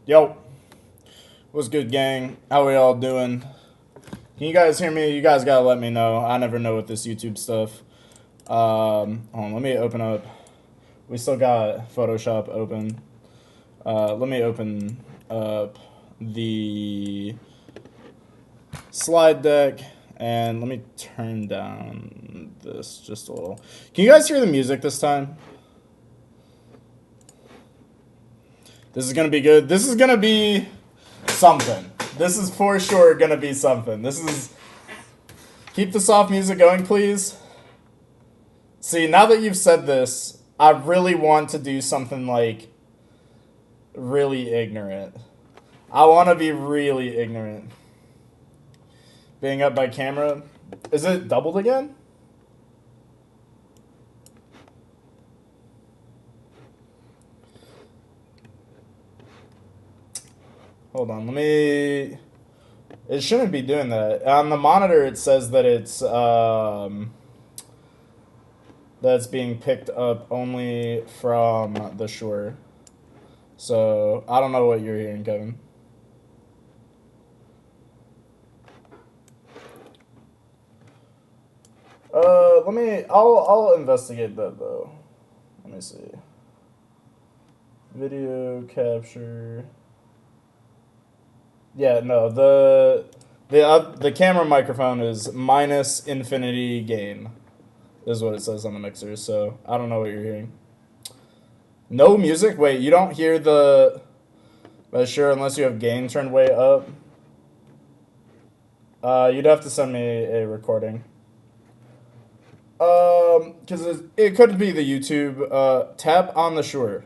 Yo, what's good, gang? How we all doing? Can you guys hear me? You guys gotta let me know. I never know with this YouTube stuff. Hold on, let me open up. We still got Photoshop open. Let me open up the slide deck and let me turn down this just a little. Can you guys hear the music this time? This is gonna be good. This is gonna be something. This is for sure gonna be something. This is... Keep the soft music going, please. See, now that you've said this, I really want to do something, like, really ignorant. I want to be really ignorant. Being up by camera. Is it doubled again? Hold on, let me... It shouldn't be doing that. On the monitor, it says that it's that's being picked up only from the shore. So I don't know what you're hearing, Kevin. I'll investigate that though. Let me see. Video capture. Yeah, no, the camera microphone is minus infinity gain, is what it says on the mixer. So I don't know what you're hearing. No music. Wait, you don't hear the. Sure, unless you have gain turned way up. You'd have to send me a recording. Because it could be the YouTube. Tap on the Shure.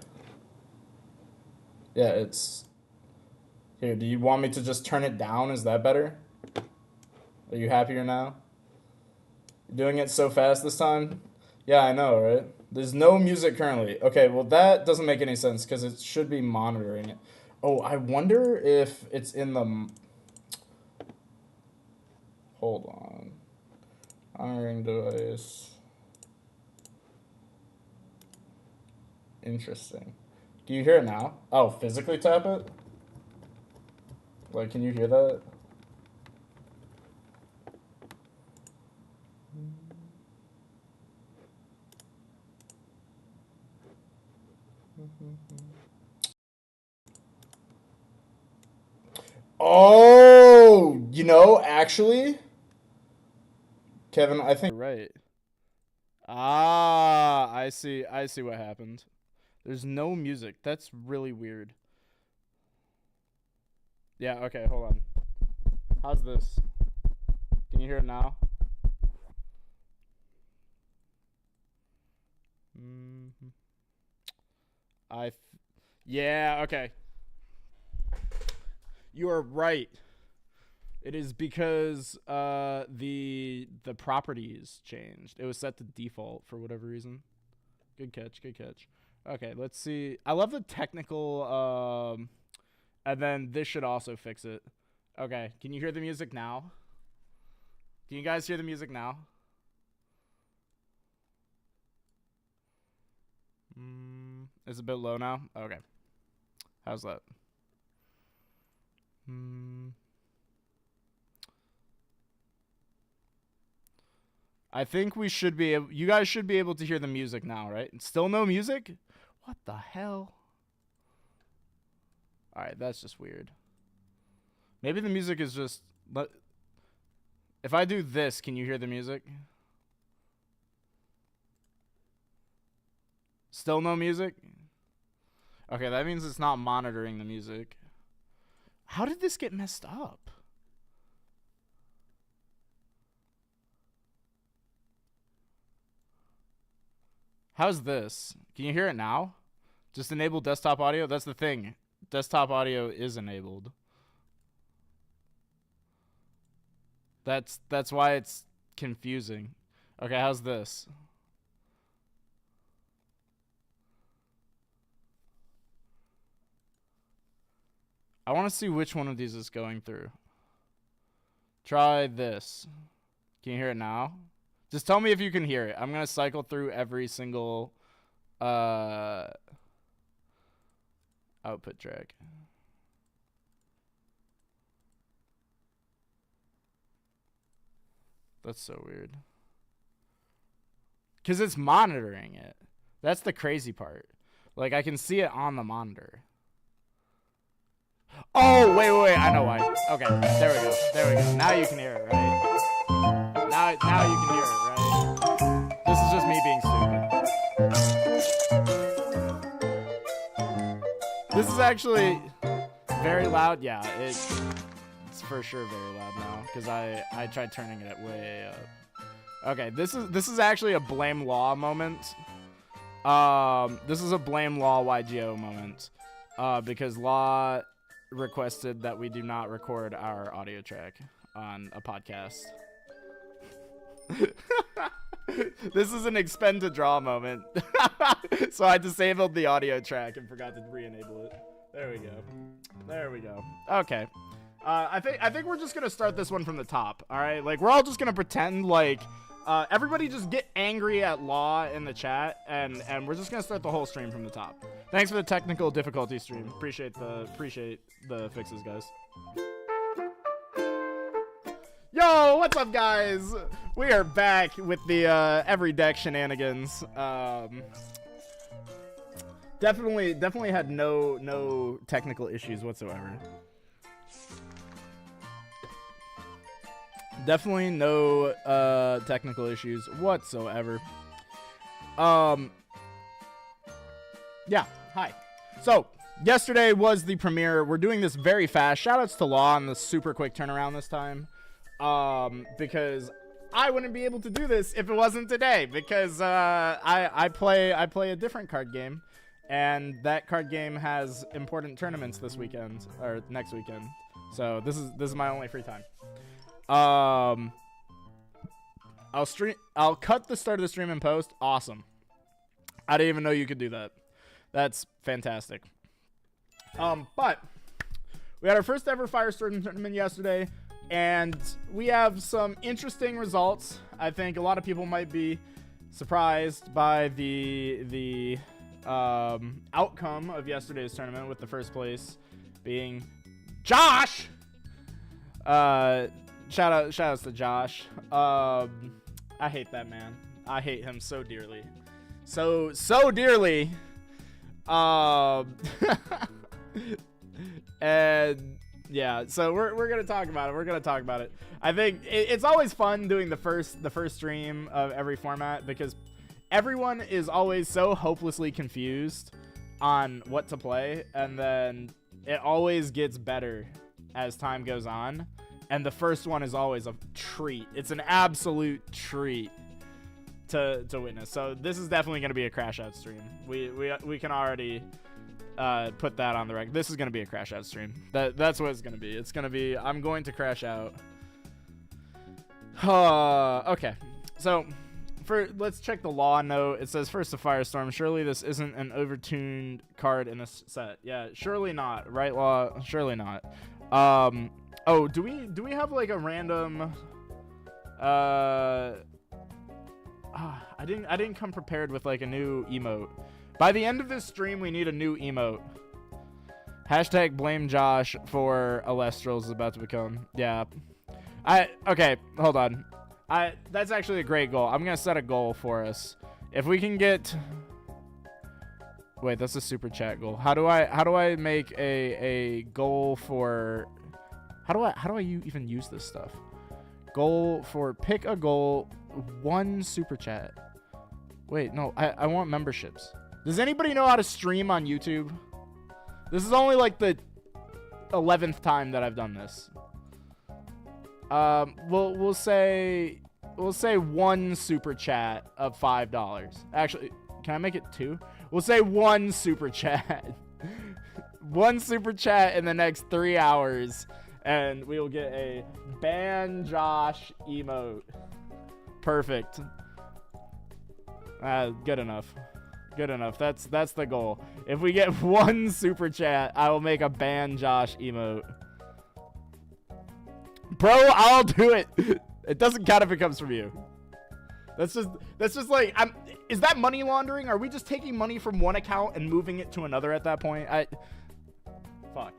Yeah, it's. Here, do you want me to just turn it down? Is that better? Are you happier now? You're doing it so fast this time? Yeah, I know, right? There's no music currently. Okay, well, that doesn't make any sense because it should be monitoring it. Oh, I wonder if it's in the. Hold on. Monitoring device. Interesting. Do you hear it now? Oh, physically tap it? Like, can you hear that? Oh, actually, Kevin, I think. Right. Ah, I see what happened. There's no music. That's really weird. Yeah, okay, hold on. How's this? Can you hear it now? Yeah, okay. You are right. It is because the properties changed. It was set to default for whatever reason. Good catch, good catch. Okay, let's see. I love the technical and then this should also fix it. Okay, can you hear the music now? Can you guys hear the music now? It's a bit low now. Okay. How's that? I think we should be able, you guys should be able to hear the music now, right? Still no music? What the hell? Alright, that's just weird. Maybe the music is just... If I do this, can you hear the music? Still no music? Okay, that means it's not monitoring the music. How did this get messed up? How's this? Can you hear it now? Just enable desktop audio? That's the thing. Desktop audio is enabled. That's why it's confusing. Okay, how's this? I want to see which one of these is going through. Try this. Can you hear it now? Just tell me if you can hear it. I'm going to cycle through every single output track. That's so weird. Because it's monitoring it. That's the crazy part. Like, I can see it on the monitor. Oh, wait. I know why. Okay, there we go. Now you can hear it, right? Now you can hear it, right? This is just me being stupid. This is actually very loud. Yeah, it's for sure very loud now because I tried turning it way up. Okay, this is actually a blame law moment. This is a blame law YGO moment. Because law requested that we do not record our audio track on a podcast. This is an expend to draw moment. So I disabled the audio track and forgot to re-enable it. There we go. Okay. I think we're just gonna start this one from the top. All right, like we're all just gonna pretend like everybody just get angry at Law in the chat, and we're just gonna start the whole stream from the top. Thanks for the technical difficulty stream. Appreciate the fixes, guys. Yo, what's up, guys? We are back with the every deck shenanigans. Definitely had no technical issues whatsoever. Definitely no technical issues whatsoever. Yeah, hi. So, yesterday was the premiere. We're doing this very fast. Shoutouts to Law on the super quick turnaround this time. Because I wouldn't be able to do this if it wasn't today, because I play a different card game, and that card game has important tournaments this weekend or next weekend. So this is my only free time. I'll cut the start of the stream and post. Awesome. I didn't even know you could do that. That's fantastic. But we had our first ever Firestorm tournament yesterday, and we have some interesting results. I think a lot of people might be surprised by the outcome of yesterday's tournament, with the first place being Josh. Shoutouts to Josh. I hate that man. I hate him so dearly. So dearly. And yeah, so we're gonna talk about it. I think it's always fun doing the first stream of every format, because everyone is always so hopelessly confused on what to play, and then it always gets better as time goes on. And the first one is always a treat. It's an absolute treat to witness. So this is definitely going to be a crash out stream. We can already put that on the record. This is going to be a crash out stream. That's what it's going to be. It's going to be, I'm going to crash out. Okay. So let's check the law note. It says first to Firestorm. Surely this isn't an overtuned card in this set. Yeah, surely not. Right, Law? Surely not. Oh, do we have like a random I didn't come prepared with like a new emote. By the end of this stream, we need a new emote. Hashtag blame Josh for Alestrals is about to become. Yeah. Okay, hold on. That's actually a great goal. I'm gonna set a goal for us. If we can get, wait, that's a super chat goal. How do I make a goal for, how do I even use this stuff? Goal for, pick a goal, 1 super chat. Wait, no, I want memberships. Does anybody know how to stream on YouTube? This is only like the 11th time that I've done this. We'll say 1 super chat of $5. Actually, can I make it 2? We'll say 1 super chat. 1 super chat in the next 3 hours, and we will get a ban Josh emote. Perfect. Good enough. Good enough. That's the goal. If we get 1 super chat, I will make a ban Josh emote. Bro, I'll do it. It doesn't count if it comes from you. That's just like, is that money laundering? Are we just taking money from one account and moving it to another at that point? Fuck.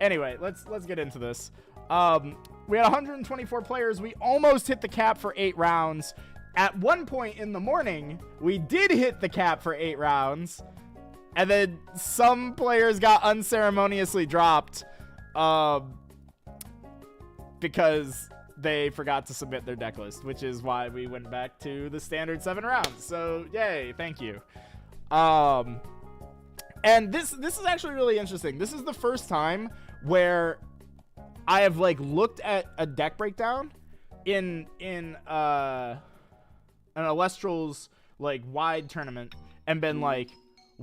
Anyway, let's get into this. We had 124 players. We almost hit the cap for 8 rounds. At one point in the morning, we did hit the cap for 8 rounds. And then some players got unceremoniously dropped. Because they forgot to submit their deck list, which is why we went back to the standard 7 rounds. So, yay, thank you. And this is actually really interesting. This is the first time where I have like looked at a deck breakdown in an Alestrals like wide tournament and been like,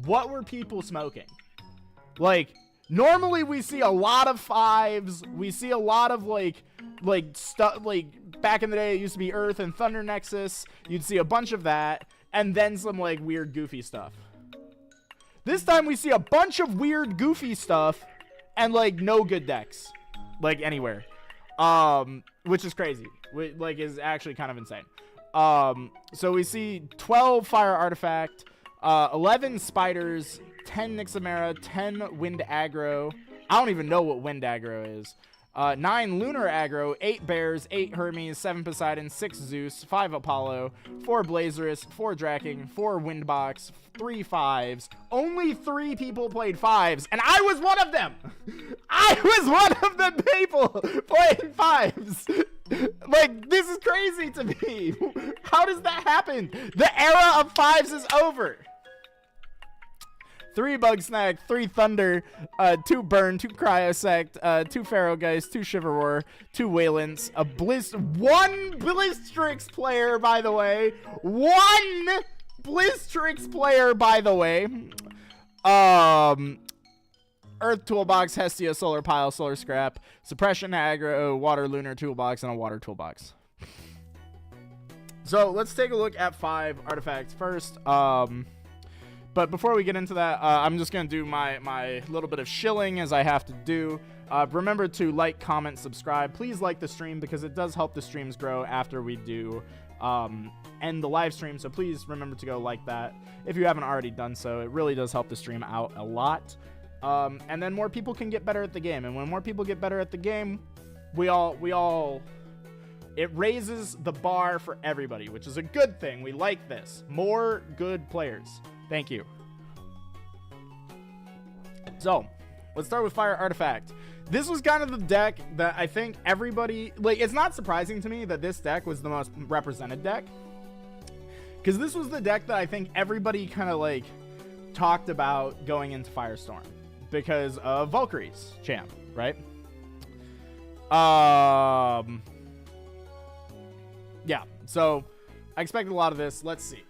what were people smoking? Like, normally we see a lot of 5s. We see a lot of like stuff, like back in the day it used to be Earth and Thunder Nexus. You'd see a bunch of that, and then some like weird goofy stuff. This time we see a bunch of weird goofy stuff and like no good decks like anywhere, which is crazy. Like is actually kind of insane. So we see 12 Fire Artifact, 11 Spiders, 10 Nixamera, 10 Wind Aggro. I don't even know what Wind Aggro is. 9 Lunar Aggro, 8 Bears, 8 Hermes, 7 Poseidon, 6 Zeus, 5 Apollo, 4 Blizzstrix, 4 Draking, 4 Windbox, 3 5s. Only 3 people played 5s, and I was one of them! I was one of the people playing 5s! Like, this is crazy to me! How does that happen? The era of 5s is over! 3 Bugsnack, 3 Thunder, 2 Burn, 2 Cryosect, 2 Pharaohgeist, 2 Shiverroar, 2 Waylands, 1 Blizzstrix player, by the way. 1 Blizzstrix player, by the way. Earth Toolbox, Hestia, Solar Pile, Solar Scrap, Suppression Aggro, Water Lunar Toolbox, and a Water Toolbox. So let's take a look at 5 artifacts first. But before we get into that, I'm just going to do my little bit of shilling as I have to do. Remember to like, comment, subscribe. Please like the stream because it does help the streams grow after we do end the live stream. So please remember to go like that if you haven't already done so. It really does help the stream out a lot. And then more people can get better at the game. And when more people get better at the game, it raises the bar for everybody, which is a good thing. We like this. More good players. Thank you. So, let's start with Fire Artifact. This was kind of the deck that I think everybody... Like, it's not surprising to me that this deck was the most represented deck. Because this was the deck that I think everybody kind of, like, talked about going into Firestorm. Because of Valkyrie's champ, right? Yeah, so I expected a lot of this. Let's see.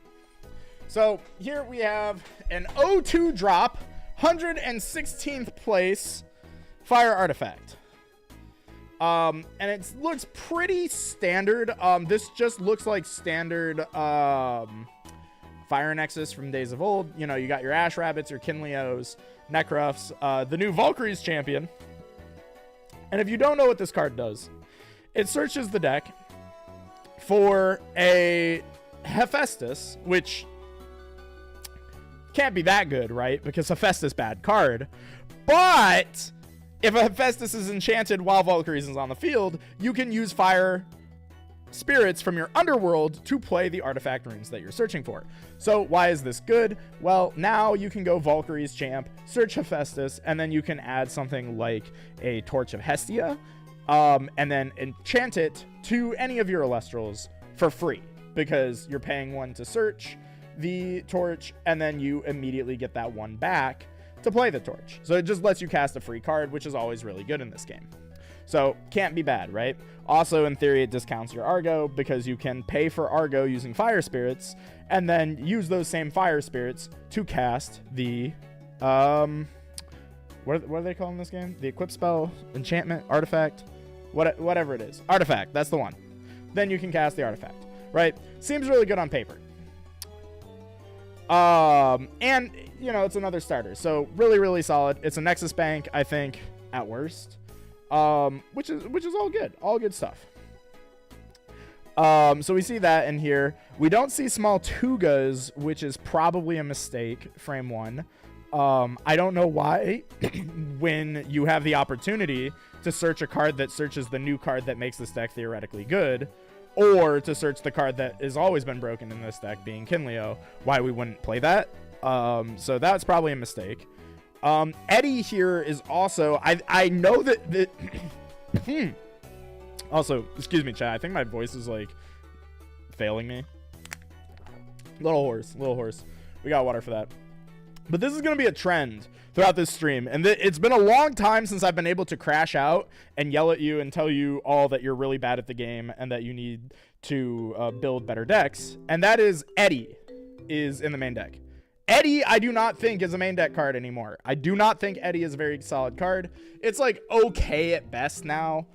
So here we have an 0-2 drop, 116th place Fire Artifact. And it looks pretty standard. This just looks like standard Fire Nexus from days of old. You know, you got your Ash Rabbits, your Kinleos, Necruffs, the new Valkyrie's champion. And if you don't know what this card does, it searches the deck for a Hephaestus, which can't be that good, right? Because Hephaestus bad card. But if a Hephaestus is enchanted while Valkyries is on the field, you can use fire spirits from your underworld to play the artifact runes that you're searching for. So why is this good? Well, now you can go Valkyrie's champ, search Hephaestus, and then you can add something like a Torch of Hestia, and then enchant it to any of your Elestrals for free, because you're paying 1 to search the torch, and then you immediately get that 1 back to play the torch. So it just lets you cast a free card, which is always really good in this game. So can't be bad, right? Also, in theory, it discounts your Argo because you can pay for Argo using fire spirits and then use those same fire spirits to cast the what are they calling this game? The equip spell, enchantment, artifact, whatever it is. Artifact, that's the one. Then you can cast the artifact, right? Seems really good on paper. And you know, it's another starter, so really, really solid. It's a Nexus bank, I think, at worst. Which is all good stuff. So we see that in here. We don't see small Tugas, which is probably a mistake, frame 1. I don't know why when you have the opportunity to search a card that searches the new card that makes this deck theoretically good, or to search the card that has always been broken in this deck, being Kinleo, why we wouldn't play that. So that's probably a mistake. Eddie here is also, I know that also, excuse me, chat, I think my voice is like failing me. Little hoarse. We got water for that. But this is going to be a trend throughout this stream. And it's been a long time since I've been able to crash out and yell at you and tell you all that you're really bad at the game and that you need to build better decks. And that is Eddie is in the main deck. Eddie, I do not think is a main deck card anymore. I do not think Eddie is a very solid card. It's like okay at best now.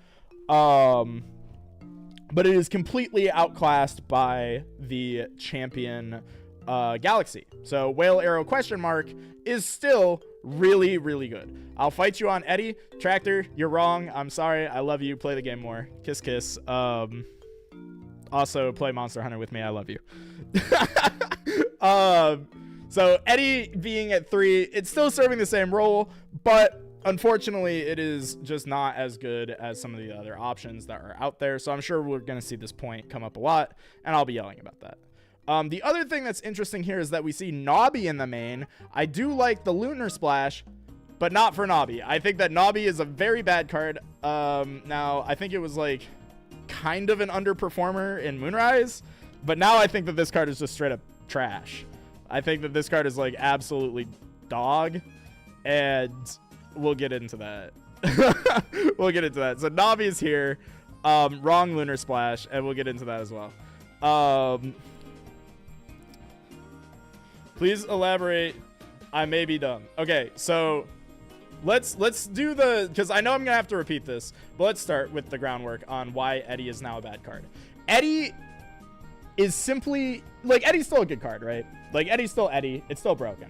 But it is completely outclassed by the champion Galaxy. So Whale Arrow question mark is still really, really good. I'll fight you on Eddie. Tractor, you're wrong. I'm sorry. I love you. Play the game more. Kiss, kiss. Also, play Monster Hunter with me. I love you. So Eddie being at 3, it's still serving the same role, but unfortunately, it is just not as good as some of the other options that are out there. So I'm sure we're going to see this point come up a lot, and I'll be yelling about that. The other thing that's interesting here is that we see Nobby in the main. I do like the Lunar Splash, but not for Nobby. I think that Nobby is a very bad card. Now, I think it was like kind of an underperformer in Moonrise, but now I think that this card is just straight up trash. I think that this card is like absolutely dog, and we'll get into that. We'll get into that. So Nobby is here. Wrong Lunar Splash, and we'll get into that as well. Please elaborate. I may be dumb. Okay, so let's do the, because I know I'm gonna have to repeat this, but let's start with the groundwork on why Eddie is now a bad card. Eddie is simply like, Eddie's still a good card, right? Like, Eddie's still Eddie. It's still broken.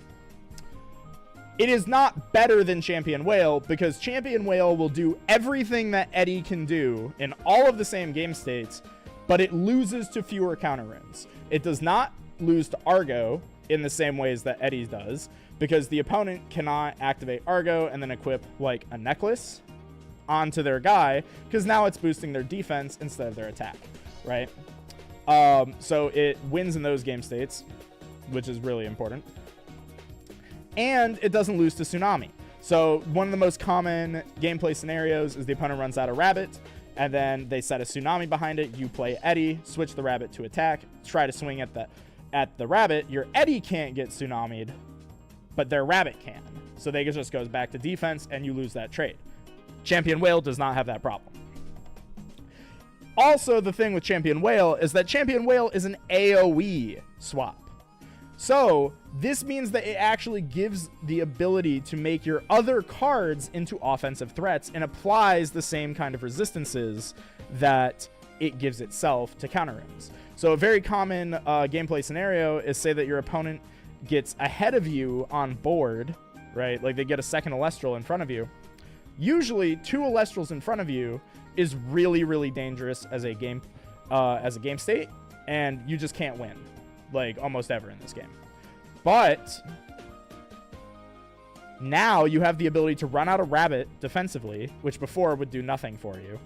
It is not better than Champion Whale, because Champion Whale will do everything that Eddie can do in all of the same game states, but it loses to fewer counter runes. It does not lose to Argo in the same ways that Eddie does, because the opponent cannot activate Argo and then equip like a necklace onto their guy, because now it's boosting their defense instead of their attack, right? So it wins in those game states, which is really important. And it doesn't lose to Tsunami. So one of the most common gameplay scenarios is the opponent runs out a rabbit, and then they set a Tsunami behind it. You play Eddie, switch the rabbit to attack, try to swing at the rabbit. Your Eddie can't get Tsunami'd, but their rabbit can. So they just goes back to defense, and you lose that trade. Champion Whale does not have that problem. Also, the thing with Champion Whale is that Champion Whale is an AoE swap. So this means that it actually gives the ability to make your other cards into offensive threats and applies the same kind of resistances that it gives itself to counter runes. So a very common gameplay scenario is, say that your opponent gets ahead of you on board, right? Like they get a second Alestral in front of you. Usually 2 Alestrals in front of you is really, really dangerous as a game state, and you just can't win, like almost ever in this game. But now you have the ability to run out a rabbit defensively, which before would do nothing for you.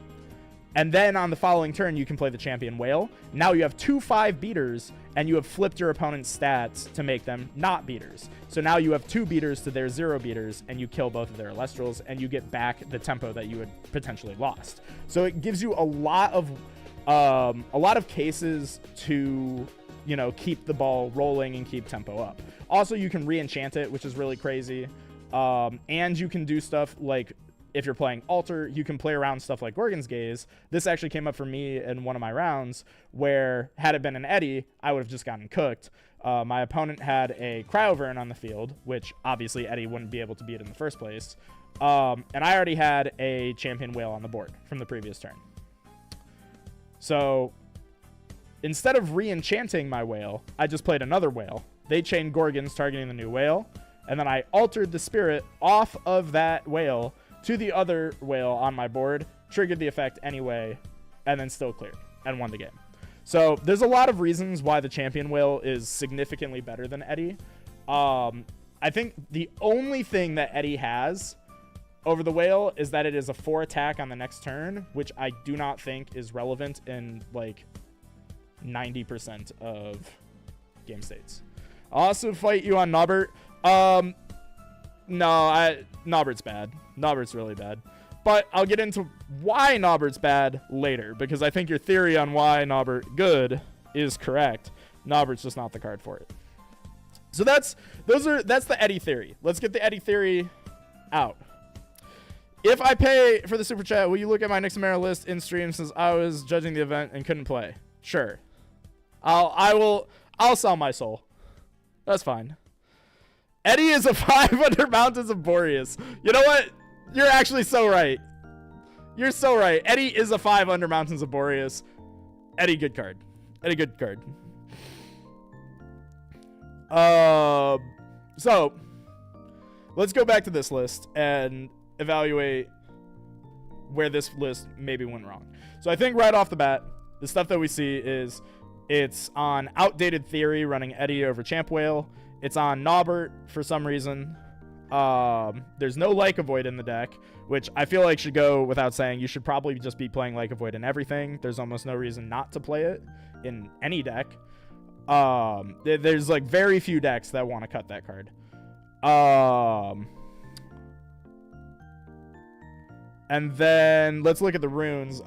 And then on the following turn, you can play the Champion Whale. Now you have 2 5 beaters, and you have flipped your opponent's stats to make them not beaters. So now you have 2 beaters to their 0 beaters, and you kill both of their Alestrals, and you get back the tempo that you had potentially lost. So it gives you a lot of cases to, you know, keep the ball rolling and keep tempo up. Also, you can re-enchant it, which is really crazy. And you can do stuff like, if you're playing Alter, you can play around stuff like Gorgon's Gaze. This actually came up for me in one of my rounds, where had it been an Eddie, I would have just gotten cooked. My opponent had a Cryovern on the field, which obviously Eddie wouldn't be able to beat in the first place. And I already had a Champion Whale on the board from the previous turn. So instead of re-enchanting my whale, I just played another whale. They chained Gorgons targeting the new whale, and then I altered the spirit off of that whale to the other whale on my board, triggered the effect anyway, and then still cleared and won the game. So there's a lot of reasons why the Champion Whale is significantly better than Eddie. I think the only thing that Eddie has over the whale is that it is a 4 attack on the next turn, which I do not think is relevant in like 90% of game states. I'll also fight you on Nobbert. No, Nobbert's bad. Nobbert's really bad. But I'll get into why Nobbert's bad later, because I think your theory on why Nobbert good is correct. Nobbert's just not the card for it. So that's the Eddie theory. Let's get the Eddie theory out. If I pay for the super chat, will you look at my Nixamera list in stream since I was judging the event and couldn't play? Sure. I'll sell my soul. That's fine. Eddie is a 5 under Mountains of Boreas. You know what? You're actually so right. You're so right. Eddie is a 5 under Mountains of Boreas. Eddie, good card. Eddie, good card. So let's go back to this list and evaluate where this list maybe went wrong. So I think right off the bat, the stuff that we see is it's on Outdated Theory running Eddie over Champ Whale. It's on Nobbert for some reason. There's no Like a Void in the deck, which I feel like should go without saying. You should probably just be playing Like a Void in everything. There's almost no reason not to play it in any deck. There's like very few decks that want to cut that card. And then let's look at the runes.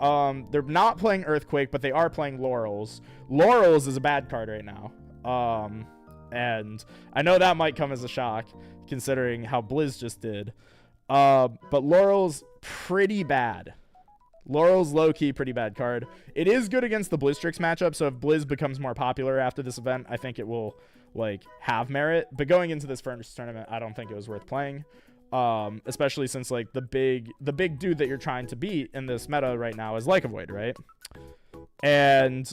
They're not playing Earthquake, but they are playing Laurels. Laurels is a bad card right now. And I know that might come as a shock, considering how Blizz just did. But Laurel's pretty bad. Laurel's low-key pretty bad card. It is good against the Blizzstrix matchup, so if Blizz becomes more popular after this event, I think it will, like, have merit. But going into this first tournament, I don't think it was worth playing. Especially since, like, the big dude that you're trying to beat in this meta right now is Like a Void, right? And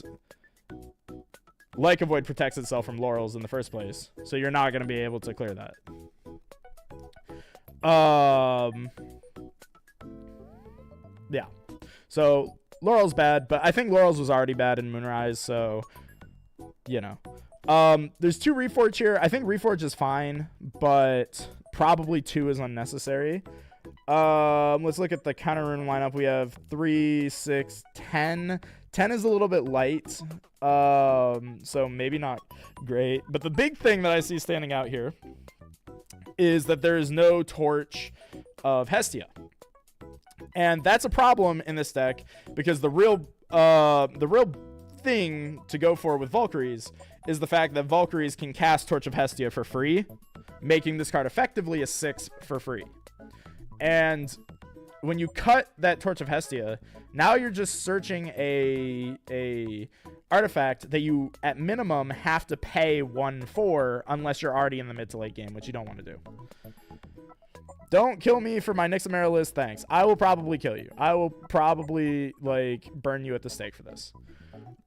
Like a Void protects itself from Laurels in the first place, so you're not going to be able to clear that. Yeah. So Laurel's bad, but I think Laurel's was already bad in Moonrise, so, you know. There's 2 Reforge here. I think Reforge is fine, but probably 2 is unnecessary. Let's look at the counter rune lineup. We have 3, 6, 10. 10 is a little bit light, so maybe not great. But the big thing that I see standing out here is that there is no Torch of Hestia. And that's a problem in this deck, because the real thing to go for with Valkyries is the fact that Valkyries can cast Torch of Hestia for free, making this card effectively a 6 for free. And when you cut that Torch of Hestia, now you're just searching a artifact that you, at minimum, have to pay 1 for, unless you're already in the mid to late game, which you don't want to do. Don't kill me for my Nyxamera list, thanks. I will probably kill you. I will probably, like, burn you at the stake for this.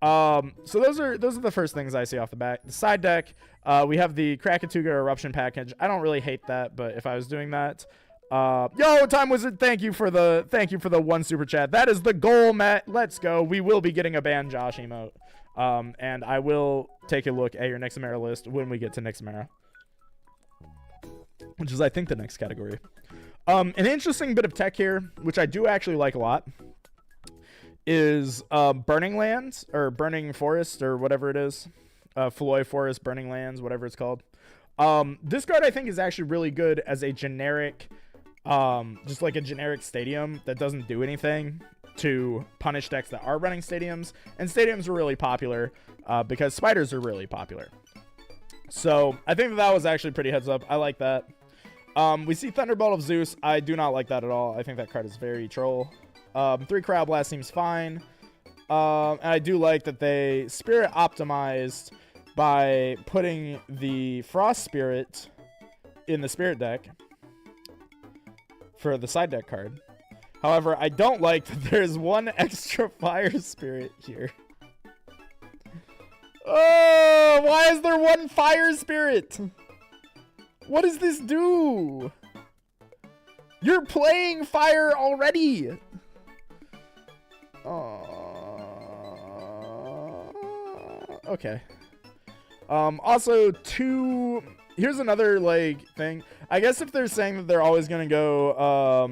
So those are the first things I see off the bat. The side deck, we have the Krakatuga Eruption package. I don't really hate that, but if I was doing that, yo, Time Wizard, thank you for the 1 super chat. That is the goal, Matt. Let's go. We will be getting a ban Josh emote. And I will take a look at your Nyxamera list when we get to Nyxamera, which is, I think, the next category. An interesting bit of tech here, which I do actually like a lot, is Burning Lands, or Burning Forest, or whatever it is. Floy Forest, Burning Lands, whatever it's called. This card, I think, is actually really good as a generic, just like a generic stadium that doesn't do anything to punish decks that are running stadiums. And stadiums are really popular because spiders are really popular. So I think that was actually pretty heads up. I like that. We see Thunderbolt of Zeus. I do not like that at all. I think that card is very troll. 3 Cryo Blast seems fine. And I do like that they Spirit optimized by putting the Frost Spirit in the Spirit deck for the side deck card. However, I don't like that there's 1 extra Fire Spirit here. Oh, why is there 1 Fire Spirit? What does this do? You're playing fire already. Okay. Also, 2... Here's another, like, thing. I guess if they're saying that they're always going to go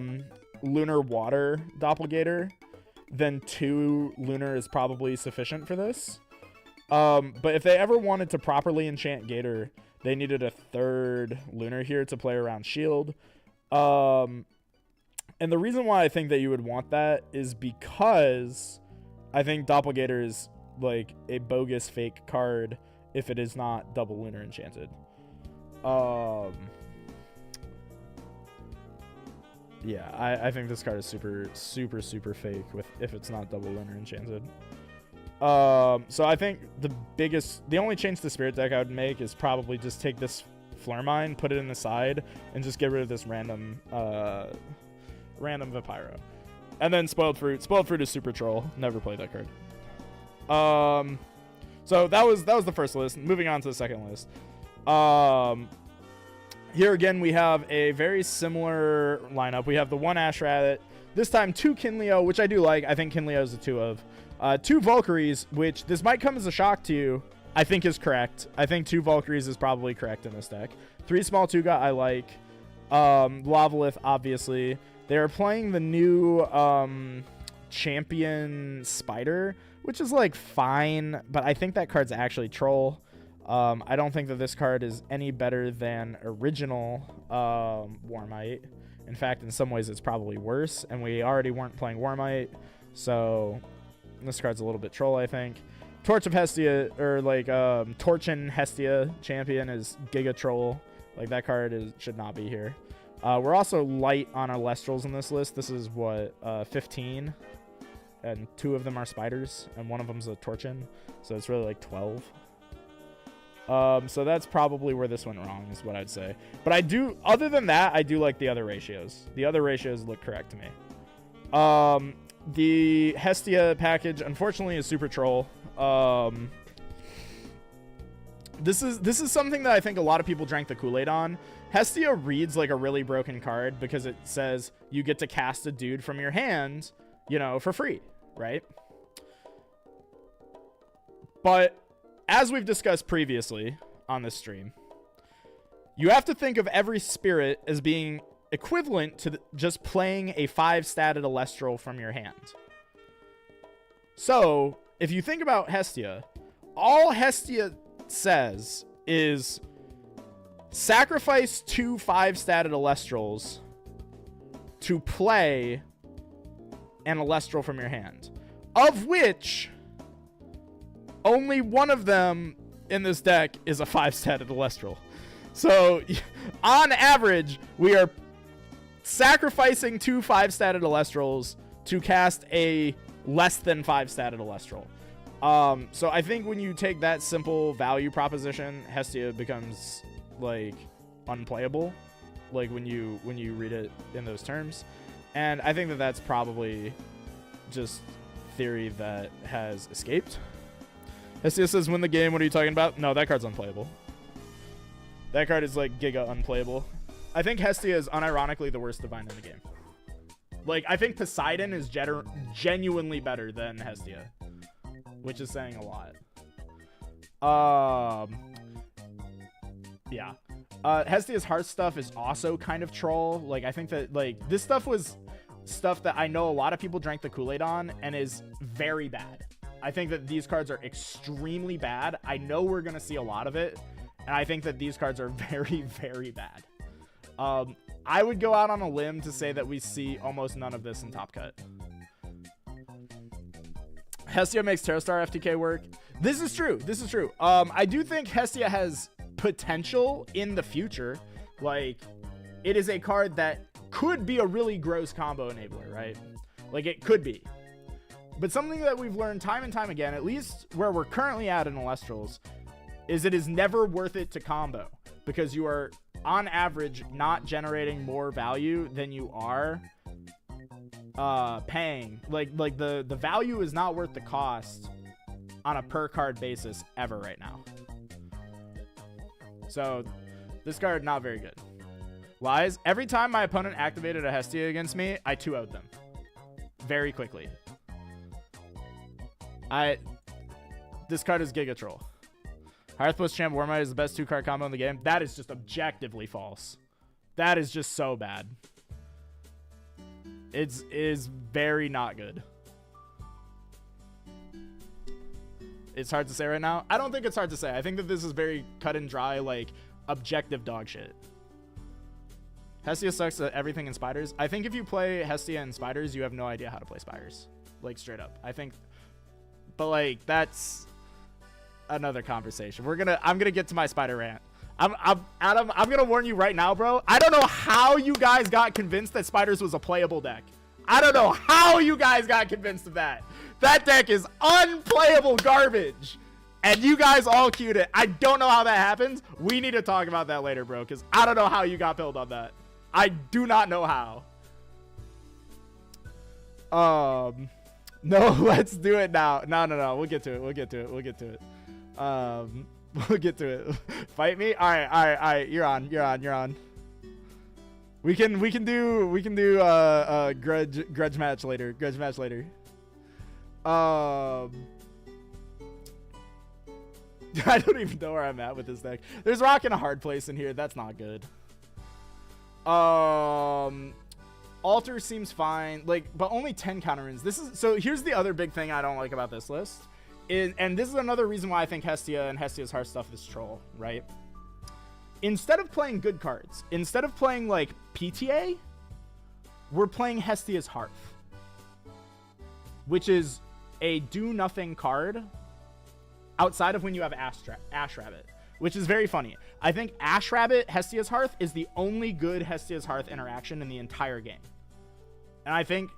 Lunar Water Doppelgator, then 2 Lunar is probably sufficient for this. But if they ever wanted to properly enchant Gator, they needed a 3rd Lunar here to play around Shield. And the reason why I think that you would want that is because I think Doppelgator is, like, a bogus fake card if it is not double Lunar enchanted. Yeah, I think this card is super fake if it's not double Lunar enchanted. So I think the only change to the Spirit deck I would make is probably just take this Flurmine, put it in the side, and just get rid of this random Vipyro. And then Spoiled Fruit. Spoiled Fruit is super troll. Never play that card. So that was the first list. Moving on to the second list. Here again we have a very similar lineup. We have the 1 Ashrat, this time 2 Kinleo, which I do like. I think Kinleo is a 2 of. 2 Valkyries, which this might come as a shock to you, I think is correct. I think 2 Valkyries is probably correct in this deck. 3 Small Tuga I like. Lavalith, obviously. They're playing the new champion Spider, which is like fine, but I think that card's actually troll. I don't think that this card is any better than original Warmite. In fact, in some ways, it's probably worse, and we already weren't playing Warmite, so this card's a little bit troll, I think. Torch of Hestia, or like Torchin Hestia champion is Giga Troll. Like, that card should not be here. We're also light on our Lestrals in this list. This is, what, 15? And 2 of them are Spiders, and 1 of them's a Torchin, so it's really like 12. So that's probably where this went wrong, is what I'd say. But I do, other than that, I do like the other ratios. The other ratios look correct to me. The Hestia package, unfortunately, is super troll. This is something that I think a lot of people drank the Kool-Aid on. Hestia reads like a really broken card because it says you get to cast a dude from your hand, you know, for free, right? But as we've discussed previously on this stream, you have to think of every spirit as being equivalent to just playing a 5-statted Alestral from your hand. So, if you think about Hestia, all Hestia says is sacrifice 2 5-statted Alestrals to play an Alestral from your hand, of which only one of them in this deck is a 5-statted Alestral. So, on average, we are sacrificing 2 5-statted Alestrals to cast a less than 5-statted Alestral. So I think when you take that simple value proposition, Hestia becomes like unplayable, like when you read it in those terms. And I think that that's probably just theory that has escaped. Hestia says, win the game. What are you talking about? No, that card's unplayable. That card is like giga unplayable. I think Hestia is unironically the worst divine in the game. Like, I think Poseidon is genuinely better than Hestia, which is saying a lot. Yeah. Hestia's heart stuff is also kind of troll. Like, I think that, like, this stuff was stuff that I know a lot of people drank the Kool-Aid on and is very bad. I think that these cards are extremely bad. I know we're going to see a lot of it, and I think that these cards are very, very bad. I would go out on a limb to say that we see almost none of this in Top Cut. Hestia makes Terrastar FTK work. This is true. This is true. I do think Hestia has potential in the future. Like, it is a card that could be a really gross combo enabler, right? Like, it could be. But something that we've learned time and time again, at least where we're currently at in Alestrals, is it is never worth it to combo, because you are, on average, not generating more value than you are paying. Like the value is not worth the cost on a per card basis ever right now. So this card, not very good. Lies. Every time my opponent activated a Hestia against me, I 2-0'd them very quickly. This card is Giga Troll. Hearthbush Champ Warmite is the best 2-card combo in the game. That is just objectively false. That is just so bad. It is very not good. It's hard to say right now. I don't think it's hard to say. I think that this is very cut and dry, like, objective dog shit. Hestia sucks at everything in Spiders. I think if you play Hestia in Spiders, you have no idea how to play Spiders. Like, straight up. I think... But, like, that's another conversation. I'm gonna get to my Spider rant. Adam, I'm gonna warn you right now, bro. I don't know how you guys got convinced that Spiders was a playable deck. I don't know how you guys got convinced of that. That deck is unplayable garbage. And you guys all queued it. I don't know how that happens. We need to talk about that later, bro, because I don't know how you got pilled on that. I do not know how. No, let's do it now. No. We'll get to it. We'll get to it. We'll get to it. Fight me. All right. You're on. We can do grudge match later. I don't even know where I'm at with this deck. There's rock in a hard place in here. That's not good. Alter seems fine, like, but only 10 counter runes. So here's the other big thing I don't like about this list. And this is another reason why I think Hestia and Hestia's Heart stuff is troll, right? Instead of playing good cards, instead of playing like PTA, we're playing Hestia's Hearth, which is a do-nothing card outside of when you have Ash Rabbit, which is very funny. I think Ash Rabbit, Hestia's Hearth, is the only good Hestia's Hearth interaction in the entire game. And I think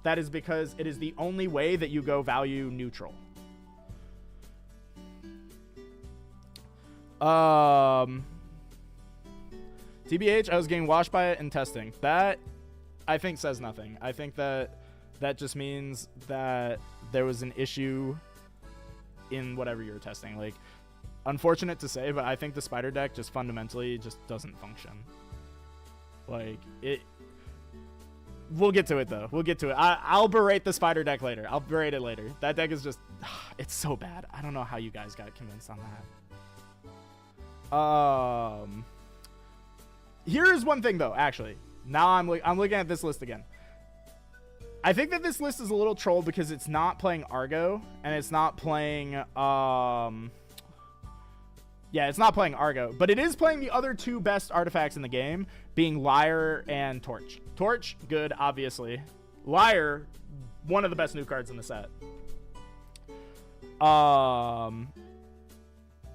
that is because it is the only way that you go value neutral. TBH, I was getting washed by it in testing. That, I think, says nothing. I think that just means that there was an issue in whatever you were testing. Like, unfortunate to say, but I think the spider deck just fundamentally just doesn't function. Like, it... We'll get to it, though. We'll get to it. I'll berate the spider deck later. I'll berate it later. That deck is just... It's so bad. I don't know how you guys got convinced on that. Here is one thing, though, actually. Now I'm looking at this list again. I think that this list is a little trolled because it's not playing Argo, and it's not playing... Yeah, it's not playing Argo, but it is playing the other two best artifacts in the game, being Lyre and Torch. Torch, good, obviously. Lyre, one of the best new cards in the set.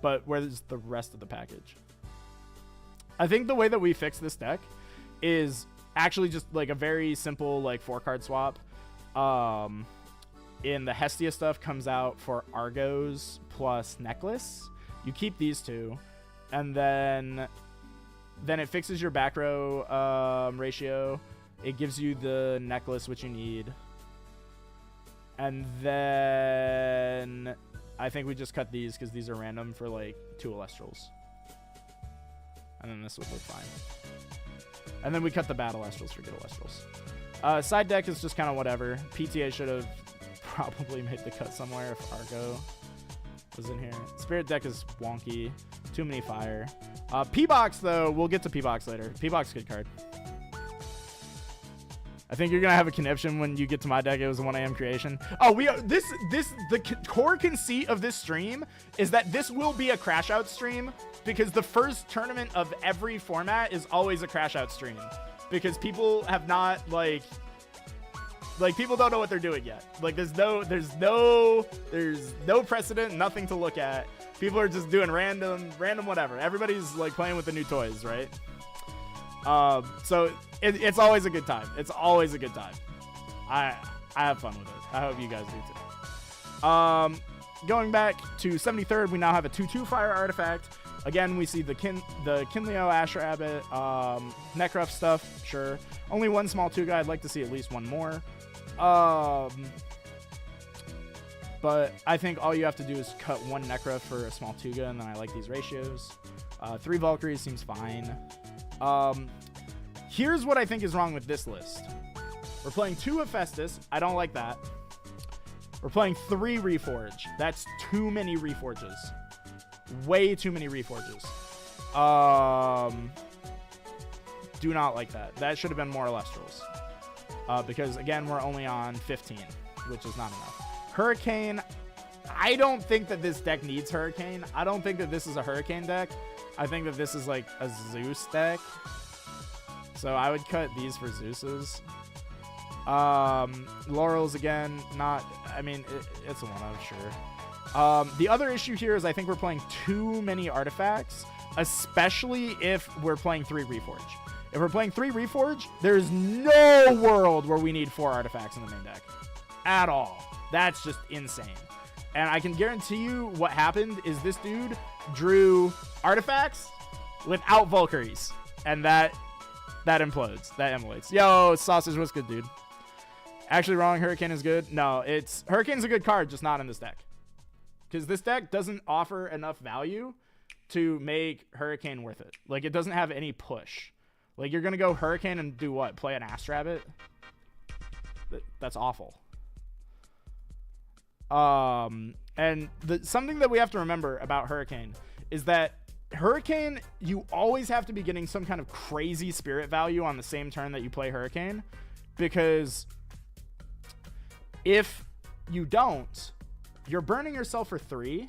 But where's the rest of the package? I think the way that we fix this deck is actually just like a very simple like 4-card swap. In the Hestia stuff comes out for Argos plus Necklace. You keep these two, and then it fixes your back row ratio. It gives you the necklace, which you need. And then I think we just cut these because these are random for like 2 Alestrals. And then this would look fine. And then we cut the bad Alestrals for good Alestrals. Side deck is just kind of whatever. PTA should have probably made the cut somewhere if Argo was in here. Spirit deck is wonky. Too many fire. P-Box, though, we'll get to P-Box later. P-Box, good card. I think you're gonna have a conniption when you get to my deck. It was a 1 a.m. creation. Oh, the core conceit of this stream is that this will be a crash out stream because the first tournament of every format is always a crash out stream because people have not like people don't know what they're doing yet. Like there's no precedent, nothing to look at. People are just doing random whatever. Everybody's like playing with the new toys, right? So it's always a good time. It's always a good time. I have fun with it. I hope you guys do too. Going back to 73rd, we now have a 2/2 fire artifact. Again, we see the Kinleo, Ash Rabbit, Necruff stuff. Sure. Only one small 2 guy. I'd like to see at least one more. But I think all you have to do is cut 1 Necra for a small Tuga, and then I like these ratios. 3 Valkyries seems fine. Here's what I think is wrong with this list. We're playing 2 Hephaestus. I don't like that. We're playing 3 Reforge. That's too many Reforges. Way too many Reforges. Do not like that. That should have been more Alestrals. Because, again, we're only on 15, which is not enough. Hurricane, I don't think that this deck needs Hurricane. I don't think that this is a Hurricane deck. I think that this is like a Zeus deck. So I would cut these for Zeus's. Laurels, again, not... I mean, it's a one-of, sure. The other issue here is I think we're playing too many artifacts, especially if we're playing 3 Reforge. If we're playing 3 Reforge, there's no world where we need 4 artifacts in the main deck. At all. That's just insane. And I can guarantee you what happened is this dude drew artifacts without Valkyries. And that implodes. That emulates. Yo, Sausage, what's good, dude? Actually wrong. Hurricane is good. No, Hurricane's a good card, just not in this deck. Because this deck doesn't offer enough value to make Hurricane worth it. Like, it doesn't have any push. Like, you're going to go Hurricane and do what? Play an Ass Rabbit? That's awful. And something that we have to remember about Hurricane is that Hurricane, you always have to be getting some kind of crazy spirit value on the same turn that you play Hurricane, because if you don't, you're burning yourself for 3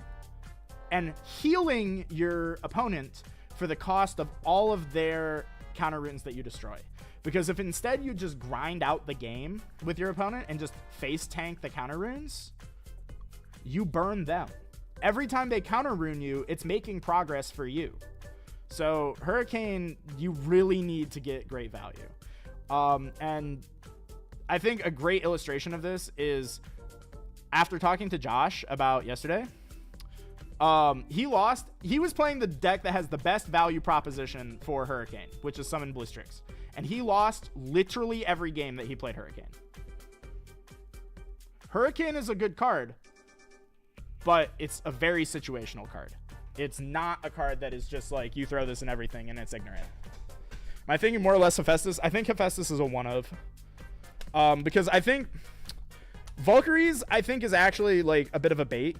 and healing your opponent for the cost of all of their counter runes that you destroy. Because if instead you just grind out the game with your opponent and just face tank the counter runes, you burn them. Every time they counter rune you, it's making progress for you. So Hurricane, you really need to get great value. And I think a great illustration of this is after talking to Josh about yesterday, he was playing the deck that has the best value proposition for Hurricane, which is Summon Blizzstrix. And he lost literally every game that he played Hurricane. Hurricane is a good card, but it's a very situational card. It's not a card that is just like you throw this in everything and it's ignorant. Am I thinking more or less Hephaestus? I think Hephaestus is a one of. Because I think Valkyries, I think, is actually like a bit of a bait.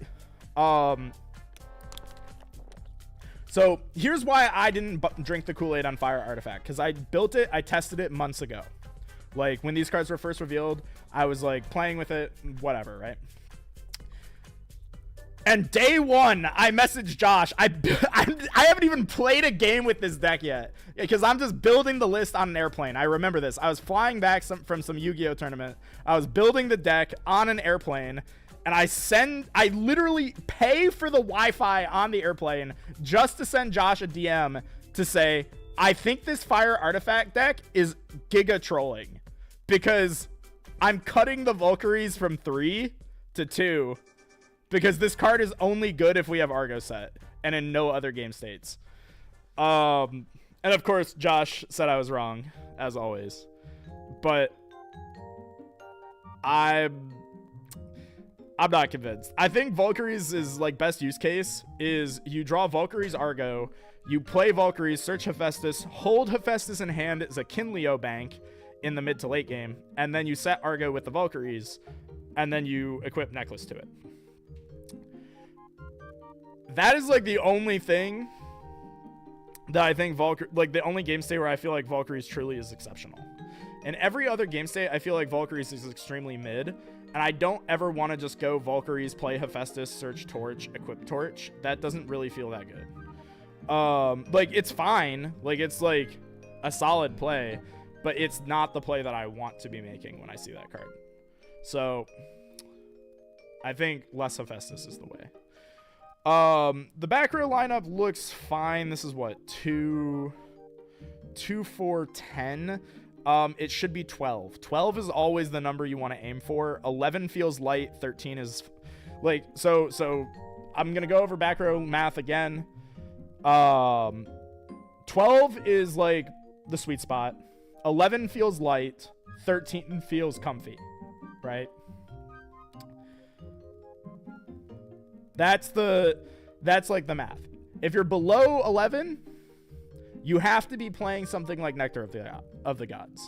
So here's why I didn't drink the Kool-Aid on Fire Artifact, because I built it, I tested it months ago. Like when these cards were first revealed, I was like playing with it, whatever, right? And day one, I messaged Josh. I haven't even played a game with this deck yet, because I'm just building the list on an airplane. I remember this. I was flying back from some Yu-Gi-Oh tournament. I was building the deck on an airplane, and I literally pay for the Wi-Fi on the airplane just to send Josh a DM to say, I think this Fire Artifact deck is giga trolling, because I'm cutting the Valkyries from 3 to 2. Because this card is only good if we have Argo set and in no other game states. And of course, Josh said I was wrong, as always. But I'm not convinced. I think Valkyries is like best use case is you draw Valkyries Argo, you play Valkyries, search Hephaestus, hold Hephaestus in hand as a Kinleo bank in the mid to late game, and then you set Argo with the Valkyries, and then you equip Necklace to it. That is like the only thing that I think like the only game state where I feel like Valkyries truly is exceptional. In every other game state, I feel like Valkyries is extremely mid, and I don't ever want to just go Valkyries, play Hephaestus, search Torch, equip Torch. That doesn't really feel that good. Like it's fine, like it's like a solid play, but it's not the play that I want to be making when I see that card. So I think less Hephaestus is the way. The back row lineup looks fine. This is what, 2, 4, 10. It should be 12. 12 is always the number you want to aim for. 11 feels light. 13 is like, so I'm going to go over back row math again. 12 is like the sweet spot. 11 feels light. 13 feels comfy, right? That's like the math. If you're below 11, you have to be playing something like Nectar of the Gods.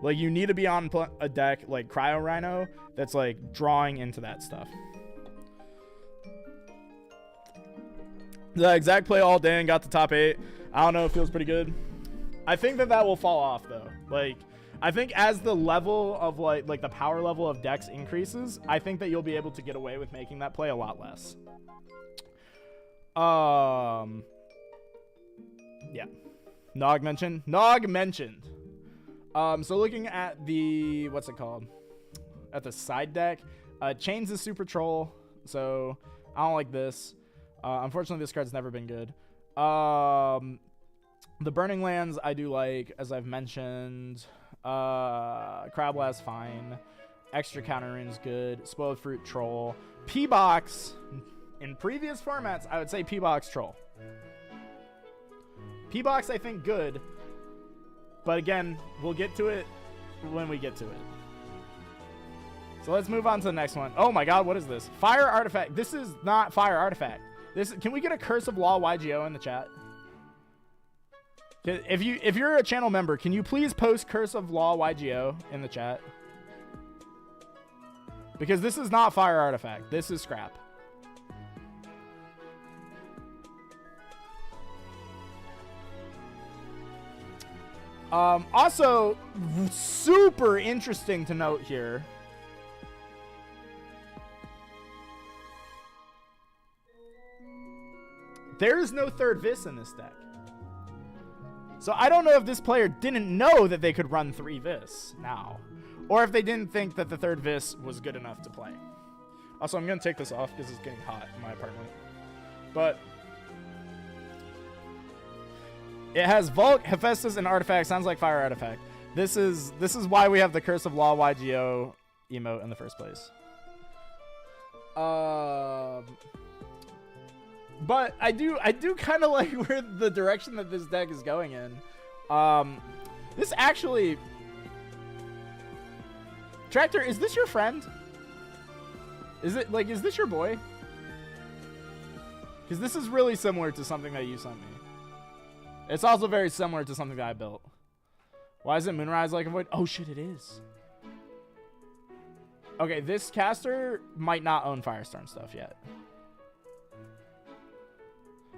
Like you need to be on a deck like Cryo Rhino that's like drawing into that stuff. The exact play all day and got the top 8. I don't know, it feels pretty good. I think that will fall off though. Like I think as the level of like the power level of decks increases, I think that you'll be able to get away with making that play a lot less. Yeah. Nog mentioned. So looking at the, what's it called? At the side deck, Chains is super troll, so I don't like this. Unfortunately, this card's never been good. The Burning Lands I do like, as I've mentioned. Crab Blast fine. Extra Counter Rune's good. Spoiled Fruit troll. P-Box, in previous formats, I would say P-Box troll. P-Box I think good, but again, we'll get to it when we get to it. So let's move on to the next one. Oh my god, what is this? Fire Artifact. This is not Fire Artifact. Can we get a Curse of Law YGO in the chat? If you're a channel member, can you please post Curse of Law YGO in the chat? Because this is not Fire Artifact. This is scrap. Also, super interesting to note here. There is no third Vis in this deck. So I don't know if this player didn't know that they could run 3 Vis now. Or if they didn't think that the third Vis was good enough to play. Also, I'm going to take this off because it's getting hot in my apartment. But it has Volk, Hephaestus, and Artifact. Sounds like Fire Artifact. This is why we have the Curse of Law YGO emote in the first place. But I do kind of like where the direction that this deck is going in. This actually... Tractor, is this your friend? Is this your boy? Because this is really similar to something that you sent me. It's also very similar to something that I built. Why is it Moonrise like a void? Oh shit, it is. Okay, this caster might not own Firestorm stuff yet.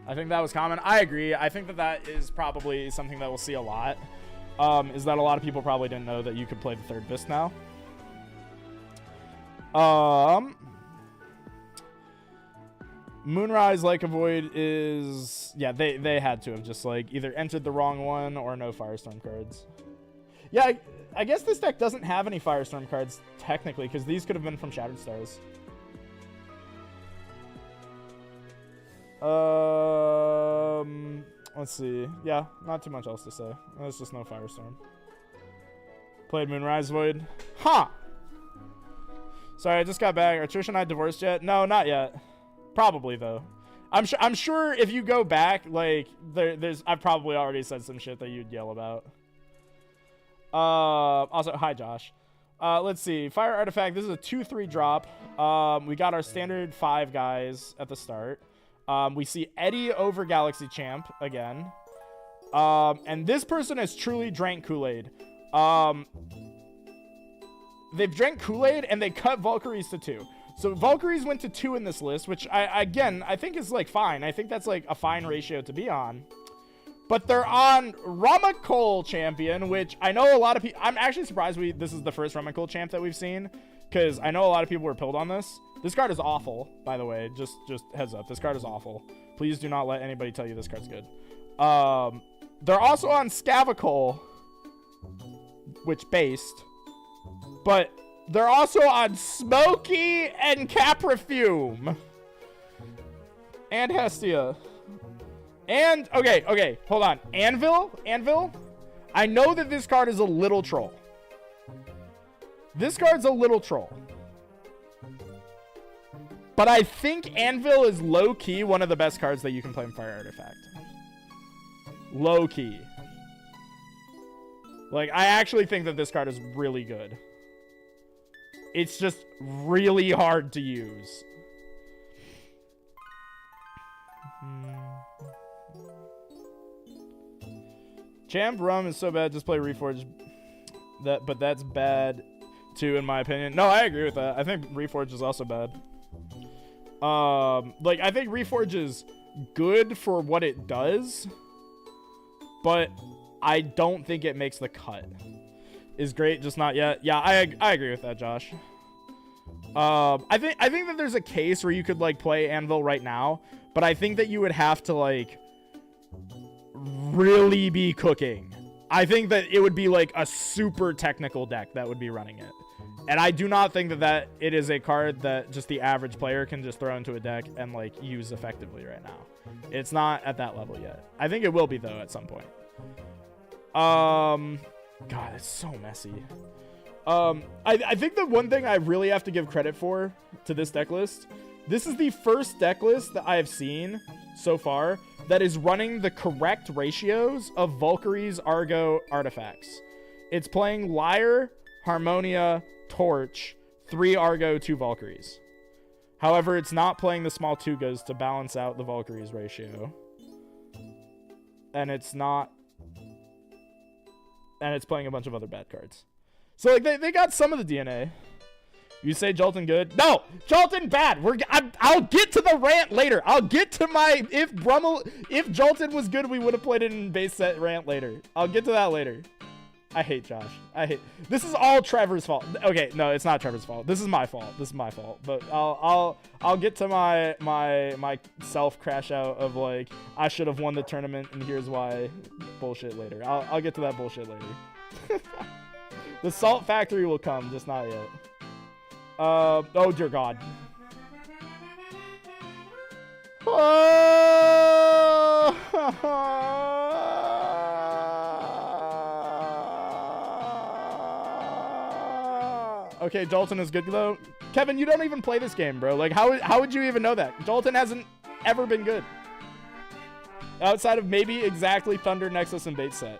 I think that was common. I agree. I think that is probably something that we'll see a lot. Is that a lot of people probably didn't know that you could play the third Vis now. Moonrise like a void is... Yeah, they had to have just like either entered the wrong one or no Firestorm cards. Yeah, I guess this deck doesn't have any Firestorm cards technically because these could have been from Shattered Stars. Let's see. Yeah, not too much else to say. There's just no Firestorm. Played Moonrise Void. Huh! Sorry, I just got back. Are Trish and I divorced yet? No, not yet. Probably though. I'm sure if you go back, like I've probably already said some shit that you'd yell about. Also, hi Josh. Let's see. Fire Artifact. This is a 2/3 drop. We got our standard 5 guys at the start. We see Eddie over Galaxy Champ again. And this person has truly drank Kool-Aid. They've drank Kool-Aid and they cut Valkyries to 2. So Valkyries went to 2 in this list, which I think is like fine. I think that's like a fine ratio to be on. But they're on Ramakol Champion, which I know a lot of people... I'm actually surprised this is the first Ramakol champ that we've seen, because I know a lot of people were pilled on this. This card is awful, by the way. Just heads up. This card is awful. Please do not let anybody tell you this card's good. They're also on Scavacol, which based. But they're also on Smokey and Caprifume. And Hestia. And, okay, hold on. Anvil? I know that this card is a little troll. This card's a little troll. But I think Anvil is low-key one of the best cards that you can play in Fire Artifact. Low-key. Like, I actually think that this card is really good. It's just really hard to use. Champ Rum is so bad, just play Reforge. But that's bad too, in my opinion. No, I agree with that. I think Reforge is also bad. Like, I think Reforge is good for what it does, but I don't think it makes the cut. Is great, just not yet. Yeah, I agree with that, Josh. I think that there's a case where you could like play Anvil right now, but I think that you would have to like really be cooking. I think that it would be like a super technical deck that would be running it. And I do not think that it is a card that just the average player can just throw into a deck and like use effectively right now. It's not at that level yet. I think it will be though at some point. God, it's so messy. I think the one thing I really have to give credit for to this deck list, this is the first deck list that I have seen so far that is running the correct ratios of Valkyries, Argo, artifacts. It's playing Lyre, Harmonia, Torch, 3 Argo, 2 Valkyries. However, it's not playing the small Tugas to balance out the Valkyries ratio. And it's not... And it's playing a bunch of other bad cards. So, like, they got some of the DNA. You say Jolton good? No! Jolton bad! I'll get to the rant later. I'll get to my... If Jolton was good, we would have played it in base set rant later. I'll get to that later. I hate Josh. This is all Trevor's fault. Okay, no, it's not Trevor's fault. This is my fault. But I'll get to my self crash out of like I should have won the tournament and here's why bullshit later. I'll get to that bullshit later. The salt factory will come, just not yet. Oh dear God. Okay, Jolton is good though. Kevin, you don't even play this game, bro. Like, how would you even know that? Jolton hasn't ever been good. Outside of maybe exactly Thunder, Nexus, and Bait Set.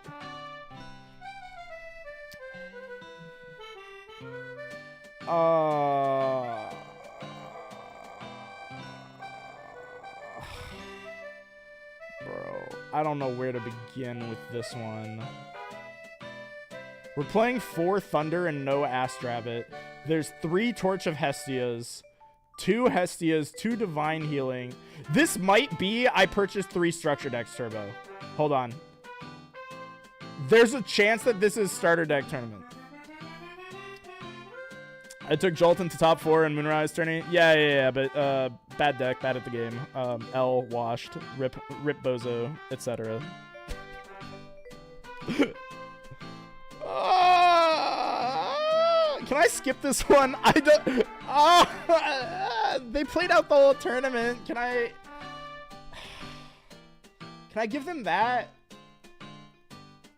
Bro, I don't know where to begin with this one. We're playing 4 Thunder and no Astrabbit. There's 3 Torch of Hestias, 2 Hestias, 2 Divine Healing. This might be I purchased 3 Structure Decks Turbo. Hold on. There's a chance that this is Starter Deck Tournament. I took Jolton to top 4 in Moonrise tourney. Yeah, but bad deck, bad at the game. L washed, rip bozo, etc. Can I skip this one? I don't. They played out the whole tournament. Can I give them that?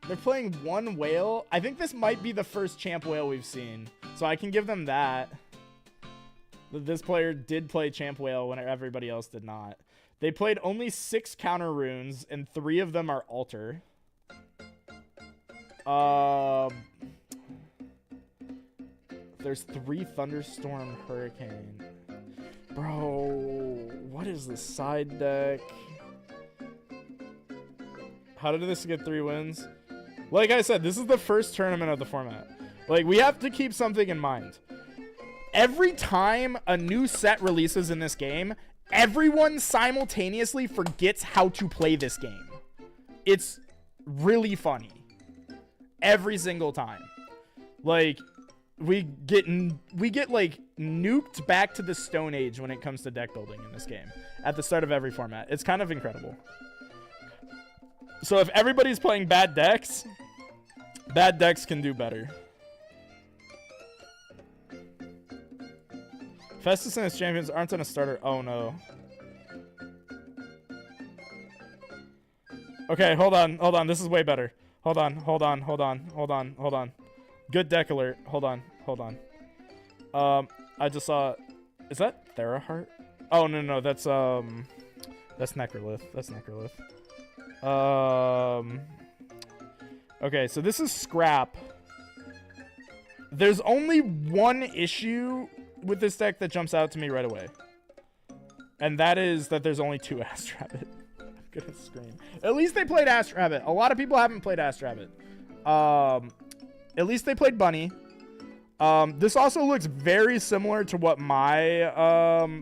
They're playing 1 whale. I think this might be the first champ whale we've seen. So I can give them that. This player did play champ whale when everybody else did not. They played only 6 counter runes, and 3 of them are altar. There's 3 thunderstorm hurricane. Bro, what is the side deck? How did this get 3 wins? Like I said, this is the first tournament of the format. Like, we have to keep something in mind. Every time a new set releases in this game, everyone simultaneously forgets how to play this game. It's really funny. Every single time. Like, we get like nuked back to the Stone Age when it comes to deck building in this game at the start of every format. It's kind of incredible. So if everybody's playing bad decks can do better. Festus and his champions aren't on a starter. Oh no. Okay, hold on. This is way better. Hold on. Good deck alert. Hold on. I just saw. Is that Theraheart? Oh no, that's Necrolith. Okay, so this is Scrap. There's only one issue with this deck that jumps out to me right away. And that is that there's only 2 Astrabbit. I'm gonna scream. At least they played Astrabbit. A lot of people haven't played Astrabbit. At least they played Bunny. This also looks very similar to what my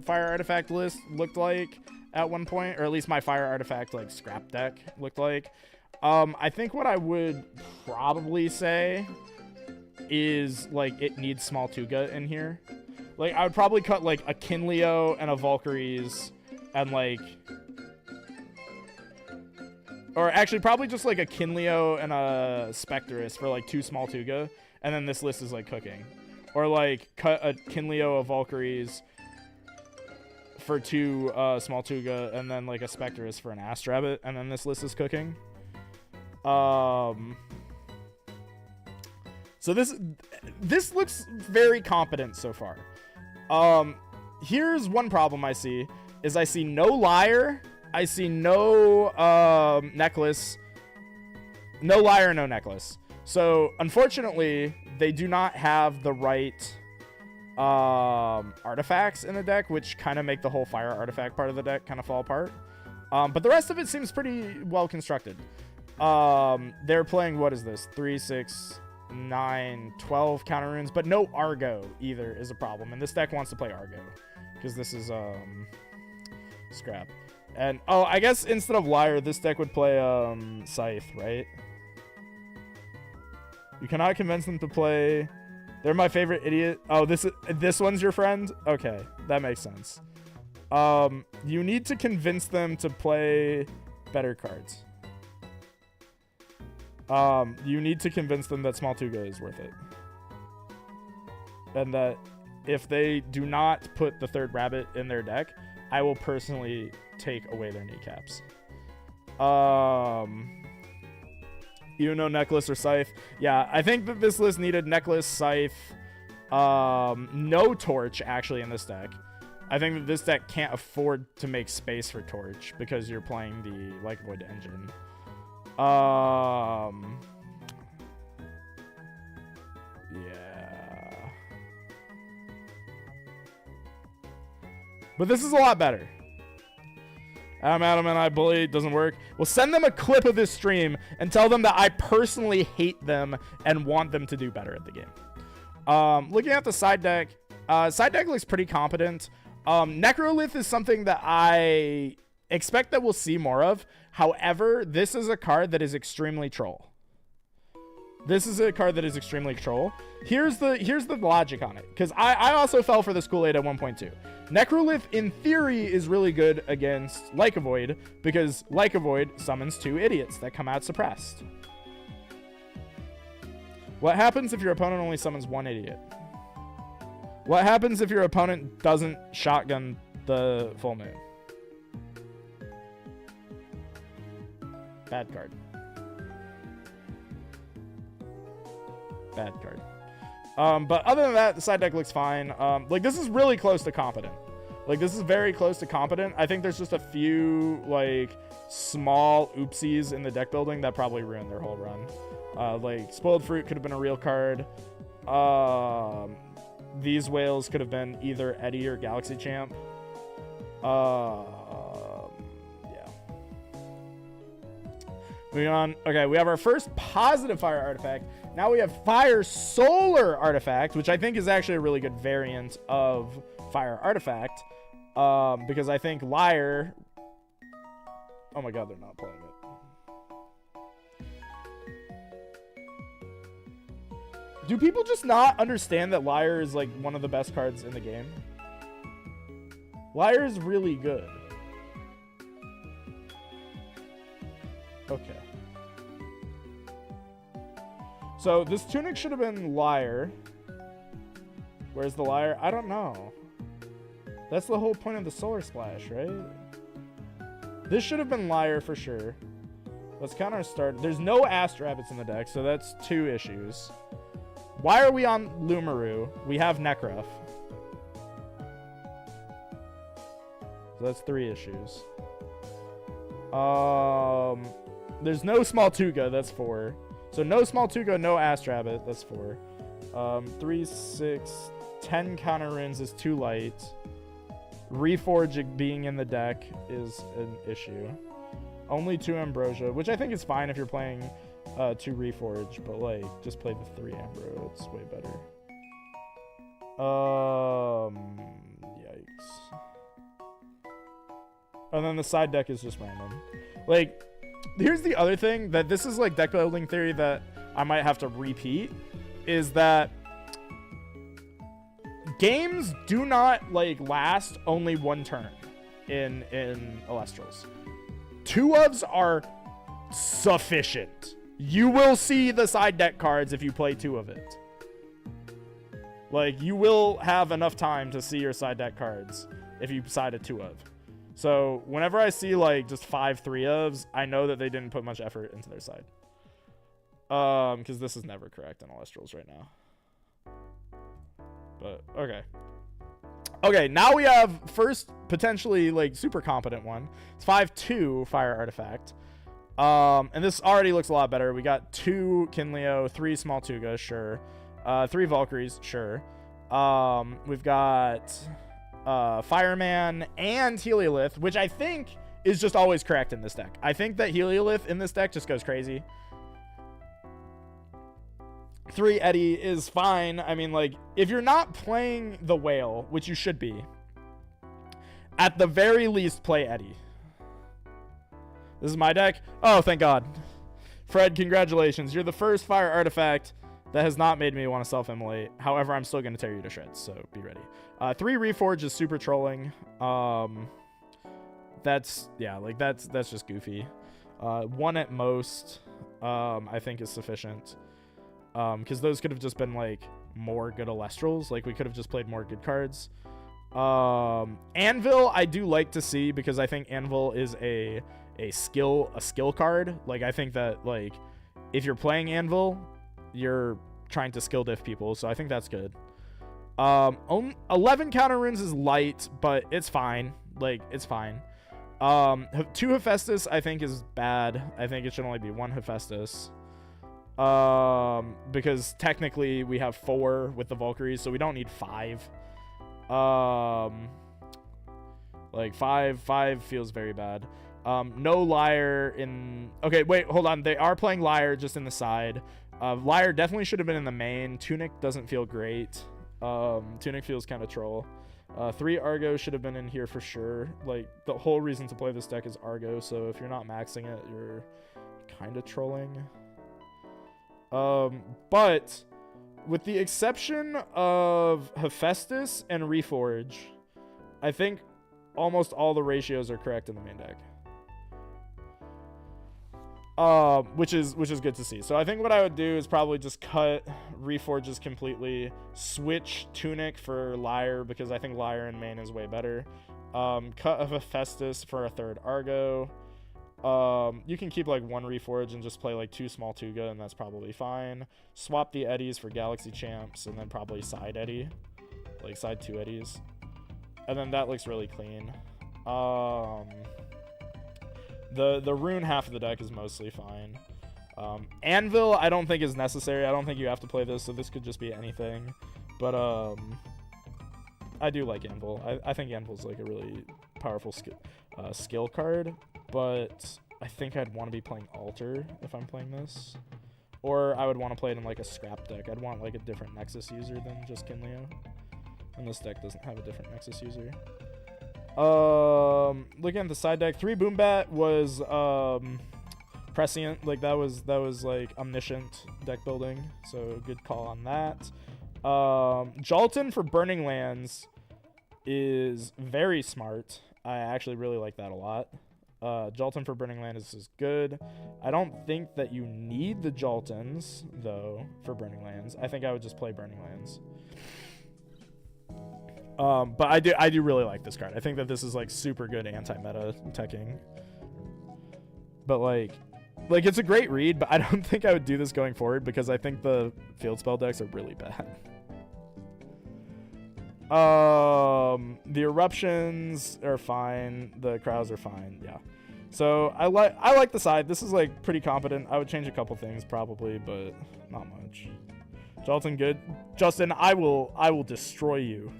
Fire Artifact list looked like at one point. Or at least my Fire Artifact like scrap deck looked like. I think what I would probably say is like it needs small Tuga in here. Like I would probably cut like a Kinleo and a Valkyries and like, or actually probably just like a Kinleo and a Spectress for like 2 small Tuga, and then this list is like cooking. Or like cut a Kinleo, a Valkyries for 2 small Tuga, and then like a Spectress for an Astrabbit, and then this list is cooking. So this looks very competent so far. Here's one problem I see, is I see no Lyre, I see no necklace, no Lyre, no necklace. So unfortunately, they do not have the right artifacts in the deck, which kind of make the whole fire artifact part of the deck kind of fall apart. But the rest of it seems pretty well constructed. They're playing, what is this? 3, 6, 9, 12 counter runes, but no Argo either is a problem. And this deck wants to play Argo because this is scrap. And oh, I guess instead of Lyre, this deck would play Scythe, right? You cannot convince them to play. They're my favorite idiot. Oh, this one's your friend? Okay, that makes sense. You need to convince them to play better cards. You need to convince them that Small Tuga is worth it. And that if they do not put the third rabbit in their deck, I will personally take away their kneecaps. You know, Necklace or Scythe. Yeah, I think that this list needed Necklace, Scythe, no Torch, actually, in this deck. I think that this deck can't afford to make space for Torch because you're playing the Like Void engine. Yeah. But this is a lot better. Adam and I bully, doesn't work. Well, send them a clip of this stream and tell them that I personally hate them and want them to do better at the game. Looking at the side deck looks pretty competent. Necrolith is something that I expect that we'll see more of. However, this is a card that is extremely troll. Here's the logic on it, because I also fell for this Kool-Aid at 1.2. Necrolith, in theory, is really good against Like a Void, because Like a Void summons 2 idiots that come out suppressed. What happens if your opponent only summons 1 idiot? What happens if your opponent doesn't shotgun the full moon? Bad card. Bad card. But other than that, the side deck looks fine. Like, this is really close to competent. Like, this is very close to competent. I think there's just a few, like, small oopsies in the deck building that probably ruined their whole run. Like, Spoiled Fruit could have been a real card. These whales could have been either Eddie or Galaxy Champ. Yeah. Moving on. Okay, we have our first positive fire artifact. Now we have Fire Solar Artifact, which I think is actually a really good variant of Fire Artifact. Because I think Liar... Oh my god, they're not playing it. Do people just not understand that Liar is like one of the best cards in the game? Liar is really good. Okay. So this Tunic should have been Liar. Where's the Liar? I don't know. That's the whole point of the Solar Splash, right? This should have been Liar for sure. Let's count our start. There's no Ast Rabbits in the deck, so that's 2 issues. Why are we on Lumaru? We have Nekruff. So that's 3 issues. There's no Small Tuga, that's 4. So no Small Tuga, no Ast Rabbit, that's 4. 3, 6, 10 counter runes is too light. Reforge being in the deck is an issue. Only 2 Ambrosia, which I think is fine if you're playing 2 Reforge, but like just play the 3 Ambro. It's way better. Yikes. And then the side deck is just random. Like, here's the other thing that this is like deck building theory that I might have to repeat, is that games do not like last only 1 turn in Elestrals. 2 ofs are sufficient. You will see the side deck cards if you play 2 of it. Like, you will have enough time to see your side deck cards if you side a 2 of. So whenever I see like just 5 3 ofs, I know that they didn't put much effort into their side. Because this is never correct in Elestrals right now. But okay. Okay, now we have first potentially like super competent one. It's 5/2 Fire Artifact. And this already looks a lot better. We got 2 Kinleo, 3 Small Tuga, sure. 3 Valkyries, sure. We've got Fireman and Heliolith, which I think is just always correct in this deck. I think that Heliolith in this deck just goes crazy. 3 Eddie is fine. I mean, like, if you're not playing the whale, which you should be, at the very least play Eddie. This is my deck. Oh, thank God. Fred, congratulations. You're the first Fire Artifact That has not made me want to self-immolate. However, I'm still going to tear you to shreds, so be ready. 3 Reforge is super trolling. That's just goofy. 1 at most, I think is sufficient. Because those could have just been, like, more good Alestrals. Like, we could have just played more good cards. Anvil, I do like to see, because I think Anvil is a skill card. Like, I think that, like, if you're playing Anvil, you're trying to skill diff people, so I think that's good. 11 counter runes is light, but it's fine. Like, it's fine. 2 Hephaestus, I think, is bad. I think it should only be 1 Hephaestus. Because technically we have 4 with the Valkyries, so we don't need 5. Like 5 feels very bad. No Liar in... Okay, wait, hold on. They are playing Liar just in the side. Liar definitely should have been in the main. Tunic doesn't feel great. Tunic feels kind of troll. 3 Argo should have been in here for sure. Like, the whole reason to play this deck is Argo, so if you're not maxing it, you're kind of trolling. But with the exception of Hephaestus and Reforge, I think almost all the ratios are correct in the main deck. Which is good to see. So I think what I would do is probably just cut Reforges completely, switch Tunic for Liar, because I think Liar in main is way better. Cut a Hephaestus for a 3rd Argo. You can keep like 1 Reforge and just play like 2 small Tuga, and that's probably fine. Swap the Eddies for Galaxy Champs, and then probably side Eddy, like side 2 Eddies, and then that looks really clean. The rune half of the deck is mostly fine. Anvil I don't think is necessary. I don't think you have to play this, so this could just be anything. But I do like Anvil. I think Anvil's like a really powerful skill card, but I think I'd want to be playing Altar if I'm playing this. Or I would want to play it in like a scrap deck. I'd want like a different Nexus user than just Kinleo. And this deck doesn't have a different Nexus user. Looking at the side deck, 3 Boombat was prescient. Like that was like omniscient deck building, so good call on that. Jalton for Burning Lands is very smart. I actually really like that a lot. Jalton for Burning Lands is good. I don't think that you need the Jaltons though for Burning Lands. I think I would just play Burning Lands. But I do really like this card. I think that this is like super good anti-meta teching. But like it's a great read, but I don't think I would do this going forward because I think the field spell decks are really bad. The eruptions are fine. The crowds are fine. Yeah. So I like the side. This is like pretty competent. I would change a couple things probably, but not much. Jalton good. Justin, I will destroy you.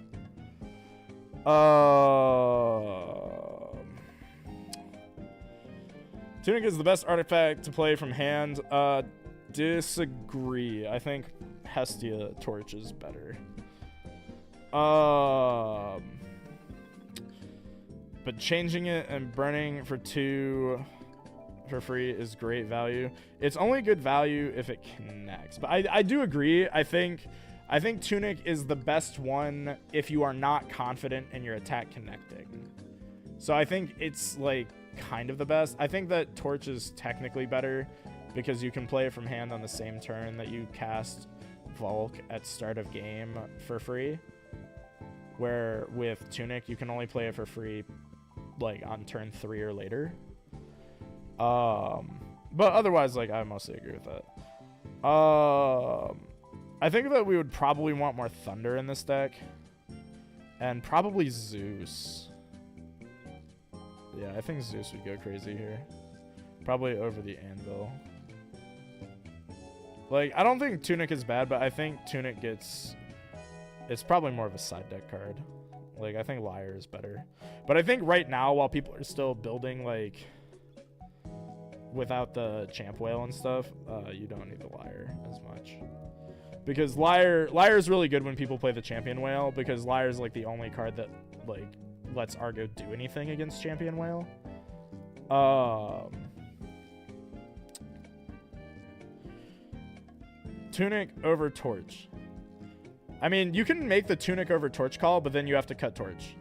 Tunic is the best artifact to play from hand. Disagree. I think Hestia Torch is better. But changing it and burning for 2 for free is great value. It's only good value if it connects. But I do agree. I think Tunic is the best one if you are not confident in your attack connecting. So I think it's like kind of the best. I think that Torch is technically better because you can play it from hand on the same turn that you cast Volk at start of game for free. Where with Tunic you can only play it for free like on turn 3 or later. But otherwise, like, I mostly agree with that. I think that we would probably want more Thunder in this deck. And probably Zeus. Yeah, I think Zeus would go crazy here. Probably over the Anvil. Like, I don't think Tunic is bad, but I think Tunic gets... It's probably more of a side deck card. Like, I think Liar is better. But I think right now, while people are still building, like... without the Champ Whale and stuff, you don't need the Liar as much. Because Liar is really good when people play the Champion Whale, because Liar is like the only card that like lets Argo do anything against Champion Whale. Tunic over Torch. I mean, you can make the Tunic over Torch call, but then you have to cut Torch.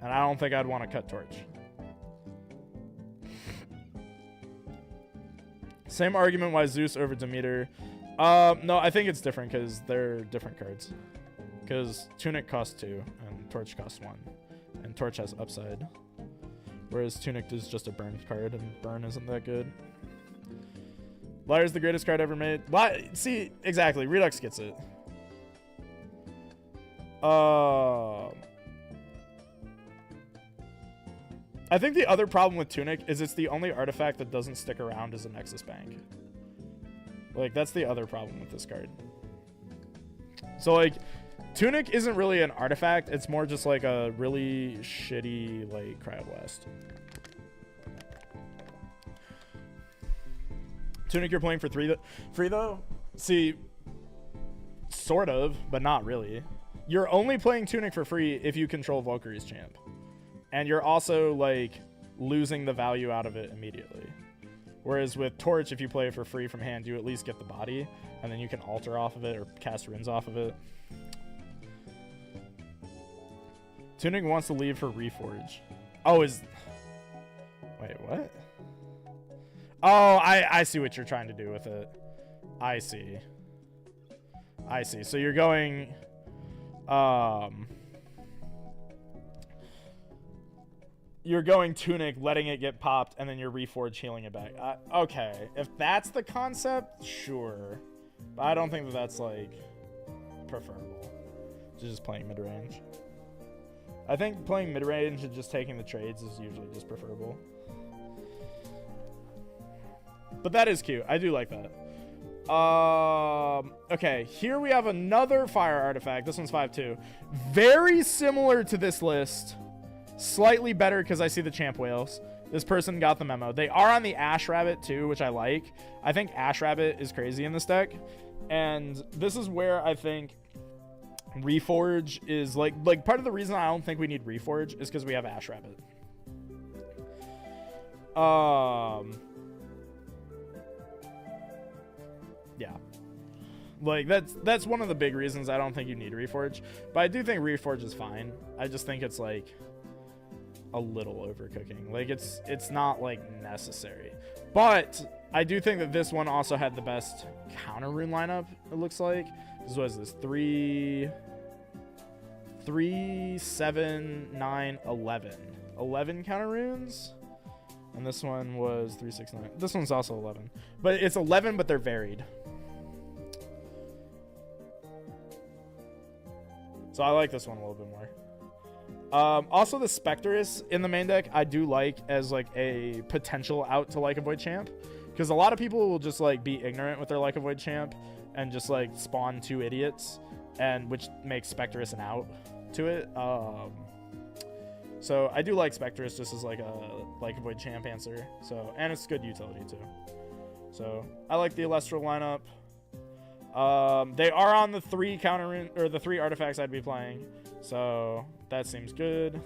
And I don't think I'd want to cut Torch. Same argument why Zeus over Demeter. No, I think it's different because they're different cards. Because Tunic costs 2 and Torch costs 1. And Torch has upside. Whereas Tunic is just a burn card, and burn isn't that good. Liar's the greatest card ever made. See, exactly. Redux gets it. I think the other problem with Tunic is it's the only artifact that doesn't stick around as a Nexus Bank. Like, that's the other problem with this card. So, like, Tunic isn't really an artifact. It's more just, like, a really shitty, like, Cryoblast. Tunic you're playing for free, though? See, sort of, but not really. You're only playing Tunic for free if you control Valkyrie's champ. And you're also, like, losing the value out of it immediately. Whereas with Torch, if you play it for free from hand, you at least get the body, and then you can alter off of it or cast runes off of it. Tunic wants to leave for Reforge. Oh, wait, what? Oh, I see what you're trying to do with it. I see. So you're going... You're going Tunic, letting it get popped, and then you're Reforge healing it back. Okay, if that's the concept, sure. But I don't think that that's, like, preferable to just playing mid-range. I think playing mid-range and just taking the trades is usually just preferable. But that is cute. I do like that. Okay, here we have another fire artifact. This one's 5/2. Very similar to this list. Slightly better because I see the champ whales. This person got the memo. They are on the Ash Rabbit too, which I like. I think Ash Rabbit is crazy in this deck. And this is where I think Reforge is like part of the reason I don't think we need Reforge is because we have Ash Rabbit. Yeah. Like, that's one of the big reasons I don't think you need Reforge. But I do think Reforge is fine. I just think it's, like, a little overcooking. Like, it's not, like, necessary. But I do think that this one also had the best counter rune lineup, it looks like. This was this 3, 7, 9, 11. 11 counter runes. And this one was 3, 6, 9. This one's also 11. But it's 11, but they're varied. So I like this one a little bit more. Also, the Spectress in the main deck, I do like as, like, a potential out to Like a Void champ. Because a lot of people will just, like, be ignorant with their Like a Void champ and just, like, spawn 2 idiots, and which makes Spectress an out to it. So I do like Spectress just as, like a Void champ answer. So, and it's good utility, too. So, I like the Celestial lineup. They are on the 3 or the 3 artifacts I'd be playing, so that seems good.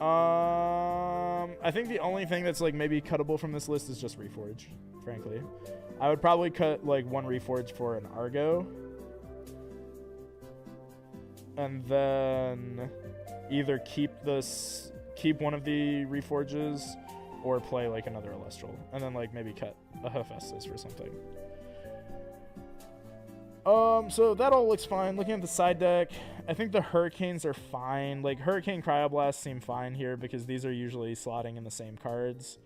I think the only thing that's, like, maybe cuttable from this list is just Reforge, frankly. I would probably cut, like, 1 Reforge for an Argo, and then either keep one of the Reforges or play, like, another Celestial, and then, like, maybe cut a Hephaestus for something. So that all looks fine. Looking at the side deck, I think the Hurricanes are fine. Like, Hurricane Cryoblast seem fine here because these are usually slotting in the same cards.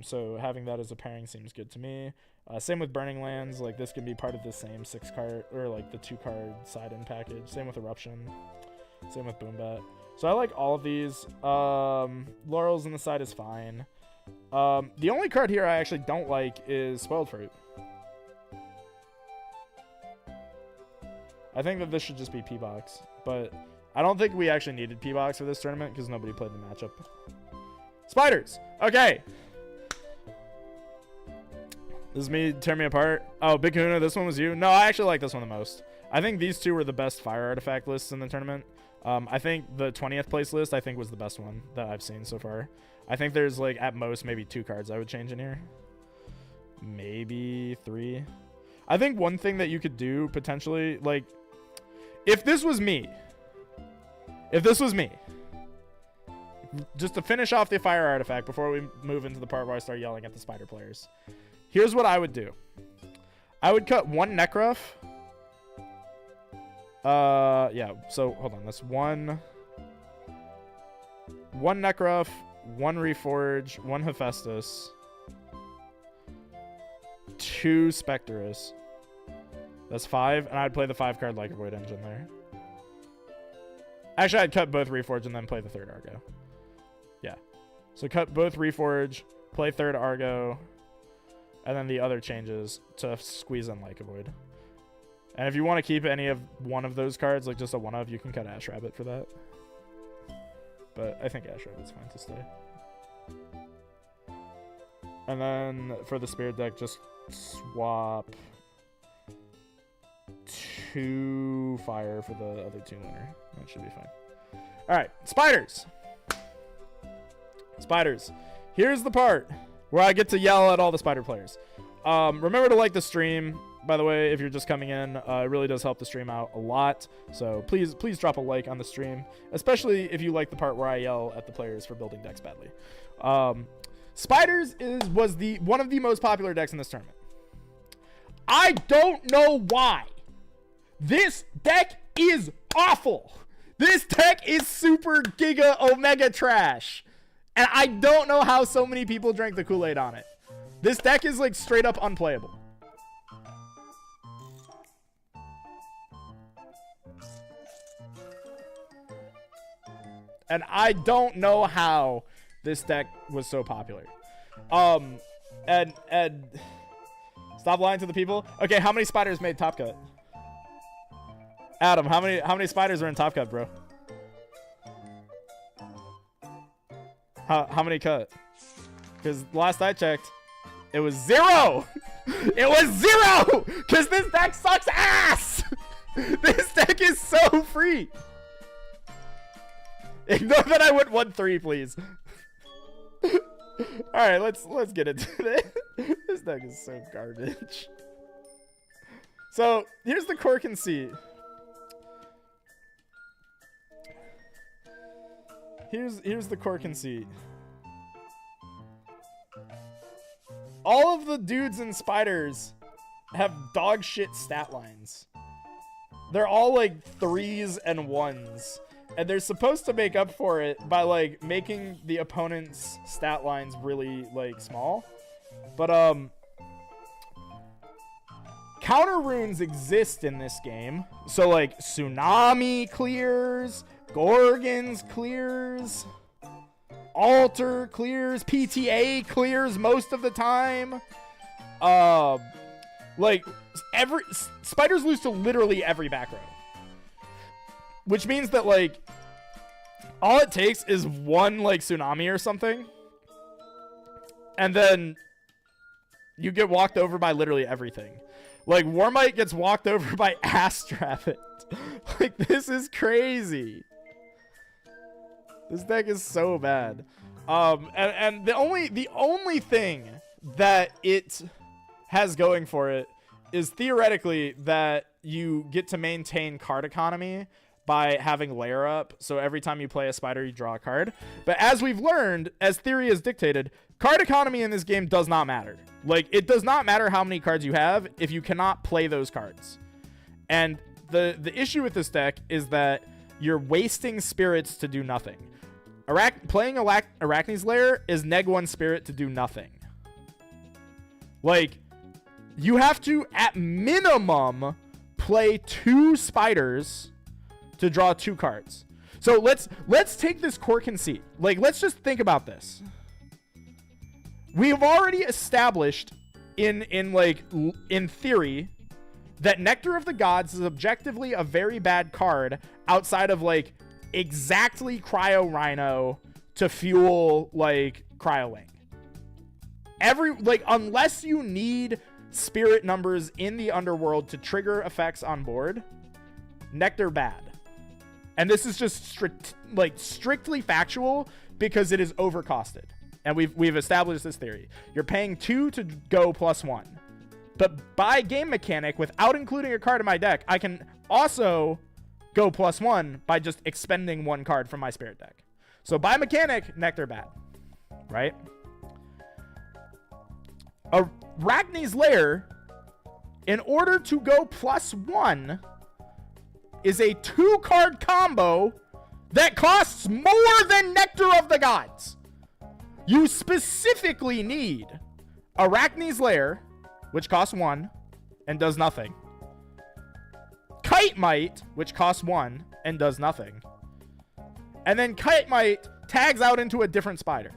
So having that as a pairing seems good to me. Same with Burning Lands. Like, this can be part of the same 6-card, or, like, the 2-card side-in package. Same with Eruption. Same with Boombat. So I like all of these. Laurels in the side is fine. The only card here I actually don't like is Spoiled Fruit. I think that this should just be P-Box, but I don't think we actually needed P-Box for this tournament because nobody played the matchup. Spiders! Okay! This is me, tear me apart. Oh, Big Kahuna, this one was you? No, I actually like this one the most. I think these two were the best fire artifact lists in the tournament. I think the 20th place list, I think, was the best one that I've seen so far. I think there's, like, at most, maybe 2 cards I would change in here. maybe 3. I think one thing that you could do potentially, like, if this was me, just to finish off the fire artifact before we move into the part where I start yelling at the spider players, here's what I would do. I would cut 1 Necrof. Yeah, so hold on. That's 1 Necrof, 1 Reforge, 1 Hephaestus, 2 Specterus. That's 5, and I'd play the 5-card Like a Void Engine there. Actually, I'd cut both Reforge and then play the 3rd Argo. Yeah. So cut both Reforge, play 3rd Argo, and then the other changes to squeeze in Like a Void. And if you want to keep any of one of those cards, like just a 1-of, you can cut Ash Rabbit for that. But I think Ash Rabbit's fine to stay. And then for the Spirit deck, just swap 2 fire for the other 2 lunar. That should be fine. Alright, spiders! Spiders. Here's the part where I get to yell at all the spider players. Remember to like the stream, by the way, if you're just coming in. It really does help the stream out a lot. So please drop a like on the stream, especially if you like the part where I yell at the players for building decks badly. Spiders was one of the most popular decks in this tournament. I don't know why. This deck is awful. This deck is super giga omega trash. And I don't know how so many people drank the Kool-Aid on it. This deck is like straight up unplayable. And I don't know how this deck was so popular. And stop lying to the people. Okay, how many spiders made Top Cut? Adam, how many spiders are in Top Cut, bro? How many cut? Because last I checked, it was 0! It was 0! Because this deck sucks ass! This deck is so free! Ignore that I went 1-3, please. Alright, let's get into it. This deck is so garbage. So, here's the core conceit. Here's the core conceit. All of the dudes and spiders have dog shit stat lines. They're all like 3s and 1s. And they're supposed to make up for it by like making the opponent's stat lines really like small. But counter runes exist in this game. So like Tsunami clears, Gorgons clears, Alter clears, PTA clears most of the time. Like spiders lose to literally every back row. Which means that like all it takes is 1 like Tsunami or something. And then you get walked over by literally everything. Like Warmite gets walked over by Astrabbit. Like this is crazy. This deck is so bad. And the only thing that it has going for it is theoretically that you get to maintain card economy by having layer up. So every time you play a spider, you draw a card. But as we've learned, as theory has dictated, card economy in this game does not matter. Like, it does not matter how many cards you have if you cannot play those cards. And the issue with this deck is that you're wasting spirits to do nothing. Playing Arachne's Lair is neg 1 spirit to do nothing. Like, you have to, at minimum, play 2 spiders to draw 2 cards. So let's take this core conceit. Like, let's just think about this. We've already established in theory that Nectar of the Gods is objectively a very bad card outside of like exactly Cryo Rhino to fuel like Cryo Link. Unless you need spirit numbers in the underworld to trigger effects on board, Nectar bad. And this is just strictly factual because it is overcosted. And we've established this theory. You're paying 2 to go +1. But by game mechanic, without including a card in my deck, I can also go +1 by just expending 1 card from my spirit deck. So by mechanic, Nectar bad, right? Arachne's Lair, in order to go +1, is a 2-card combo that costs more than Nectar of the Gods. You specifically need Arachne's Lair, which costs 1 and does nothing. Kite Might, which costs 1 and does nothing. And then Kite Might tags out into a different spider.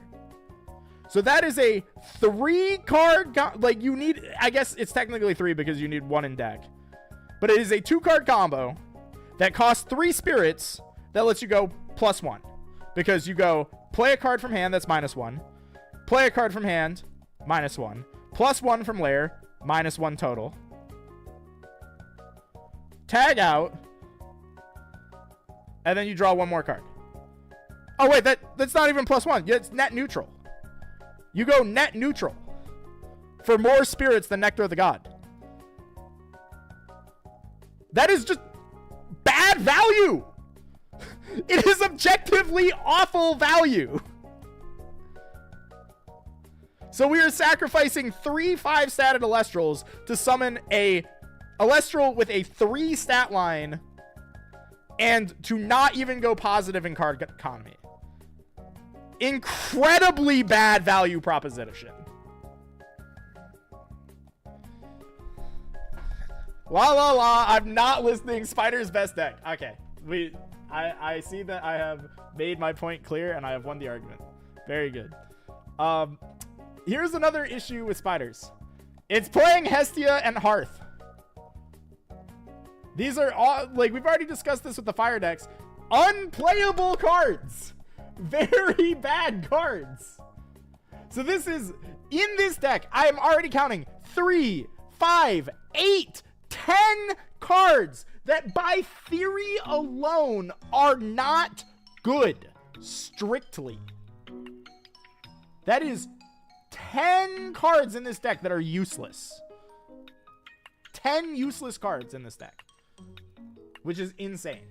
So that is a 3-card... like, you need... I guess it's technically 3 because you need 1 in deck. But it is a 2-card combo that costs 3 spirits that lets you go +1. Because you go play a card from hand that's -1. Play a card from hand, -1. +1 from Lair, -1 total. Tag out. And then you draw 1 more card. Oh, wait, that's not even +1. It's net neutral. You go net neutral for more spirits than Nectar of the God. That is just bad value. It is objectively awful value. So we are sacrificing 3 5-statted Alestrals to summon a Alestral with a 3 stat line and to not even go positive in card economy. Incredibly bad value proposition. I'm not listening. Spider's best deck. Okay. I see that I have made my point clear and I have won the argument. Very good. Here's another issue with Spiders. It's playing Hestia and Hearth. These are all, like, we've already discussed this with the fire decks. Unplayable cards. Very bad cards. So this is, in this deck, I am already counting 3, 5, 8, 10 cards that by theory alone are not good, strictly. That is 10 cards in this deck that are useless. 10 useless cards in this deck, which is insane.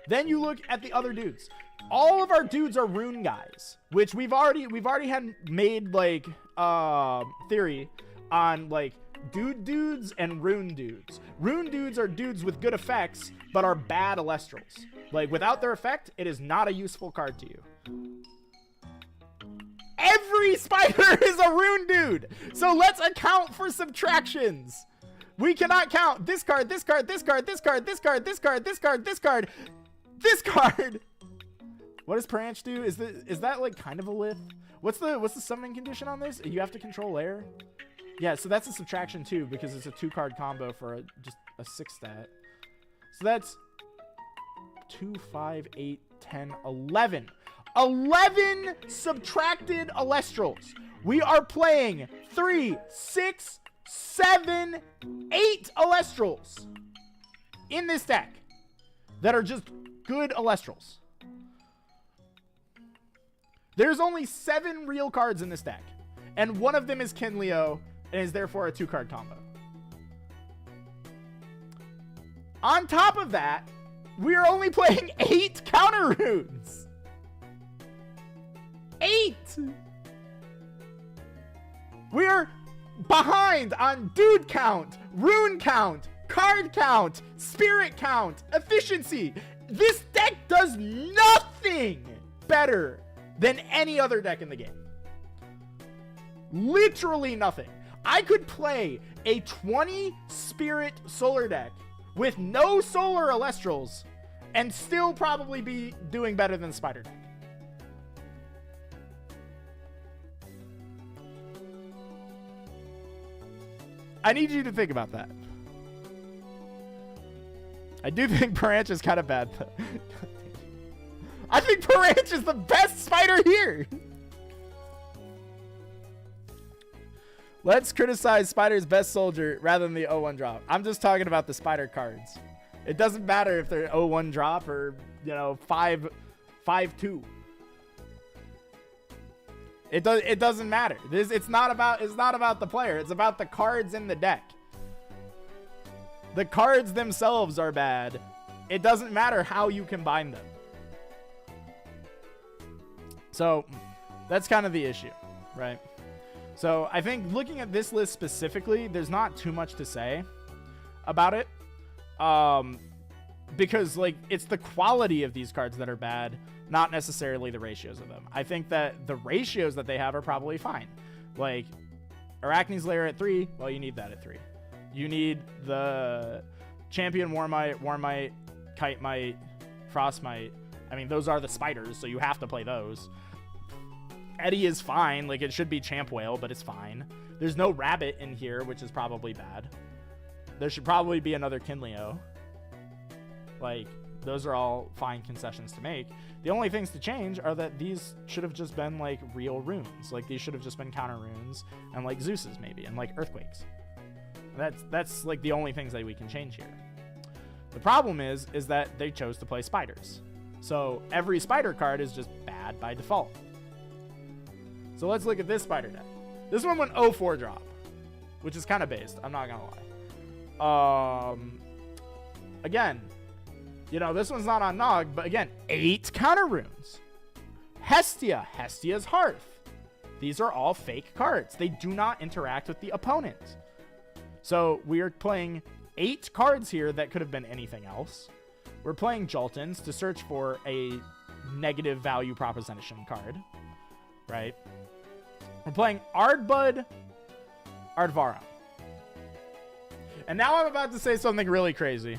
Then you look at the other dudes. All of our dudes are rune guys, which we've already had made like theory on like dudes and rune dudes. Rune dudes are dudes with good effects but are bad Alestrals. Like without their effect, it is not a useful card to you. Every spider is a rune dude. So let's account for subtractions. We cannot count this card, this card, this card, this card, this card, this card, this card, this card, this card. What does Pranch do? Is that like kind of a lith? What's the summoning condition on this? You have to control air. Yeah, so that's a subtraction too because it's a 2-card combo for just a 6 stat. So that's 2, 5, 8, 10, 11. 11 subtracted Alestrals. We are playing 3, 6, 7, 8 Alestrals in this deck that are just good Alestrals. There's only 7 real cards in this deck, and one of them is Kinleo and is therefore a 2-card combo. On top of that, we are only playing 8 counter runes. 8! We're behind on dude count, rune count, card count, spirit count, efficiency. This deck does nothing better than any other deck in the game. Literally nothing. I could play a 20 spirit solar deck with no solar Alestrals and still probably be doing better than Spider deck. I need you to think about that. I do think Paranch is kind of bad, though. I think Paranch is the best spider here. Let's criticize Spider's best soldier rather than the 0-1 drop. I'm just talking about the Spider cards. It doesn't matter if they're 0-1 drop or, 5 5-2. It doesn't matter. It's not about the player. It's about the cards in the deck. The cards themselves are bad. It doesn't matter how you combine them. So that's kind of the issue, right? So I think looking at this list specifically, there's not too much to say about it. Because like it's the quality of these cards that are bad, not necessarily the ratios of them. I think that the ratios that they have are probably fine. Like Arachne's Lair at 3, well, you need that at 3. You need the Champion Warmite, Kite Mite, Frostmite. I mean, those are the spiders, so you have to play those. Eddie is fine. Like, it should be Champ Whale, but it's fine. There's no Rabbit in here, which is probably bad. There should probably be another Kinleo. Like, those are all fine concessions to make. The only things to change are that these should have just been, like, real runes. Like, these should have just been counter runes and, like, Zeus's, maybe, and, like, Earthquakes. That's like, the only things that we can change here. The problem is that they chose to play spiders. So, every spider card is just bad by default. So, let's look at this spider deck. This one went 0-4 drop, which is kind of based. I'm not going to lie. Again, you know, this one's not on Nog, but again, 8 counter runes. Hestia, Hestia's Hearth. These are all fake cards. They do not interact with the opponent. So we are playing 8 cards here that could have been anything else. We're playing Joltons to search for a negative value proposition card, right? We're playing Ardbud, Ardvara. And now I'm about to say something really crazy.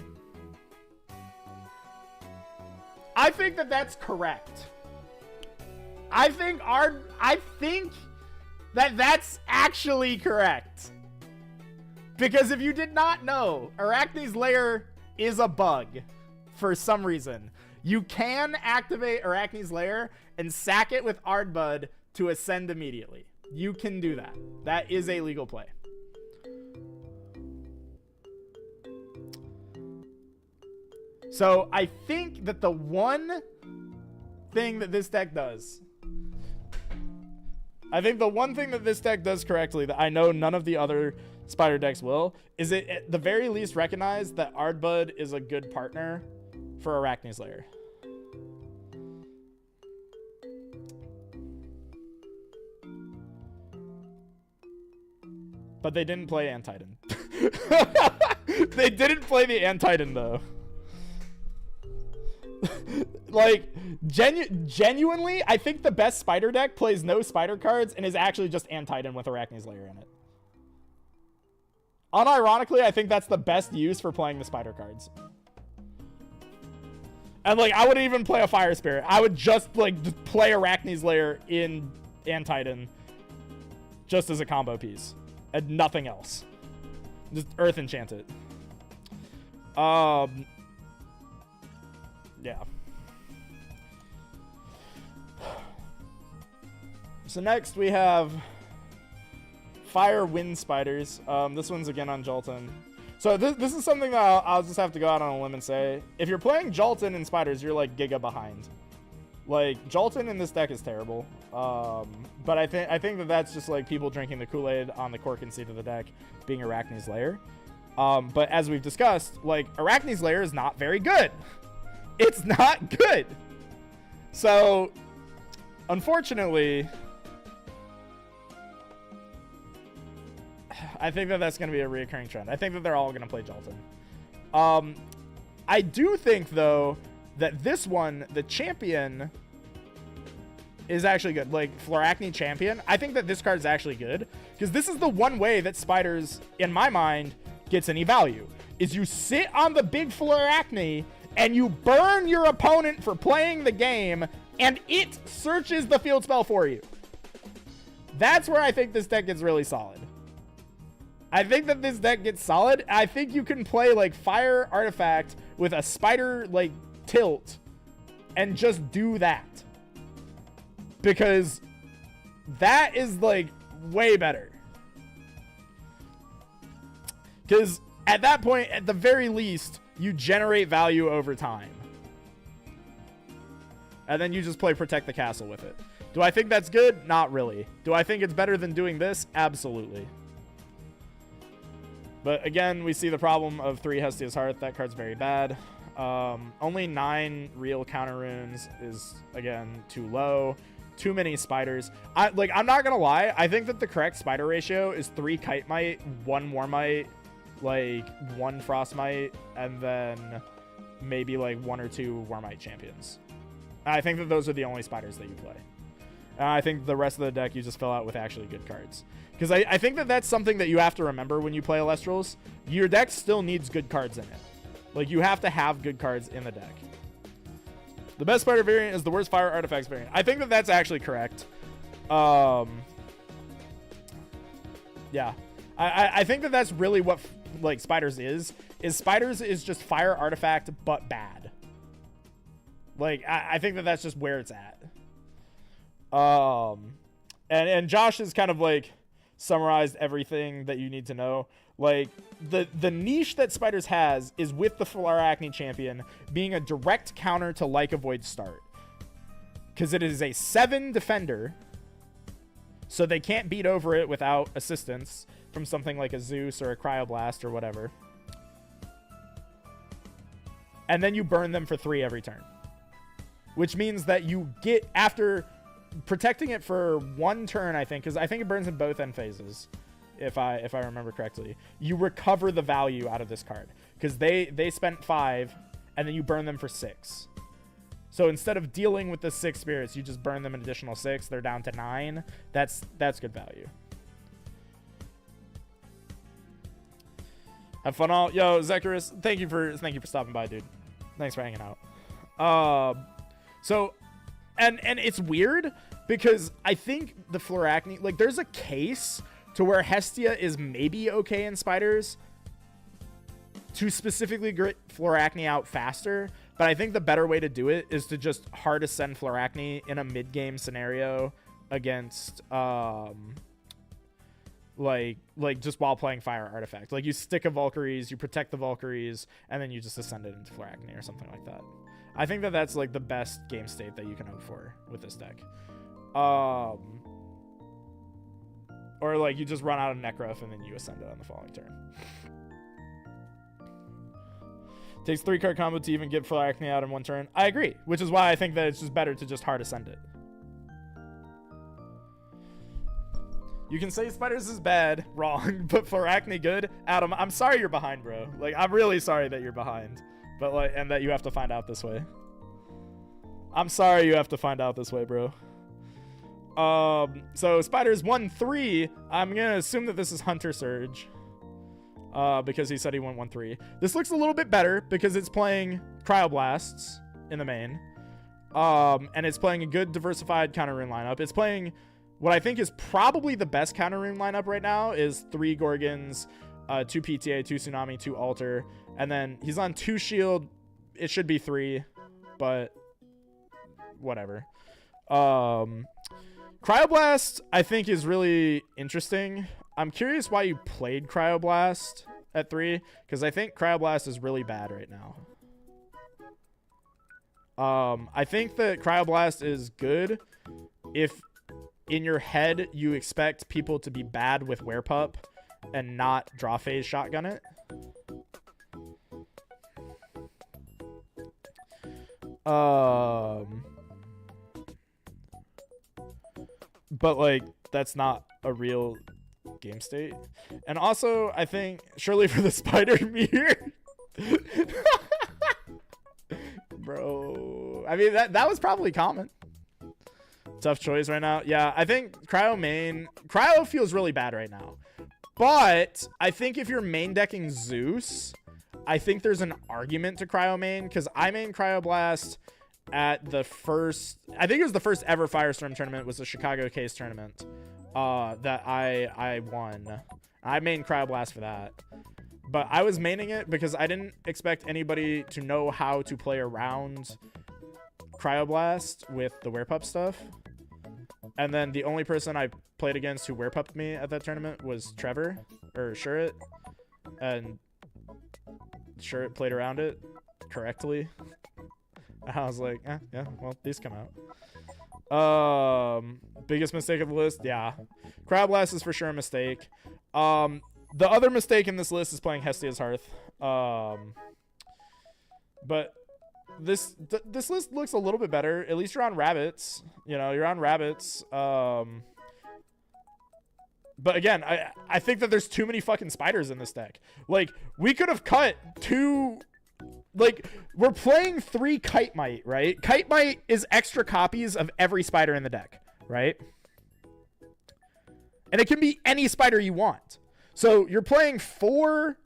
I think that that's correct. I think that that's actually correct. Because if you did not know, Arachne's Lair is a bug for some reason. You can activate Arachne's Lair and sack it with Ardbud to ascend immediately. You can do that. That is a legal play. So I think that the one thing that this deck does, correctly that I know none of the other spider decks will, is it at the very least recognize that Ardbud is a good partner for Arachne's Lair. But they didn't play Antitan. They didn't play the Antitan though. Like, genuinely, I think the best spider deck plays no spider cards and is actually just Antitan with Arachne's Lair in it. Unironically, I think that's the best use for playing the spider cards. And, like, I wouldn't even play a Fire Spirit. I would just, like, just play Arachne's Lair in Antitan just as a combo piece. And nothing else. Just Earth Enchant it. Yeah. So next we have Fire Wind Spiders. This one's again on Jolton. So this is something that I'll just have to go out on a limb and say. If you're playing Jolton and Spiders, you're like giga behind. Like, Jolton in this deck is terrible. But I think that that's just like people drinking the Kool-Aid on the Corkin seat of the deck being Arachne's Lair. But as we've discussed, like, Arachne's Lair is not very good. It's not good. So, unfortunately, I think that that's going to be a reoccurring trend. I think that they're all going to play Jolton. I do think, though, that this one, the Champion, is actually good. Like, Floracne Champion, I think that this card is actually good. Because this is the one way that Spiders, in my mind, gets any value. Is you sit on the big Floracne and you burn your opponent for playing the game, and it searches the field spell for you. That's where I think this deck gets really solid. I think that this deck gets solid. I think you can play, like, Fire Artifact with a Spider, like, tilt and just do that. Because that is, like, way better. Because at that point, at the very least, you generate value over time. And then you just play Protect the Castle with it. Do I think that's good? Not really. Do I think it's better than doing this? Absolutely. But again, we see the problem of 3 Hestia's Hearth. That card's very bad. Only 9 real counter runes is, again, too low. Too many spiders. I'm not gonna lie. I think that the correct spider ratio is 3 Kite Might, 1 Warmite, like 1 Frostmite, and then maybe like 1 or 2 Warmite champions. I think that those are the only spiders that you play. I think the rest of the deck you just fill out with actually good cards. Because I think that that's something that you have to remember when you play Elestrals. Your deck still needs good cards in it. Like, you have to have good cards in the deck. The best spider variant is the worst fire artifacts variant. I think that that's actually correct. Yeah. I think that that's really what, like, spiders is spiders is just fire artifact, but bad. Like, I think that that's just where it's at. And Josh has kind of, like, summarized everything that you need to know. Like, the niche that Spiders has is with the Flaracne champion being a direct counter to Like a Void start. Because it is a 7 defender, so they can't beat over it without assistance from something like a Zeus or a Cryoblast or whatever. And then you burn them for 3 every turn. Which means that you get, after protecting it for 1 turn, I think, because I think it burns in both end phases, if I remember correctly, you recover the value out of this card. Because they spent 5, and then you burn them for 6. So instead of dealing with the 6 spirits, you just burn them an additional 6. They're down to 9. That's good value. Have fun all. Yo, Zecharis, thank you for stopping by, dude. Thanks for hanging out. So, and it's weird because I think the Flaracne, like, there's a case to where Hestia is maybe okay in spiders to specifically grit Flaracne out faster, but I think the better way to do it is to just hard ascend Flaracne in a mid-game scenario against, like just while playing fire artifact. Like, you stick a Valkyries, you protect the Valkyries, and then you just ascend it into Flaracne or something like that. I think that that's, like, the best game state that you can hope for with this deck. Or, like, you just run out of Necrof and then you ascend it on the following turn. Takes 3 card combo to even get Flaracne out in 1 turn. I agree, which is why I think that it's just better to just hard ascend it. You can say Spiders is bad, wrong, but Flaracne good. Adam, I'm sorry you're behind, bro. Like, I'm really sorry that you're behind. But, like, and that you have to find out this way. I'm sorry you have to find out this way, bro. So Spiders 1-3. I'm gonna assume that this is Hunter Surge. Because he said he went 1-3. This looks a little bit better because it's playing Cryoblasts in the main. And it's playing a good diversified counter rune lineup. It's playing what I think is probably the best counter rune lineup right now is 3 Gorgons, 2 PTA, 2 Tsunami, 2 Alter. And then he's on 2 Shield. It should be 3, but whatever. Cryoblast, I think, is really interesting. I'm curious why you played Cryoblast at 3, because I think Cryoblast is really bad right now. I think that Cryoblast is good if in your head you expect people to be bad with Werepup and not draw phase shotgun it. But, like, that's not a real game state. And also, I think, surely for the Spider Mirror. Bro. I mean, that was probably common. Tough choice right now. Yeah, I think Cryo feels really bad right now. But I think if you're main decking Zeus, I think there's an argument to Cryo main, because I main Cryoblast at the first, I think it was the first ever Firestorm tournament, was the Chicago Case tournament that I won. I mained Cryoblast for that. But I was maining it because I didn't expect anybody to know how to play around Cryoblast with the Werepup stuff. And then the only person I played against who Werepupped me at that tournament was Trevor, or Shurit. And Shurit played around it correctly. And I was like, yeah, well, these come out. Biggest mistake of the list? Yeah. Crab Blast is for sure a mistake. The other mistake in this list is playing Hestia's Hearth. But this list looks a little bit better. At least you're on rabbits. You know, you're on rabbits. But again, I think that there's too many fucking spiders in this deck. Like, we could have cut 2... Like, we're playing 3 Kite Might, right? Kite Might is extra copies of every spider in the deck, right? And it can be any spider you want. So you're playing 4...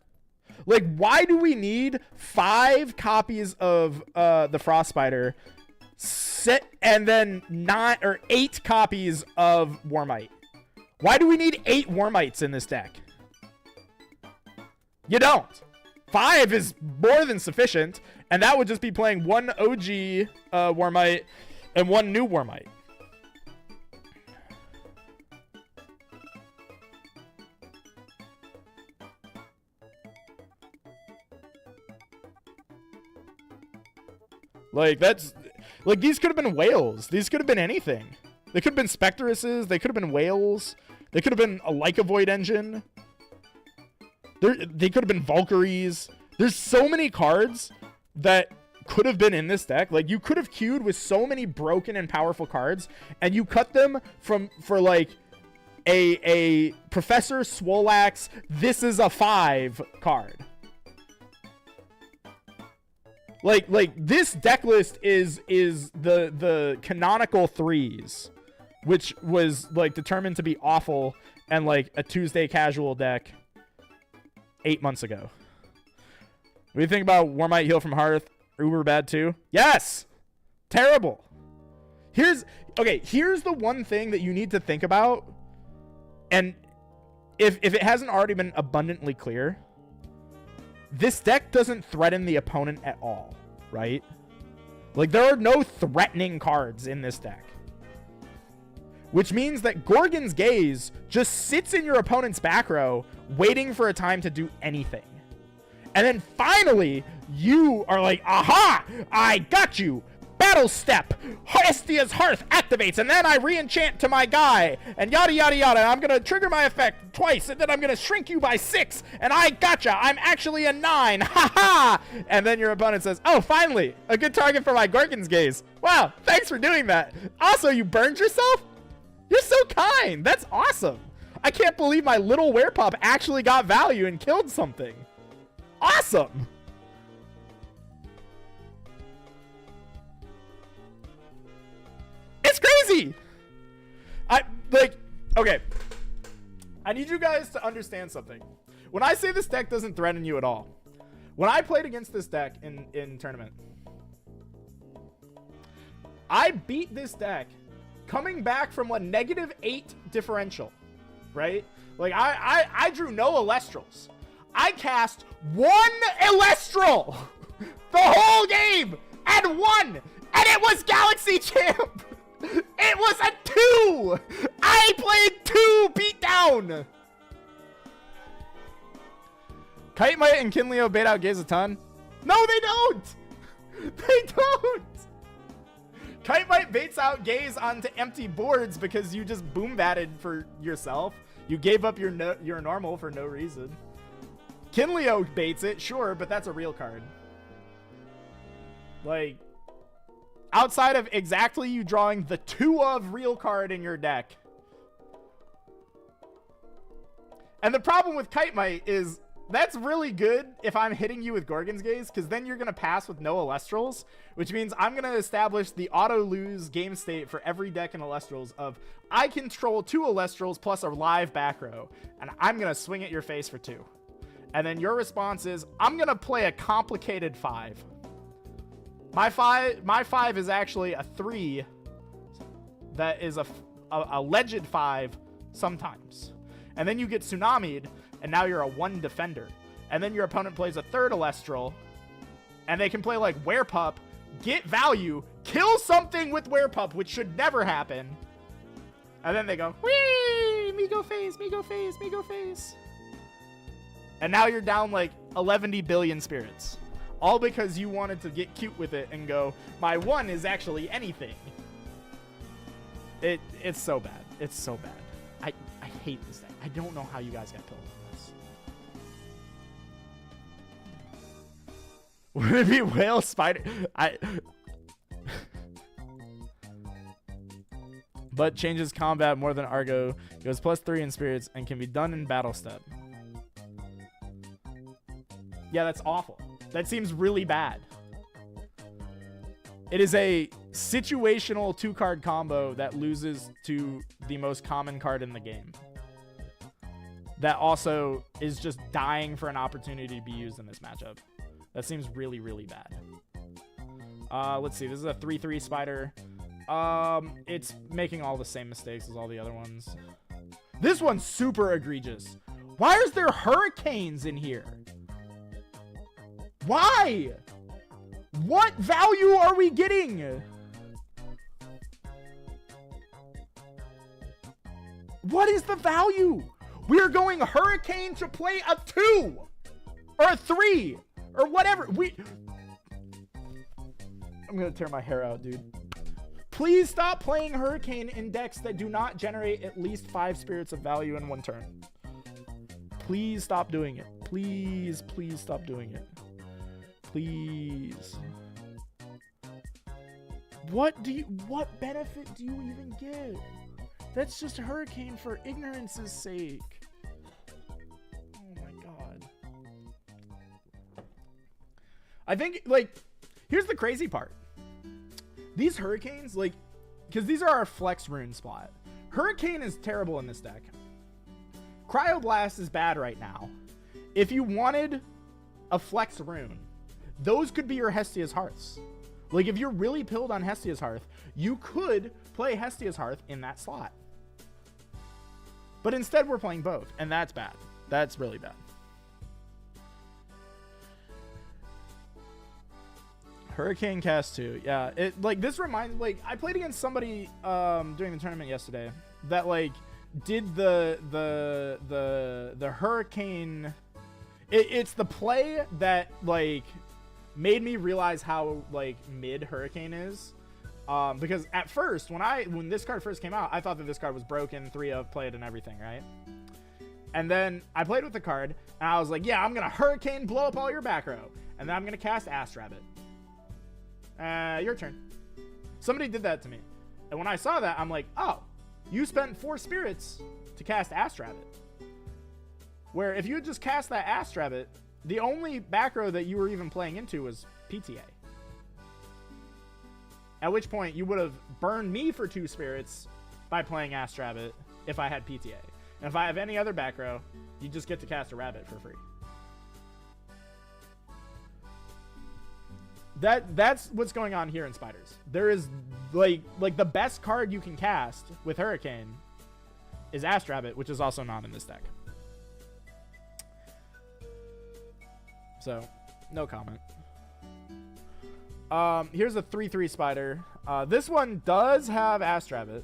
Like, why do we need 5 copies of the Frost Spider and then 9 or 8 copies of Warmite? Why do we need 8 Warmites in this deck? You don't. 5 is more than sufficient, and that would just be playing 1 OG Warmite and 1 new Warmite. Like, that's... Like, these could have been whales. These could have been anything. They could have been Spectruses. They could have been whales. They could have been a Lycovoid engine. They could have been Valkyries. There's so many cards that could have been in this deck. Like, you could have queued with so many broken and powerful cards, and you cut them for like a Professor Swolax, this is a 5 card. Like this deck list is the canonical 3s, which was like determined to be awful and like a Tuesday casual deck 8 months ago. What do you think about Warmite Heal from Hearth? Uber bad too? Yes! Terrible. Here's the one thing that you need to think about, and if it hasn't already been abundantly clear, this deck doesn't threaten the opponent at all, right? Like, there are no threatening cards in this deck. Which means that Gorgon's Gaze just sits in your opponent's back row, waiting for a time to do anything. And then finally, you are like, aha! I got you! Battle Step! Hestia's Hearth activates, and then I re-enchant to my guy, and yada yada yada. I'm gonna trigger my effect twice, and then I'm gonna shrink you by 6, and I gotcha! I'm actually a 9! Ha ha! And then your opponent says, oh, finally! A good target for my Gorgon's Gaze! Wow, thanks for doing that! Also, you burned yourself? You're so kind! That's awesome! I can't believe my little werepup actually got value and killed something! Awesome! It's crazy! Okay. I need you guys to understand something. When I say this deck doesn't threaten you at all, when I played against this deck in tournament, I beat this deck coming back from a -8 differential, right? Like, I drew no Elestrals. I cast 1 Elestral the whole game and won, and it was Galaxy Champ. It was a 2. I played 2 beatdown. Kite Might and Kinleo bait out Gaze a ton. No, they don't. They don't. Kite Might baits out Gaze onto empty boards because you just boom batted for yourself. You gave up your normal for no reason. Kinleo baits it, sure, but that's a real card. Like, outside of exactly you drawing the 2 of real card in your deck. And the problem with Kite Might is that's really good if I'm hitting you with Gorgon's Gaze, because then you're going to pass with no Elestrals, which means I'm going to establish the auto-lose game state for every deck in Elestrals of I control 2 Elestrals plus a live back row, and I'm going to swing at your face for 2. And then your response is, I'm going to play a complicated 5. My 5 is actually a 3 that is a legend 5 sometimes. And then you get tsunami'd, and now you're a 1 defender. And then your opponent plays a 3rd Elestral, and they can play like Werepup, get value, kill something with Werepup, which should never happen. And then they go, whee, me go phase, me go phase, me go phase. And now you're down like 11 billion spirits. All because you wanted to get cute with it and go, my 1 is actually anything. It's so bad. It's so bad. I hate this thing. I don't know how you guys got pilled on this. Would it be whale spider? But changes combat more than Argo. Goes +3 in spirits and can be done in battle step. Yeah, that's awful. That seems really bad. It is a situational 2-card combo that loses to the most common card in the game. That also is just dying for an opportunity to be used in this matchup. That seems really, really bad. Let's see. This is a 3/3 spider. It's making all the same mistakes as all the other ones. This one's super egregious. Why is there hurricanes in here? Why? What value are we getting? What is the value? We're going hurricane to play a 2 or a 3 or whatever. I'm gonna tear my hair out, dude. Please stop playing hurricane in decks that do not generate at least 5 spirits of value in 1 turn. Please stop doing it. Please, please stop doing it. Please. What benefit do you even get? That's just hurricane for ignorance's sake. Oh my god. I think, like, here's the crazy part. These hurricanes, like, because these are our flex rune spot. Hurricane is terrible in this deck. Cryoblast is bad right now. If you wanted a flex rune, those could be your Hestia's Hearths. Like, if you're really pilled on Hestia's Hearth, you could play Hestia's Hearth in that slot. But instead, we're playing both, and that's bad. That's really bad. Hurricane Cast 2. Yeah, it, like, this reminds, like, I played against somebody during the tournament yesterday that, like, did the Hurricane. It's the play that, like, made me realize how, like, mid Hurricane is. Because at first, when this card first came out, I thought that this card was broken, 3-of, played and everything, right? And then I played with the card, and I was like, yeah, I'm going to Hurricane, blow up all your back row. And then I'm going to cast Ass Rabbit. Your turn. Somebody did that to me. And when I saw that, I'm like, oh, you spent 4 spirits to cast Ass Rabbit. Where if you had just cast that Ass Rabbit, the only back row that you were even playing into was PTA. At which point, you would have burned me for 2 spirits by playing Ass Rabbit if I had PTA. And if I have any other back row, you just get to cast a rabbit for free. That's what's going on here in Spiders. There is, like the best card you can cast with Hurricane is Ass Rabbit, which is also not in this deck. So, no comment. Here's a 3/3 spider. This one does have Ass Rabbit.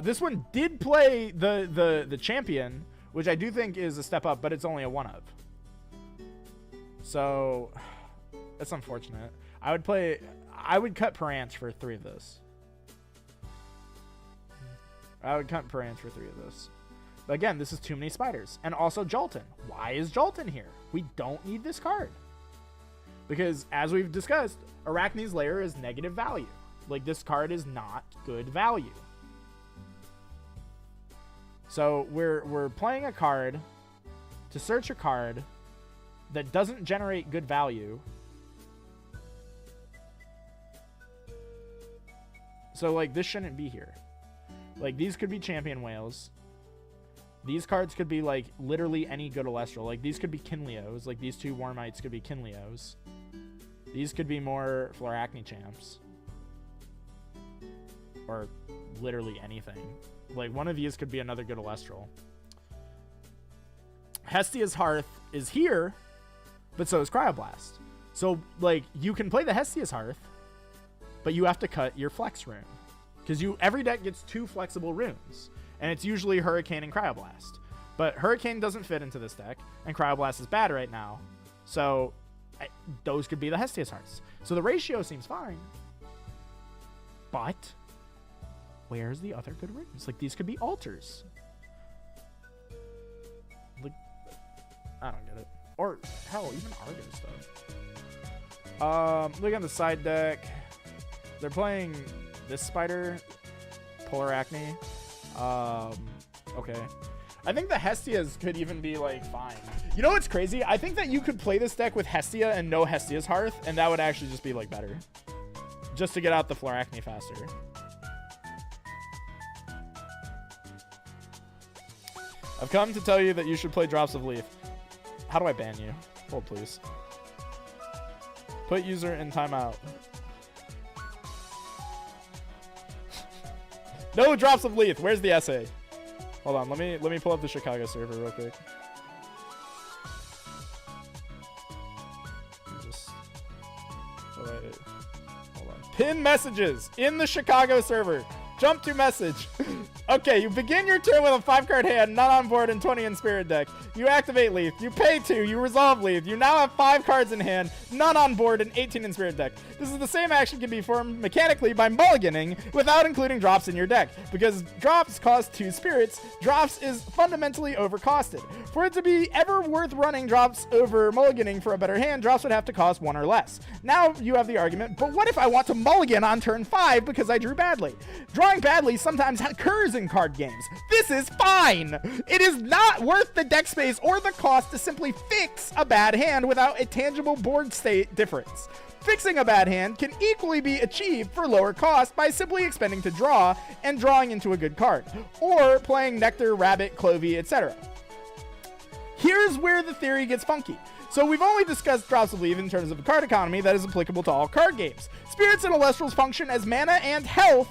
This one did play the champion, which I do think is a step up, but it's only a 1-of. So, that's unfortunate. I would cut Parance for 3 of this. I would cut Parance for 3 of this. But again, this is too many spiders. And also Jolton. Why is Jolton here? We don't need this card. Because, as we've discussed, Arachne's Lair is negative value. Like, this card is not good value. So, we're playing a card to search a card that doesn't generate good value. So, like, this shouldn't be here. Like, these could be Champion Whales. These cards could be, like, literally any good Alestral. Like, these could be Kinleos. Like, these 2 Wormites could be Kinleos. These could be more Floracne champs. Or literally anything. Like, one of these could be another good Alestral. Hestia's Hearth is here, but so is Cryoblast. So, like, you can play the Hestia's Hearth, but you have to cut your flex rune. Because every deck gets 2 flexible runes. And it's usually Hurricane and Cryoblast. But Hurricane doesn't fit into this deck, and Cryoblast is bad right now. So those could be the Hestia's Hearts. So the ratio seems fine. But where's the other good runes? Like, these could be altars. Like, I don't get it. Or, hell, even Argo stuff. Look on the side deck. They're playing this spider, Polar Acne. Okay. I think the Hestias could even be, like, fine. You know what's crazy? I think that you could play this deck with Hestia and no Hestia's Hearth, and that would actually just be, like, better. Just to get out the Floracne faster. I've come to tell you that you should play Drops of Leaf. How do I ban you? Hold, please. Put user in timeout. No Drops of Leaf. Where's the essay? Hold on. Let me pull up the Chicago server real quick. Wait. Hold on. Pin messages in the Chicago server. Jump to message. Okay, you begin your turn with a 5-card hand, not on board, and 20 in Spirit deck. You activate Leaf. You pay 2. You resolve Leaf. You now have 5 cards in hand, none on board, and 18 in Spirit deck. This is the same action can be formed mechanically by mulliganing without including drops in your deck. Because drops cost 2 spirits, drops is fundamentally overcosted. For it to be ever worth running drops over mulliganing for a better hand, drops would have to cost 1 or less. Now you have the argument, but what if I want to mulligan on turn 5 because I drew badly? Drawing badly sometimes occurs in card games. This is fine. It is not worth the deck space or the cost to simply fix a bad hand without a tangible board state difference. Fixing a bad hand can equally be achieved for lower cost by simply expending to draw and drawing into a good card, or playing Nectar, Rabbit, Clovey, etc. Here's where the theory gets funky. So we've only discussed Drops of Leaf in terms of a card economy that is applicable to all card games. Spirits and Alestrals function as mana and health,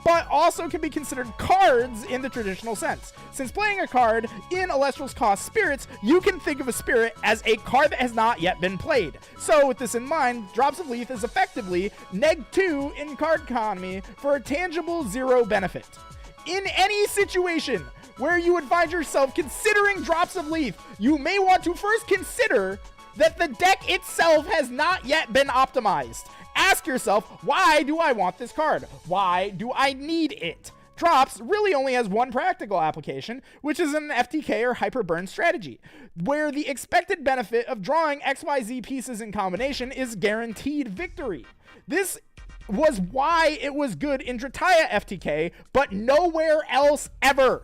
but also can be considered cards in the traditional sense. Since playing a card in Alestrals costs spirits, you can think of a spirit as a card that has not yet been played. So with this in mind, Drops of Leaf is effectively neg2 in card economy for a tangible 0 benefit. In any situation where you would find yourself considering Drops of Leaf, you may want to first consider that the deck itself has not yet been optimized. Ask yourself, why do I want this card? Why do I need it? Drops really only has one practical application, which is an FTK or Hyperburn strategy, where the expected benefit of drawing XYZ pieces in combination is guaranteed victory. This was why it was good in Drataya FTK, but nowhere else ever.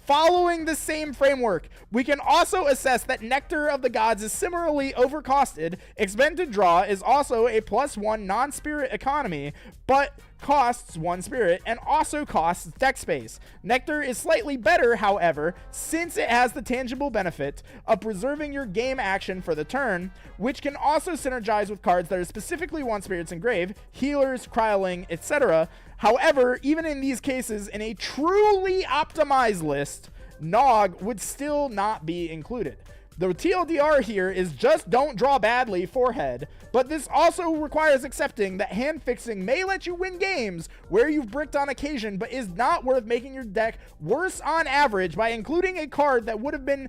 Following the same framework, we can also assess that Nectar of the Gods is similarly overcosted. Expend to draw is also a +1 non-spirit economy, but costs 1 spirit and also costs deck space. Nectar is slightly better, however, since it has the tangible benefit of preserving your game action for the turn, which can also synergize with cards that are specifically 1 spirits engraved, healers, cryoling, etc. However, even in these cases, in a truly optimized list, Nog would still not be included. The TLDR here is just don't draw badly, forehead, but this also requires accepting that hand fixing may let you win games where you've bricked on occasion, but is not worth making your deck worse on average by including a card that would have been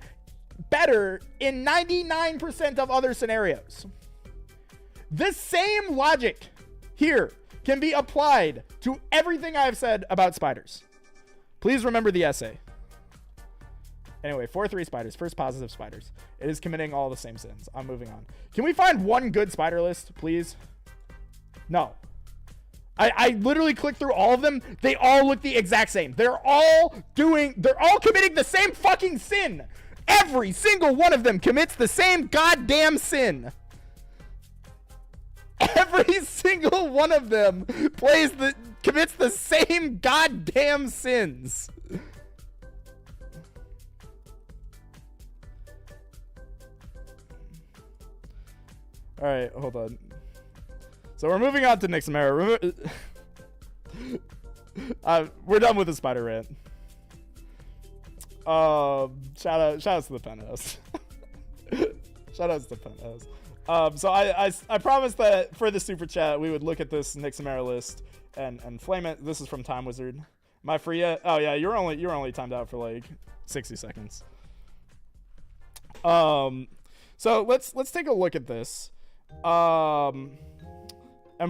better in 99% of other scenarios. The same logic here can be applied to everything I've said about spiders. Please remember the essay. Anyway, 4-3 spiders. First positive spiders. It is committing all the same sins. I'm moving on. Can we find one good spider list, please? No. I literally clicked through all of them. They all look the exact same. They're all committing the same fucking sin. Every single one of them commits the same goddamn sin. Every single one of them commits the same goddamn sins. All right, hold on. So we're moving on to Nixamera. We're done with the spider rant. Shout outs to the penthouse. Shout outs to the penthouse. So I promised that for the super chat we would look at this Nixamera list and flame it. This is from Time Wizard. Am I free yet? Oh yeah, you're only timed out for like 60 seconds. So let's take a look at this. And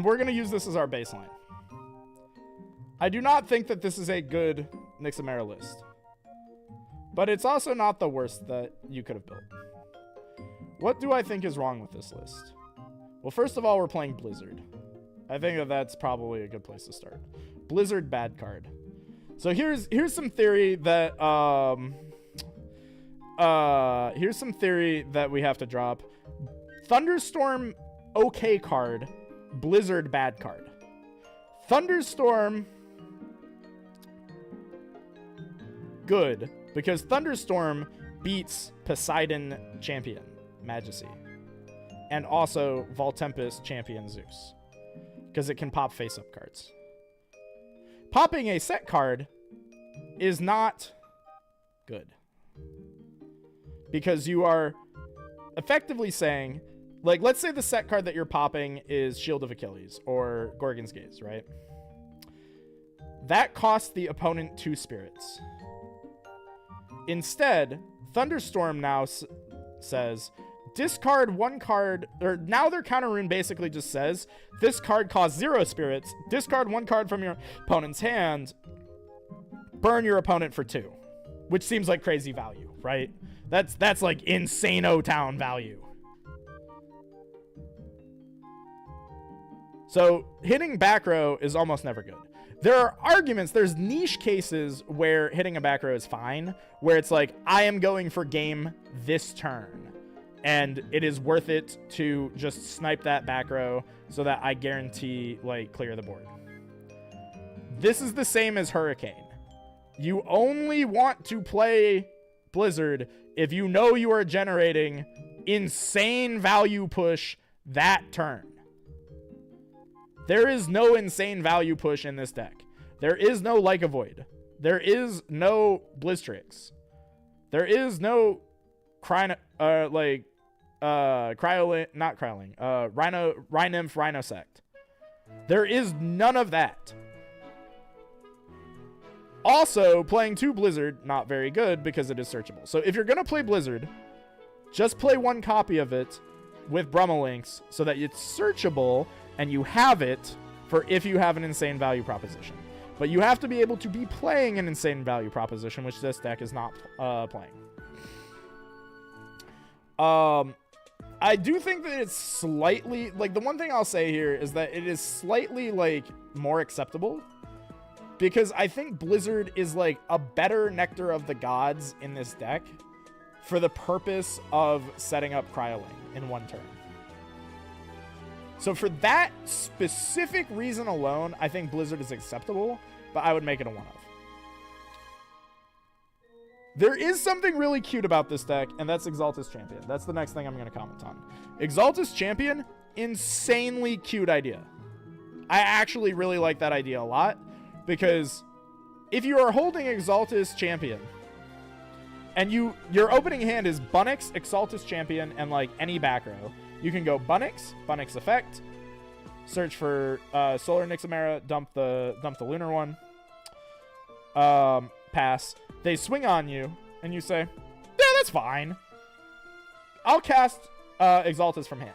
we're going to use this as our baseline. I do not think that this is a good Nixamera list. But it's also not the worst that you could have built. What do I think is wrong with this list? Well, first of all, we're playing Blizzard. I think that that's probably a good place to start. Blizzard bad card. So here's some theory that here's some theory that we have to drop. Thunderstorm okay card, Blizzard bad card. Thunderstorm good because Thunderstorm beats Poseidon champion Majesty and also Voltempest champion Zeus because it can pop face-up cards. Popping a set card is not good because you are effectively saying, like, let's say the set card that you're popping is Shield of Achilles or Gorgon's Gaze, right? That costs the opponent 2 spirits. Instead, Thunderstorm now says, discard 1 card, or now their counter rune basically just says, this card costs 0 spirits, discard 1 card from your opponent's hand, burn your opponent for 2, which seems like crazy value, right? That's like insane-o town value. So hitting back row is almost never good. There are arguments, there's niche cases where hitting a back row is fine, where it's like, I am going for game this turn, and it is worth it to just snipe that back row so that I guarantee, like, clear the board. This is the same as Hurricane. You only want to play Blizzard if you know you are generating insane value push that turn. There is no insane value push in this deck. There is no Like a Void. There is no Blizzstrix. There is no Rhino, Rhinymph, Rhinosect. There is none of that. Also, playing 2 Blizzard, not very good because it is searchable. So if you're going to play Blizzard, just play 1 copy of it with Brummelinks so that it's searchable and you have it for if you have an insane value proposition. But you have to be able to be playing an insane value proposition, which this deck is not playing. I do think that it's slightly, like, the one thing I'll say here is that it is slightly, like, more acceptable. Because I think Blizzard is, like, a better Nectar of the Gods in this deck for the purpose of setting up Cryoling in 1 turn. So for that specific reason alone, I think Blizzard is acceptable, but I would make it a 1-of. There is something really cute about this deck, and that's Exaltus Champion. That's the next thing I'm going to comment on. Exaltus Champion, insanely cute idea. I actually really like that idea a lot, because if you are holding Exaltus Champion, and your opening hand is Bunnix, Exaltus Champion, and, like, any back row, you can go Bunnix effect, search for Solar Nixamera, dump the lunar one, pass. They swing on you, and you say, yeah, that's fine. I'll cast Exaltus from hand.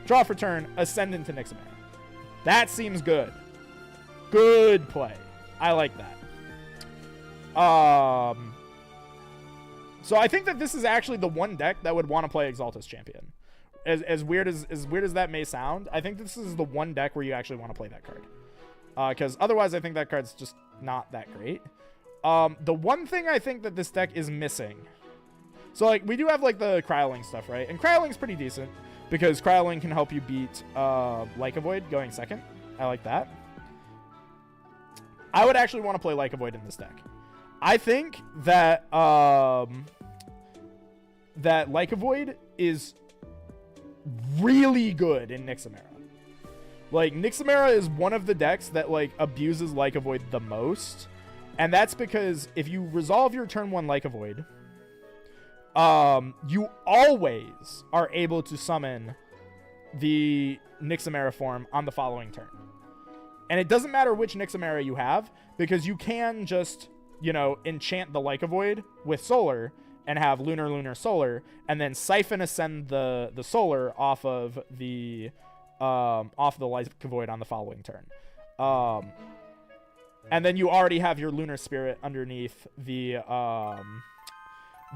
Draw for turn, Ascendant to Nixamera. That seems good. Good play. I like that. So I think that this is actually the one deck that would want to play Exaltus Champion. As weird as that may sound, I think this is the one deck where you actually want to play that card. Because otherwise, I think that card's just not that great. The one thing I think that this deck is missing. So, like, we do have, like, the Cryoling stuff, right? And Cryoling's pretty decent because Cryoling can help you beat Like a Void going second. I like that. I would actually want to play Like a Void in this deck. I think that that Like a Void is really good in Nixamera. Like, Nixamera is one of the decks that, like, abuses Like a Void the most. And that's because if you resolve your turn 1 Like a Void, you always are able to summon the Nixamera form on the following turn. And it doesn't matter which Nixamera you have, because you can just, you know, enchant the Like a Void with Solar and have lunar, solar, and then siphon ascend the solar off of the Life Void on the following turn. And then you already have your Lunar Spirit underneath the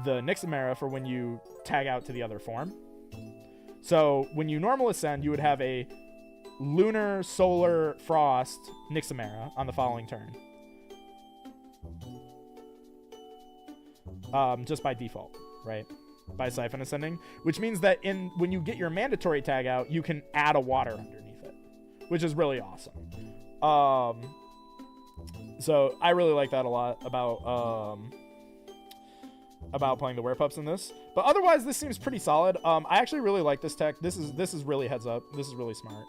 Nixamera for when you tag out to the other form. So when you normal ascend, you would have a Lunar, Solar, Frost Nixamera on the following turn. Just by default, right? By Siphon Ascending, which means that when you get your mandatory tag out, you can add a water underneath it, which is really awesome. So I really like that a lot about playing the Werepups in this. But otherwise, this seems pretty solid. I actually really like this tech. This is really heads up. This is really smart.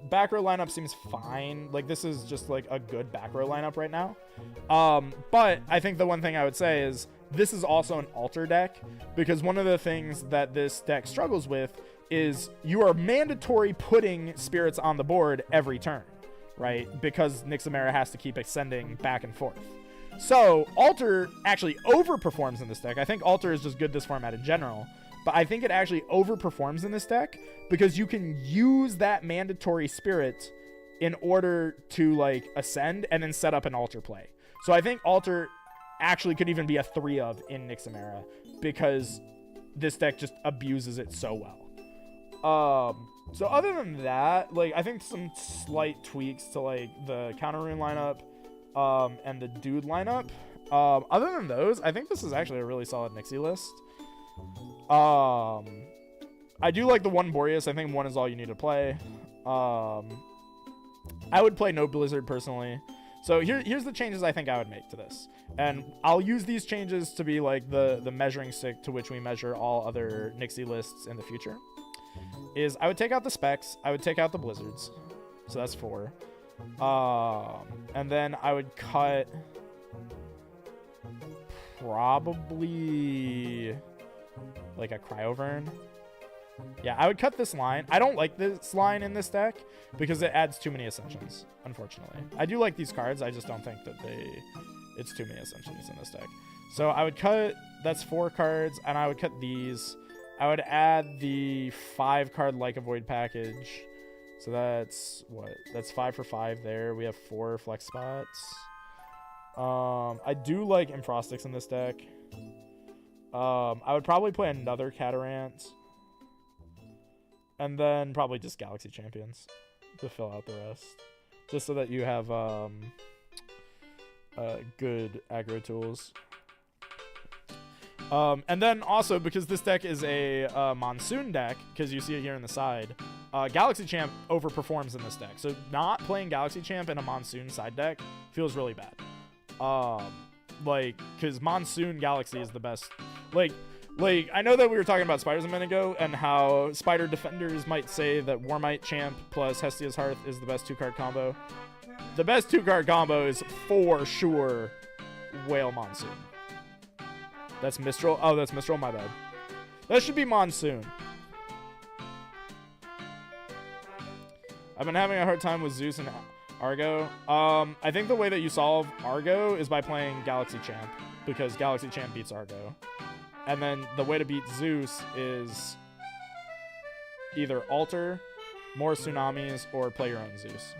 Back row lineup seems fine. Like, this is just like a good back row lineup right now. But I think the one thing I would say is this is also an altar deck, because one of the things that this deck struggles with is you are mandatory putting spirits on the board every turn, right? Because Nixamera has to keep ascending back and forth. So Altar actually overperforms in this deck. I think Altar is just good this format in general, but I think it actually overperforms in this deck because you can use that mandatory spirit in order to like ascend and then set up an Altar play. So I think Altar actually could even be a 3 of in Nixamera because this deck just abuses it so well. So other than that, like, I think some slight tweaks to like the counter rune lineup and the dude lineup. Other than those, I think this is actually a really solid Nixie list. I do like the one Boreas. I think one is all you need to play. I would play no Blizzard personally. So here's the changes I think I would make to this. And I'll use these changes to be like the measuring stick to which we measure all other Nixie lists in the future. Is I would take out the specs. I would take out the Blizzards. So that's 4. And then I would cut probably like a Cryovern. Yeah, I would cut this line. I don't like this line in this deck because it adds too many Ascensions, unfortunately. I do like these cards. I just don't think that it's too many Ascensions in this deck. So I would cut, that's 4 cards, and I would cut these. I would add the 5-card Like a Void package. So that's what? That's 5 for 5 there. We have 4 flex spots. I do like Infrostics in this deck. I would probably play another Catarant. And then probably just Galaxy Champions to fill out the rest. Just so that you have good aggro tools. And then also, because this deck is a Monsoon deck, because you see it here on the side, Galaxy Champ overperforms in this deck. So not playing Galaxy Champ in a Monsoon side deck feels really bad. Like, because Monsoon Galaxy is the best. Like, I know that we were talking about Spiders a minute ago, and how Spider defenders might say that Warmite Champ plus Hestia's Hearth is the best 2-card combo. The best 2-card combo is for sure Whale Monsoon. That's Mistral. Oh, that's Mistral, my bad. That should be Monsoon. I've been having a hard time with Zeus and Argo. I think the way that you solve Argo is by playing Galaxy Champ, because Galaxy Champ beats Argo. And then the way to beat Zeus is either alter, more Tsunamis, or play your own Zeus.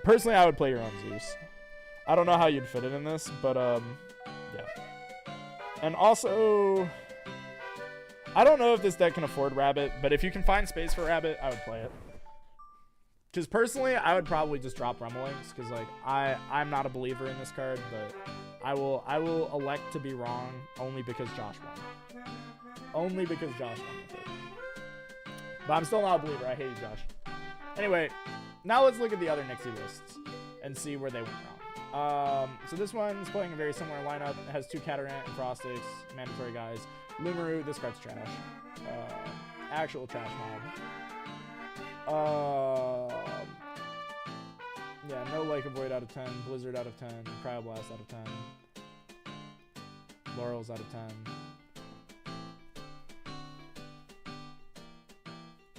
Personally, I would play your own Zeus. I don't know how you'd fit it in this, but yeah. And also, I don't know if this deck can afford Rabbit, but if you can find space for Rabbit, I would play it. Because personally, I would probably just drop Rumblings, because like I'm not a believer in this card, but I will elect to be wrong only because Josh won. Only because Josh won with it. But I'm still not a believer. I hate you, Josh. Anyway, now let's look at the other Nixie lists and see where they went wrong. So this one's playing a very similar lineup. It has 2 Catarant and Frostics, mandatory guys. Lumaru, this card's trash. Actual trash mob. Yeah, no Like a Void out of 10, Blizzard out of 10, Cryoblast out of 10, Laurels out of 10.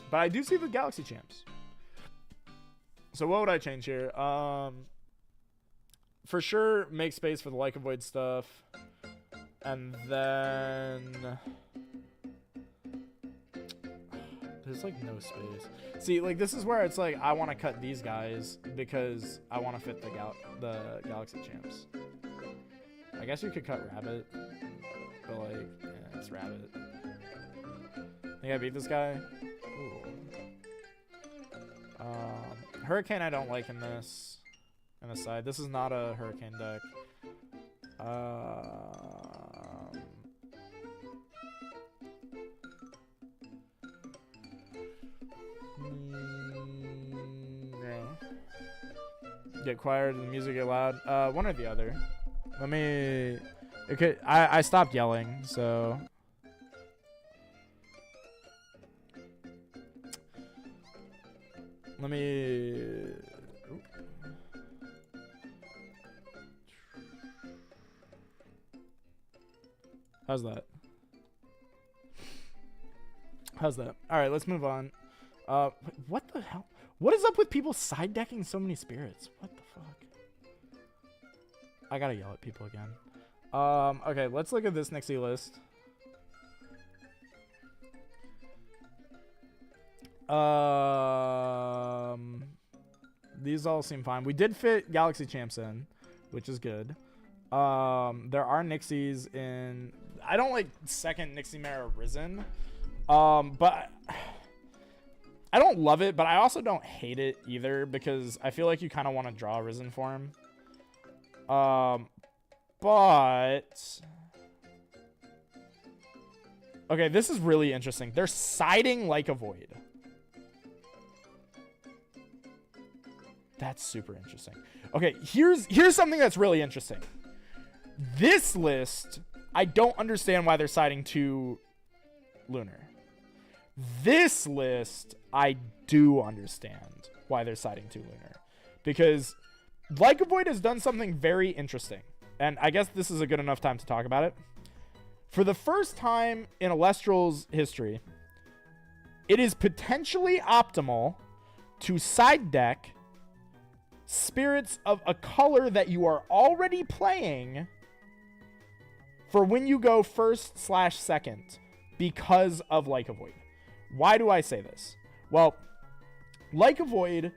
But I do see the Galaxy Champs. So what would I change here? for sure make space for the Like a Void stuff. And then there's like no space. See, like this is where it's like I want to cut these guys because I want to fit the Galaxy Champs. I guess you could cut Rabbit, but like, yeah, it's Rabbit. Think I beat this guy? Ooh. Hurricane I don't like in this. On the side. This is not a Hurricane deck. No. Get quiet and the music get loud. One or the other. Let me... Okay, I stopped yelling, so... Let me... Ooh. How's that? How's that? Alright, let's move on. What the hell? What is up with people side decking so many spirits? What the fuck? I gotta yell at people again. Okay, let's look at this Nixie list. These all seem fine. We did fit Galaxy Champs in, which is good. There are Nixies in... I don't like second Nixie Mara Risen. But... I don't love it, but I also don't hate it either because I feel like you kind of want to draw a Risen form. But... Okay, this is really interesting. They're siding Like a Void. That's super interesting. Okay, here's something that's really interesting. This list, I don't understand why they're siding to Lunar. This list, I do understand why they're siding to Lunar. Because Like a Void has done something very interesting. And I guess this is a good enough time to talk about it. For the first time in Alestral's history, it is potentially optimal to side deck spirits of a color that you are already playing for when you go first/second because of Like a Void. Why do I say this? Well, Like a Void,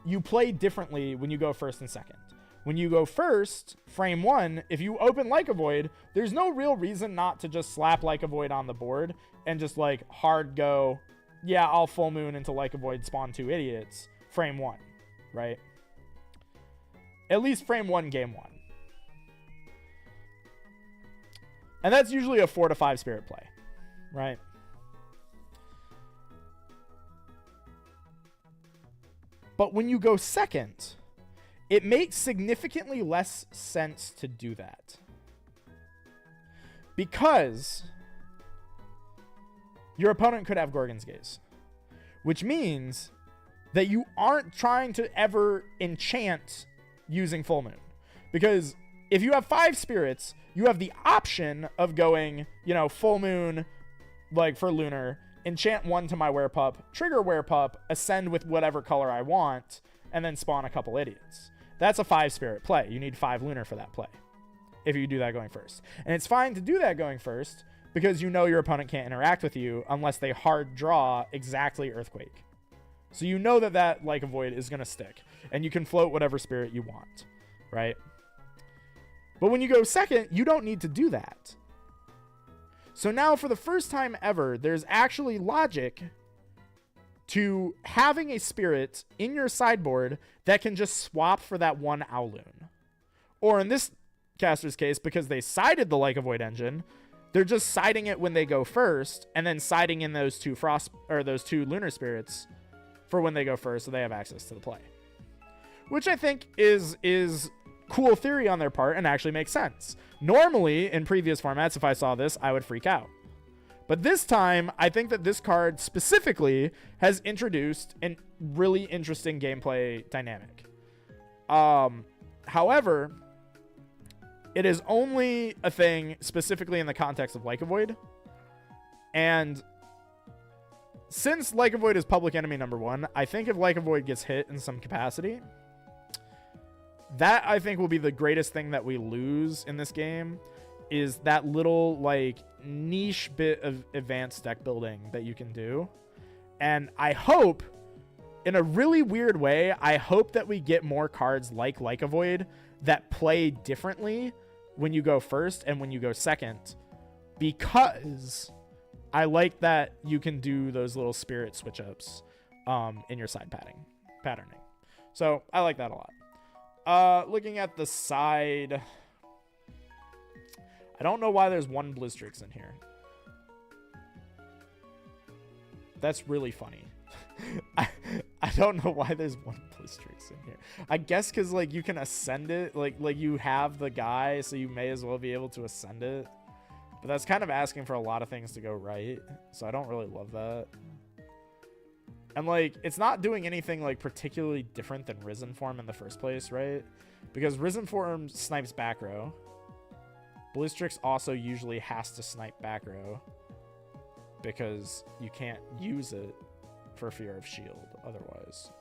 you play differently when you go first and second. When you go first, frame 1, if you open Like a Void, there's no real reason not to just slap Like a Void on the board and just like hard go, yeah, I'll full moon into Like a Void, spawn 2 idiots, frame 1. Right? At least frame 1, game 1. And that's usually a 4 to 5 spirit play. Right? But when you go second, it makes significantly less sense to do that. Because your opponent could have Gorgon's Gaze. Which means that you aren't trying to ever enchant using full moon. Because if you have 5 spirits, you have the option of going, you know, full moon, like for Lunar, enchant 1 to my Werepup, trigger Werepup, ascend with whatever color I want, and then spawn a couple idiots. That's a 5 spirit play. You need 5 Lunar for that play, if you do that going first. And it's fine to do that going first, because you know your opponent can't interact with you unless they hard draw exactly Earthquake. So you know that Like a Void is going to stick. And you can float whatever spirit you want. Right? But when you go second, you don't need to do that. So now for the first time ever, there's actually logic to having a spirit in your sideboard that can just swap for that 1 Owloon. Or in this caster's case, because they sided the Like a Void engine, they're just siding it when they go first, and then siding in those 2 those 2 Lunar spirits for when they go first, so they have access to the play. Which I think is cool theory on their part and actually makes sense. Normally, in previous formats, if I saw this, I would freak out. But this time, I think that this card specifically has introduced a really interesting gameplay dynamic. However, it is only a thing specifically in the context of Like a Void. And since Like a Void is public enemy number 1, I think if Like a Void gets hit in some capacity, That, I think, will be the greatest thing that we lose in this game, is that little, like, niche bit of advanced deck building that you can do. And I hope, in a really weird way, I hope that we get more cards like a Void that play differently when you go first and when you go second, because I like that you can do those little spirit switch ups in your side patterning. So I like that a lot. Looking at the side, I don't know why there's one Blizzstrix in here. That's really funny. I don't know why there's one Blizzstrix in here. I guess because, like, you can ascend it. Like you have the guy, so you may as well be able to ascend it. But that's kind of asking for a lot of things to go right. So I don't really love that. And, like, it's not doing anything, like, particularly different than Risen Form in the first place, right? Because Risen Form snipes back row. Blizzstrix also usually has to snipe back row, because you can't use it for fear of shield otherwise.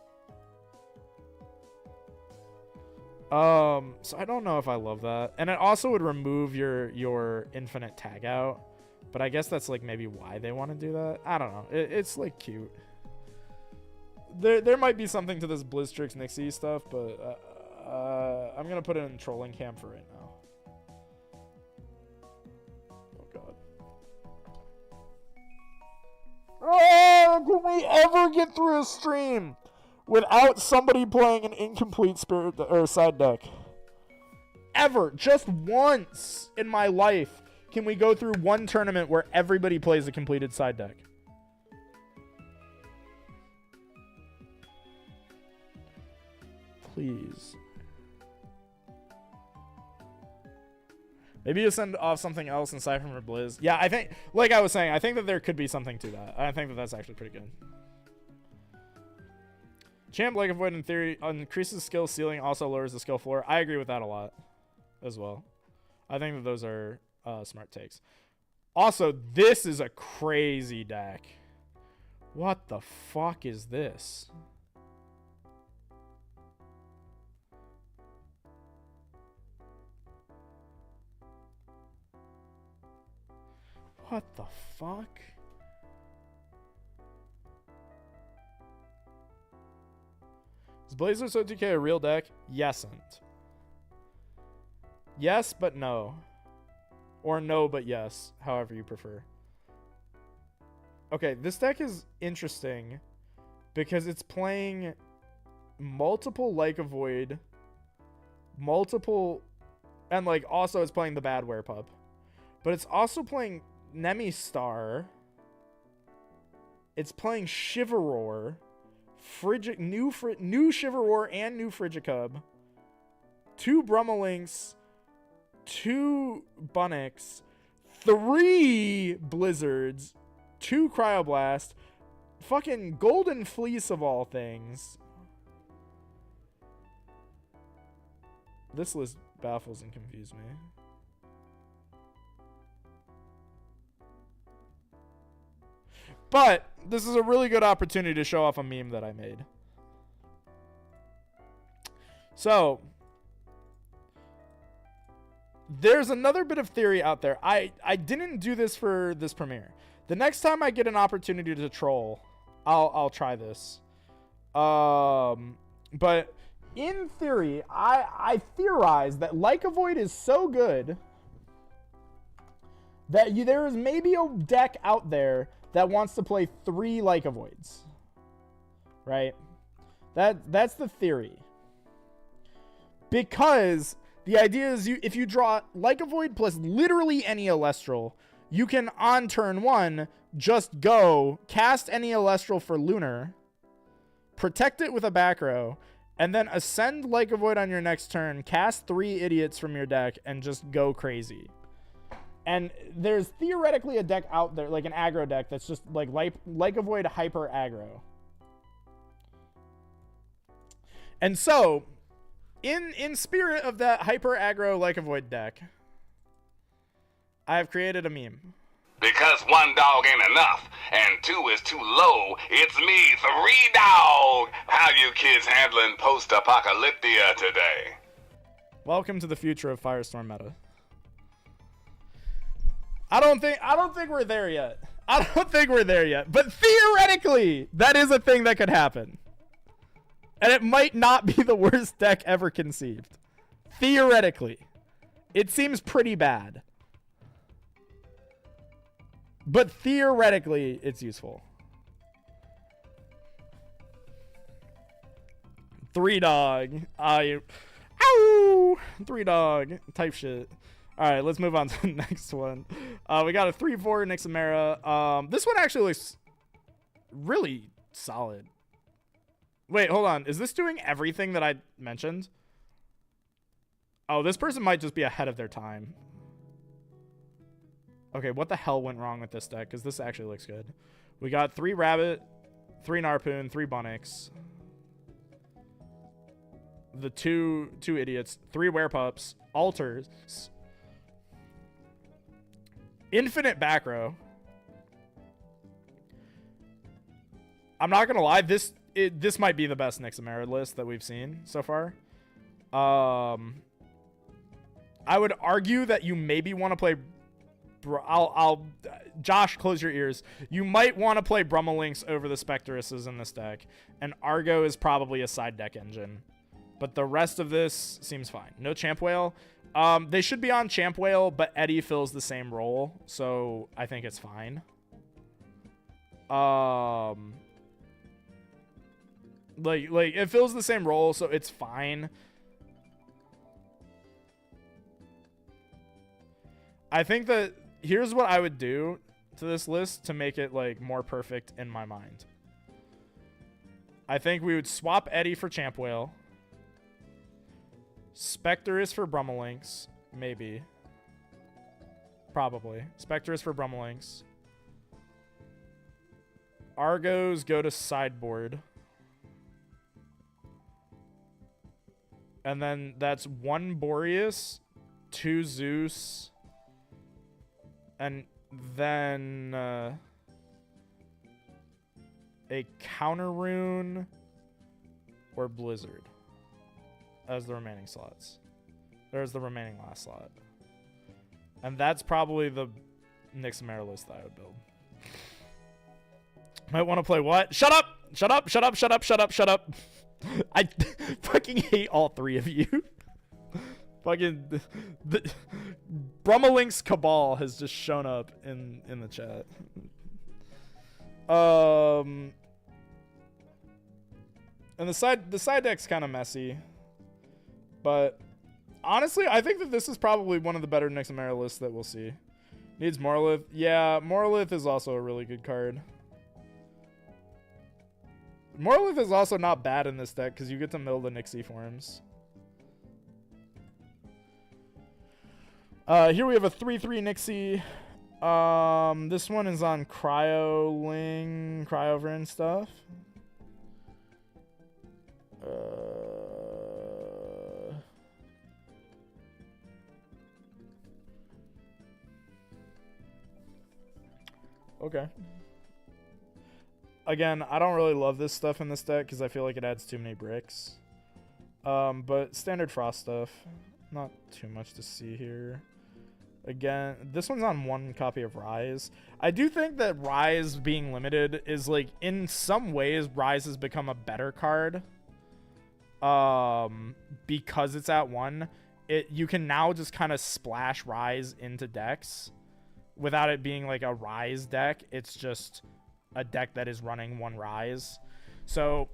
So I don't know if I love that. And it also would remove your infinite tag out, but I guess that's, like, maybe why they want to do that. I don't know. It's, like, cute. There might be something to this Blizzstrix Nixie stuff, but I'm gonna put it in trolling camp for right now. Oh god. Oh, can we ever get through a stream without somebody playing an incomplete spirit or side deck? Ever, just once in my life, can we go through one tournament where everybody plays a completed side deck? Please. Maybe you send off something else in Cypher for Blizz. Yeah, I think, like I was saying, I think that there could be something to that. I think that that's actually pretty good. Champ Like Avoid, in theory, increases skill ceiling, also lowers the skill floor. I agree with that a lot as well. I think that those are smart takes. Also, this is a crazy deck. What the fuck is this? What the fuck? Is Blazers OTK a real deck? Yesn't. Yes, but no. Or no, but yes. However you prefer. Okay, this deck is interesting because it's playing multiple Like a Void, multiple, and, like, also it's playing the bad Werepup. But it's also playing Nemi Star. It's playing Shiveror, new Shiveror and new Frigicub, 2 Brummelinks, 2 Bunnix, 3 Blizzards, 2 Cryoblast, fucking Golden Fleece of all things. This list baffles and confuses me. But this is a really good opportunity to show off a meme that I made. So, there's another bit of theory out there. I didn't do this for this premiere. The next time I get an opportunity to troll, I'll try this. But in theory, I theorize that Like a Void is so good that there is maybe a deck out there that wants to play 3 Like a Voids. Right? That's the theory. Because the idea is if you draw Like a Void plus literally any Celestial, you can, on turn 1, just go cast any Celestial for Lunar, protect it with a back row, and then ascend Like a Void on your next turn, cast 3 Idiots from your deck, and just go crazy. And there's theoretically a deck out there, like an aggro deck, that's just like a Void hyper aggro. And so, in spirit of that hyper aggro Like a Void deck, I have created a meme. Because 1 dog ain't enough, and 2 is too low, it's me, 3 dog! How you kids handling post-apocalyptia today? Welcome to the future of Firestorm meta. I don't think we're there yet. I don't think we're there yet. But theoretically, that is a thing that could happen. And it might not be the worst deck ever conceived. Theoretically. It seems pretty bad. But theoretically, it's useful. 3 dog. Ow! 3 dog. Type shit. Alright, let's move on to the next one. We got a 3-4 Nixamera. This one actually looks really solid. Wait, hold on. Is this doing everything that I mentioned? Oh, this person might just be ahead of their time. Okay, what the hell went wrong with this deck? Because this actually looks good. We got 3 Rabbit, 3 Narpoon, 3 Bunnix. The two idiots, 3 Werepups, Altars, infinite back row. I'm not gonna lie, this might be the best Nixamera list that we've seen so far. I would argue that you maybe want to play. Josh, close your ears. You might want to play Brummelinks over the Spectruses in this deck, and Argo is probably a side deck engine. But the rest of this seems fine. No Champ Whale. They should be on Champ Whale, but Eddie fills the same role, so I think it's fine. Like it fills the same role, so it's fine. I think that here's what I would do to this list to make it like more perfect in my mind. I think we would swap Eddie for Champ Whale. Spectrus for Brummelinks, maybe. Probably. Spectrus for Brummelinks. Argos go to sideboard. And then that's 1 Boreas, 2 Zeus, and then a Counter Rune or Blizzard as the remaining slots. There's the remaining last slot. And that's probably the Nixamera list that I would build. Might want to play what? Shut up! Shut up! Shut up! Shut up! Shut up! Shut up! I fucking hate all 3 of you. Fucking the Brummelinks Cabal has just shown up in the chat. And the side deck's kind of messy, but honestly, I think that this is probably one of the better Nixamera lists that we'll see. Needs Morlith. Yeah, Morlith is also a really good card. Morlith is also not bad in this deck because you get to mill the Nixie forms. Here we have a 3-3 Nixie. This one is on Cryoling, Cryover and stuff. Okay. Again, I don't really love this stuff in this deck because I feel like it adds too many bricks. But standard Frost stuff, not too much to see here. Again, this one's on 1 copy of Rise. I do think that Rise being limited is like, in some ways, Rise has become a better card. Because it's at 1. You can now just kind of splash Rise into decks without it being like a Rise deck. It's just a deck that is running 1 Rise. So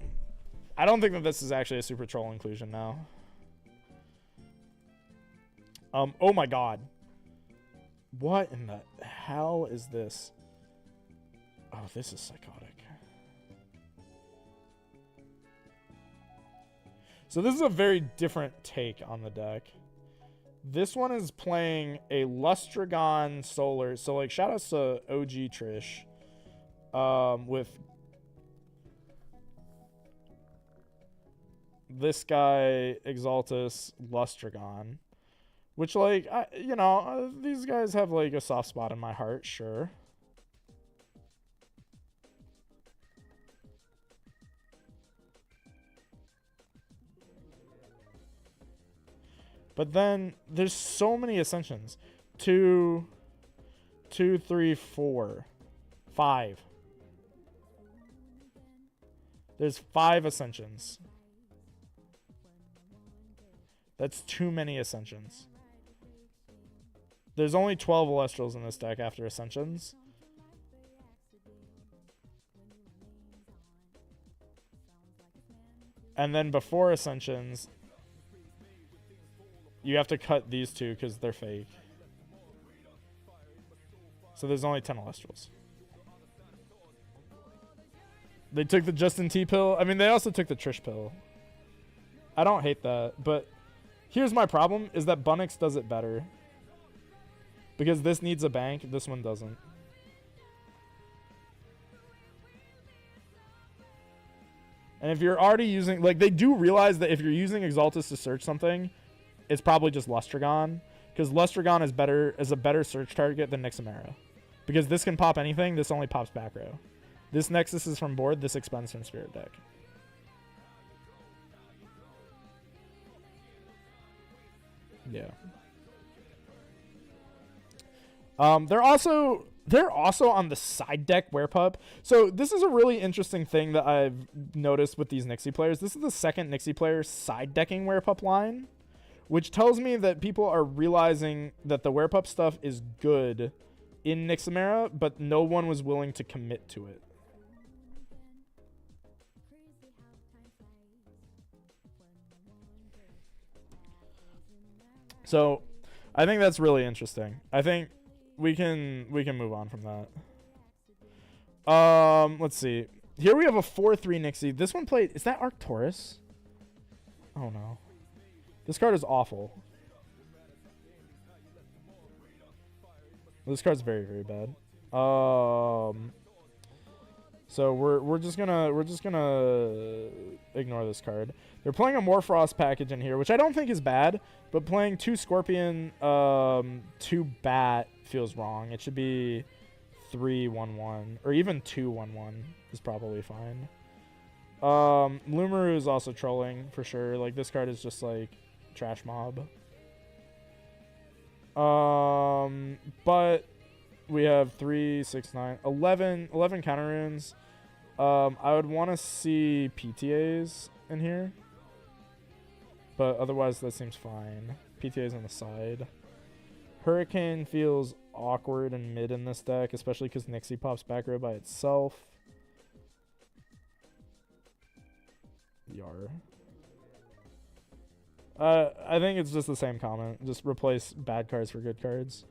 I don't think that this is actually a super troll inclusion now. Oh my god. What in the hell is this? Oh, this is psychotic. So this is a very different take on the deck. This one is playing a Lustragon Solar. So like shoutouts to OG Trish. With this guy, Exaltus, Lustragon. Which, like, these guys have, like, a soft spot in my heart, sure. But then there's so many Ascensions. 2, 3, 4, 5. There's 5 Ascensions. That's too many Ascensions. There's only 12 Alestrals in this deck after Ascensions. And then before Ascensions, you have to cut these 2 because they're fake. So there's only 10 Alestrals. They took the Justin T pill. I mean, they also took the Trish pill. I don't hate that, but here's my problem, is that Bunnix does it better. Because this needs a bank, this one doesn't. And if you're already using... Like, they do realize that if you're using Exaltus to search something, it's probably just Lustragon. Because Lustragon is a better search target than Nixamera. Because this can pop anything, this only pops back row. This Nexus is from board, this expends from Spirit deck. Yeah. They're also on the side deck Werepup. So this is a really interesting thing that I've noticed with these Nixie players. This is the second Nixie player side decking Werepup line, which tells me that people are realizing that the Werepup stuff is good in Nixamera, but no one was willing to commit to it. So I think that's really interesting. I think we can move on from that. Let's see. Here we have a 4/3 Nixie. This one played... Is that Arcturus? Oh no. This card is awful. This card's very, very bad. So we're just gonna ignore this card. They're playing a Morfrost package in here, which I don't think is bad, but playing 2 Scorpion, 2 Bat feels wrong. It should be 3/1/1, or even 2/1/1 is probably fine. Lumaru is also trolling for sure. Like, this card is just like trash mob. But we have 3, 6, 9, 11 counter runes. I would want to see PTAs in here, but otherwise that seems fine. PTAs on the side. Hurricane feels awkward and mid in this deck, especially because Nixie pops back row by itself. Yar. I think it's just the same comment. Just replace bad cards for good cards.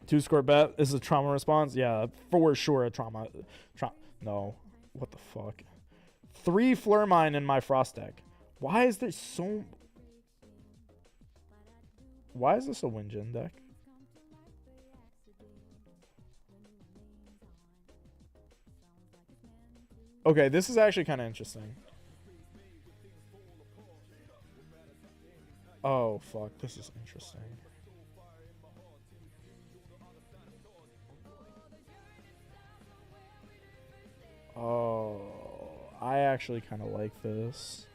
2 score bet is a trauma response. Yeah, for sure a trauma. No. What the fuck? 3 Flurmine in my Frost deck. Why is there so... Why is this a Winjin deck? Okay, this is actually kind of interesting. Oh, fuck. This is interesting. Oh, I actually kind of like this.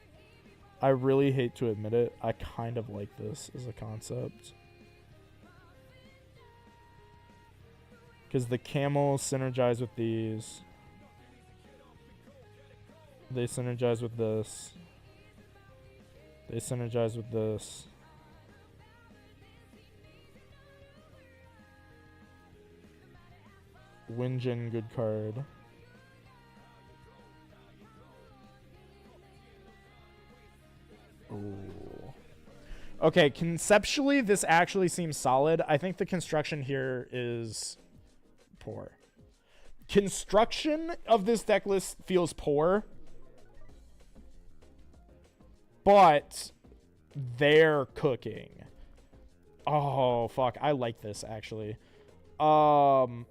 I really hate to admit it. I kind of like this as a concept. Because the camels synergize with these. They synergize with this. They synergize with this. Winjin, good card. Ooh. Okay, conceptually, this actually seems solid. I think the construction here is poor. Construction of this deck list feels poor, but they're cooking. Oh, fuck. I like this, actually. I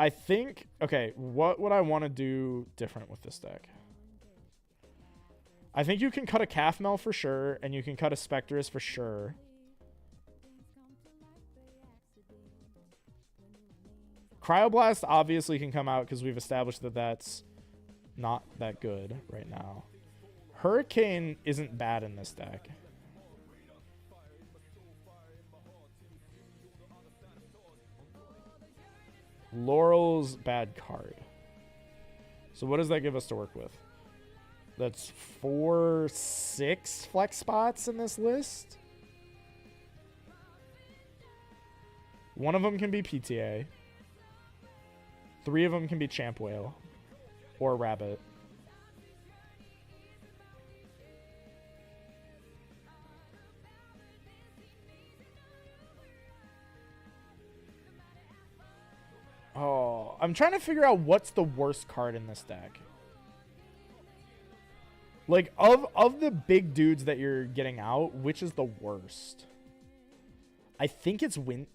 think... Okay, what would I want to do different with this deck? I think you can cut a Calfmel for sure, and you can cut a Spectrus for sure. Cryoblast obviously can come out because we've established that that's not that good right now. Hurricane isn't bad in this deck. Laurel's bad card. So what does that give us to work with? That's 6 flex spots in this list. One of them can be PTA. 3 of them can be Champ Whale or Rabbit. Oh, I'm trying to figure out what's the worst card in this deck. Like, of the big dudes that you're getting out, which is the worst? I think it's Winjin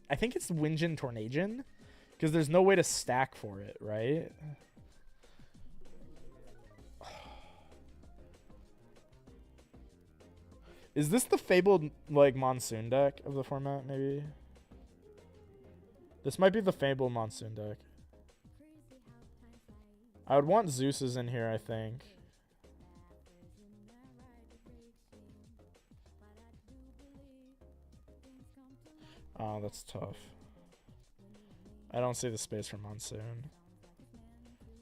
Tornadin, because there's no way to stack for it, right? Is this the fabled, like, Monsoon deck of the format, maybe? This might be the fabled Monsoon deck. I would want Zeus's in here, I think. Oh, that's tough. I don't see the space for Monsoon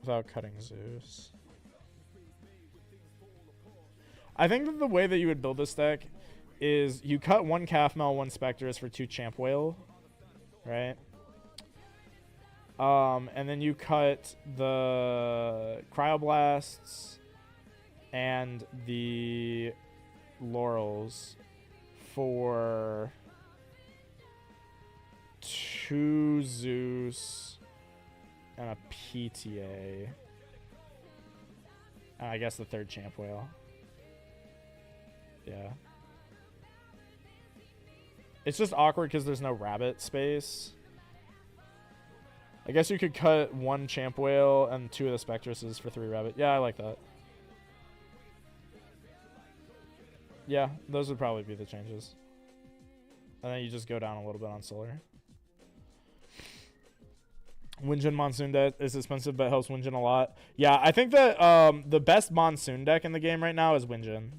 without cutting Zeus. I think that the way that you would build this deck is you cut 1 Calfmel, 1 Spectrus for 2 Champ Whale, right? And then you cut the Cryoblasts and the Laurels for 2 Zeus and a PTA. And I guess the 3rd Champ Whale. Yeah. It's just awkward because there's no rabbit space. I guess you could cut 1 Champ Whale and 2 of the Spectruses for 3 rabbit. Yeah, I like that. Yeah, those would probably be the changes. And then you just go down a little bit on Solar. Winjin Monsoon deck is expensive, but helps Winjin a lot. Yeah, I think that the best Monsoon deck in the game right now is Winjin.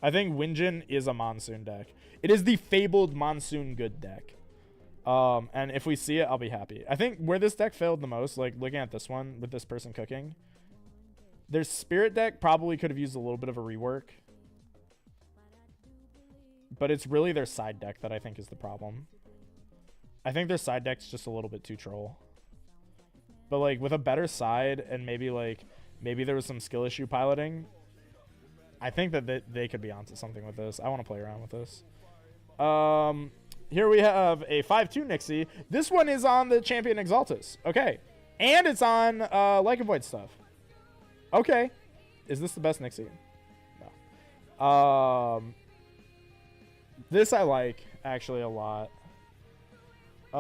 I think Winjin is a Monsoon deck. It is the fabled Monsoon good deck. And if we see it, I'll be happy. I think where this deck failed the most, like looking at this one with this person cooking, their Spirit deck probably could have used a little bit of a rework. But it's really their side deck that I think is the problem. I think their side deck's just a little bit too troll. But like with a better side and maybe there was some skill issue piloting, I think that they could be onto something with this. I want to play around with this. Here we have a 5-2 Nixie. This one is on the Champion Exaltus. Okay. And it's on Lycanvoid stuff. Okay. Is this the best Nixie? No. This I like, actually, a lot. 2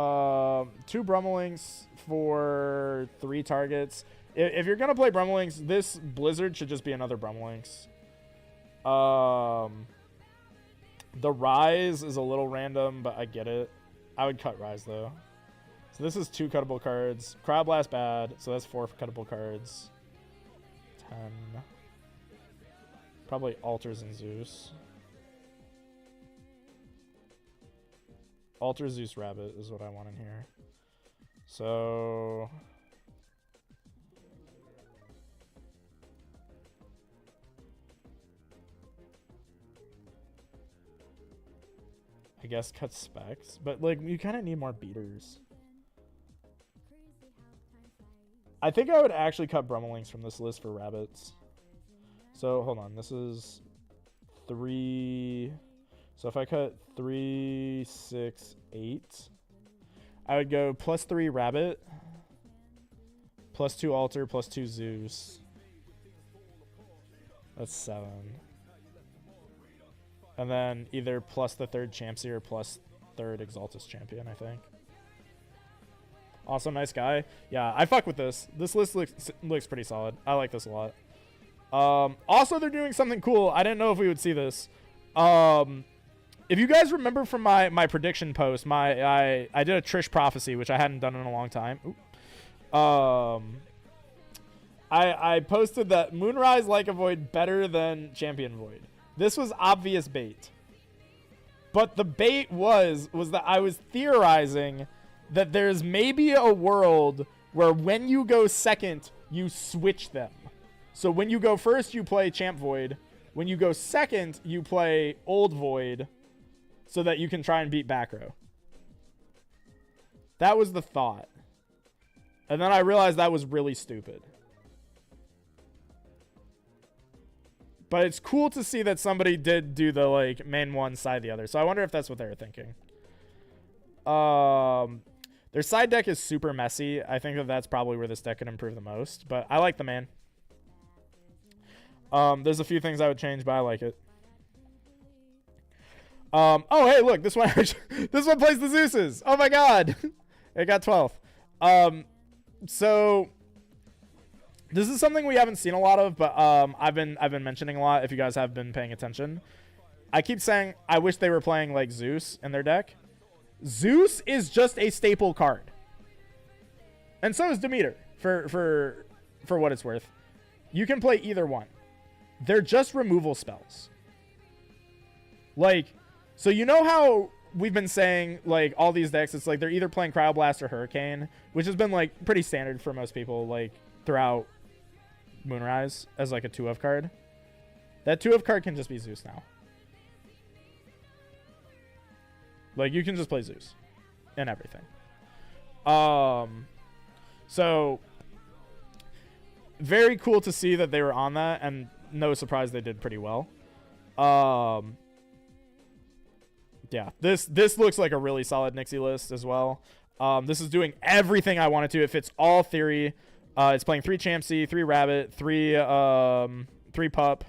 Brummelings for 3 targets. If you're going to play Brummelings, this Blizzard should just be another Brummelings. The Rise is a little random, but I get it. I would cut Rise, though. So this is 2 cuttable cards. Cryoblast bad, so that's 4 cuttable cards. 10. Probably Altars and Zeus. Altar Zeus Rabbit is what I want in here. So... I guess cut specs, but like you kind of need more beaters. I think I would actually cut Brummelings from this list for rabbits. So hold on, this is 3. So if I cut 3, 6, 8, I would go +3 rabbit, +2 altar, +2 Zeus. That's 7. And then either plus the 3rd Champsy or plus 3rd Exaltus Champion, I think. Also, nice guy. Yeah, I fuck with this. This list looks pretty solid. I like this a lot. Also, they're doing something cool. I didn't know if we would see this. If you guys remember from my prediction post, I did a Trish Prophecy, which I hadn't done in a long time. I I posted that Moonrise like a Void better than Champion Void. This was obvious bait. But the bait was that I was theorizing that there's maybe a world where when you go second, you switch them. So when you go first, you play Champ Void. When you go second, you play Old Void so that you can try and beat back row. That was the thought. And then I realized that was really stupid. But it's cool to see that somebody did do the like main one side the other. So I wonder if that's what they were thinking. Their side deck is super messy. I think that that's probably where this deck can improve the most. But I like the main. There's a few things I would change, but I like it. Oh, hey, look, this one plays the Zeus's. Oh my god. It got 12th. So this is something we haven't seen a lot of, but I've been mentioning a lot if you guys have been paying attention. I keep saying I wish they were playing like Zeus in their deck. Zeus is just a staple card. And so is Demeter for what it's worth. You can play either one. They're just removal spells. Like, so you know how we've been saying, like, all these decks, it's like they're either playing Cryoblast or Hurricane, which has been, like, pretty standard for most people, like, throughout Moonrise as, like, a 2-of card. That 2-of card can just be Zeus now. Like, you can just play Zeus and everything. So, very cool to see that they were on that, and no surprise they did pretty well. Yeah, this looks like a really solid Nixie list as well. This is doing everything I wanted to. It fits all theory. It's playing 3 Champsy, 3 Rabbit, 3 Pup,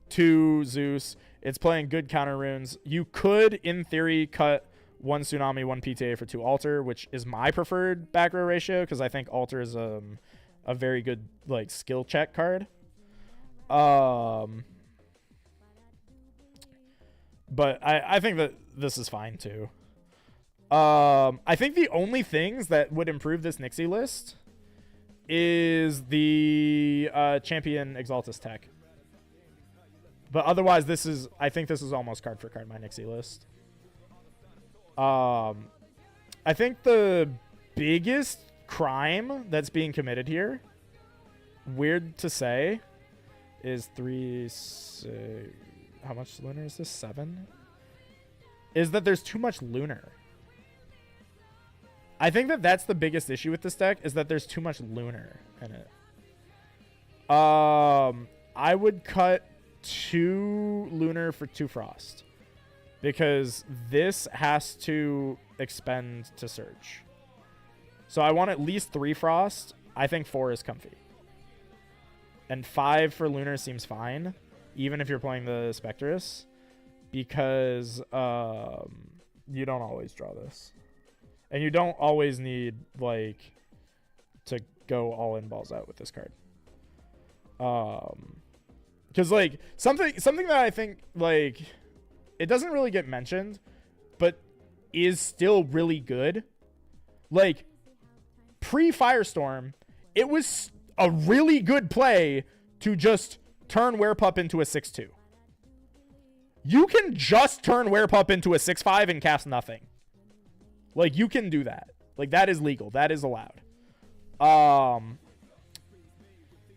2 Zeus. It's playing good counter runes. You could, in theory, cut 1 Tsunami, 1 PTA for 2 Altar, which is my preferred back row ratio, because I think Altar is a very good like skill check card. But I think that this is fine too. I think the only things that would improve this Nixie list is the Champion Exaltus tech. But otherwise, I think this is almost card for card my Nixie list. I think the biggest crime that's being committed here, weird to say, is 3, 6, how much lunar is this? 7? Is that there's too much lunar. I think that that's the biggest issue with this deck, is that there's too much lunar in it. I would cut 2 lunar for 2 frost, because this has to expend to search. So I want at least 3 frost. I think 4 is comfy. And 5 for lunar seems fine, even if you're playing the Spectrus, because you don't always draw this. And you don't always need, like, to go all in balls out with this card. Because, like, something that I think, like, it doesn't really get mentioned, but is still really good. Like, pre-Firestorm, it was a really good play to just turn Werepup into a 6-2. You can just turn Werepup into a 6-5 and cast nothing. Like, you can do that. Like, that is legal. That is allowed.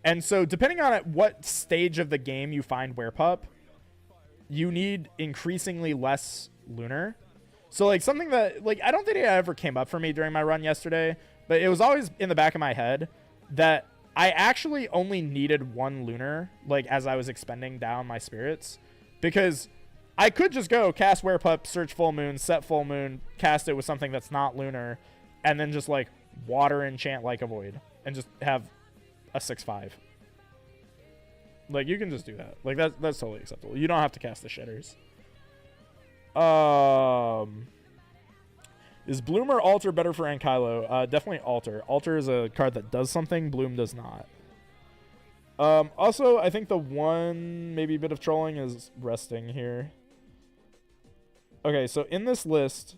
And so, depending on at what stage of the game you find Werepup, you need increasingly less lunar. So, like, something that, like, I don't think it ever came up for me during my run yesterday, but it was always in the back of my head that I actually only needed 1 lunar, like, as I was expending down my spirits, because I could just go cast Werepup, search Full Moon, set Full Moon, cast it with something that's not lunar, and then just, like, water enchant like a Void, and just have a 6-5. Like, you can just do that. Like, that's totally acceptable. You don't have to cast the shitters. Is Bloom or Altar better for Ankylo? Definitely Altar. Altar is a card that does something. Bloom does not. Also, I think the one maybe bit of trolling is resting here. Okay, so in this list,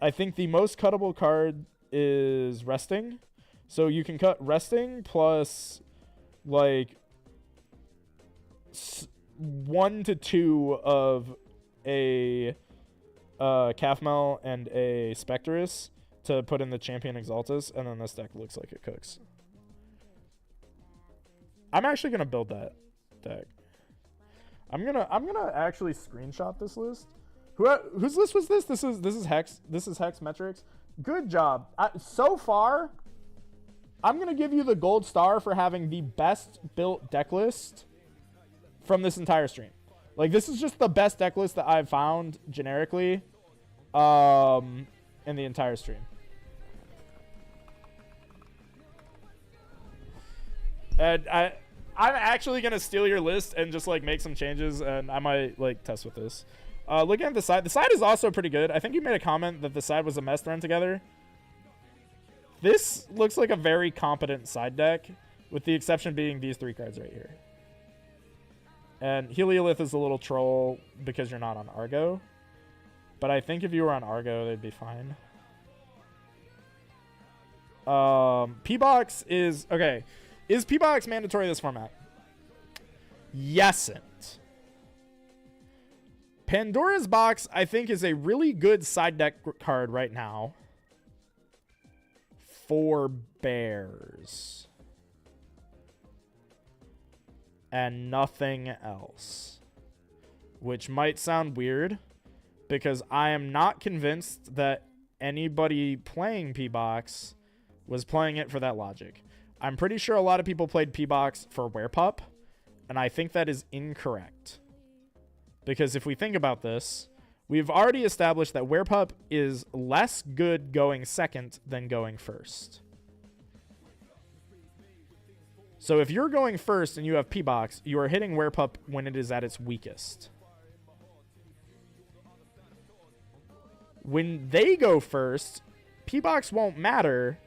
I think the most cuttable card is resting. So you can cut resting plus like 1 to 2 of a Calfmel and a Spectrus to put in the Champion Exaltus, and then this deck looks like it cooks. I'm actually gonna build that deck. I'm gonna actually screenshot this list. Whose list was this? This is Hex. This is Hex Metrics. Good job. So far, I'm gonna give you the gold star for having the best built deck list from this entire stream. Like, this is just the best deck list that I've found generically in the entire stream. And I'm actually gonna steal your list and just like make some changes, and I might like test with this. Looking at the side is also pretty good. I think you made a comment that the side was a mess thrown together. This looks like a very competent side deck, with the exception being these 3 cards right here. And Heliolith is a little troll because you're not on Argo. But I think if you were on Argo, they'd be fine. P-Box is... Okay. Is P-Box mandatory this format? Yesn't. Pandora's Box, I think, is a really good side deck card right now. For bears. And nothing else. Which might sound weird, because I am not convinced that anybody playing P-Box was playing it for that logic. I'm pretty sure a lot of people played P-Box for Werepup, and I think that is incorrect. Because if we think about this, we've already established that Werepup is less good going second than going first. So if you're going first and you have P-Box, you are hitting Werepup when it is at its weakest. When they go first, P-Box won't matter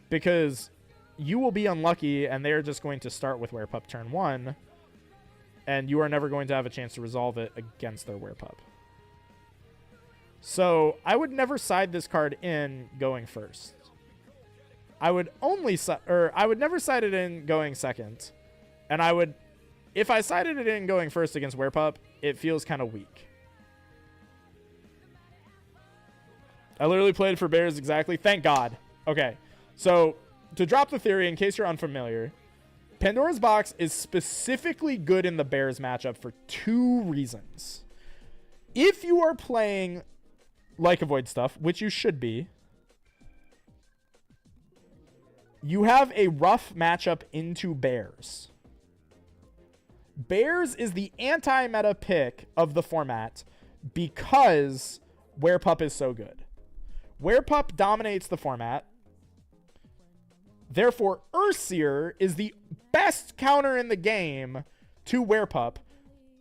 because you will be unlucky and they're just going to start with Werepup turn 1, and you are never going to have a chance to resolve it against their Werepup. So I would never side this card in going first. I would never side it in going second. And I would, if I sided it in going first against Werepup, it feels kind of weak. I literally played for bears exactly. Thank God. Okay. So to drop the theory, in case you're unfamiliar, Pandora's Box is specifically good in the bears matchup for 2 reasons. If you are playing Like a Void stuff, which you should be, you have a rough matchup into bears. Bears is the anti-meta pick of the format because Werepup is so good. Werepup dominates the format. Therefore, Urseer is the best counter in the game to Werepup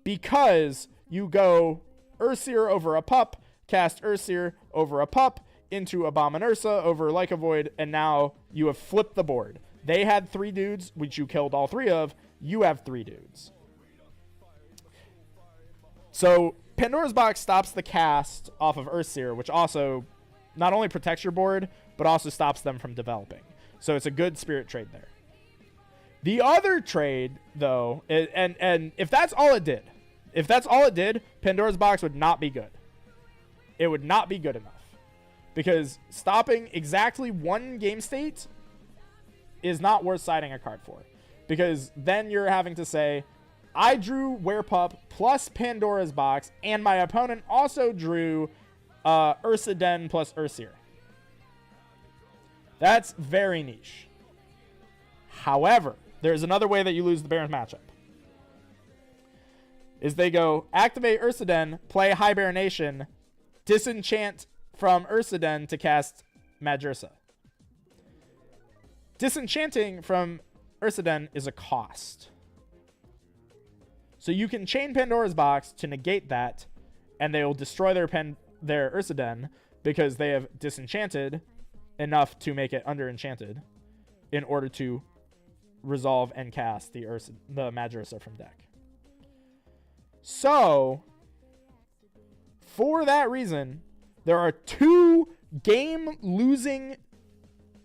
because you go Urseer over a pup, cast Urseer over a pup, into Abominursa over Like a Void, and now you have flipped the board. They had 3 dudes, which you killed all 3 of. You have 3 dudes. So Pandora's Box stops the cast off of Urseer, which also not only protects your board, but also stops them from developing. So it's a good spirit trade there. The other trade, though, and if that's all it did, Pandora's Box would not be good. It would not be good enough. Because stopping exactly 1 game state is not worth siding a card for. Because then you're having to say, I drew Werepup plus Pandora's Box, and my opponent also drew Ursa plus Urseer. That's very niche. However, there's another way that you lose the Baron's matchup. Is they go, activate Ursa, play Hibernation, disenchant from Ursa to cast Magursa. Disenchanting from Ursa is a cost. So you can chain Pandora's Box to negate that, and they will destroy their Ursa because they have disenchanted enough to make it under-enchanted in order to resolve and cast the Magursa from deck. So, for that reason, there are 2 game-losing...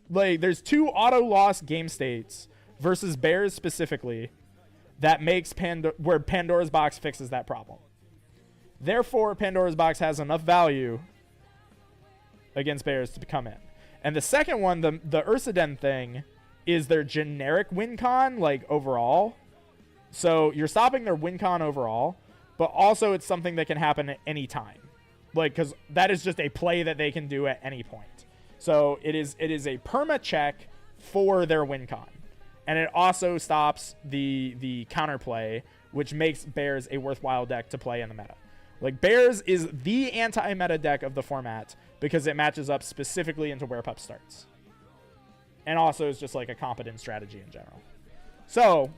there's 2 auto-loss game states versus bears specifically that makes where Pandora's Box fixes that problem. Therefore, Pandora's Box has enough value against bears to come in. And the second one, the Ursaden thing, is their generic win con, like, overall. So you're stopping their win con overall, but also it's something that can happen at any time. Like, because that is just a play that they can do at any point. So it is a perma check for their win con. And it also stops the counterplay, which makes bears a worthwhile deck to play in the meta. Like, bears is the anti-meta deck of the format because it matches up specifically into where Pup starts. And also is just like a competent strategy in general. So,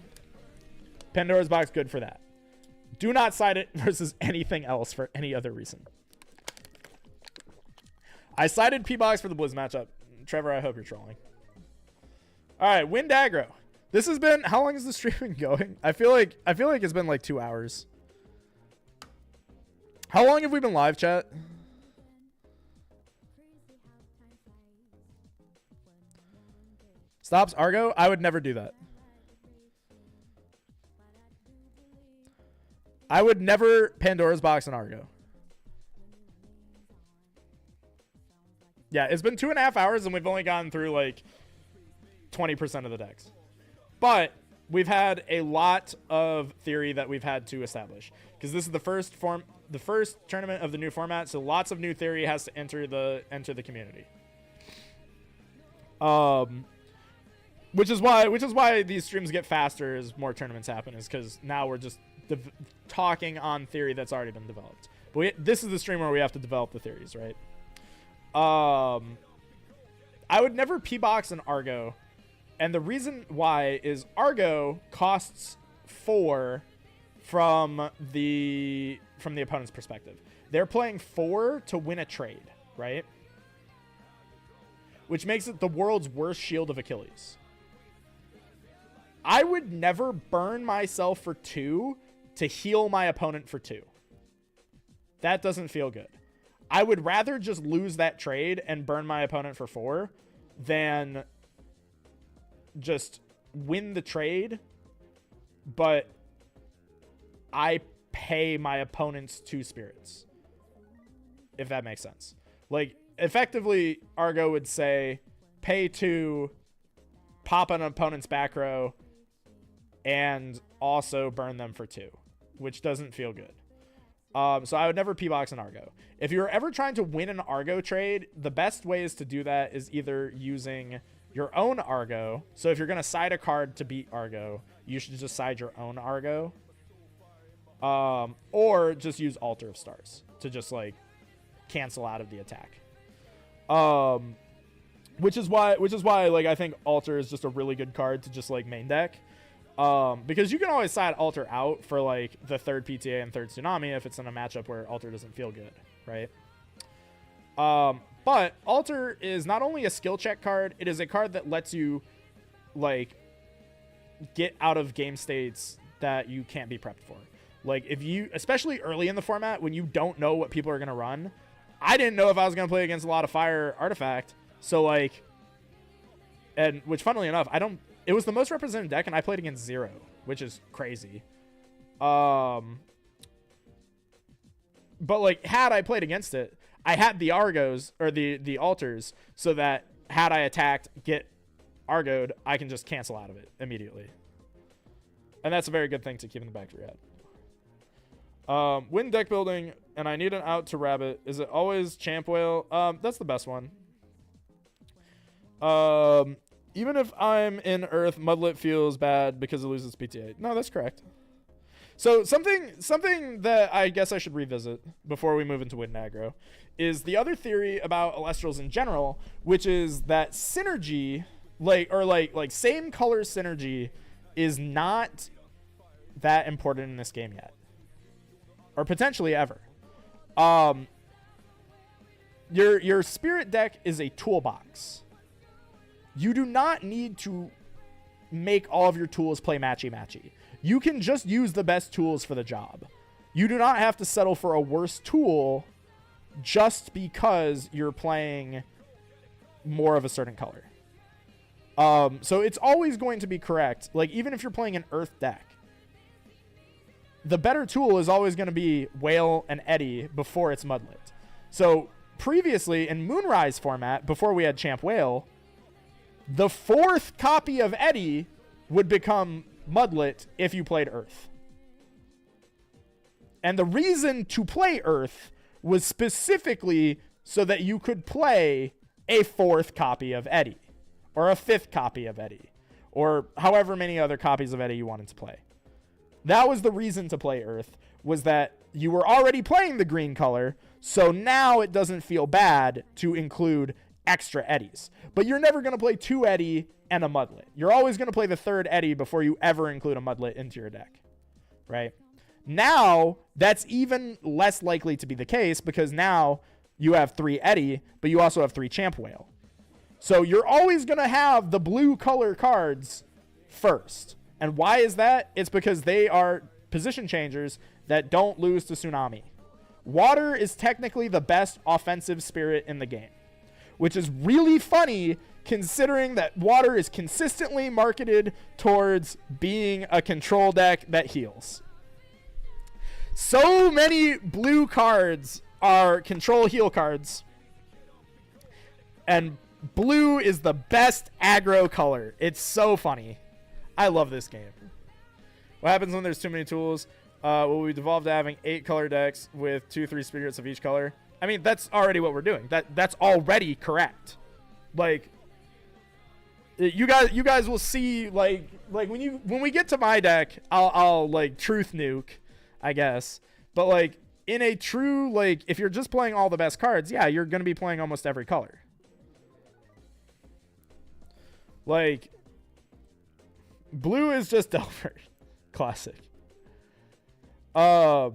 Pandora's Box, good for that. Do not side it versus anything else for any other reason. I sided P-Box for the Blizz matchup. Trevor, I hope you're trolling. Alright, Wind Aggro. This has been... How long is the stream been going? I feel like it's been like 2 hours. How long have we been live, chat? Stops Argo? I would never do that. I would never Pandora's Box and Argo. Yeah, it's been 2.5 hours and we've only gotten through like 20% of the decks. But we've had a lot of theory that we've had to establish. Because this is the first tournament of the new format, so lots of new theory has to enter the community. Which is why these streams get faster as more tournaments happen, is because now we're just talking on theory that's already been developed. But this is the stream where we have to develop the theories, right? I would never P-Box an Argo. And the reason why is Argo costs 4 from the opponent's perspective. They're playing 4 to win a trade, right? Which makes it the world's worst shield of Achilles. I would never burn myself for 2 to heal my opponent for 2. That doesn't feel good. I would rather just lose that trade and burn my opponent for 4 than just win the trade, but I pay my opponent's 2 spirits. If that makes sense. Like, effectively, Argo would say, pay 2, pop an opponent's back row, and also burn them for 2, which doesn't feel good. So I would never P-Box an Argo. If you're ever trying to win an Argo trade, the best ways to do that is either using your own Argo. So if you're going to side a card to beat Argo, you should just side your own Argo. Or just use Altar of Stars to just like cancel out of the attack. Which is why like I think Altar is just a really good card to just like main deck. Because you can always side Altar out for like the 3rd PTA and 3rd Tsunami if it's in a matchup where Altar doesn't feel good, right? But Altar is not only a skill check card, it is a card that lets you like get out of game states that you can't be prepped for. Like if you, especially early in the format when you don't know what people are going to run. I didn't know if I was going to play against a lot of Fire Artifact. So like, and which funnily enough, it was the most represented deck and I played against 0, which is crazy. But like had I played against it, I had the Argos or the Altars so that had I attacked, get Argoed, I can just cancel out of it immediately. And that's a very good thing to keep in the back of your head. Win deck building, and I need an out to Rabbit. Is it always Champ Whale? That's the best one. Even if I'm in Earth, Mudlet feels bad because it loses PTA. No, that's correct. So something that I guess I should revisit before we move into Wind Aggro is the other theory about Alestrals in general, which is that synergy, like same color synergy, is not that important in this game yet, or potentially ever. Your spirit deck is a toolbox. You do not need to make all of your tools play matchy-matchy. You can just use the best tools for the job. You do not have to settle for a worse tool just because you're playing more of a certain color. So it's always going to be correct. Like, even if you're playing an Earth deck, the better tool is always going to be Whale and Eddy before it's Mudlet. So previously in Moonrise format, before we had Champ Whale, the 4th copy of Eddy would become Mudlet if you played Earth. And the reason to play Earth was specifically so that you could play a 4th copy of Eddy, or a 5th copy of Eddy, or however many other copies of Eddy you wanted to play. That was the reason to play Earth, was that you were already playing the green color, so now it doesn't feel bad to include extra Eddies. But you're never going to play 2 Eddy and a Mudlet. You're always going to play the 3rd Eddy before you ever include a Mudlet into your deck, right? Now, that's even less likely to be the case, because now you have 3 Eddy, but you also have 3 Champ Whale. So you're always going to have the blue color cards first. And why is that? It's because they are position changers that don't lose to Tsunami. Water is technically the best offensive spirit in the game, which is really funny considering that Water is consistently marketed towards being a control deck that heals. So many blue cards are control heal cards, and blue is the best aggro color. It's so funny. I love this game. What happens when there's too many tools? Will we devolve to having 8 color decks with 2-3 spirits of each color? I mean, that's already what we're doing. That's already correct. Like, you guys will see, like when we get to my deck, I'll like truth nuke, I guess. But like in a true, like, if you're just playing all the best cards, yeah, you're gonna be playing almost every color. Like, blue is just Delver. Classic. But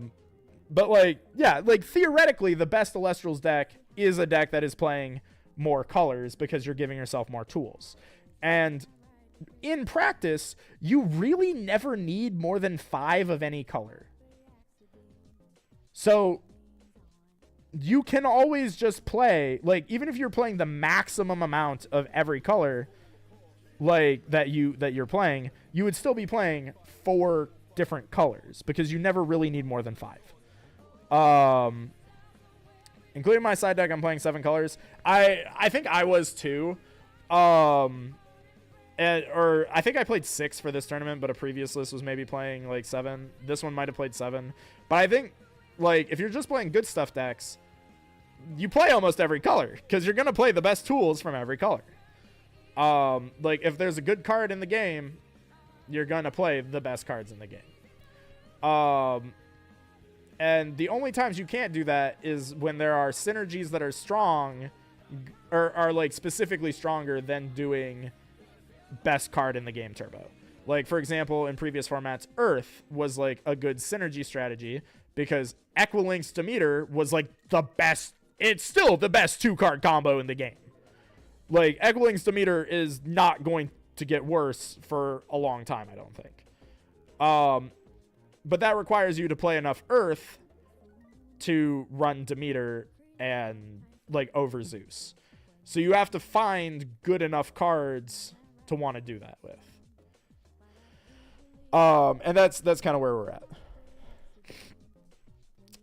like, yeah, like theoretically the best Elestrals deck is a deck that is playing more colors because you're giving yourself more tools. And in practice, you really never need more than 5 of any color. So you can always just play, like, even if you're playing the maximum amount of every color, like that you're playing, you would still be playing 4 different colors because you never really need more than 5. Including my side deck, I'm playing 7 colors. I think I was too. Or I think I played 6 for this tournament, but a previous list was maybe playing like 7. This one might have played 7. But I think, like, if you're just playing good stuff decks, you play almost every color because you're gonna play the best tools from every color. Like, if there's a good card in the game, you're gonna play the best cards in the game. And the only times you can't do that is when there are synergies that are strong, or are like specifically stronger than doing best card in the game turbo. Like, for example, in previous formats, Earth was like a good synergy strategy because Equilink's Demeter was like the best. It's still the best 2-card combo in the game. Like, Equilink's Demeter is not going to get worse for a long time, I don't think. But that requires you to play enough Earth to run Demeter and, like, over Zeus. So you have to find good enough cards to want to do that with. And that's kind of where we're at.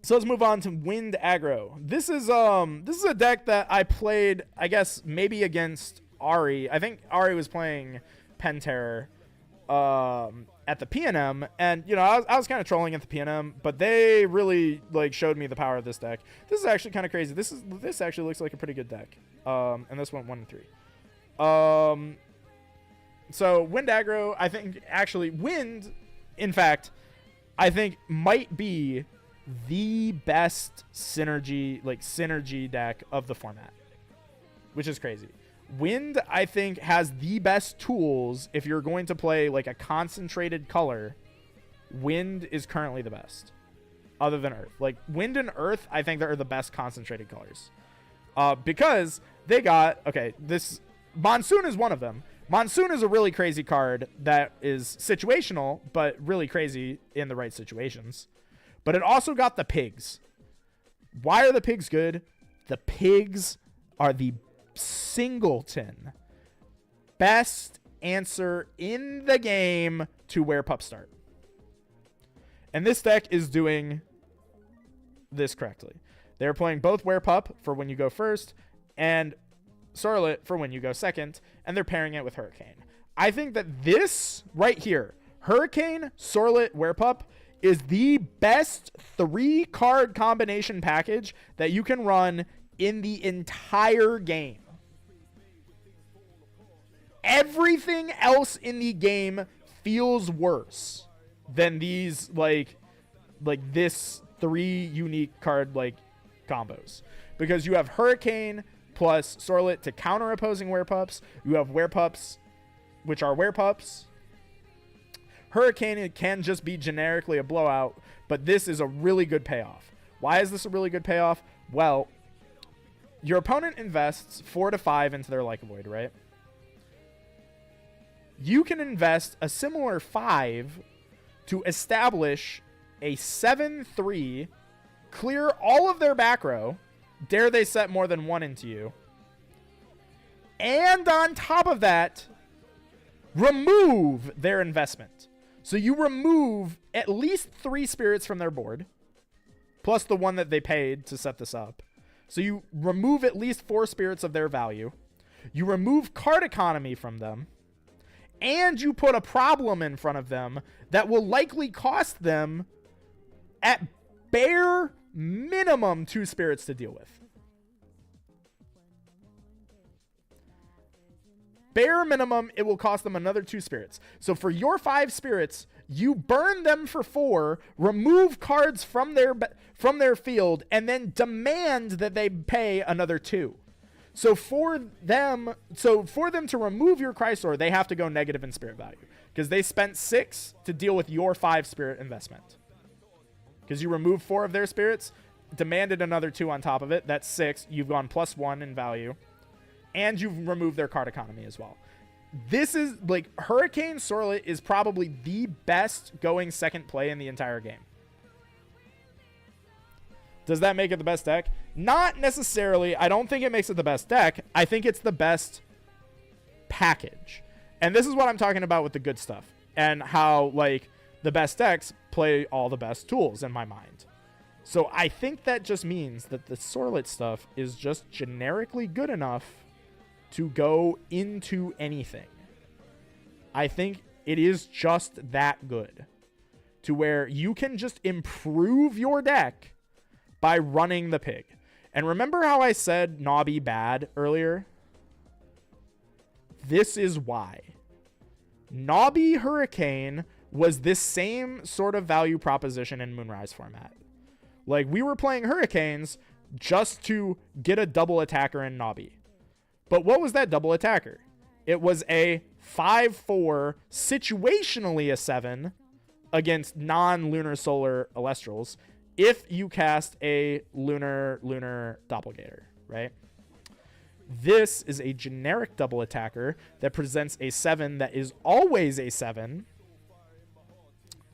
So let's move on to Wind Aggro. This is a deck that I played, I guess, maybe against Ari. I think Ari was playing Penterror at the PNM, and you know, I was kind of trolling at the PNM, but they really like showed me the power of this deck. This is actually kind of crazy. This actually looks like a pretty good deck. And this went 1 and 3. So Wind Aggro, I think actually Wind, in fact, I think might be the best synergy deck of the format, which is crazy. Wind, I think, has the best tools if you're going to play like a concentrated color. Wind is currently the best, other than Earth. Like, Wind and Earth, I think they're the best concentrated colors, because they got, okay, this Monsoon is one of them. Monsoon is a really crazy card that is situational, but really crazy in the right situations. But it also got the pigs. Why are the pigs good? The pigs are the singleton best answer in the game to where pups start. And this deck is doing this correctly. They're playing both Werepup for when you go first and Sorlet for when you go second, and they're pairing it with Hurricane. I think that this right here, Hurricane, Sorlet, Werepup, is the best 3-card combination package that you can run in the entire game. Everything else in the game feels worse than these like this 3 unique card like combos, because you have Hurricane plus Sorlet to counter opposing Werepups. You have Werepups, which are Werepups. Hurricane can just be generically a blowout, but this is a really good payoff. Why is this a really good payoff? Well, your opponent invests 4 to 5 into their Like a Void, right? You can invest a similar 5 to establish a 7-3, clear all of their back row, dare they set more than 1 into you, and on top of that, remove their investment. So you remove at least 3 spirits from their board, plus the 1 that they paid to set this up. So you remove at least 4 spirits of their value. You remove card economy from them, and you put a problem in front of them that will likely cost them at bare minimum 2 spirits to deal with. Bare minimum, it will cost them another 2 spirits. So for your 5 spirits, you burn them for 4, remove cards from their field, and then demand that they pay another 2. So for them to remove your Chrysor, they have to go negative in spirit value, because they spent 6 to deal with your 5 spirit investment. Because you removed 4 of their spirits, demanded another 2 on top of it. That's 6. You've gone +1 in value. And you've removed their card economy as well. This is like Hurricane Sorlet is probably the best going second play in the entire game. Does that make it the best deck? Not necessarily. I don't think it makes it the best deck. I think it's the best package. And this is what I'm talking about with the good stuff and how like the best decks play all the best tools in my mind. So I think that just means that the Sorlet stuff is just generically good enough to go into anything. I think it is just that good to where you can just improve your deck by running the pig. And remember how I said Nobby bad earlier? This is why. Nobby Hurricane was this same sort of value proposition in Moonrise format. Like, we were playing Hurricanes just to get a double attacker in Nobby. But what was that double attacker? It was a 5-4, situationally a 7 against non-lunar solar Alestrals if you cast a lunar doppelganger, right? This is a generic double attacker that presents a 7 that is always a 7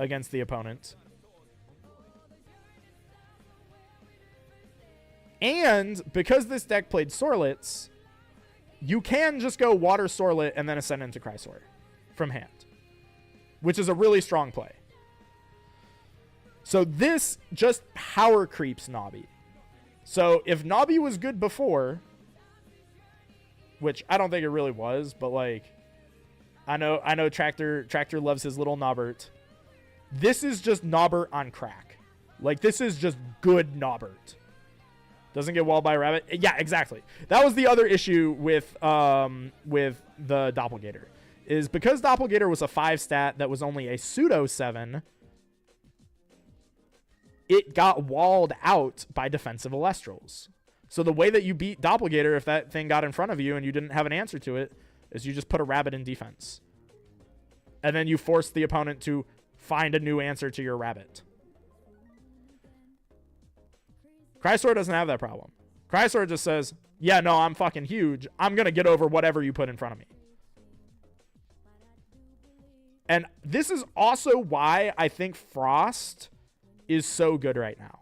against the opponent. And because this deck played Sorlets, you can just go Water Sorlet and then ascend into Chrysor from hand, which is a really strong play. So this just power creeps Nobby. So if Nobby was good before, which I don't think it really was, but like I know Tractor loves his little Nobbert. This is just Nobbert on crack. Like, this is just good Nobbert. Doesn't get walled by a rabbit. Yeah, exactly. That was the other issue with the Doppelganger. Is because Doppelganger was a 5 stat that was only a pseudo 7, it got walled out by defensive Alestrals. So the way that you beat Doppelganger, if that thing got in front of you and you didn't have an answer to it, is you just put a rabbit in defense. And then you force the opponent to find a new answer to your rabbit. Chrysor doesn't have that problem. Chrysor just says, yeah, no, I'm fucking huge. I'm going to get over whatever you put in front of me. And this is also why I think Frost is so good right now.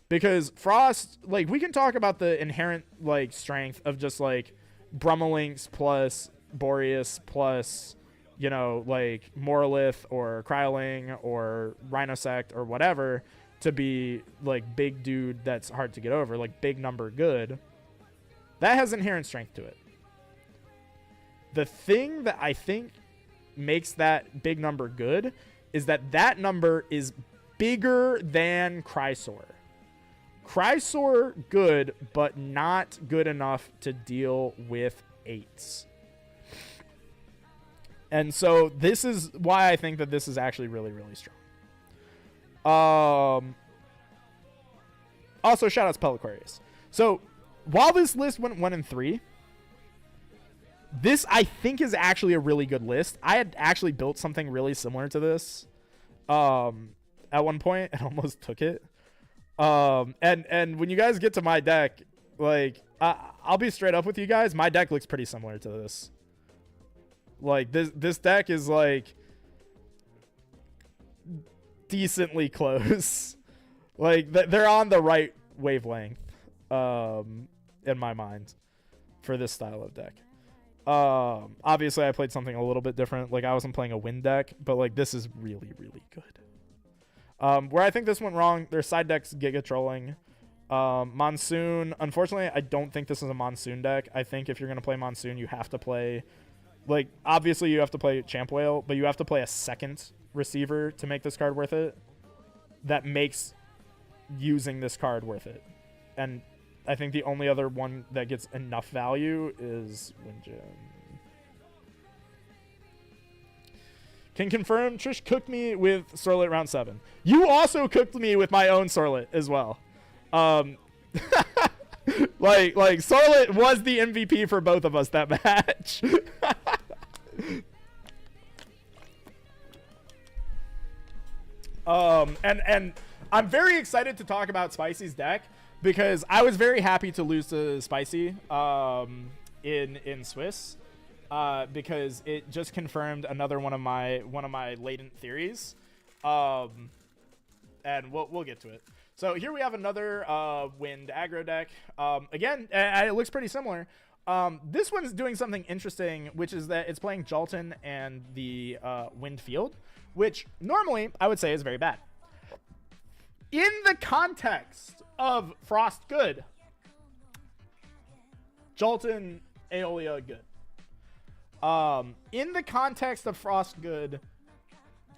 Because Frost, like, we can talk about the inherent, like, strength of just, like, Brummelinks plus Boreas plus, you know, like Morlith or Cryoling or Rhinosect or whatever to be like big dude that's hard to get over, like big number good, that has inherent strength to it. The thing that I think makes that big number good is that that number is bigger than Crysaor. Crysaor good, but not good enough to deal with 8s. And so this is why I think that this is actually really, really strong. Also, shout-outs Peliquarius. So, while this list went 1 and 3, this, I think, is actually a really good list. I had actually built something really similar to this at one point and almost took it. And when you guys get to my deck, like, I'll be straight up with you guys. My deck looks pretty similar to this. Like, this deck is, like, decently close. Like, they're on the right wavelength, in my mind, for this style of deck. Obviously, I played something a little bit different. Like, I wasn't playing a wind deck, but, like, this is really, really good. Where I think this went wrong, their side deck's Giga Trolling. Monsoon, unfortunately, I don't think this is a Monsoon deck. I think if you're going to play Monsoon, you have to play, like, obviously you have to play Champ Whale, but you have to play a second receiver to make this card worth it. That makes using this card worth it. And I think the only other one that gets enough value is Windjam. Can confirm Trish cooked me with Sorlet round 7. You also cooked me with my own Sorlet as well. like Sorlet was the MVP for both of us that match. And I'm very excited to talk about Spicy's deck because I was very happy to lose to Spicy in Swiss because it just confirmed another one of my latent theories, and we'll get to it. So here we have another wind aggro deck. Again, it looks pretty similar. This one's doing something interesting, which is that it's playing Jalton and the wind field, which normally I would say is very bad. In the context of Frost good, Jalton, Aeolia good. In the context of Frost good,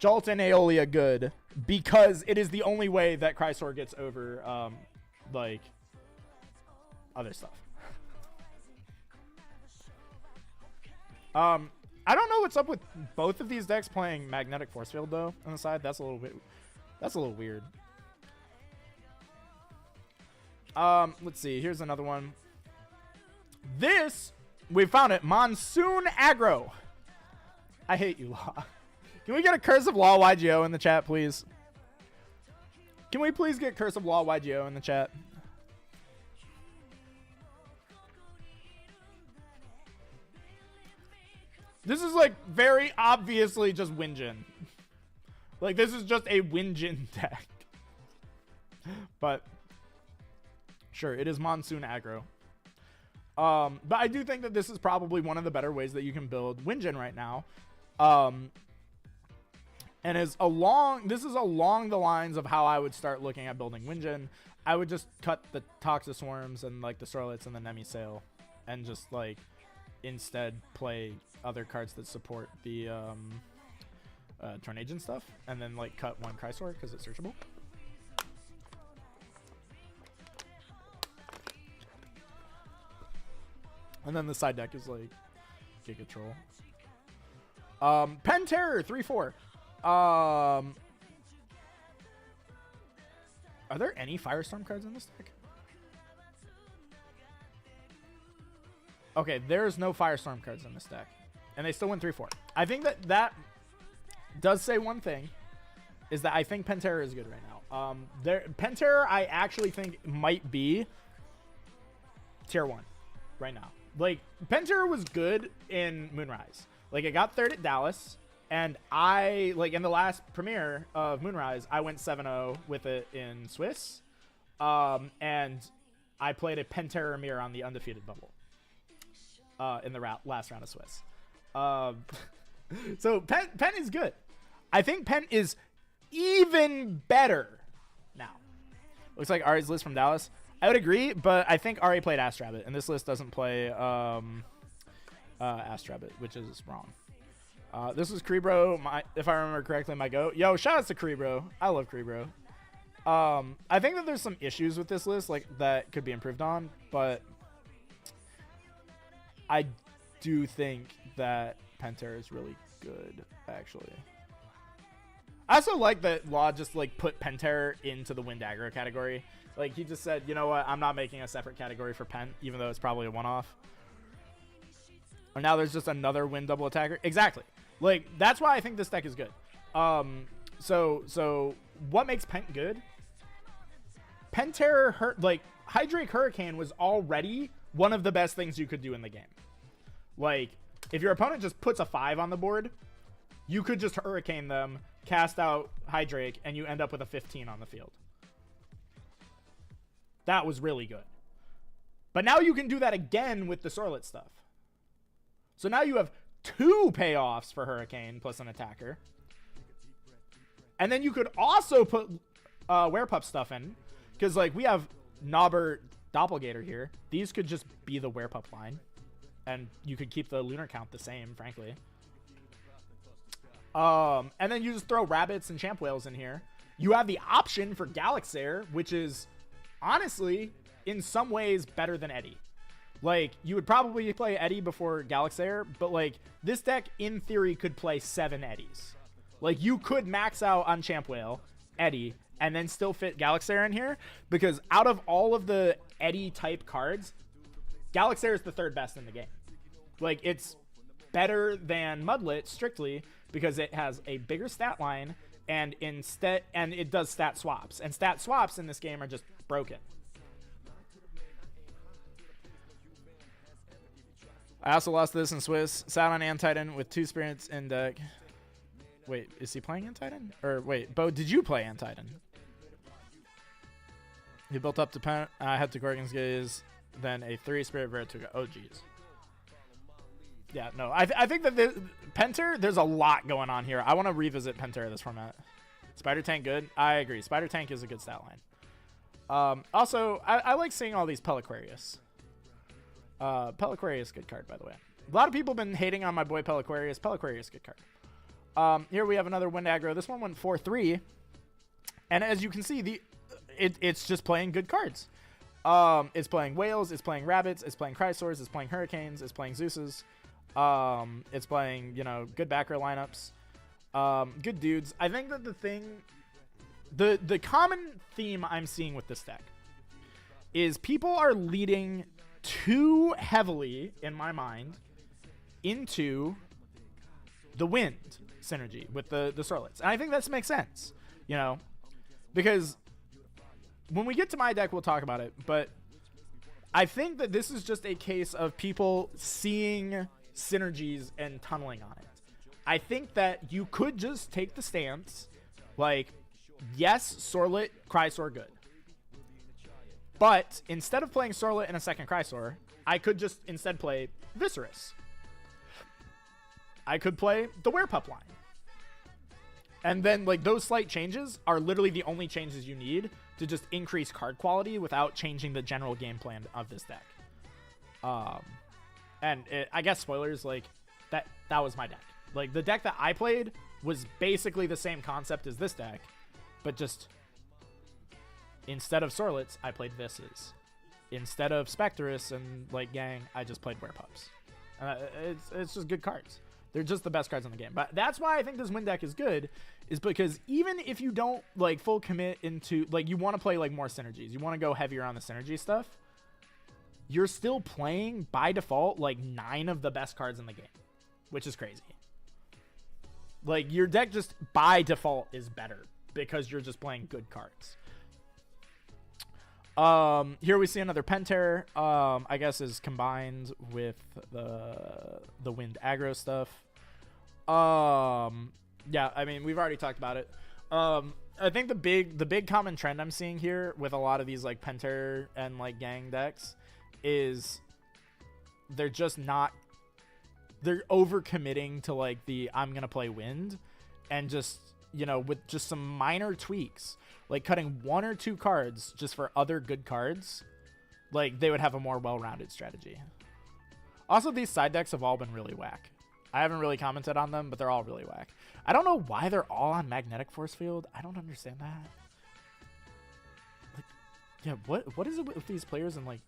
Jalton, Aeolia good, because it is the only way that Crysaor gets over, like, other stuff. I don't know what's up with both of these decks playing Magnetic Force Field, though, on the side. That's a little weird. Let's see. Here's another one. This, we found it. Monsoon Aggro. I hate you, Law. Can we get a Curse of Law YGO in the chat, please? Can we please get Curse of Law YGO in the chat? This is, like, very obviously just Winjin. Like, this is just a Winjin deck. But sure, it is Monsoon Aggro. But I do think that this is probably one of the better ways that you can build Winjin right now. And this is along the lines of how I would start looking at building Winjin. I would just cut the Toxiswarms and, like, the Sorlets and the Nemisail and just, like, instead play other cards that support the Tornadian stuff, and then, like, cut one Crysaor because it's searchable. And then the side deck is, like, Giga Troll. Pen Terror 3/4. Are there any Firestorm cards in this deck? Okay, there's no Firestorm cards in this deck. And they still win 3/4. I think that does say one thing, is that I think Pen Terror is good right now. Pen Terror, I actually think might be tier 1 right now. Like, Pen Terror was good in Moonrise. Like, it got third at Dallas. And I, like, in the last premiere of Moonrise, I went 7-0 with it in Swiss. And I played a Pen Terror mirror on the undefeated bubble in the last round of Swiss. So Pen is good. I think Pen is even better now. Looks like Ari's list from Dallas. I would agree, but I think Ari played Astrabbit, and this list doesn't play Astrabbit, which is wrong. This was Kreebro, if I remember correctly, my go. Yo, shout out to Kreebro. I love Kreebro. I think that there's some issues with this list like that could be improved on, but I do think that Pentair is really good, actually. I also like that Law just like put Pentair into the Wind Aggro category. Like he just said, you know what, I'm not making a separate category for Pen, even though it's probably a one-off. Or now there's just another Wind double attacker. Exactly. Like that's why I think this deck is good. So what makes Pen good? Pentair, like Hydrake Hurricane was already one of the best things you could do in the game. Like if your opponent just puts a 5 on the board, you could just Hurricane them, cast out Hydrake, and you end up with a 15 on the field. That was really good. But now you can do that again with the Sorlet stuff. So now you have 2 payoffs for Hurricane plus an attacker. And then you could also put Werepup stuff in. Because like we have Nobber Doppelgator here. These could just be the Werepup line. And you could keep the lunar count the same, frankly. And then you just throw Rabbits and Champ Whales in here. You have the option for Galaxair, which is honestly, in some ways, better than Eddie. Like, you would probably play Eddie before Galaxair, but like, this deck, in theory, could play 7 Eddies. Like, you could max out on Champ Whale, Eddie, and then still fit Galaxair in here, because out of all of the Eddie-type cards, Galaxair is the 3rd best in the game. Like, it's better than Mudlet, strictly, because it has a bigger stat line, and it does stat swaps. And stat swaps in this game are just broken. I also lost this in Swiss. Sat on Antitan with 2 spirits in deck. Wait, is he playing Antitan? Or wait, Bo, did you play Antitan? He built up to Pen. I had to Gorgon's Gaze, then a 3 spirit Verituga. Oh, jeez. Yeah, no, I think that Pentair, there's a lot going on here. I want to revisit Pentair this format. Spider Tank good? I agree. Spider Tank is a good stat line. Also, I like seeing all these Pelaquarius. Pelaquarius, good card, by the way. A lot of people have been hating on my boy Pelaquarius. Pelaquarius, good card. Here we have another Wind Aggro. This one went 4-3. And as you can see, it's just playing good cards. It's playing Whales, it's playing Rabbits, it's playing Chrysaors, it's playing Hurricanes, it's playing Zeuses. It's playing, you know, good backer lineups. Good dudes. I think that the common theme I'm seeing with this deck is people are leading too heavily, in my mind, into the Wind synergy with the Sorlets. And I think that makes sense, you know, because when we get to my deck, we'll talk about it, but I think that this is just a case of people seeing synergies and tunneling on it. I think that you could just take the stance, like, yes, Sorlet, Chrysaor, good. But instead of playing Sorlet and a second Chrysaor, I could just instead play Viscerus. I could play the Werepup line. And then, like, those slight changes are literally the only changes you need to just increase card quality without changing the general game plan of this deck. I guess spoilers, like, that was my deck. Like, the deck that I played was basically the same concept as this deck, but just instead of Sorlets, I played Visses. Instead of Spectrus and, like, Gang, I just played Werepups. It's just good cards. They're just the best cards in the game. But that's why I think this Wind deck is good, is because even if you don't, like, full commit into, like, you want to play, like, more synergies, you want to go heavier on the synergy stuff, you're still playing, by default, like, 9 of the best cards in the game, which is crazy. Like, your deck just, by default, is better because you're just playing good cards. Here we see another Pentair, I guess is combined with the Wind aggro stuff. Yeah, I mean, we've already talked about it. I think the big common trend I'm seeing here with a lot of these, like, Pentair and, like, Gang decks is they're just not they're overcommitting to like the I'm gonna play Wind, and just, you know, with just some minor tweaks, like cutting 1 or 2 cards just for other good cards, like they would have a more well-rounded strategy. Also, these side decks have all been really whack. I haven't really commented on them, but they're all really whack. I don't know why they're all on Magnetic Force Field. I don't understand that. Like, yeah, what is it with these players? And like,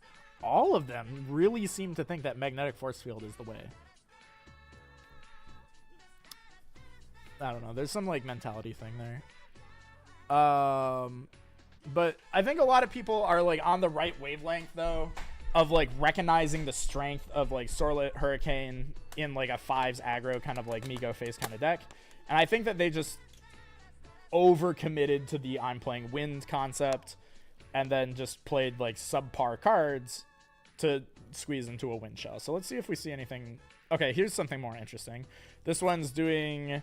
all of them really seem to think that Magnetic Force Field is the way. I don't know. There's some like mentality thing there. But I think a lot of people are like on the right wavelength though, of like recognizing the strength of like Sorlet Hurricane in like a 5s aggro kind of like Migo face kind of deck. And I think that they just overcommitted to the I'm playing Wind concept and then just played like subpar cards to squeeze into a Wind shell. So let's see if we see anything. Okay, here's something more interesting. This one's doing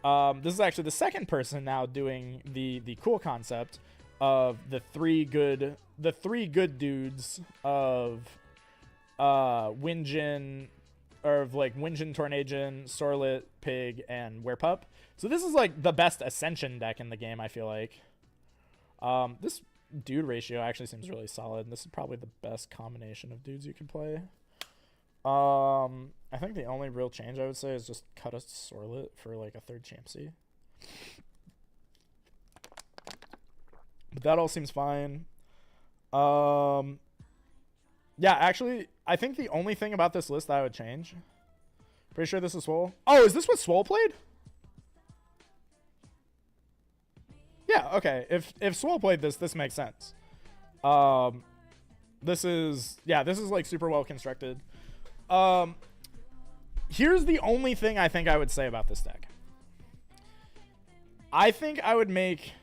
this is actually the second person now doing the cool concept of the three good dudes of Winjin, or of like Winjin, Tornadin, Sorlet, Pig, and Werepup. So this is like the best Ascension deck in the game, I feel like. This dude ratio actually seems really solid. This is probably the best combination of dudes you can play. I think the only real change I would say is just cut a Sorlet for like a 3rd Champsy. But that all seems fine. Yeah, actually, I think the only thing about this list that I would change. Pretty sure this is Swole. Oh, is this what Swole played? Yeah, okay. If Swole played this makes sense. This is like super well constructed. Here's the only thing I think I would say about this deck. I think I would make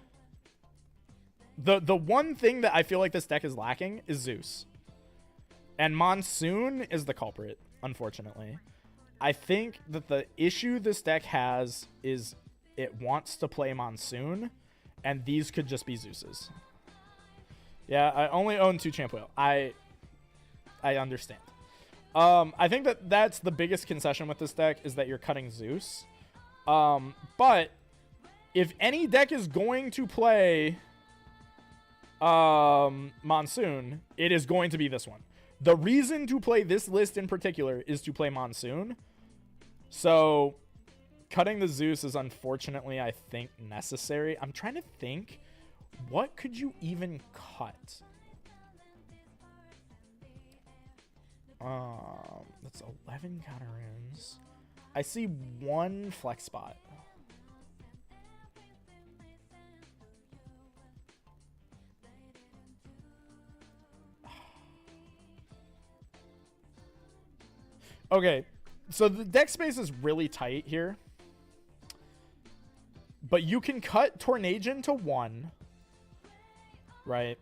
the one thing that I feel like this deck is lacking is Zeus. And Monsoon is the culprit, unfortunately. I think that the issue this deck has is it wants to play Monsoon, and these could just be Zeus's. Yeah, I only own 2 Champ Whale. I understand. I think that that's the biggest concession with this deck is that you're cutting Zeus. But if any deck is going to play Monsoon, it is going to be this one. The reason to play this list in particular is to play Monsoon. So cutting the Zeus is unfortunately, I think, necessary. I'm trying to think, what could you even cut? That's 11 counter runes. I see 1 flex spot. Okay, so the deck space is really tight here. But you can cut Tornadin to 1. Right?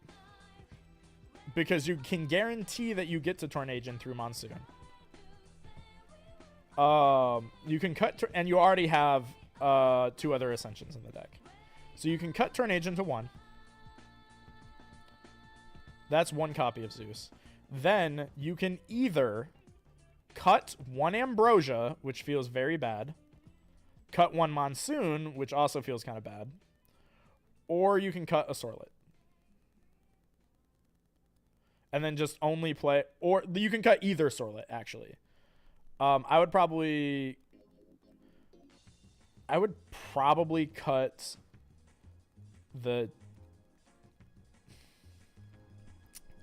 Because you can guarantee that you get to Tornadin through Monsoon. You can cut... and you already have 2 other Ascensions in the deck. So you can cut Tornadin to 1. That's 1 copy of Zeus. Then you can either cut 1 Ambrosia, which feels very bad. Cut 1 Monsoon, which also feels kind of bad. Or you can cut a Sorlet. And then just only play... or you can cut either Sorlet, actually. I would probably cut the...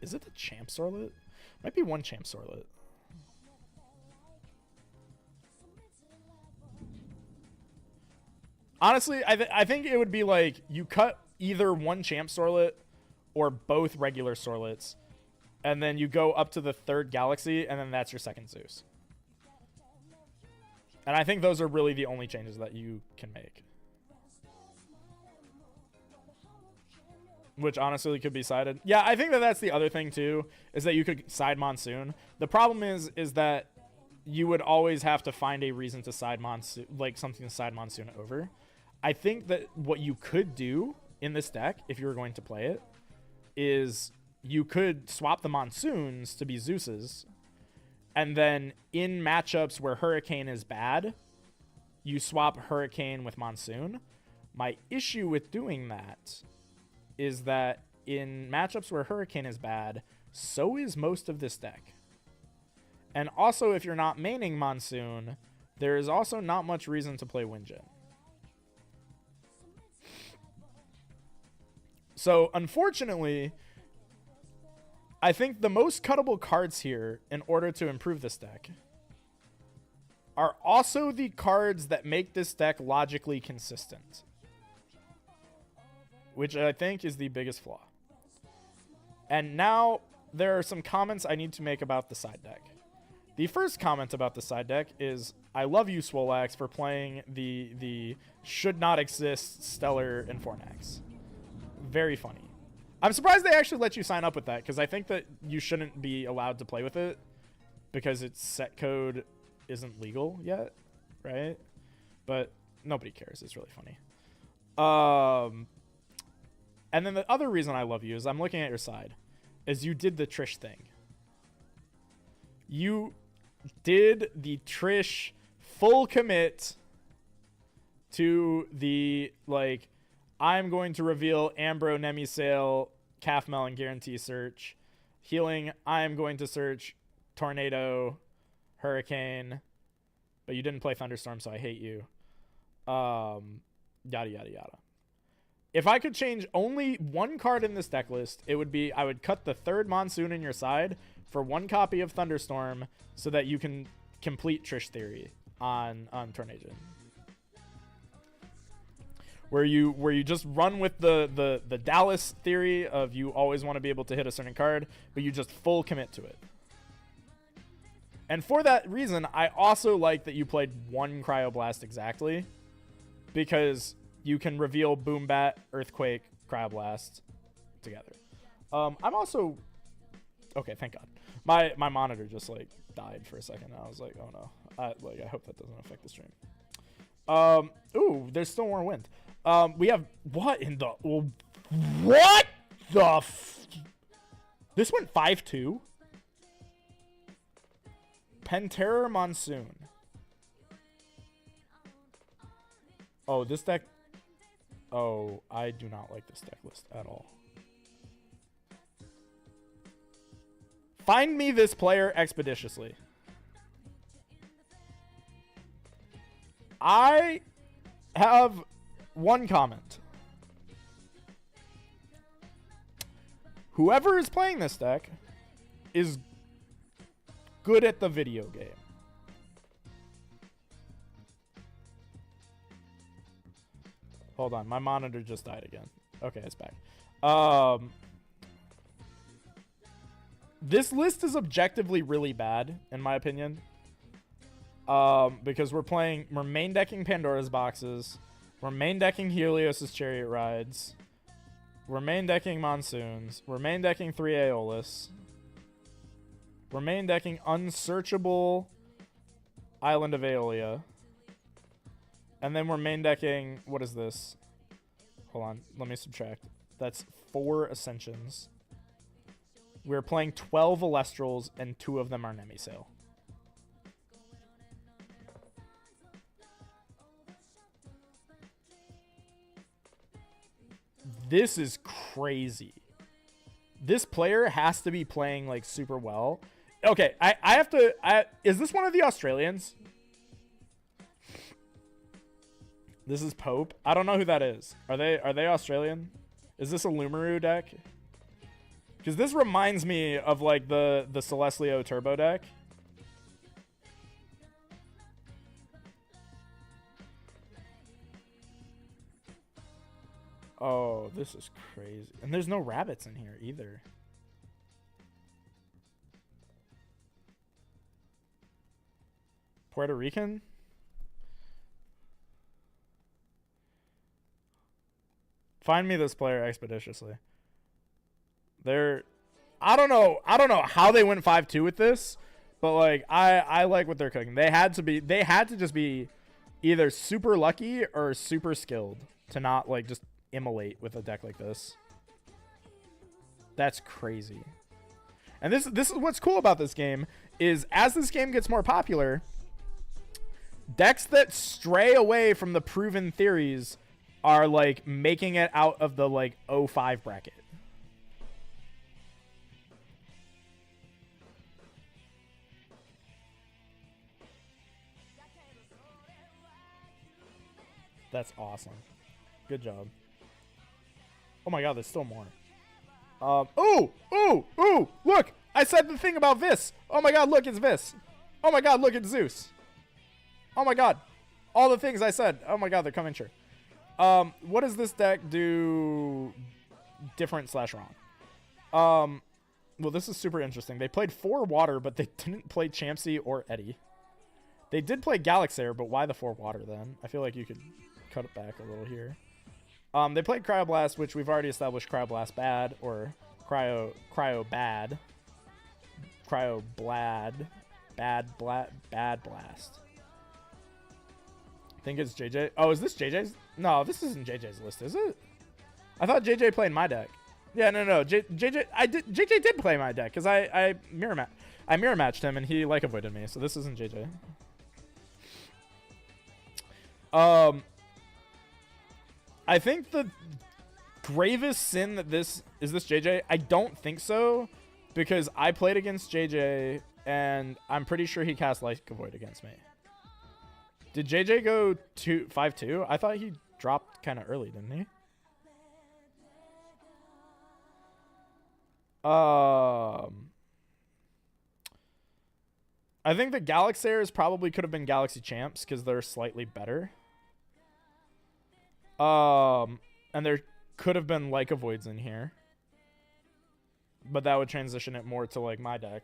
is it the Champ Sorlet? Might be 1 Champ Sorlet. Honestly, I think it would be like you cut either 1 Champ Sorlet or both regular Sorlets, and then you go up to the 3rd Galaxy, and then that's your 2nd Zeus. And I think those are really the only changes that you can make. Which honestly could be sided. Yeah, I think that that's the other thing too, is that you could side Monsoon. The problem is that you would always have to find a reason to side Monsoon, like something to side Monsoon over. I think that what you could do in this deck, if you were going to play it, is you could swap the Monsoons to be Zeus's, And then in matchups where Hurricane is bad, you swap Hurricane with Monsoon. My issue with doing that is that in matchups where Hurricane is bad, so is most of this deck. And also, if you're not maining Monsoon, there is also not much reason to play Windgen. So, unfortunately, I think the most cuttable cards here in order to improve this deck are also the cards that make this deck logically consistent, which I think is the biggest flaw. And now there are some comments I need to make about the side deck. The first comment about the side deck is, I love you, Swolax, for playing the should not exist Stellar and Fornax. Very funny. I'm surprised they actually let you sign up with that, because I think that you shouldn't be allowed to play with it because its set code isn't legal yet, right? But nobody cares. It's really funny. And then the other reason I love you is I'm looking at your side, is you did the Trish thing. You did the Trish full commit to the, like, I'm going to reveal Ambro, Nemisail, Calf Melon Guarantee search. Healing, I'm going to search Tornado, Hurricane. But you didn't play Thunderstorm, so I hate you. Yada, yada, yada. If I could change only one card in this deck list, it would be I would cut the third Monsoon in your side for one copy of Thunderstorm so that you can complete Trish Theory on Tornado. Where you just run with the Dallas theory of you always want to be able to hit a certain card, but you just full commit to it. And for that reason, I also like that you played one Cryoblast exactly, because you can reveal Boom Bat, Earthquake, Cryoblast together. I'm also... Okay, thank God. My monitor just, like, died for a second. I was like, oh no. I hope that doesn't affect the stream. Ooh, there's still more wind. We have... What in the... What the... This went 5-2? Penterror Monsoon. Oh, this deck... Oh, I do not like this deck list at all. Find me this player expeditiously. I have one comment. Whoever is playing this deck is good at the video game. Hold on, my monitor just died again. Okay, it's back. This list is objectively really bad, in my opinion. Because we're main decking Pandora's Boxes. We're main decking Helios' Chariot Rides. We're main decking Monsoons. We're main decking 3 Aeolus. We're main decking Unsearchable Island of Aeolia. And then we're main decking... What is this? Hold on. Let me subtract. That's 4 Ascensions. We're playing 12 Alestrals, and 2 of them are Nemisail. This is crazy. This player has to be playing, like, super well. Okay, I have to... is this one of the Australians? This is Pope. I don't know who that is. Are they Australian? Is this a Lumaru deck? Because this reminds me of, like, the Celestlio Turbo deck. Oh, this is crazy. And there's no rabbits in here either. Puerto Rican? Find me this player expeditiously. I don't know how they went 5-2 with this, but, like, I like what they're cooking. They had to just be either super lucky or super skilled to not, like, just immolate with a deck like this. That's crazy. And this is what's cool about this game is as this game gets more popular, decks that stray away from the proven theories are like making it out of the like 05 bracket. That's awesome. Good job. Oh my god, there's still more. Ooh! Look! I said the thing about Vis! Oh my god, look, it's Vis! Oh my god, look, it's Zeus! Oh my god. All the things I said. Oh my god, they're coming true. What does this deck do different / wrong? Well, this is super interesting. They played 4 water, but they didn't play Champsy or Eddie. They did play Galaxair, but why the 4 water then? I feel like you could cut it back a little here. They played Cryoblast, which we've already established Cryoblast bad, or Cryo bad. Cryoblad. Bad blast. I think it's JJ. Oh, is this JJ's? No, this isn't JJ's list, is it? I thought JJ played my deck. Yeah, no. JJ did play my deck because I mirror matched him and he like avoided me. So this isn't JJ. I think the gravest sin that this JJ. I don't think so, because I played against JJ and I'm pretty sure he cast like avoid against me. Did JJ go 5-2? I thought he dropped kind of early, didn't he? I think the Galaxairs probably could have been Galaxy Champs because they're slightly better. And there could have been like avoids in here, but that would transition it more to like my deck.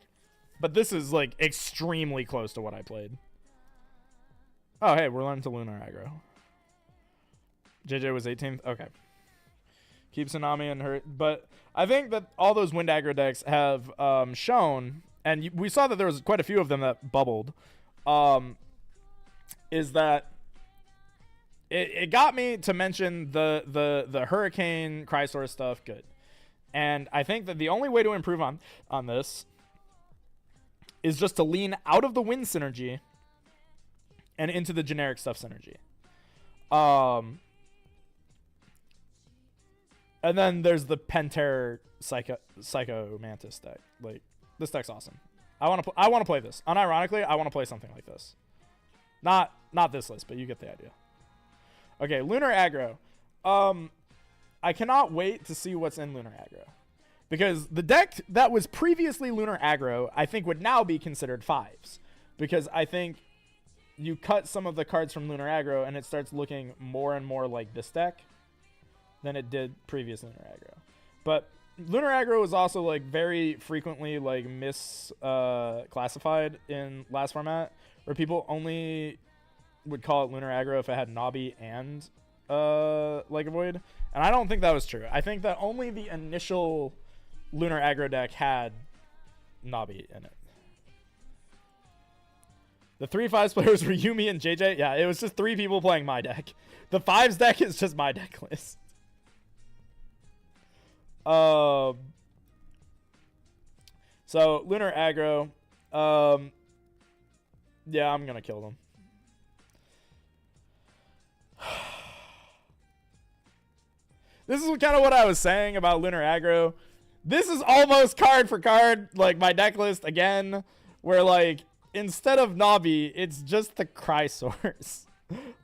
But this is like extremely close to what I played. Oh, hey, we're learning to Lunar Aggro. JJ was 18th. Okay. Keep Tsunami and her. But I think that all those Wind Aggro decks have shown, and we saw that there was quite a few of them that bubbled, is that it got me to mention the Hurricane Crysaur stuff. Good. And I think that the only way to improve on this is just to lean out of the Wind synergy and into the generic stuff synergy. And then there's the Pentair Psycho Mantis deck. Like, this deck's awesome. I want to play this. Unironically, I want to play something like this. Not this list, but you get the idea. Okay, Lunar Aggro. I cannot wait to see what's in Lunar Aggro, because the deck that was previously Lunar Aggro, I think, would now be considered 5s, because I think you cut some of the cards from Lunar Aggro and it starts looking more and more like this deck than it did previous Lunar Aggro. But Lunar Aggro was also like very frequently like misclassified in last format, where people only would call it Lunar Aggro if it had Nobby and like a Void, and I don't think that was true. I think that only the initial Lunar Aggro deck had Nobby in it. The 3 5s players were Yumi and JJ. Yeah, it was just 3 people playing my deck. The 5s deck is just my deck list. So Lunar Aggro. Yeah, I'm gonna kill them. This is kind of what I was saying about Lunar Aggro. This is almost card for card like my deck list again, where like instead of Nobby, it's just the Crysaurs.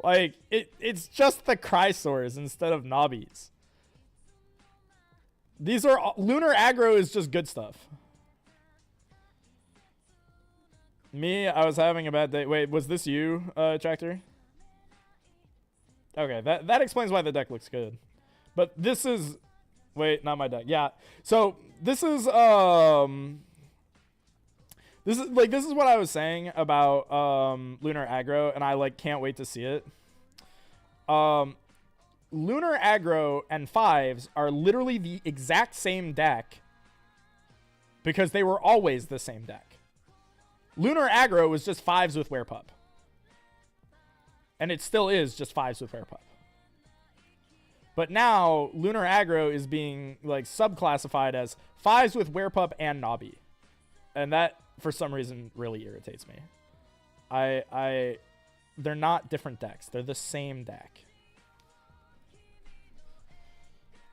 Like it's just the Crysaurs instead of Nobbies. These are Lunar Aggro is just good stuff. Me, I was having a bad day. Wait, was this you, Tractor? Okay, that explains why the deck looks good. But this is, wait, not my deck. Yeah. So this is this is what I was saying about Lunar Aggro, and I like can't wait to see it. Lunar Aggro and 5s are literally the exact same deck because they were always the same deck. Lunar Aggro was just 5s with Werepup. And it still is just 5s with Werepup. But now Lunar Aggro is being like subclassified as 5s with Werepup and Nobby. And that for some reason really irritates me. They're not different decks. They're the same deck.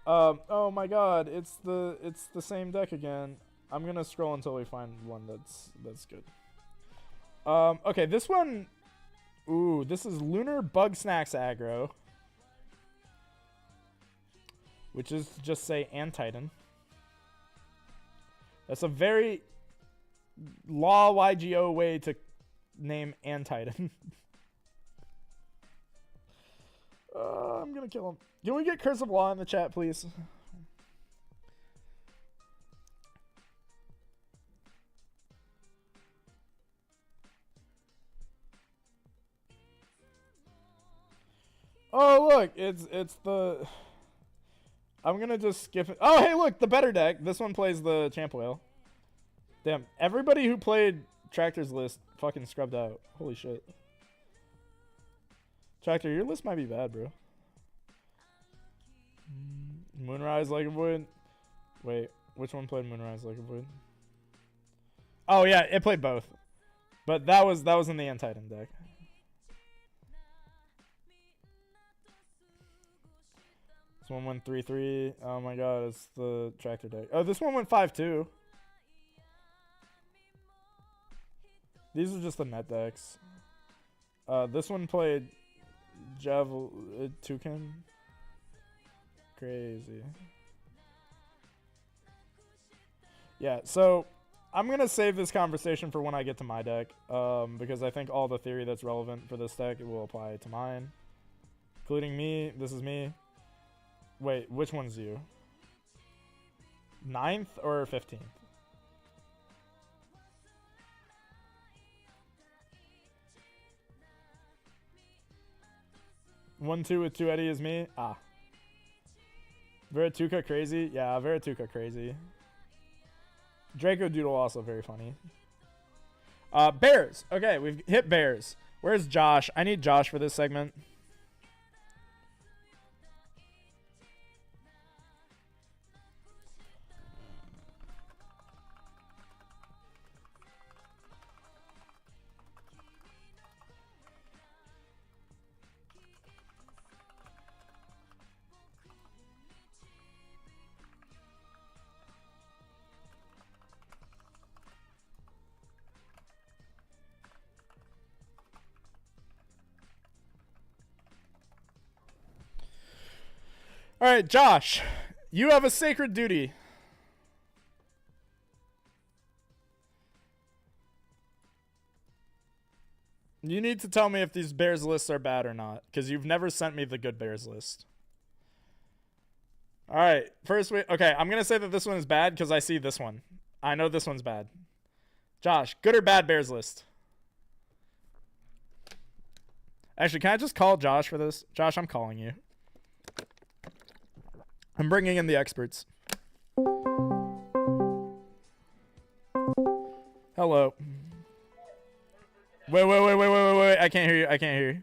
Oh my god, it's the same deck again. I'm gonna scroll until we find one that's good. Okay, this one. Ooh, this is Lunar Bug Snacks aggro, which is to just say Antitan. That's a very law YGO way to name Antitan. I'm gonna kill him. Can we get Curse of Law in the chat, please? Oh look, it's the. I'm gonna just skip it. Oh hey, look, the better deck. This one plays the Champ Whale. Damn, everybody who played Tractor's list fucking scrubbed out. Holy shit. Tractor, your list might be bad, bro. Moonrise Like a Void. Wait, which one played Moonrise Like a Void? Oh yeah, it played both, but that was in the Antitan deck. This one went 3-3. Oh my god, it's the Tractor deck. Oh, this one went 5-2. These are just the net decks. This one played Toucan. Crazy. Yeah, so I'm going to save this conversation for when I get to my deck, because I think all the theory that's relevant for this deck will apply to mine. Including me. This is me. Wait, which one's you? 9th or 15th? One, two with 2 Eddie is me. Ah. Veratuka crazy. Yeah, Veratuka crazy. Draco Doodle also very funny. Bears. Okay, we've hit bears. Where's Josh? I need Josh for this segment. All right, Josh, you have a sacred duty. You need to tell me if these Bears lists are bad or not, because you've never sent me the good Bears list. All right, first okay, I'm going to say that this one is bad because I see this one. I know this one's bad. Josh, good or bad Bears list? Actually, can I just call Josh for this? Josh, I'm calling you. I'm bringing in the experts. Hello. Wait. I can't hear you.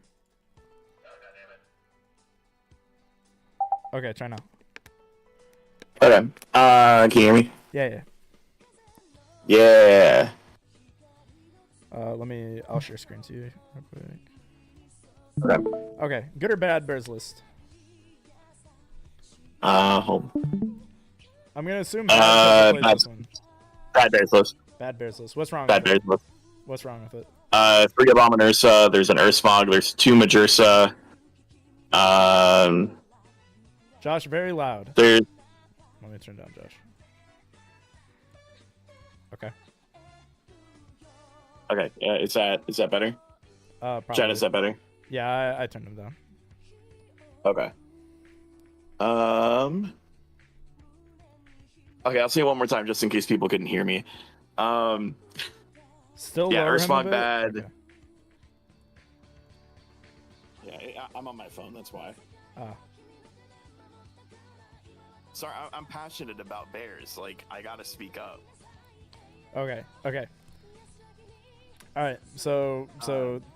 Okay, try now. Okay. Can you hear me? Yeah. Yeah. I'll share screen to you real quick. Okay, good or bad Bears list? Home. I'm gonna assume bad. Bad Bears list. Bad Bears list. What's wrong Bad with Bears it? list. What's wrong with it? 3 Abominursa, there's an Earth Smog, there's 2 Majursa. Josh, very loud. There's... Let me turn down Josh. Okay. Okay, yeah, is that better? Probably. Chad, is that better? Yeah, I turned him down. Okay. Okay, I'll say it one more time just in case people couldn't hear me. Still yeah, lower Earth him a Smog bit? bad. Okay. Yeah, I'm on my phone, that's why. Ah. Sorry, I'm passionate about bears. Like, I gotta speak up. Okay. All right. So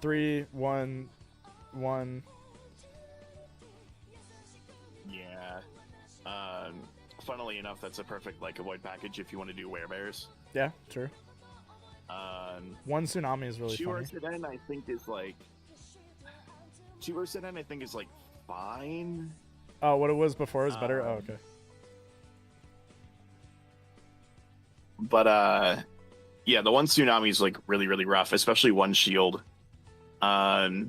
3, 1, 1. Yeah. Funnily enough, that's a perfect like avoid package if you want to do werebears. Yeah, true. One Tsunami is really funny. Chiwarsiden, I think is like fine. Oh, what it was before is better? Oh, okay. But yeah, the one Tsunami is like really, really rough, especially one shield. No,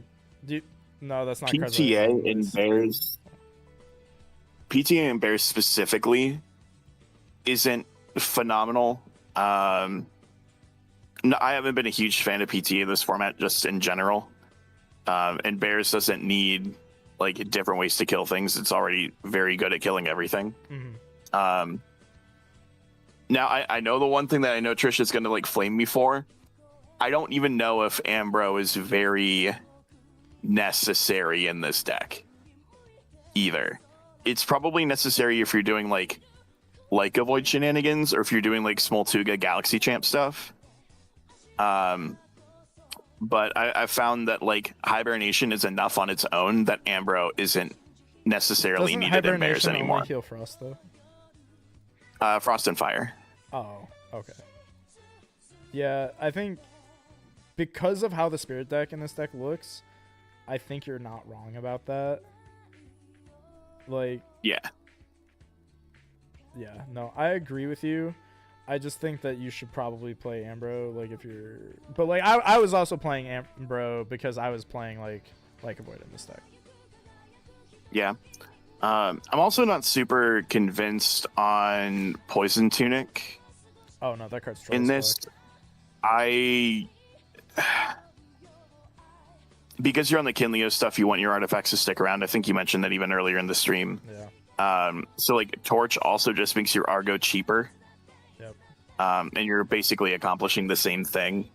that's not PTA and Bears. PTA and Bears specifically isn't phenomenal. No, I haven't been a huge fan of PTA in this format, just in general. And Bears doesn't need like different ways to kill things. It's already very good at killing everything. Mm-hmm. Now I know the one thing that I know Trish is going to like flame me for. I don't even know if Ambro is very necessary in this deck either. It's probably necessary if you're doing like Avoid shenanigans, or if you're doing like Smoltuga Galaxy Champ stuff. But I found that like Hibernation is enough on its own that Ambro isn't necessarily needed in Bears anymore. Only heal Frost though? Frost and Fire. Oh, okay. Yeah, I think because of how the Spirit deck in this deck looks, I think you're not wrong about that. Like, yeah, no, I agree with you. I just think that you should probably play Ambro, like if you're. But like, I was also playing Ambro because I was playing like Avoid in this deck. Yeah, I'm also not super convinced on Poison Tunic. Oh no, that card's in this. Because you're on the Kinleo stuff, you want your artifacts to stick around. I think you mentioned that even earlier in the stream. Yeah. So like Torch also just makes your Argo cheaper. Yep. And you're basically accomplishing the same thing.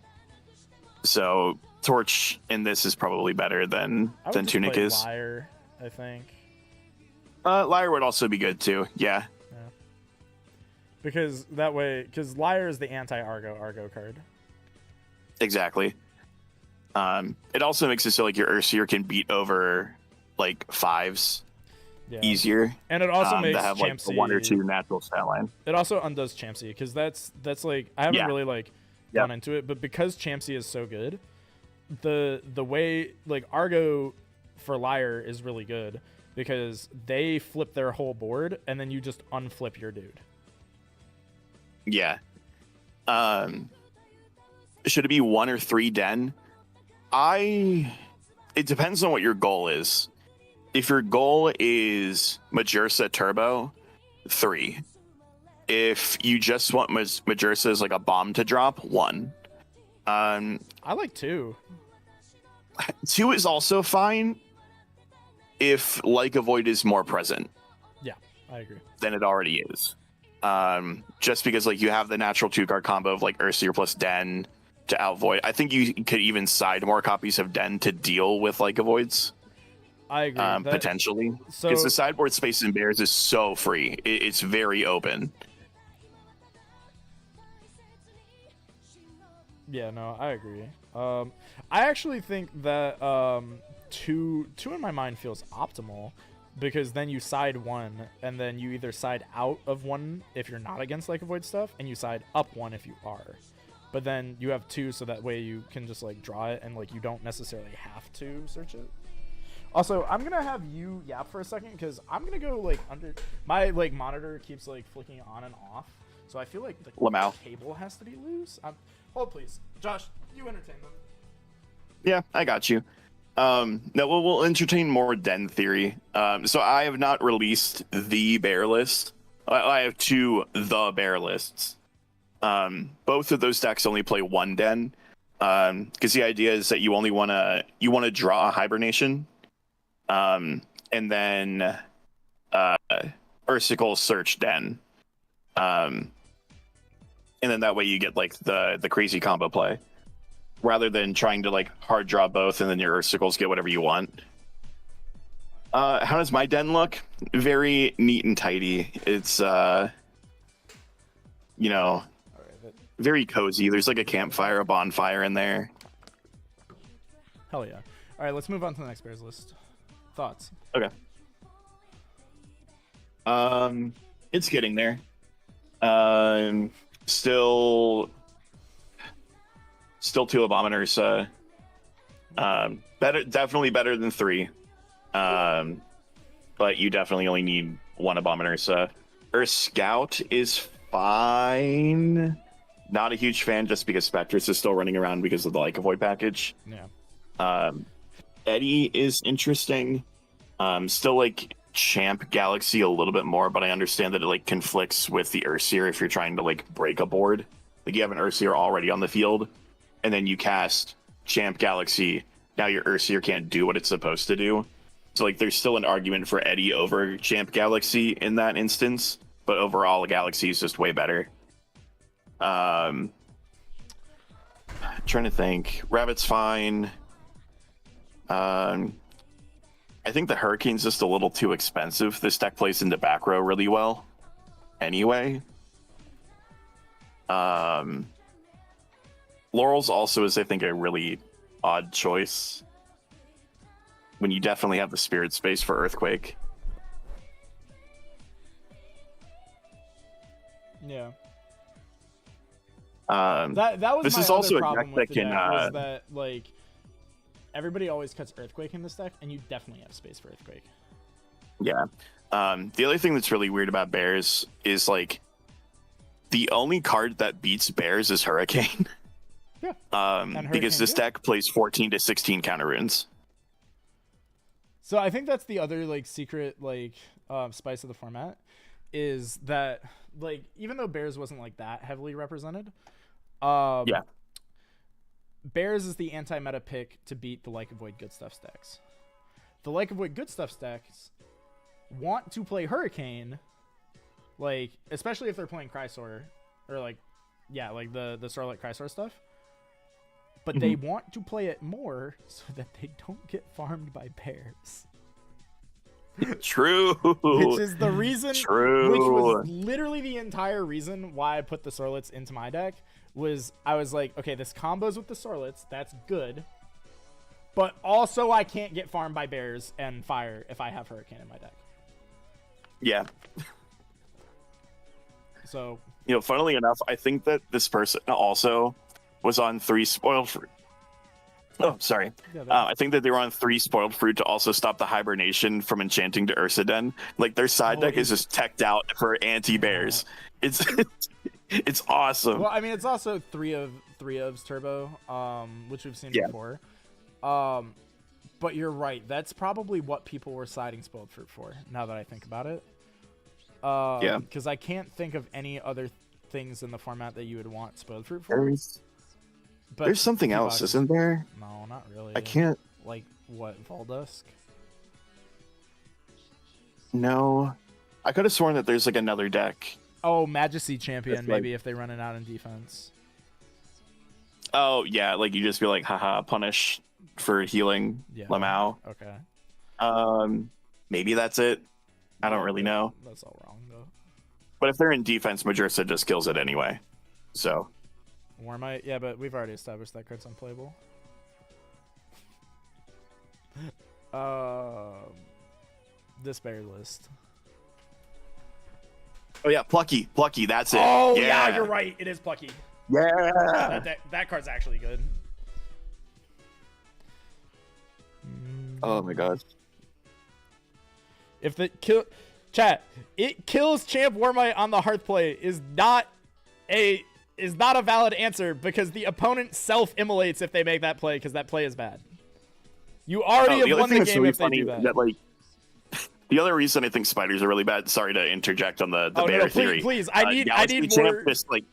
So Torch in this is probably better than Tunic is. Lyre, I think. Lyre would also be good too. Yeah. Because that way, because Lyre is the anti-Argo card. Exactly. It also makes it so like your Ursir can beat over like 5s easier. And it also makes that have like Champsy, 1 or 2 natural stat line. It also undoes Champsy, because that's like I haven't really like gone into it, but because Champsy is so good, the way like Argo for Lyre is really good because they flip their whole board and then you just unflip your dude. Yeah. Should it be 1 or 3 Den? It depends on what your goal is. If your goal is Majursa Turbo, 3. If you just want Majursa as like a bomb to drop, 1. I like 2. 2 is also fine if like Avoid is more present. Yeah, I agree. Than it already is. Just because like you have the natural 2-card combo of like Ursir plus Den to outvoid. I think you could even side more copies of Den to deal with like Avoids. I agree. Potentially. Because the sideboard space in Bears is so free. It's very open. Yeah, no, I agree. I actually think that 2 in my mind feels optimal, because then you side 1, and then you either side out of 1 if you're not against like Avoid stuff, and you side up 1 if you are. But then you have 2, so that way you can just like draw it, and like you don't necessarily have to search it. Also, I'm gonna have you yap for a second, because I'm gonna go like under my like monitor keeps like flicking on and off, so I feel like the cable has to be loose. Hold please, Josh, you entertain them. Yeah, I got you. No, we'll entertain more Den theory. So I have not released the bear list. I have 2 the bear lists. Both of those decks only play 1 Den, because the idea is that you only want to draw a Hibernation, and then Ursicle search Den, and then that way you get like the crazy combo play, rather than trying to like hard draw both and then your Ursicles get whatever you want. How does my Den look? Very neat and tidy. It's very cozy. There's like a campfire, a bonfire in there. Hell yeah. All right, let's move on to the next Bears list. Thoughts? Okay. It's getting there. Still Still 2 Abominers. Definitely better than 3. But you definitely only need 1 Abominers. Earth Scout is fine. Not a huge fan just because Spectrus is still running around because of the Lycovoid package. Yeah. Eddie is interesting. Still like Champ Galaxy a little bit more, but I understand that it like conflicts with the Earthseer if you're trying to like break a board. Like you have an Earthseer already on the field, and then you cast Champ Galaxy. Now your Earthseer can't do what it's supposed to do. So like there's still an argument for Eddie over Champ Galaxy in that instance, but overall Galaxy is just way better. Trying to think. Rabbit's fine. I think the Hurricane's just a little too expensive. This deck plays into back row really well. Anyway. Laurels also is, I think, a really odd choice. When you definitely have the spirit space for Earthquake. Yeah. That was this my is other also a problem deck with that the can. deck was that like everybody always cuts Earthquake in this deck, and you definitely have space for Earthquake. Yeah. The other thing that's really weird about Bears is like the only card that beats Bears is Hurricane. Yeah. Because this deck plays 14 to 16 counter runes. So I think that's the other like secret like spice of the format is that like even though Bears wasn't like that heavily represented, yeah, Bears is the anti-meta pick to beat the Lycovoid Good Stuff stacks. The Lycovoid Good Stuff stacks want to play Hurricane, like especially if they're playing Crysaor or like like the Starlight Crysaor stuff. But they want to play it more so that they don't get farmed by Bears. True. Which is the reason. True. Which was literally the entire reason why I put the Sorlets into my deck. Was I was like, okay, this combos with the Sorlets, that's good. But also I can't get farmed by Bears and Fire if I have Hurricane in my deck. Yeah. So, funnily enough, I think that this person also was on 3 Spoiled Fruit. Oh, sorry. Yeah, I think that they were on 3 Spoiled Fruit to also stop the hibernation from enchanting to Ursaden. Like, their side deck is just teched out for anti-bears. It's it's awesome. Well, I mean, it's also three ofs turbo, which we've seen before. But you're right. That's probably what people were siding Spoiled Fruit for, now that I think about it. Because I can't think of any other things in the format that you would want Spoiled Fruit for. There's something else, isn't there? No, not really. I can't. Like, what, Valdusk? No. I could have sworn that there's, like, another deck. Oh, Majesty Champion, That's maybe, if they run it out in defense. Oh, yeah, like, you just be like, haha, punish for healing Lamau. Okay. Maybe that's it. I don't really know. That's all wrong, though. But if they're in defense, Majorsa just kills it anyway. So... Warmite? Yeah, but we've already established that card's unplayable. This bear list. Oh yeah, Plucky, that's it. Oh yeah, you're right. It is Plucky. Yeah. That card's actually good. Oh my god. If the kill chat, it kills Champ Warmite on the Hearth play is not a valid answer because the opponent self-immolates if they make that play because that play is bad. You already have won the game if they do that. Like, the other reason I think spiders are really bad. Sorry to interject on the bear theory. Please, I need Champ just, like,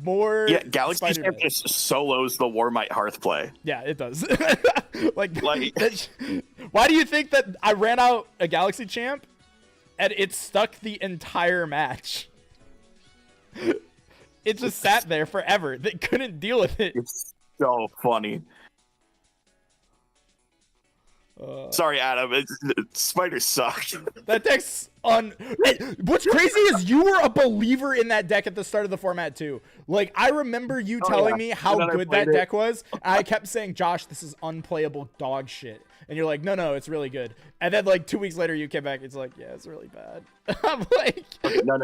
more. Yeah, Galaxy Champ just solos the Warmite Hearth play. Yeah, it does. like why do you think that I ran out a Galaxy Champ and it stuck the entire match? It just sat there forever. They couldn't deal with it. It's so funny. Sorry, Adam. Spiders suck. That deck's What's crazy is you were a believer in that deck at the start of the format too. Like I remember you telling me how good that deck was. And I kept saying, "Josh, this is unplayable dog shit." and you're like, no, it's really good. And then like 2 weeks later, you came back, it's like, yeah, it's really bad. I'm like, Okay, no.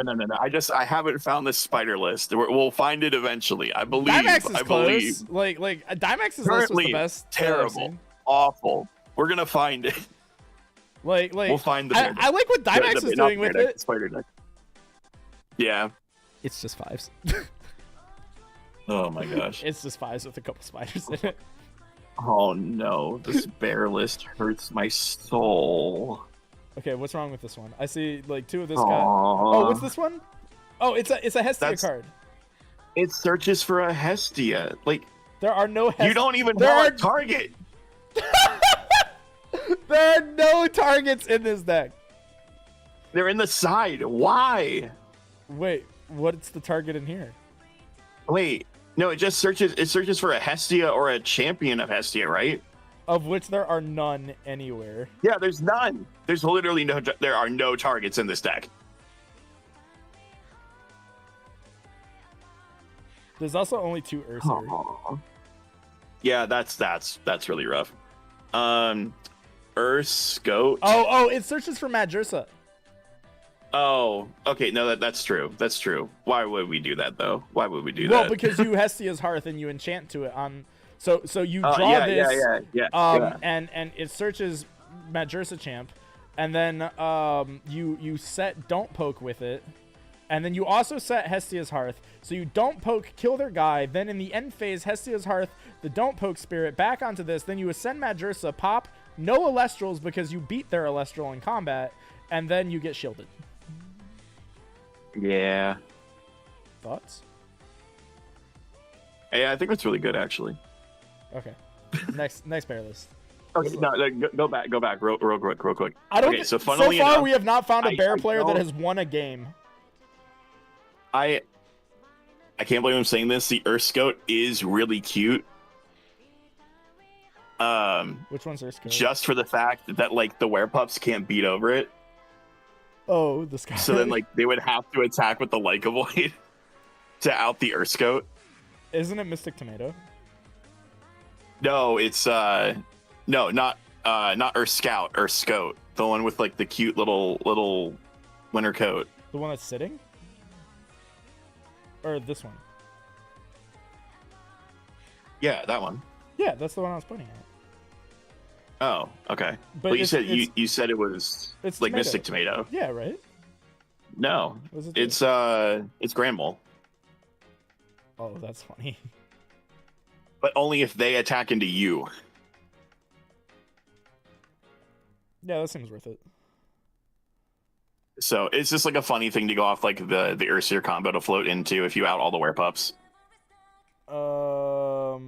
I haven't found this spider list. We'll find it eventually. I believe. Dimax is I close. believe. Like Dimax's list was Currently, the best. terrible, awful. We're gonna find it. Like We'll find the. I like what Dimax is doing with it. Spider deck. Yeah. It's just 5s. Oh my gosh. It's just 5s with a couple spiders in it. Oh no, this bear list hurts my soul. Okay, what's wrong with this one? I see like 2 of this guy. Oh, what's this one? Oh, it's a Hestia card. It searches for a Hestia. Like, there are no you don't even have a target. There are no targets in this deck. They're in the side. Why? Wait, what's the target in here? Wait, no, it just searches. It searches for a Hestia or a champion of Hestia, right? Of which there are none anywhere. Yeah, there's none. There's literally no. There are no targets in this deck. There's also only 2 Ursa. Aww. Yeah, that's really rough. Urs, Goat. Oh, it searches for Majursa. Oh, okay. No, that's true. That's true. Why would we do that though? Why would we do that? Well, because you Hestia's Hearth and you enchant to it on. So you draw this. Yeah. And it searches Majursa champ, and then you set Don't Poke with it, and then you also set Hestia's Hearth. So you Don't Poke, kill their guy. Then in the end phase, Hestia's Hearth, the Don't Poke spirit back onto this. Then you ascend Majursa, pop no Alestrals because you beat their Alestral in combat, and then you get shielded. Yeah. Thoughts? Yeah, I think that's really good actually. Okay. Next bear list. Okay, no, go back, real quick. I don't. Okay, so so funnily far, enough, we have not found a bear I player that don't- has won a game. I can't believe I'm saying this. The Urskote is really cute. Which one's Ursa? Just for the fact that like the werepups can't beat over it. Oh, this guy. So then like they would have to attack with the Lyca Void to out the Urskote. Isn't it Mystic Tomato? No, it's no, not Urscout, Urskote. The one with like the cute little winter coat. The one that's sitting? Or this one? Yeah, that one. Yeah, that's the one I was pointing at. Oh, okay. But But you it's- you said it was it's like tomato. Mystic Tomato. Yeah, right? No, What does it do? it's Grand Mole, Oh, that's funny. but only if they attack into you. Yeah, that seems worth it. So it's just like a funny thing to go off like the Ursir combo to float into if you out all the werepups. How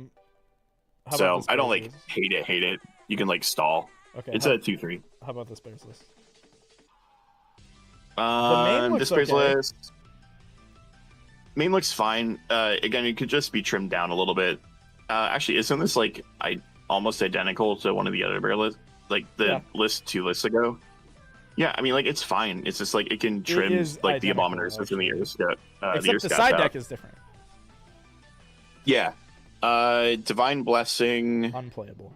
about So this I don't bears like list? hate it. You can like stall. Okay, It's how, a 2/3. how about this bears list? main looks This bears okay. list. Main looks fine. Again, it could just be trimmed down a little bit. Actually, isn't this like almost identical to one of the other bear lists? Like the Yeah. list 2 lists ago? Yeah, I mean, like it's fine. It's just like it can trim is like the identical, abominers within the Urscout. Except the side deck is different. Yeah. Divine Blessing. Unplayable.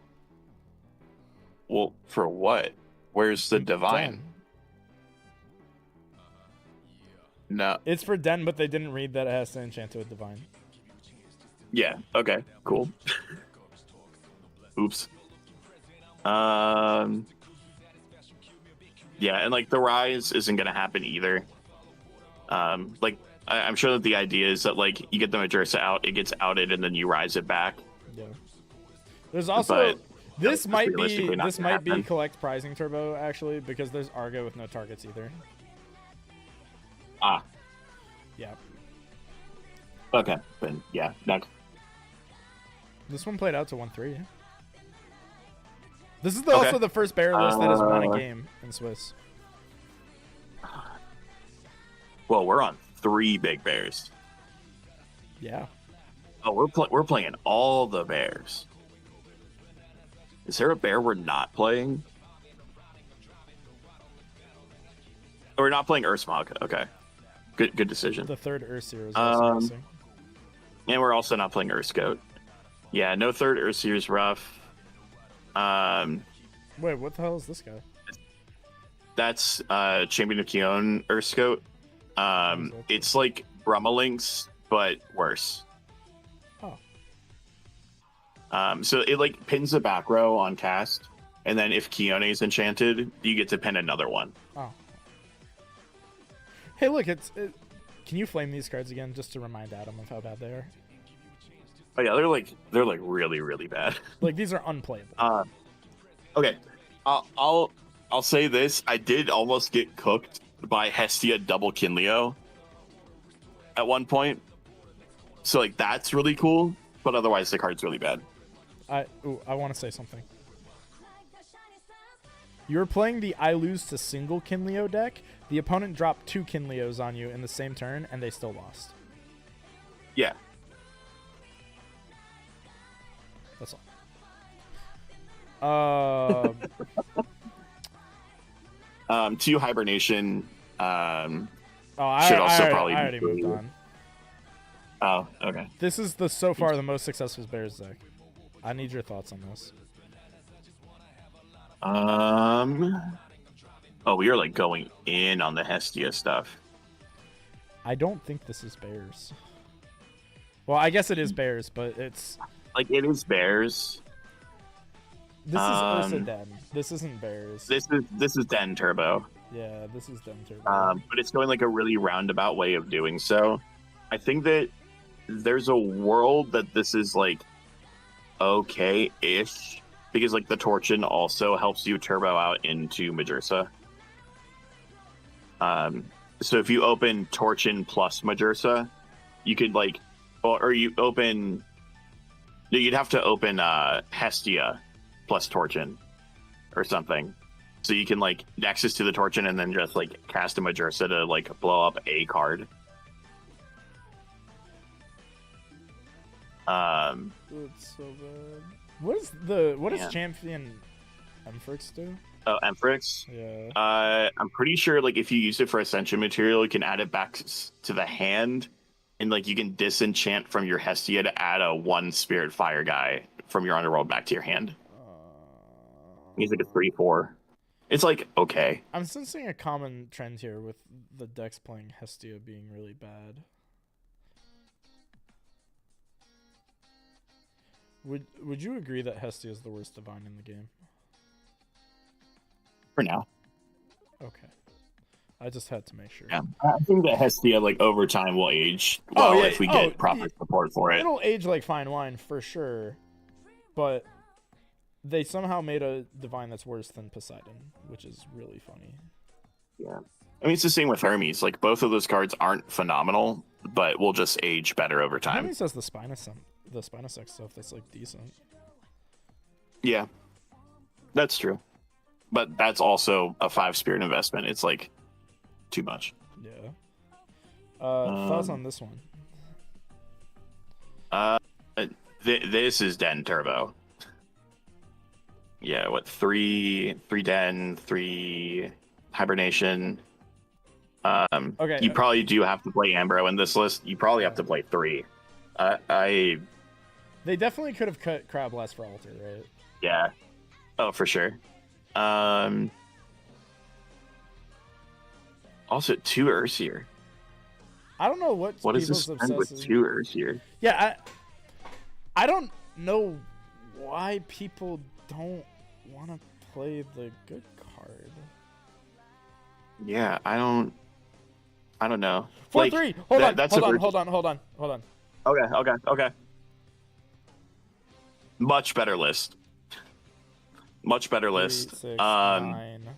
Well, for what? Where's the divine? Den. No. It's for Den, but they didn't read that it has to enchant to a divine. Yeah. Okay. Cool. Oops. Yeah, and like the rise isn't gonna happen either. Like I'm sure that the idea is that like you get the Majursa out, it gets outed, and then you rise it back. Yeah. There's also But this that's might be realistically not this gonna might be happen. collect prizing turbo actually because there's Argo with no targets either. Ah. Yeah. Okay. Then yeah. Next. This one played out to 1-3. This is also the first bear list that has won a game in Swiss. Well, we're on 3 big bears. Yeah. Oh, we're playing all the bears. Is there a bear we're not playing? Oh, we're not playing Ursmog. Okay, good decision. The third Ursir is also missing. And we're also not playing Urskote. Yeah, no third Ursir is rough. Wait, what the hell is this guy? That's Champion of Keon Urskote. It's like Brummalinks, but worse. Oh. So it like pins the back row on cast, and then if Keone is enchanted, you get to pin another one. Oh. Hey, look, can you flame these cards again just to remind Adam of how bad they are? Oh yeah, they're like really, really bad. Like, these are unplayable. Okay, I'll say this: I did almost get cooked by Hestia double Kinleo at one point, so like that's really cool. But otherwise, the card's really bad. I want to say something. You were playing the I lose to single Kinleo deck. The opponent dropped 2 Kinleos on you in the same turn, and they still lost. Yeah. That's all. 2 Hibernation. I already moved on. Oh, okay. This is so far the most successful Bears deck. I need your thoughts on this. Oh, we are like going in on the Hestia stuff. I don't think this is Bears. Well, I guess it is Bears, but it's like it is Bears. This is Ursa Den. This isn't Bears. This is Den Turbo. Yeah, this is Den Turbo. But it's going like a really roundabout way of doing so. I think that there's a world that this is like okay-ish, because like the Torchin also helps you turbo out into Majursa. So if you open Torchin plus Majursa, you could like, or you open, no, you'd have to open Hestia plus Torchin or something. So you can like Nexus to the Torchin and then just like cast a Majursa to like blow up a card. It's so bad. What does Champion Emfrix do? Oh, Emfrix? Yeah. I'm pretty sure like if you use it for Ascension material, you can add it back to the hand, and like you can disenchant from your Hestia to add a 1 Spirit Fire guy from your Underworld back to your hand. He's like a 3/4. It's like okay. I'm sensing a common trend here with the decks playing Hestia being really bad. Would you agree that Hestia is the worst divine in the game? For now. Okay. I just had to make sure. Yeah. I think that Hestia like over time will age well if we get proper support for it. It'll age like fine wine for sure. But they somehow made a divine that's worse than Poseidon, which is really funny. Yeah. I mean, it's the same with Hermes. Like, both of those cards aren't phenomenal, but will just age better over time. Hermes has the Spinosex stuff that's, like, decent. Yeah. That's true. But that's also a 5-spirit investment. It's, like, too much. Yeah. Thoughts on this one? This is Den Turbo. Yeah, what, 3 Den, 3 Hibernation. Okay. You probably do have to play Ambro in this list. You probably have to play 3. They definitely could have cut Crab Blast for Alter, right? Yeah. Oh, for sure. Also, 2 Ursier. I don't know what is this trend with 2 Ursier? Yeah, I don't know why people don't want to play the good card. Yeah, I don't know. 4-3. Hold on. Okay. Much better list. 3, 6, 9,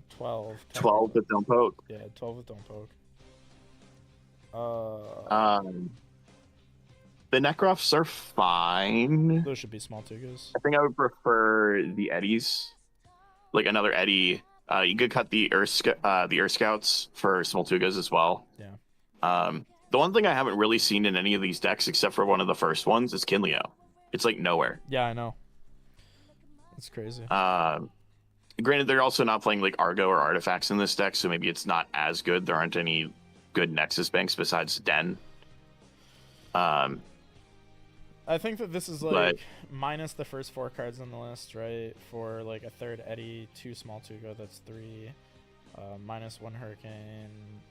12. 12 with Don't Poke. Yeah, 12 with Don't Poke. The Necrophs are fine. Those should be small Tugas. I think I would prefer the Eddies. Like another Eddie. You could cut the Earth Scouts for small Tugas as well. Yeah. The one thing I haven't really seen in any of these decks, except for one of the first ones, is Kinleo. It's like nowhere. Yeah, I know. It's crazy. Granted, they're also not playing like Argo or Artifacts in this deck, so maybe it's not as good. There aren't any good Nexus banks besides Den. I think that this is like minus the first 4 cards on the list, right? For like a third Eddie, 2 small Tugo, that's 3. Minus 1 Hurricane,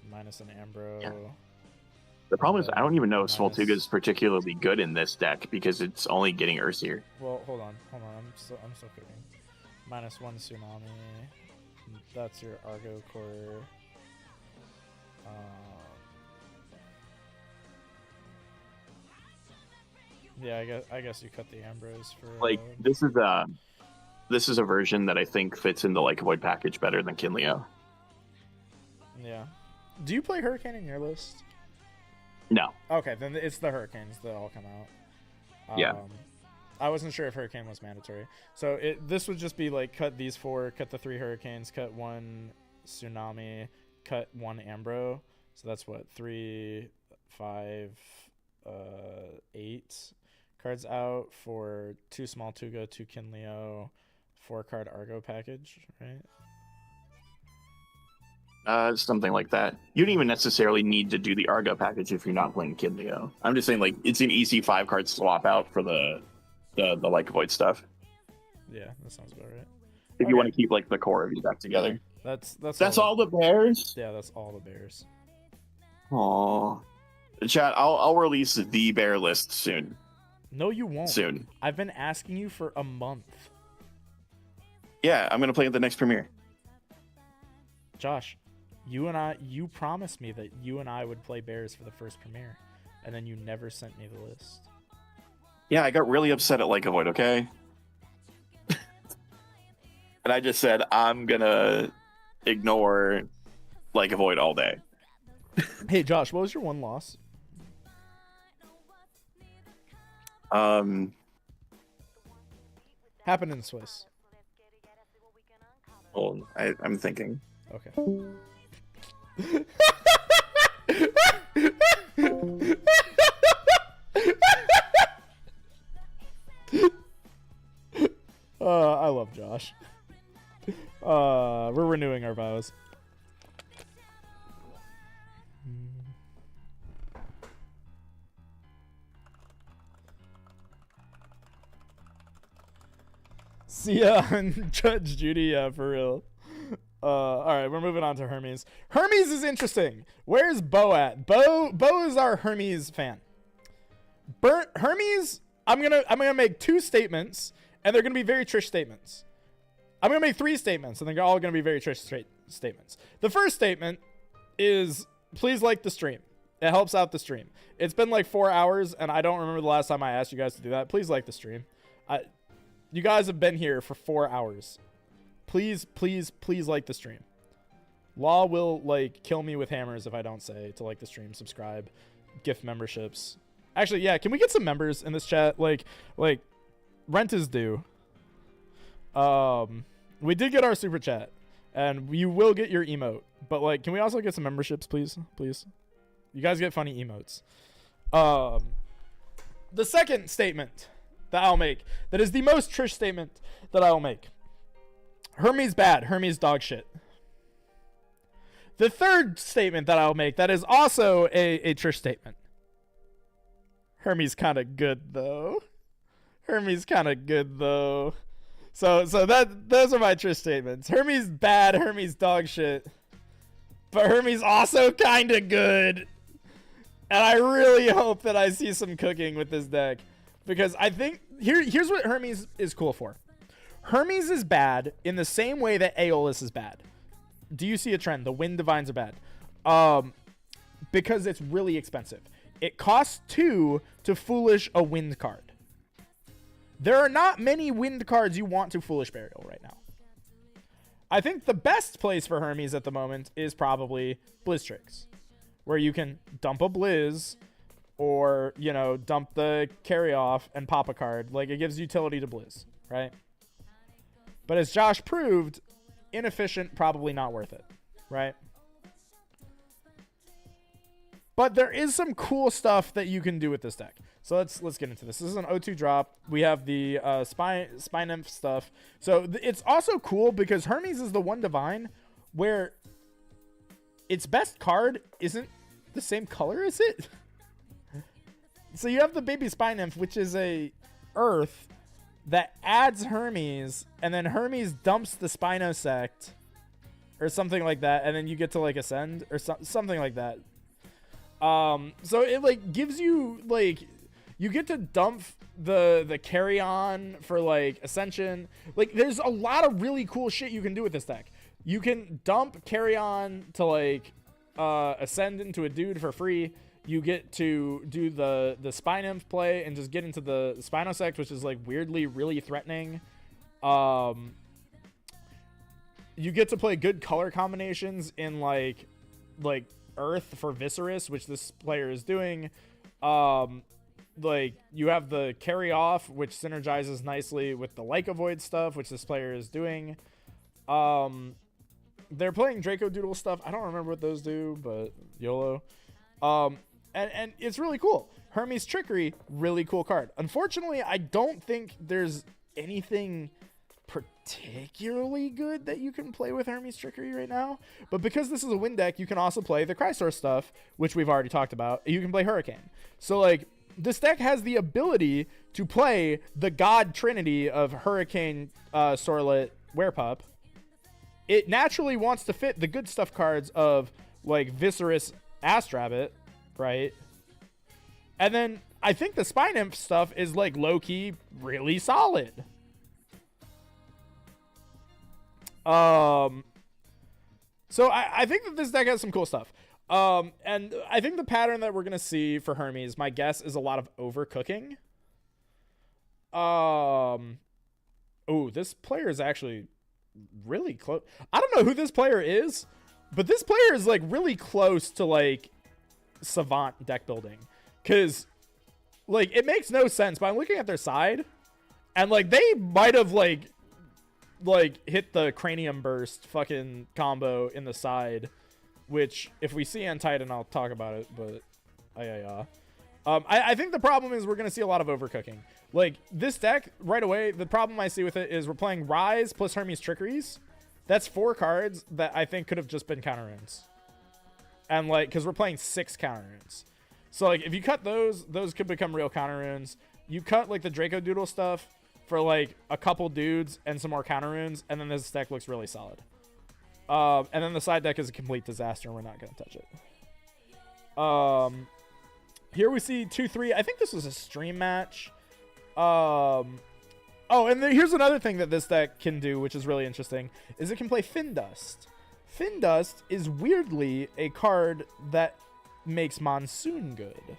minus an Ambro. Yeah. The problem is I don't even know if Smoltuga is particularly good in this deck because it's only getting Earthier. Well, hold on. I'm still cooking. Minus 1 Tsunami. That's your Argo Core. Yeah, I guess you cut the Ambros for Like this is a version that I think fits in the Like Void package better than Kinleo. Yeah. Do you play Hurricane in your list? No. Okay, then it's the Hurricanes that all come out. Yeah. I wasn't sure if Hurricane was mandatory. So this would just be like cut these 4, cut the 3 Hurricanes, cut 1 Tsunami, cut 1 Ambro. So that's what, 3, 5, 8 cards out for 2 small Tugo, 2 Kinleo, 4 card Argo package, right? Something like that. You don't even necessarily need to do the Argo package if you're not playing Kinleo. I'm just saying, like, it's an easy 5 card swap out for the Like Void stuff. Yeah, that sounds about right. If you want to keep like the core of your deck together. That's all the bears. Yeah, that's all the bears. Aww. Chat, I'll release the bear list soon. No, you won't. Soon. I've been asking you for a month. Yeah, I'm gonna play at the next premiere. Josh, you promised me that you and I would play bears for the first premiere, and then you never sent me the list. Yeah, I got really upset at Like a Void, okay? And I just said, I'm gonna ignore Like a Void all day. Hey, Josh, what was your one loss? Happened in Swiss. Well, I'm thinking. Okay. I love Josh. We're renewing our vows. See ya on Judge Judy, for real. Alright, we're moving on to Hermes. Hermes is interesting. Where's Bo at? Bo is our Hermes fan. Hermes, I'm gonna make 2 statements, and they're gonna be very Trish statements. I'm gonna make 3 statements, and they're all gonna be very Trish statements. The first statement is, please like the stream. It helps out the stream. It's been like 4 hours, and I don't remember the last time I asked you guys to do that. Please like the stream. You guys have been here for 4 hours. Please like the stream. Law will like kill me with hammers if I don't say to like the stream, subscribe, gift memberships. Actually, yeah, can we get some members in this chat? Like rent is due. We did get our super chat, and you will get your emote. But like, can we also get some memberships, please? Please. You guys get funny emotes. The second statement that I'll make, that is the most Trish statement that I'll make. Hermes bad. Hermes dog shit. The third statement that I'll make, that is also a Trish statement. Hermes kind of good though. Hermes kind of good though. So those are my Trish statements. Hermes bad. Hermes dog shit. But Hermes also kind of good. And I really hope that I see some cooking with this deck, because I think here's what Hermes is cool for. Hermes is bad in the same way that Aeolus is bad. Do you see a trend? The Wind Divines are bad. Because it's really expensive. It costs 2 to Foolish a Wind card. There are not many Wind cards you want to Foolish Burial right now. I think the best place for Hermes at the moment is probably Blizzstrix, where you can dump a Blizz, or, you know, dump the Carry Off and pop a card. Like, it gives utility to Blizz, right? But as Josh proved, inefficient, probably not worth it, right? But there is some cool stuff that you can do with this deck. So let's get into this. This is an O2 drop. We have the Spy Nymph stuff. So it's also cool because Hermes is the one divine where its best card isn't the same color as it. so you have the baby Spine Nymph, which is a Earth that adds Hermes, and then Hermes dumps the Spinosect, or something like that, and then you get to like ascend, or something like that. So it like gives you like, you get to dump the carry on for like ascension. Like there's a lot of really cool shit you can do with this deck. You can dump carry on to like ascend into a dude for free. You get to do the Spine Nymph play and just get into the Spinosect, which is like weirdly really threatening. You get to play good color combinations in like Earth for Viscerus, which this player is doing. Like you have the carry off, which synergizes nicely with the Leica Void stuff, which this player is doing. They're playing Draco Doodle stuff. I don't remember what those do, but YOLO. And it's really cool. Hermes Trickery, really cool card. Unfortunately, I don't think there's anything particularly good that you can play with Hermes Trickery right now. But because this is a win deck, you can also play the Crysor stuff, which we've already talked about. You can play Hurricane. So, like, this deck has the ability to play the God Trinity of Hurricane, Sorlet, Werepup. It naturally wants to fit the good stuff cards of, like, Viscerus, Astrabbit, right? And then I think the Spine Nymph stuff is like low-key really solid. So I think that this deck has some cool stuff. And I think the pattern that we're gonna see for Hermes, my guess is a lot of overcooking. Oh, this player is actually really close. I don't know who this player is, but this player is like really close to like Savant deck building, because like it makes no sense, but I'm looking at their side and like they might have like hit the Cranium Burst fucking combo in the side, which if we see on Titan I'll talk about it, but I think the problem is we're gonna see a lot of overcooking. Like this deck right away, the problem I see with it is we're playing Rise plus Hermes Trickeries. That's 4 cards that I think could have just been counter runes. And like, because we're playing 6 counter runes. So like, if you cut those could become real counter runes. You cut like the Draco Doodle stuff for like a couple dudes and some more counter runes, and then this deck looks really solid. And then the side deck is a complete disaster, and we're not going to touch it. Here we see 2-3. I think this was a stream match. Oh, and here's another thing that this deck can do, which is really interesting, is it can play Findust. Findust is weirdly a card that makes Monsoon good,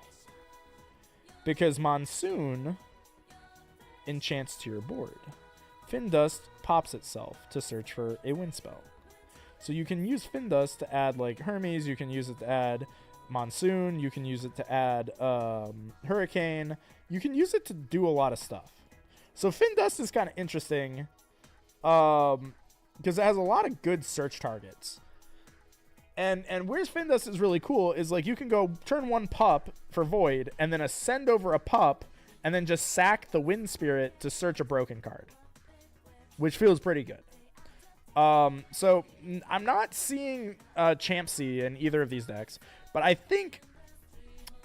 because Monsoon enchants to your board. Findust pops itself to search for a win spell. So you can use Findust to add like Hermes, you can use it to add Monsoon, you can use it to add Hurricane, you can use it to do a lot of stuff. So Findust is kind of interesting because it has a lot of good search targets. And where's Findust is really cool is like you can go turn 1 pup for Void and then ascend over a pup and then just sack the Wind Spirit to search a broken card, which feels pretty good. So I'm not seeing Champsy in either of these decks, but I think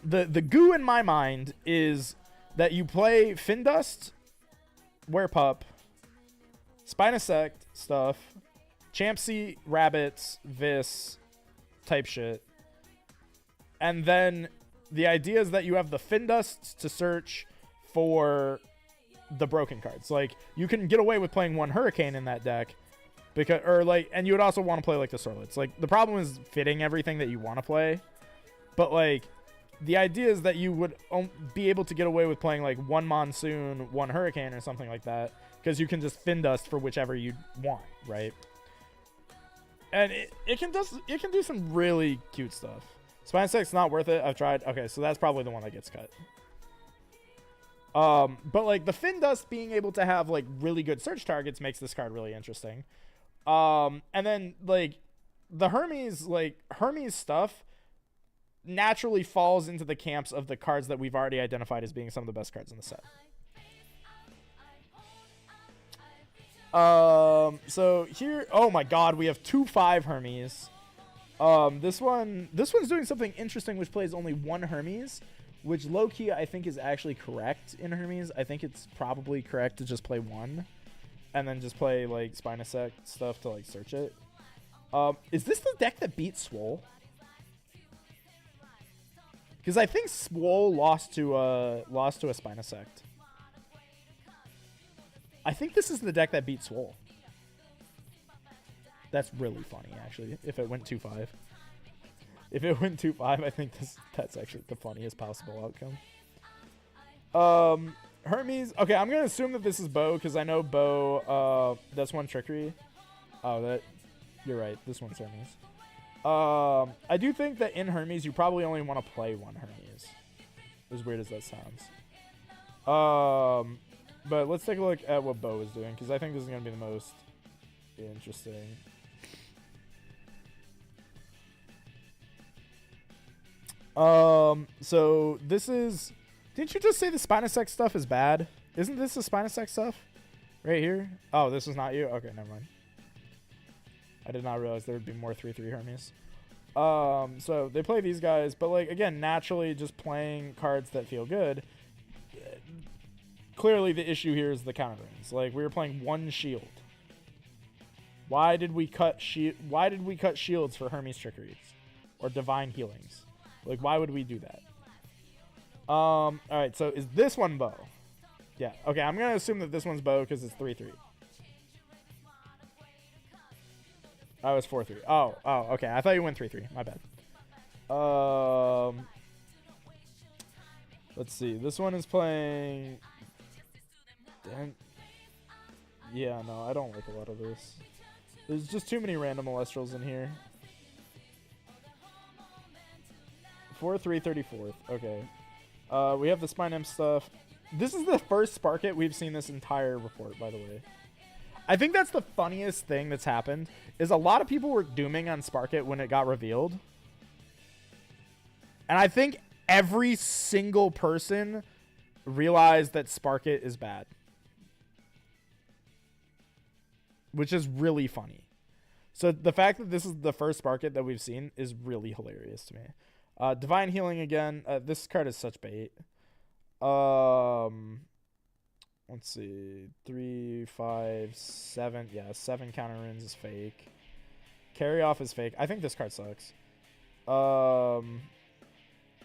the goo in my mind is that you play Findust, Werepup, Spinosect stuff, Champsy, Rabbits, Vis type shit. And then the idea is that you have the Findust to search for the broken cards. Like, you can get away with playing 1 Hurricane in that deck, because, or like, and you would also want to play like the Sorlets. Like, the problem is fitting everything that you want to play, but like, the idea is that you would be able to get away with playing like 1 Monsoon, 1 Hurricane, or something like that, because you can just Findust for whichever you want, right? And it can do some really cute stuff. Spinosect's not worth it. I've tried. Okay, so that's probably the one that gets cut. But like the Findust being able to have like really good search targets makes this card really interesting. And then like the Hermes stuff naturally falls into the camps of the cards that we've already identified as being some of the best cards in the set. So here, oh my god, we have 2/5 Hermes. This one's doing something interesting, which plays only 1 Hermes, which low-key I think is actually correct in Hermes. I think it's probably correct to just play 1 and then just play like Spinosect stuff to like search it. Is this the deck that beat Swole? Because I think Swole lost to a Spinosect. I think this is the deck that beat Swole. That's really funny, actually, if it went 2-5. If it went 2-5, I think that's actually the funniest possible outcome. Hermes. Okay, I'm going to assume that this is Bo, because I know Bo, that's one Trickery. Oh, you're right. This one's Hermes. I do think that in Hermes, you probably only want to play 1 Hermes. As weird as that sounds. But let's take a look at what Bo is doing, because I think this is going to be the most interesting. So this is... Didn't you just say the Spinosect stuff is bad? Isn't this the Spinosect stuff? Right here? Oh, this is not you? Okay, never mind. I did not realize there would be more 3/3 Hermes. So they play these guys, but like, again, naturally just playing cards that feel good. Clearly the issue here is the counterings. Like, we were playing 1 shield. Why did we cut shields for Hermes Trickeries? Or Divine Healings? Like, why would we do that? Alright, so is this one Bo? Yeah, okay, I'm gonna assume that this one's Bo because it's 3/3. Oh, it's 4/3. Oh, okay. I thought you went 3/3. My bad. Let's see. This one is playing... Yeah, no, I don't like a lot of this. There's just too many random Alestrals in here. 4/3 34th. Okay. We have the Spine Imp stuff. This is the first Spark It we've seen this entire report, by the way. I think that's the funniest thing that's happened, is a lot of people were dooming on Spark It when it got revealed. And I think every single person realized that Spark It is bad. Which is really funny. So the fact that this is the first Spark It that we've seen is really hilarious to me. Divine Healing again. This card is such bait. Let's see. 3, 5, 7. Yeah, 7 counter runes is fake. Carry Off is fake. I think this card sucks. Or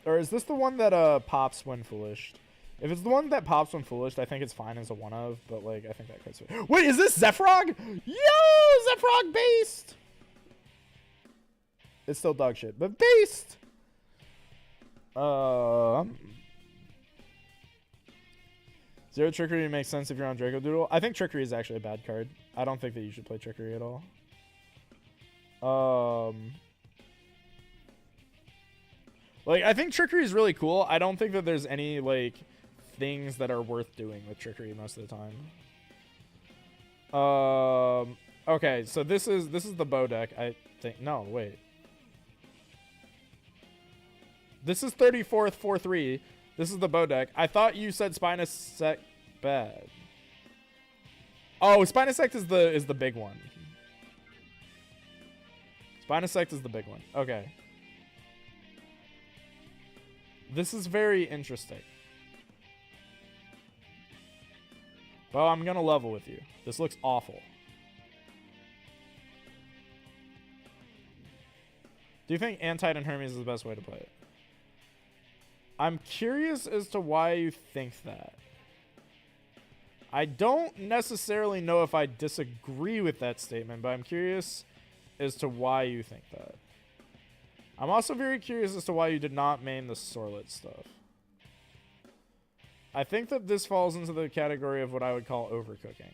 is this the one that pops when Foolish? If it's the one that pops when Foolish, I think it's fine as a one of, but like I think that card's fake. Wait, is this Zephyrog? Yo, Zephyrog based! It's still dog shit, but based! Zero Trickery makes sense if you're on Draco Doodle. I think Trickery is actually a bad card. I don't think that you should play Trickery at all. Like, I think Trickery is really cool. I don't think that there's any, like, things that are worth doing with Trickery most of the time. Okay, so this is the Bow deck, I think. No, wait. This is 34th 4/3. This is the Bow deck. I thought you said Spinosect bad. Oh, Spinosect is the big one. Spinosect is the big one. Okay. This is very interesting. Well, I'm gonna level with you. This looks awful. Do you think Antite and Hermes is the best way to play it? I'm curious as to why you think that. I don't necessarily know if I disagree with that statement, but I'm curious as to why you think that. I'm also very curious as to why you did not main the Sorlet stuff. I think that this falls into the category of what I would call overcooking.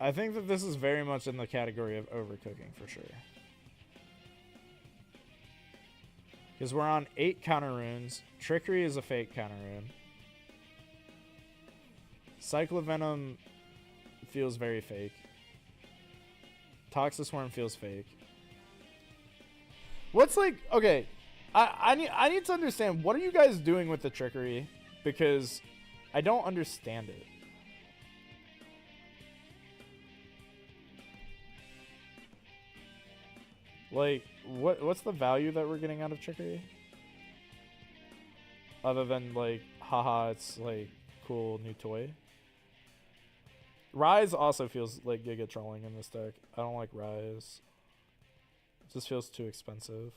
I think that this is very much in the category of overcooking for sure. Because we're on 8 counter runes. Trickery is a fake counter rune. Cycle of Venom feels very fake. Toxiswarm feels fake. What's like... Okay. I need to understand, what are you guys doing with the Trickery? Because I don't understand it. Like, what's the value that we're getting out of trickery? Other than, like, haha, it's, like, cool new toy. Rise also feels like Giga trolling in this deck. I don't like Rise. It just feels too expensive.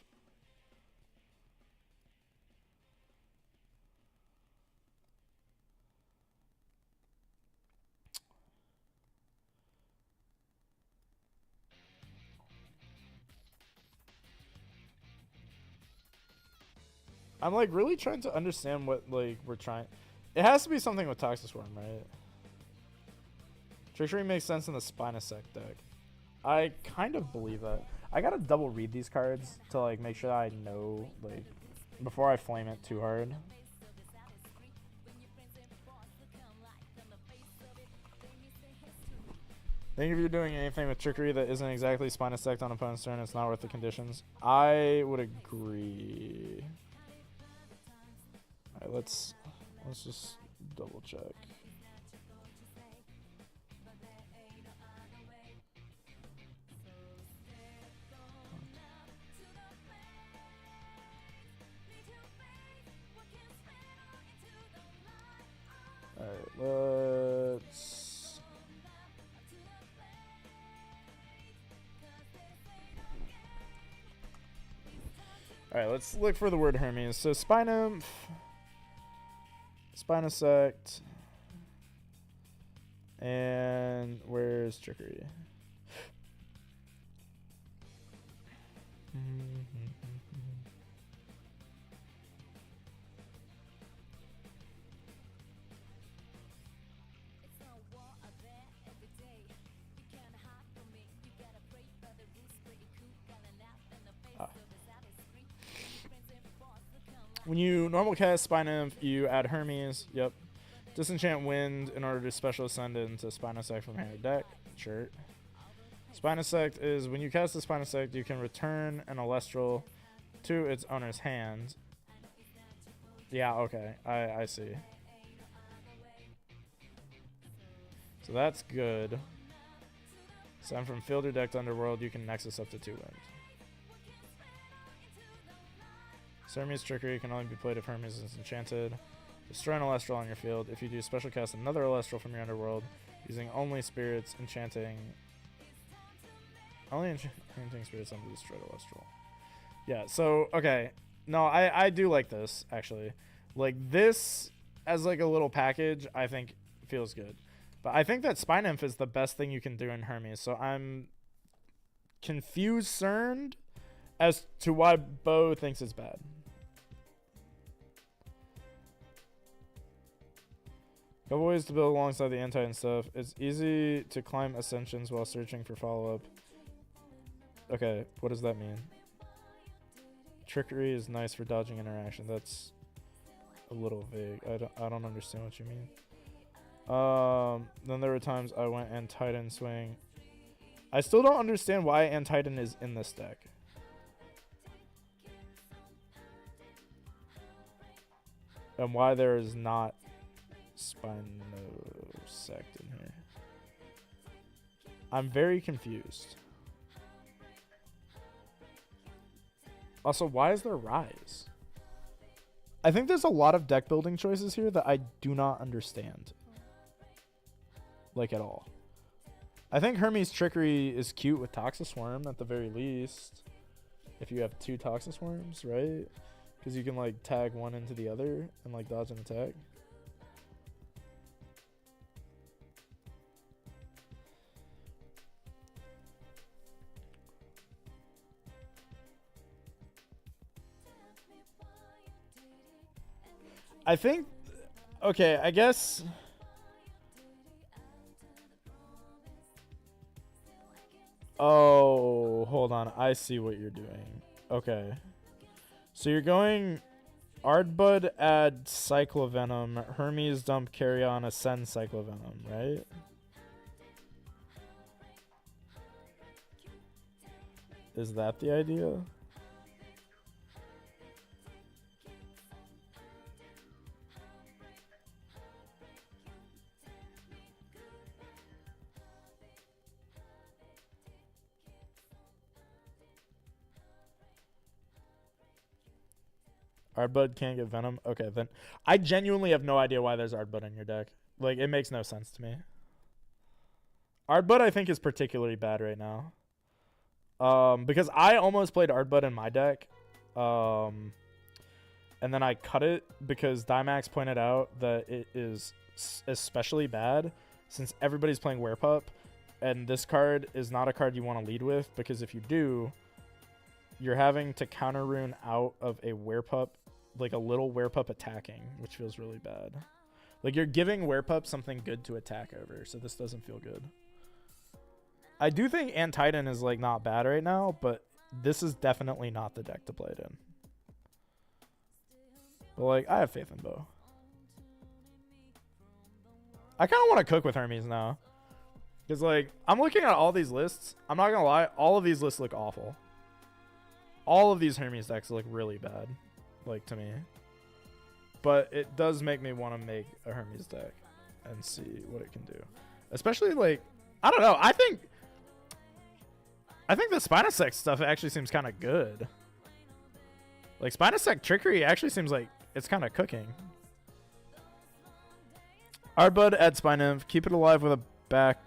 I'm like really trying to understand what like we're trying. It has to be something with Toxiswarm, right? Trickery makes sense in the Spinosect deck. I kind of believe that. I gotta double read these cards to like make sure I know like before I flame it too hard. I think if you're doing anything with trickery that isn't exactly Spinosect on opponent's turn, it's not worth the conditions. I would agree. Alright, let's just double check. Alright, let's... Alright, let's look for the word Hermes. So Spinymph, Spinosect, and where's Trickery? When you normal cast Spinymph, you add Hermes. Yep. Disenchant Wind in order to special ascend it into Spinosect from hand deck. Sure. Spinosect is when you cast the Spinosect, you can return an Alestral to its owner's hand. Yeah, okay. I see. So that's good. Send from field or deck to Underworld, you can Nexus up to 2 Wind. Hermes Trickery can only be played if Hermes is enchanted. Destroy an Alestral on your field. If you do special cast another Alestral from your Underworld using only spirits, enchanting spirits on the destroyed Alestral. Yeah, so okay. No, I do like this actually. Like this as like a little package, I think feels good. But I think that Spinymph is the best thing you can do in Hermes. So I'm concerned as to why Bo thinks it's bad. Couple ways to build alongside the anti-and stuff. It's easy to climb ascensions while searching for follow-up. Okay, what does that mean? Trickery is nice for dodging interaction. That's a little vague. I don't understand what you mean. Then there were times I went and Titan swing. I still don't understand why Antitan is in this deck. And why there is not Spinosect in here. I'm very confused. Also, why is there Rise? I think there's a lot of deck building choices here that I do not understand. Like at all. I think Hermes Trickery is cute with Toxiswarm at the very least. If you have 2 Toxiswarms, right? Because you can like tag one into the other and like dodge an attack. I think, okay, I guess. Oh, hold on. I see what you're doing. Okay. So you're going Ardbud, add Cyclovenom, Hermes dump Carrion, ascend Cyclovenom, right? Is that the idea? Ardbud can't get Venom. Okay, then I genuinely have no idea why there's Ardbud in your deck. Like, it makes no sense to me. Ardbud, I think, is particularly bad right now. Because I almost played Ardbud in my deck. And then I cut it because Dimax pointed out that it is especially bad since everybody's playing Werepup. And this card is not a card you want to lead with, because if you do, you're having to counter rune out of a Werepup, like a little Werepup attacking, which feels really bad. Like, you're giving Werepup something good to attack over, so this doesn't feel good. I do think Antitan is, like, not bad right now, but this is definitely not the deck to play it in. But, like, I have faith in Bo. I kind of want to cook with Hermes now. Because, like, I'm looking at all these lists. I'm not going to lie. All of these lists look awful. All of these Hermes decks look really bad. Like, to me. But it does make me want to make a Hermes deck. And see what it can do. Especially, like, I don't know. I think the Spinosect stuff actually seems kind of good. Like, Spinosect Trickery actually seems like it's kind of cooking. Ardbud, add Spine-Nymph. Keep it alive with a back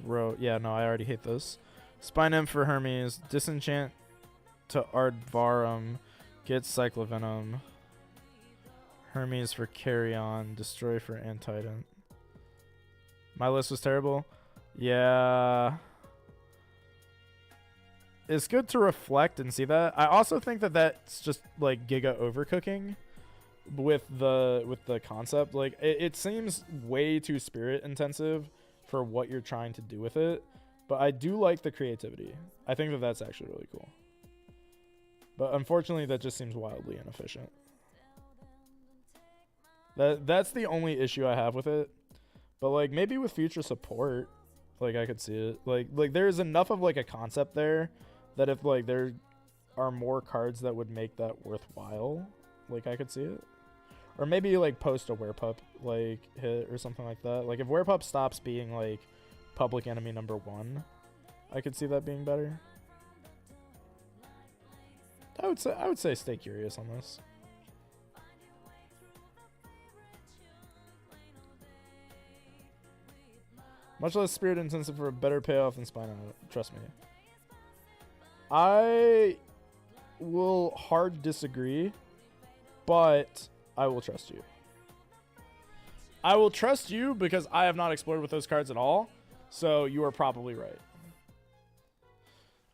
row. Yeah, no, I already hate this. Spine-Nymph for Hermes. Disenchant to Ardvarum. Get Cyclovenom. Hermes for Carrion. Destroy for Antitan. My list was terrible. Yeah. It's good to reflect and see that. I also think that that's just like giga overcooking with the concept. Like, it seems way too spirit intensive for what you're trying to do with it. But I do like the creativity. I think that that's actually really cool. But unfortunately, that just seems wildly inefficient. That's the only issue I have with it. But, like, maybe with future support, like, I could see it. Like there's enough of, like, a concept there that if, like, there are more cards that would make that worthwhile, like, I could see it. Or maybe, like, post a Werepup, like, hit or something like that. Like, if Werepup stops being, like, public enemy number 1, I could see that being better. I would say stay curious on this. Much less spirit intensive for a better payoff than Spino. Trust me. I will hard disagree, but I will trust you. I will trust you because I have not explored with those cards at all, so you are probably right.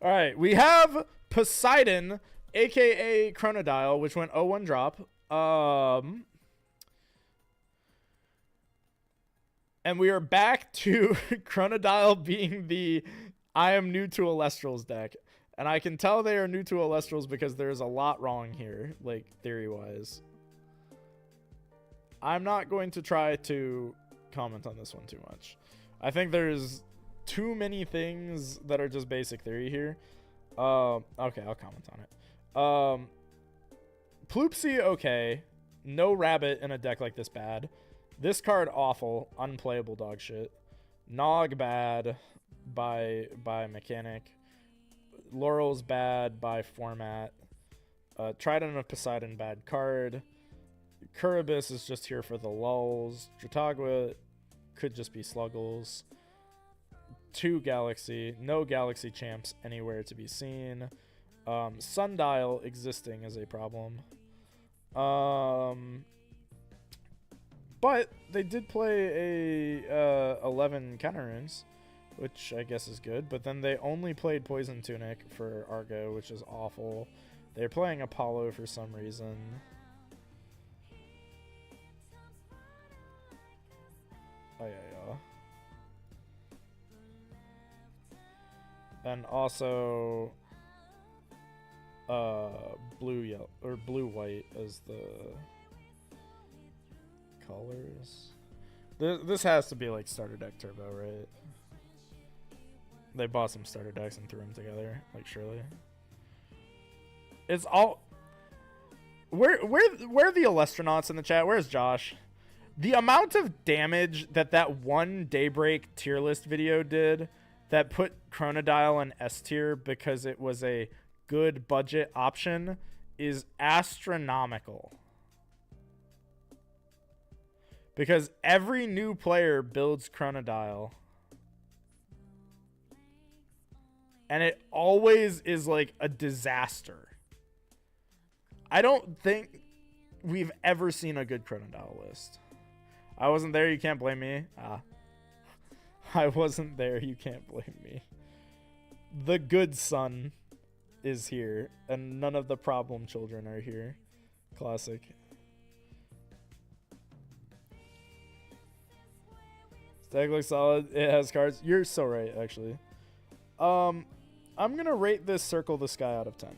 All right, we have Poseidon, aka Chronodile, which went 0-1 drop. And we are back to Chronodile being the I am new to Alestrals deck. And I can tell they are new to Alestrals because there's a lot wrong here, like, theory-wise. I'm not going to try to comment on this one too much. I think there's too many things that are just basic theory here. Okay, I'll comment on it. Ploopsy, okay. No rabbit in a deck like this, bad. This card, awful. Unplayable dog shit. Nog, bad by mechanic. Laurel's bad by format. Trident of Poseidon, bad card. Curibus is just here for the lulls. Dratagua could just be Sluggles. 2 Galaxy. No Galaxy champs anywhere to be seen. Sundial existing is a problem. But they did play a 11 counter runes, which I guess is good. But then they only played Poison Tunic for Argo, which is awful. They're playing Apollo for some reason. Oh, yeah. And also blue yellow or blue white as the colors. This has to be like starter deck turbo, right? They bought some starter decks and threw them together, like, surely. It's all where are the Alestronauts in the chat? Where's Josh? The amount of damage that one Daybreak tier list video did that put Chronodile in S tier because it was a good budget option is astronomical. Because every new player builds Chronodile. And it always is like a disaster. I don't think we've ever seen a good Chronodile list. I wasn't there, you can't blame me. I wasn't there, you can't blame me. The good son is here, and none of the problem children are here. Classic. Stack looks solid. It has cards. You're so right, actually. I'm gonna rate this Circle the Sky out of 10.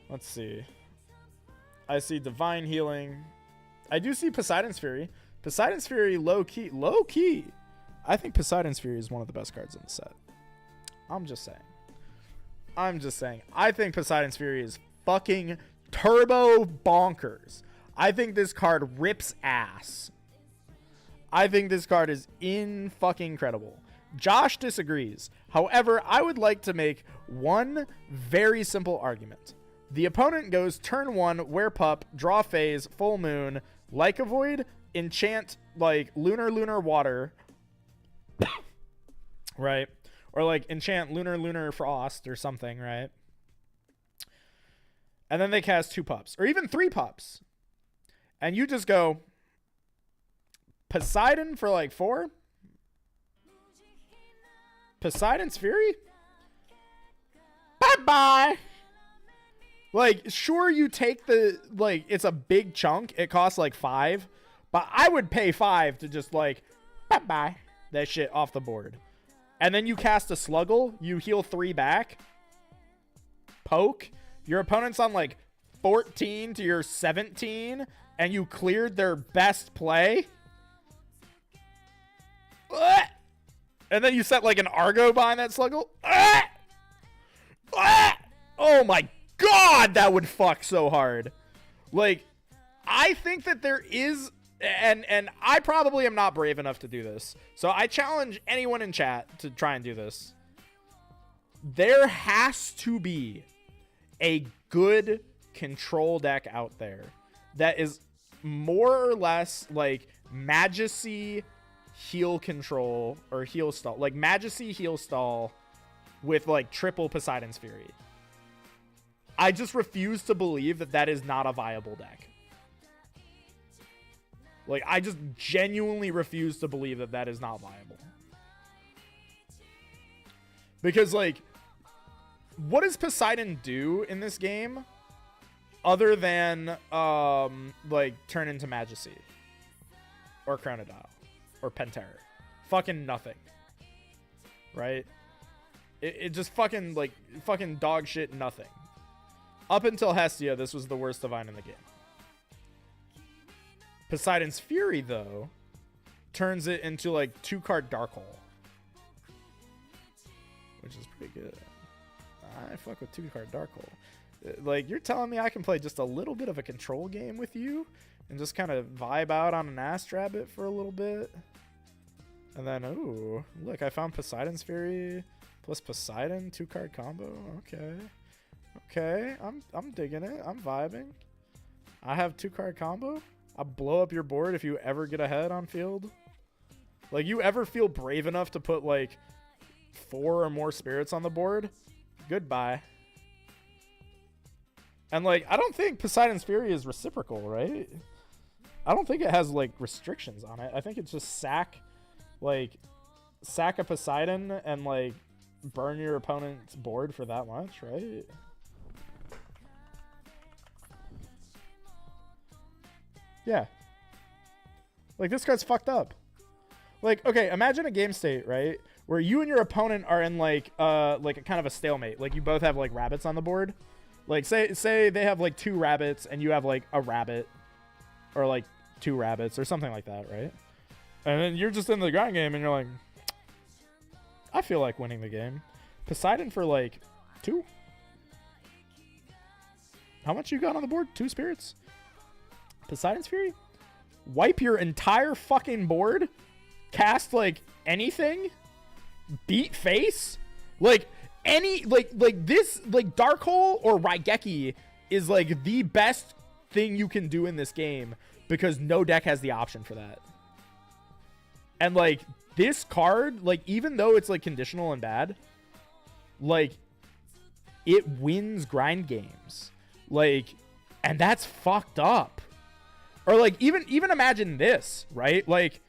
Let's see. I see Divine Healing. I do see Poseidon's Fury. Poseidon's Fury, low key. Low key. I think Poseidon's Fury is one of the best cards in the set. I'm just saying. I think Poseidon's Fury is fucking turbo bonkers. I think this card rips ass. I think this card is fucking incredible. Josh disagrees. However, I would like to make one very simple argument. The opponent goes turn 1, wear pup, draw phase, full moon, like a void, enchant like lunar water, right? Or like enchant lunar frost or something, right? And then they cast 2 pups or even 3 pups. And you just go Poseidon for like 4. Poseidon's Fury? Bye-bye. Like, sure, you take the, like, it's a big chunk. It costs like 5. But I would pay 5 to just like, bye-bye, that shit off the board. And then you cast a Sluggle. You heal 3 back. Poke. Your opponent's on like 14 to your 17. And you cleared their best play. And then you set like an Argo behind that Sluggle. Oh my god, that would fuck so hard. Like, I think that there is, and I probably am not brave enough to do this. So I challenge anyone in chat to try and do this. There has to be a good control deck out there that is more or less like Majesty heal control or heal stall, like Majesty heal stall with like triple Poseidon's Fury. I just refuse to believe that that is not a viable deck. Like, I just genuinely refuse to believe that that is not viable. Because, like, what does Poseidon do in this game other than, like, turn into Majesty? Or Chronodile? Or Penterror? Fucking nothing. Right? It just fucking, like, fucking dog shit nothing. Up until Hestia, this was the worst Divine in the game. Poseidon's Fury, though, turns it into, like, 2-card Dark Hole. Which is pretty good. I fuck with 2-card Dark Hole. Like, you're telling me I can play just a little bit of a control game with you and just kind of vibe out on an Ass Rabbit for a little bit? And then, ooh, look, I found Poseidon's Fury plus Poseidon, 2-card combo. Okay. Okay, I'm digging it. I'm vibing. I have 2-card combo. I'll blow up your board if you ever get ahead on field. Like, you ever feel brave enough to put, like, 4 or more spirits on the board? Goodbye. And, like, I don't think Poseidon's Fury is reciprocal, right? I don't think it has, like, restrictions on it. I think it's just sack a Poseidon and, like, burn your opponent's board for that much, right? Yeah. Like, this card's fucked up. Like, okay, imagine a game state, right? Where you and your opponent are in, like a kind of a stalemate. Like, you both have, like, rabbits on the board. Like, say they have, like, 2 rabbits and you have, like, a rabbit. Or, like, 2 rabbits or something like that, right? And then you're just in the grind game and you're like, I feel like winning the game. Poseidon for, like, 2? How much you got on the board? 2 spirits? Poseidon's Fury? Wipe your entire fucking board? Cast, like, anything? Beat face? Like, any like this like Dark Hole or Raigeki is like the best thing you can do in this game because no deck has the option for that. And like this card, like even though it's like conditional and bad, like it wins grind games. Like, and that's fucked up. Or like even imagine this, right? Like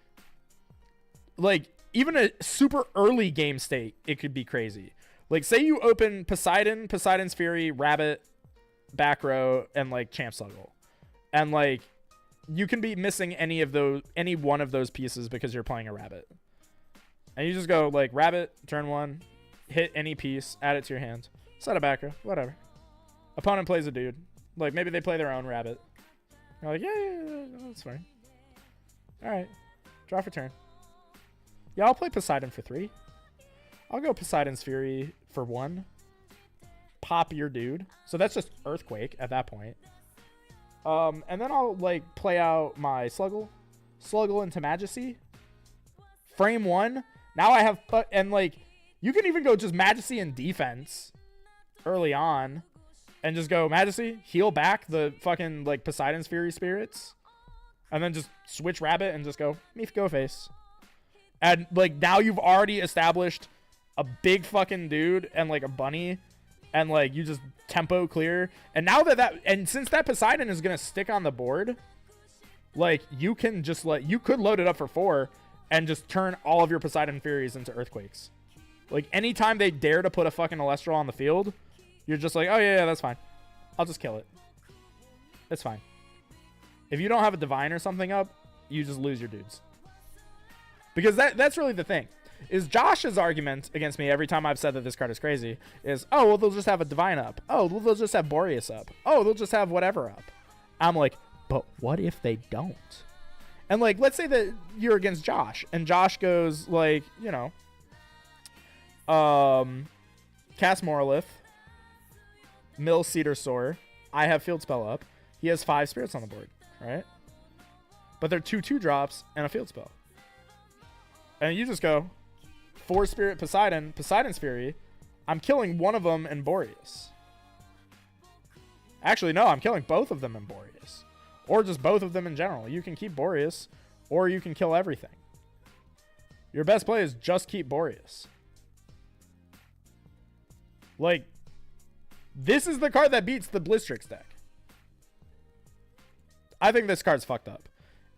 even a super early game state, it could be crazy. Like say you open Poseidon's Fury, Rabbit, back row, and like Champ Sluggle. And like you can be missing any one of those pieces because you're playing a Rabbit. And you just go like Rabbit, turn 1, hit any piece, add it to your hand. Set a back row, whatever. Opponent plays a dude. Like maybe they play their own Rabbit. You're like, yeah, that's fine. Alright. Draw for turn. Yeah, I'll play Poseidon for 3. I'll go Poseidon's Fury for 1. Pop your dude. So that's just Earthquake at that point. And then I'll like play out my Sluggle into Majesty. Frame 1. Now I have and like you can even go just Majesty and defense early on, and just go Majesty, heal back the fucking like Poseidon's Fury spirits, and then just switch Rabbit and just go Meef go face. And like now you've already established a big fucking dude and like a bunny. And like you just tempo clear, and now and since that Poseidon is gonna stick on the board, like you can just you could load it up for 4 and just turn all of your Poseidon Furies into Earthquakes. Like anytime they dare to put a fucking Alestral on the field, you're just like, oh yeah, that's fine. I'll just kill it. It's fine. If you don't have a Divine or something up, you just lose your dudes. Because that's really the thing. Is Josh's argument against me every time I've said that this card is crazy is, oh, well, they'll just have a Divine up. Oh, well, they'll just have Boreas up. Oh, they'll just have whatever up. I'm like, but what if they don't? And, like, let's say that you're against Josh, and Josh goes, like, you know, cast Morolith, mill Cedar Soar. I have Field Spell up. He has 5 spirits on the board, right? But they're 2/2 drops and a Field Spell. And you just go 4 spirit Poseidon's Fury. I'm killing one of them in Boreas. Actually, no, I'm killing both of them in Boreas. Or just both of them in general. You can keep Boreas, or you can kill everything. Your best play is just keep Boreas. Like, this is the card that beats the Blizzstrix deck. I think this card's fucked up.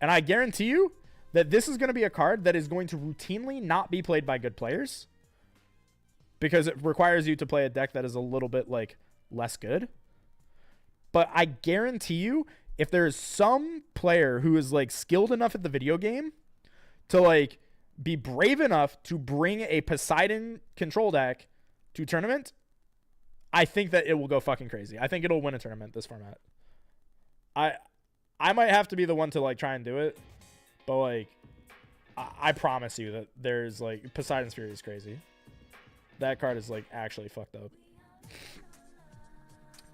And I guarantee you that this is going to be a card that is going to routinely not be played by good players because it requires you to play a deck that is a little bit like less good. But I guarantee you, if there is some player who is like skilled enough at the video game to like be brave enough to bring a Poseidon control deck to tournament, I think that it will go fucking crazy. I think it'll win a tournament this format. I might have to be the one to like try and do it. But, like, I promise you that there's, like, Poseidon's Fury is crazy. That card is, like, actually fucked up.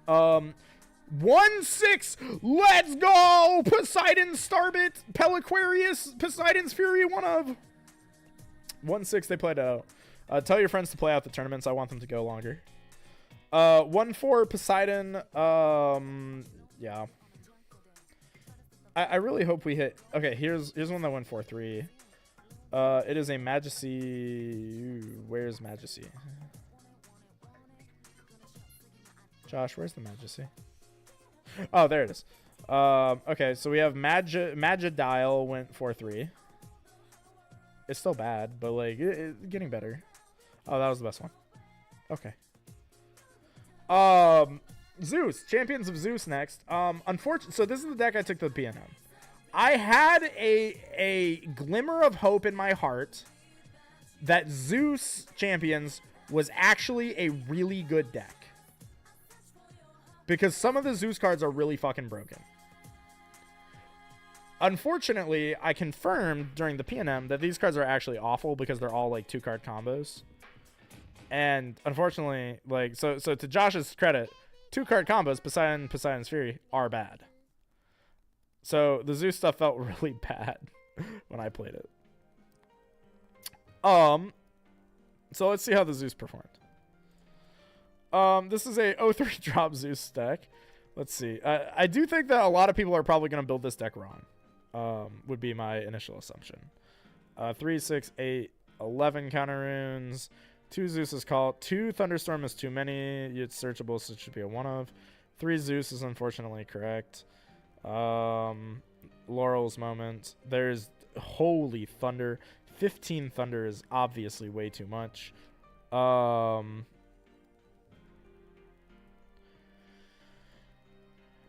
1/6! Let's go! Poseidon, Starbit, Peliquarius, Poseidon's Fury, one of. 1/6, they played out. Tell your friends to play out the tournaments. I want them to go longer. 1/4, Poseidon. Yeah. I really hope we hit. Okay, here's one that went 4/3. It is a Majesty. Where's Majesty? Josh, where's the Majesty? Oh, there it is. Okay, so we have Magidile went 4/3. It's still bad, but like getting better. Oh, that was the best one. Okay. Zeus, Champions of Zeus next. Unfortunately, so this is the deck I took to the PNM. I had a glimmer of hope in my heart that Zeus Champions was actually a really good deck. Because some of the Zeus cards are really fucking broken. Unfortunately, I confirmed during the PNM that these cards are actually awful because they're all like 2-card combos. And unfortunately, like, so to Josh's credit, 2-card combos, Poseidon's Fury, are bad. So the Zeus stuff felt really bad when I played it. So let's see how the Zeus performed. This is a 0-3 drop Zeus deck. Let's see. I do think that a lot of people are probably going to build this deck wrong. Would be my initial assumption. 3, 6, 8, 11 counter runes. 2 Zeus is called. 2 Thunderstorm is too many. It's searchable, so it should be a 1 of. 3 Zeus is unfortunately correct. Laurel's Moment. There's holy thunder. 15 thunder is obviously way too much. And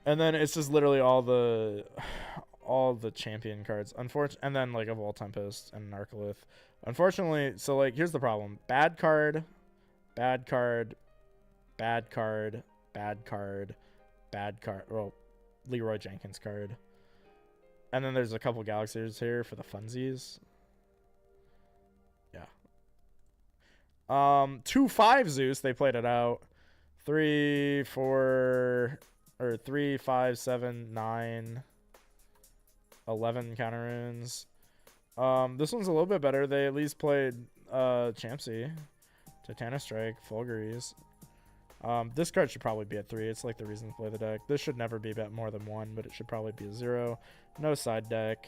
then it's just literally all the champion cards. And then like a Vol Tempest and an Arcolith. Unfortunately, so like here's the problem. Bad card, bad card, bad card, bad card, bad card. Well, Leroy Jenkins card. And then there's a couple Galaxies here for the funsies. Yeah. 2-5 Zeus, they played it out. 3, 4, or 3, 5, 7, 9, 11 counter runes. This one's a little bit better. They at least played Champsy, Titanic Strike, Fulguries. This card should probably be at 3. It's like the reason to play the deck. This should never be bet more than 1, but it should probably be a 0. No side deck.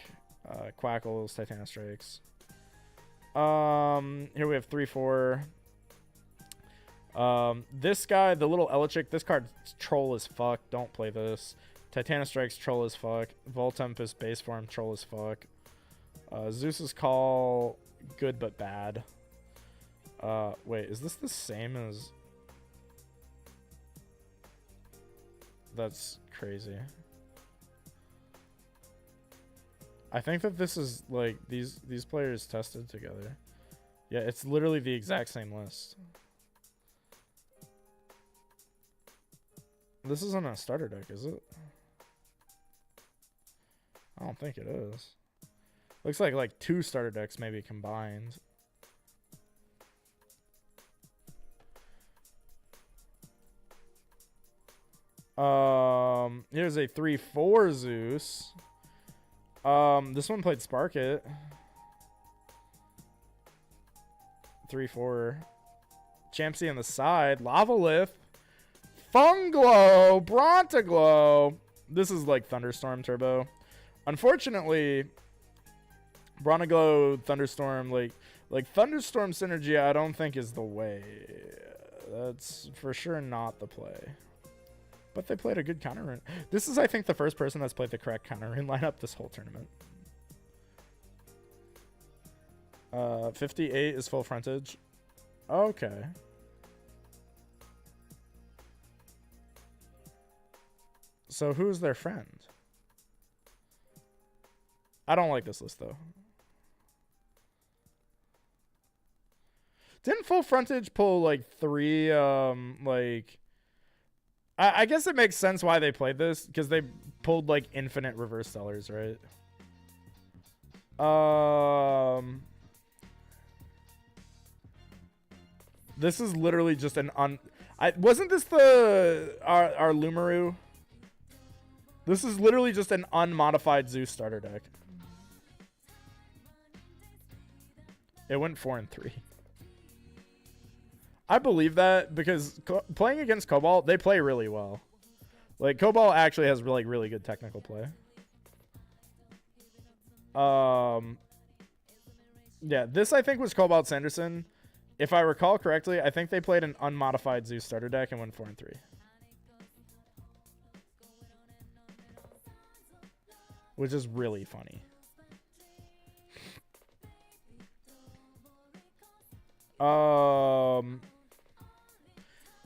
Quackles, Titanic Strikes. Here we have 3, 4. This guy, the little Elichick, this card's troll as fuck. Don't play this. Titanic Strikes, troll as fuck. Vol Tempest, base form, troll as fuck. Zeus's Call, good but bad. Wait, is this the same as... That's crazy. I think that this is like these players tested together. Yeah, it's literally the exact same list. This isn't a starter deck, is it? I don't think it is. Looks like 2 starter decks maybe combined. Here's a 3-4 Zeus. This one played Spark It. 3-4. Champsy on the side. Lavalith. Funglow. Brontaglow. This is like Thunderstorm Turbo. Unfortunately, Brontaglow, Thunderstorm, like Thunderstorm Synergy, I don't think is the way. That's for sure not the play. But they played a good counter rune. This is, I think, the first person that's played the correct counter rune lineup this whole tournament. 58 is full frontage. Okay. So who's their friend? I don't like this list, though. Didn't full frontage pull, like, 3, like... I guess it makes sense why they played this, because they pulled, like, infinite reverse sellers, right? This is literally just an wasn't this our Lumaru? This is literally just an unmodified Zeus starter deck. It went 4 and 3. I believe that because playing against Cobalt, they play really well. Like, Cobalt actually has really good technical play. Yeah, this I think was Cobalt Sanderson. If I recall correctly, I think they played an unmodified Zeus starter deck and went 4 and 3. Which is really funny.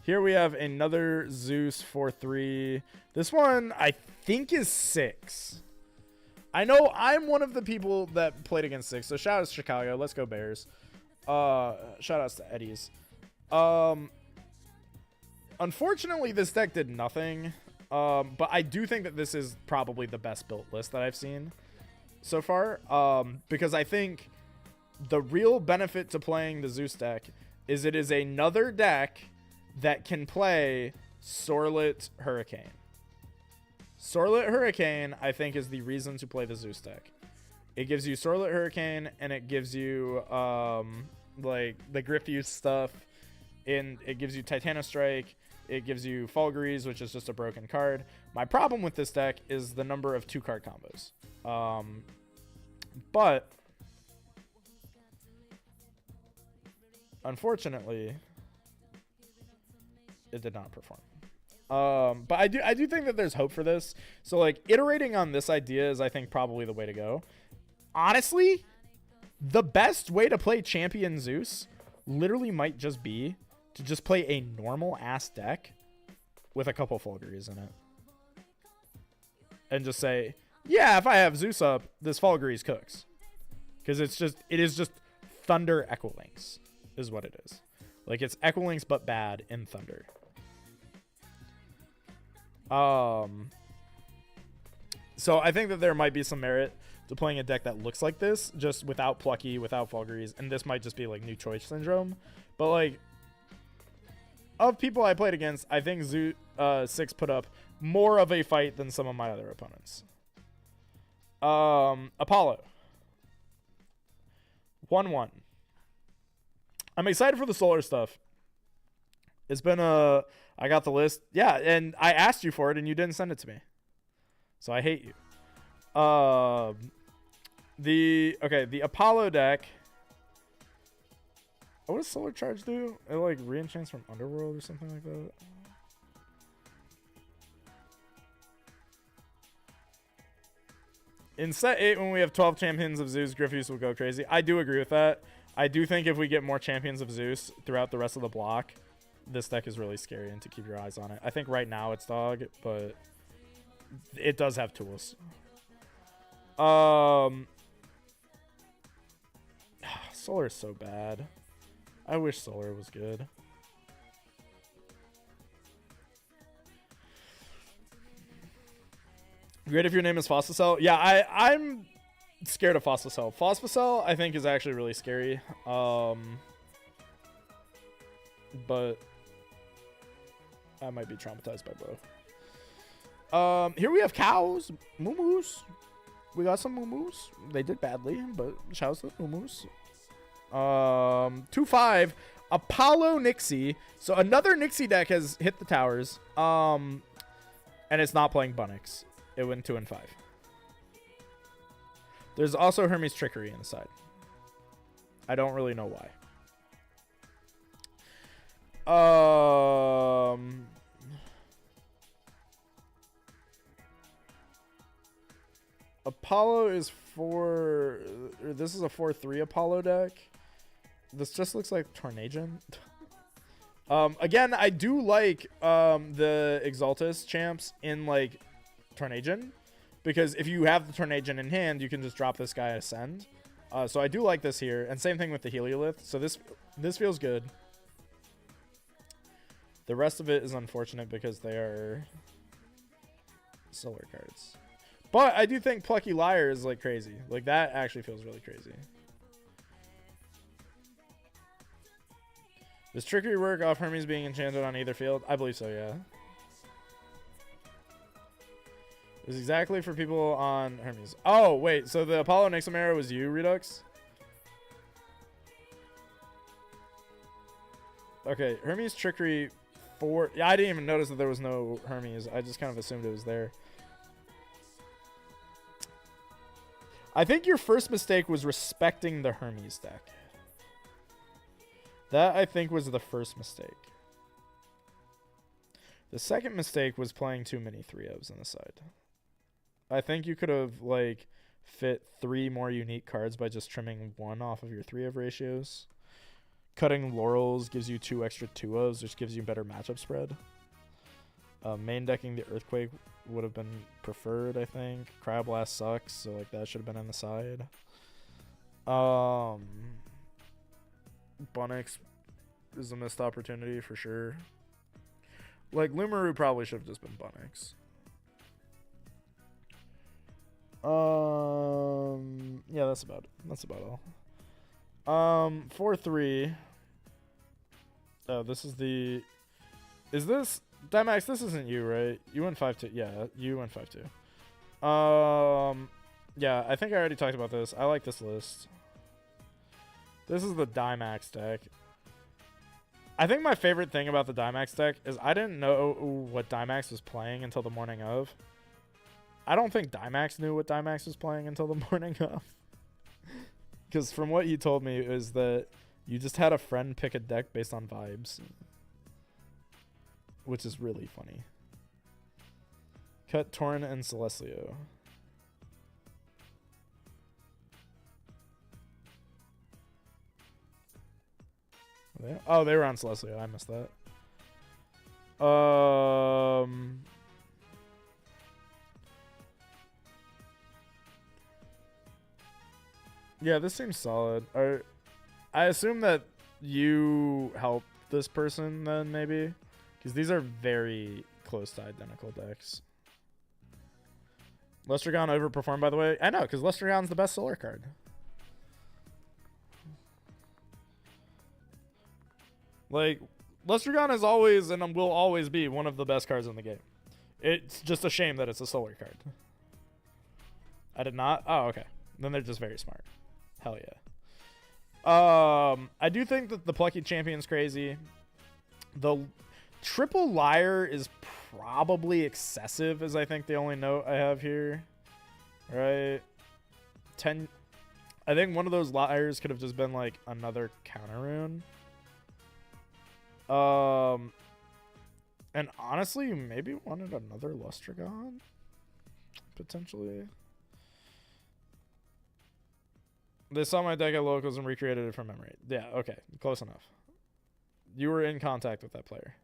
Here we have another Zeus 4-3. This one, I think, is 6. I know I'm one of the people that played against 6, so shout out to Chicago. Let's go Bears. Shout outs to Eddie's. Unfortunately, this deck did nothing. But I do think that this is probably the best built list that I've seen so far. Because I think the real benefit to playing the Zeus deck is it is another deck that can play Sorlet Hurricane. Sorlet Hurricane, I think, is the reason to play the Zeus deck. It gives you Sorlet Hurricane, and it gives you, like, the Grifuse stuff. and it gives you Titanostrike. It gives you Fulgurise, which is just a broken card. My problem with this deck is the number of 2-card combos. But unfortunately, it did not perform. But I do think that there's hope for this. So like iterating on this idea is, I think, probably the way to go. Honestly, the best way to play Champion Zeus literally might just be to just play a normal ass deck with a couple Fulgurise in it. And just say, yeah, if I have Zeus up, this Fulgurise cooks. Because it is just Thunder Equilinx is what it is. Like, it's Equilinx but bad in Thunder. So I think that there might be some merit to playing a deck that looks like this, just without Plucky, without Fulgurise, and this might just be like new choice syndrome. But like, of people I played against, I think Six put up more of a fight than some of my other opponents. Apollo. 1-1. I'm excited for the solar stuff. It's been I got the list. Yeah, and I asked you for it and you didn't send it to me. So I hate you. The Apollo deck. What does Solar Charge do? It like re-enchants from Underworld or something like that. In set 8, when we have 12 champions of Zeus, Griffiths will go crazy. I do agree with that. I do think if we get more champions of Zeus throughout the rest of the block, this deck is really scary and to keep your eyes on it. I think right now it's dog, but it does have tools. Solar is so bad. I wish Solar was good. Great if your name is Phosphocell. Yeah, I'm scared of Phosphocell. Phosphocell, I think, is actually really scary. But I might be traumatized by both. Here we have cows. Moo-moos. We got some moo-moos. They did badly, but shouts to moo-moos. 2-5. Apollo Nixie. So another Nixie deck has hit the towers. And it's not playing Bunnix. It went 2-5. There's also Hermes Trickery inside. I don't really know why. Apollo is this is a 4-3 Apollo deck. This just looks like Tornadron. Again, I do like the Exaltus champs in like Tornadron, because if you have the Tornadron in hand, you can just drop this guy Ascend. So I do like this here, and same thing with the Heliolith. So this feels good. The rest of it is unfortunate because they are solar cards. But I do think Plucky Liar is like crazy. Like that actually feels really crazy. Does Trickery work off Hermes being enchanted on either field? I believe so, yeah. It's exactly for people on Hermes. Oh, wait. So the Apollo Nixum era was you, Redux? Okay. Hermes Trickery 4. Yeah, I didn't even notice that there was no Hermes. I just kind of assumed it was there. I think your first mistake was respecting the Hermes deck. That, I think, was the first mistake. The second mistake was playing too many 3-ofs on the side. I think you could have, like, fit 3 more unique cards by just trimming 1 off of your 3-of ratios. Cutting Laurels gives you 2 extra 2-ofs, which gives you better matchup spread. Main decking the Earthquake would have been preferred, I think. Cryoblast sucks, so like that should have been on the side. Bunnix is a missed opportunity for sure. Like Lumaru probably should have just been Bunnix. Yeah, that's about it. That's about all. 4-3. Oh, this is the. Is this Dimax? This isn't you, right? You went 5-2. Yeah, you went 5-2. Yeah, I think I already talked about this. I like this list. This is the Dimax deck. I think my favorite thing about the Dimax deck is I didn't know what Dimax was playing until the morning of. I don't think Dimax knew what Dimax was playing until the morning of. Because from what he told me is that you just had a friend pick a deck based on vibes. Which is really funny. Cut Torn and Celestio. Oh, they were on Celestio. I missed that. Yeah, this seems solid. I assume that you helped this person then, maybe? Because these are very close to identical decks. Lestragon overperformed, by the way. I know, because Lestragon's the best solar card. Like, Lestragon is always and will always be one of the best cards in the game. It's just a shame that it's a solar card. I did not? Oh, okay. Then they're just very smart. Hell yeah. I do think that the Plucky Champion's crazy. The Triple Liar is probably excessive, is I think the only note I have here. Right? 10. I think one of those liars could have just been like another counter rune. And honestly, you maybe wanted another Lestragon? Potentially. They saw my deck at locals and recreated it from memory. Yeah, okay. Close enough. You were in contact with that player.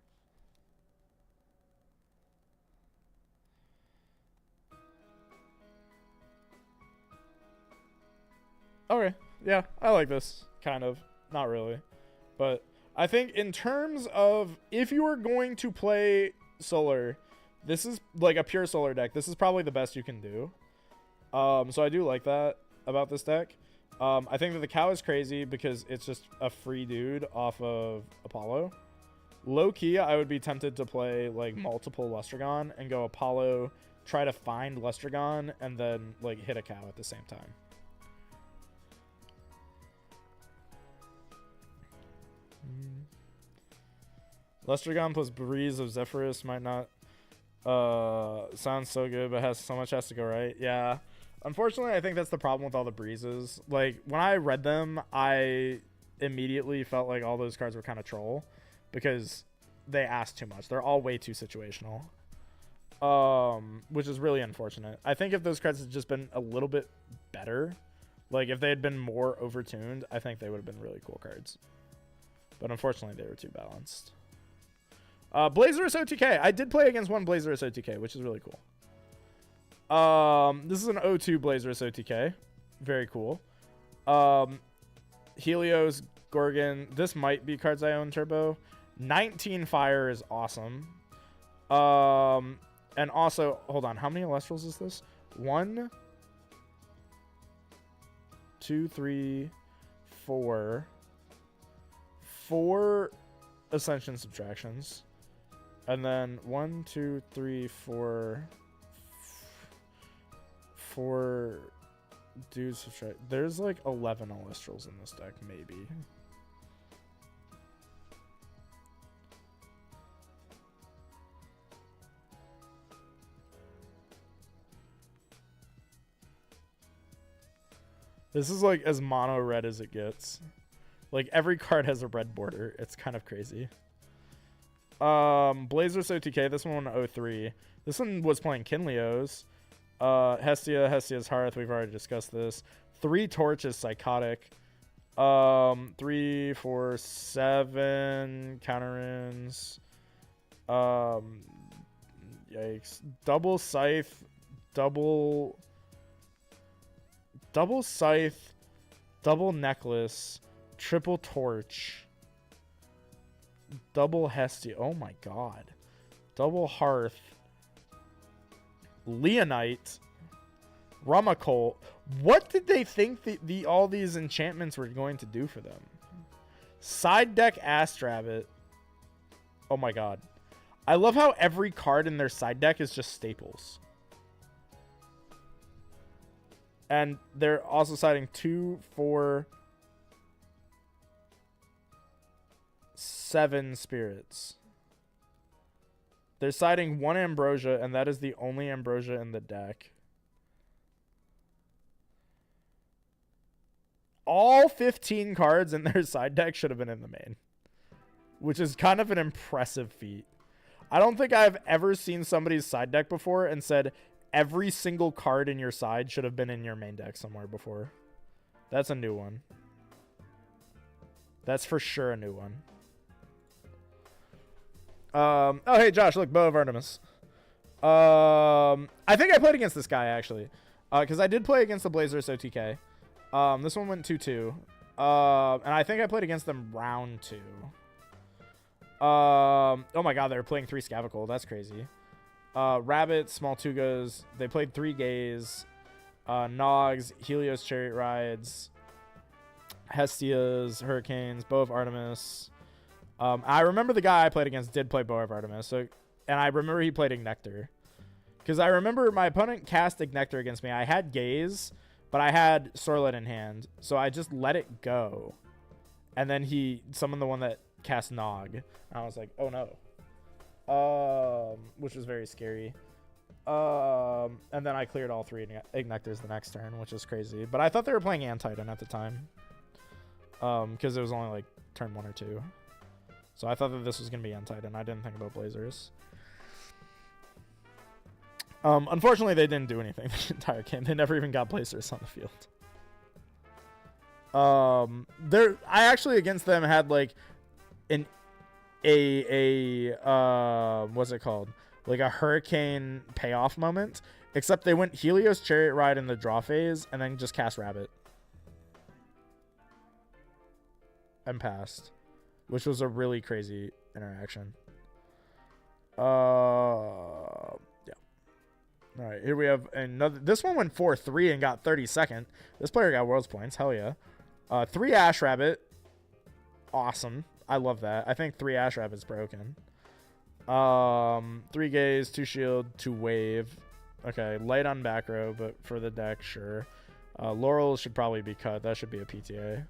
Okay. Yeah, I like this. Kind of. Not really. But I think in terms of if you are going to play solar, this is like a pure solar deck. This is probably the best you can do. So I do like that about this deck. I think that the cow is crazy because it's just a free dude off of Apollo. Low key, I would be tempted to play like multiple Lestragon and go Apollo, try to find Lestragon, and then like hit a cow at the same time. Lestragon plus Breeze of Zephyrus might not sound so good, but so much has to go right. Yeah. Unfortunately, I think that's the problem with all the breezes. Like, when I read them, I immediately felt like all those cards were kind of troll because they ask too much. They're all way too situational, which is really unfortunate. I think if those cards had just been a little bit better, like if they had been more overtuned, I think they would have been really cool cards. But unfortunately, they were too balanced. Blizzstrix OTK. I did play against one Blizzstrix OTK, which is really cool. This is an O2 Blizzstrix OTK. Very cool. Helios, Gorgon. This might be cards I own turbo. 19 fire is awesome. And also, hold on. How many Alestrals is this? 1, 2, 3, 4. 4 Ascension Subtractions. And then 1, 2, 3, 4... 4 dudes subtract. There's like 11 Alestrals in this deck, maybe. This is like as mono red as it gets. Like every card has a red border. It's kind of crazy. Blizzstrix OTK. This one 03. This one was playing Kinleos. Hestia's Hearth, we've already discussed this. 3 Torches, Psychotic. 3, 4, 7 Counter-Runes. Yikes. Double Scythe. Double Scythe. Double Necklace. Triple Torch. Double Hestia. Oh my god. Double Hearth. Leonite, Rumacol. What did they think all these enchantments were going to do for them? Side deck Astrabbit. Oh my god. I love how every card in their side deck is just staples. And they're also siding 2, 4, 7 spirits. They're siding 1 Ambrosia, and that is the only Ambrosia in the deck. All 15 cards in their side deck should have been in the main, which is kind of an impressive feat. I don't think I've ever seen somebody's side deck before and said every single card in your side should have been in your main deck somewhere before. That's a new one. That's for sure a new one. Oh, hey, Josh, look, Bow of Artemis. I think I played against this guy, actually. Because I did play against the Blizzstrix OTK. This one went 2-2. And I think I played against them round 2. Oh my god, they were playing 3 Scavicle. That's crazy. Rabbit, Small Tugas. They played 3 Gaze. Nogs, Helios Chariot Rides. Hestias, Hurricanes, Bow of Artemis. I remember the guy I played against did play Bow of Artemis. So, and I remember he played Ignector. Because I remember my opponent cast Ignector against me. I had Gaze, but I had Sorlet in hand. So I just let it go. And then he summoned the one that cast Nog. And I was like, oh no. Which was very scary. And then I cleared all 3 Ignectors the next turn, which is crazy. But I thought they were playing Antitan at the time. Because it was only like turn 1 or 2. So I thought that this was going to be Antitan. I didn't think about Blazers. Unfortunately, they didn't do anything the entire game. They never even got Blazers on the field. I actually against them had like what's it called? Like a Hurricane payoff moment. Except they went Helios Chariot Ride in the draw phase and then just cast Rabbit. And passed. Which was a really crazy interaction. Yeah. Alright, here we have another. This one went 4-3 and got 32nd. This player got World's Points. Hell yeah. 3 Ash Rabbit. Awesome. I love that. I think 3 Ash Rabbit's broken. 3 Gaze, 2 Shield, 2 Wave. Okay, light on back row, but for the deck, sure. Laurel should probably be cut. That should be a PTA.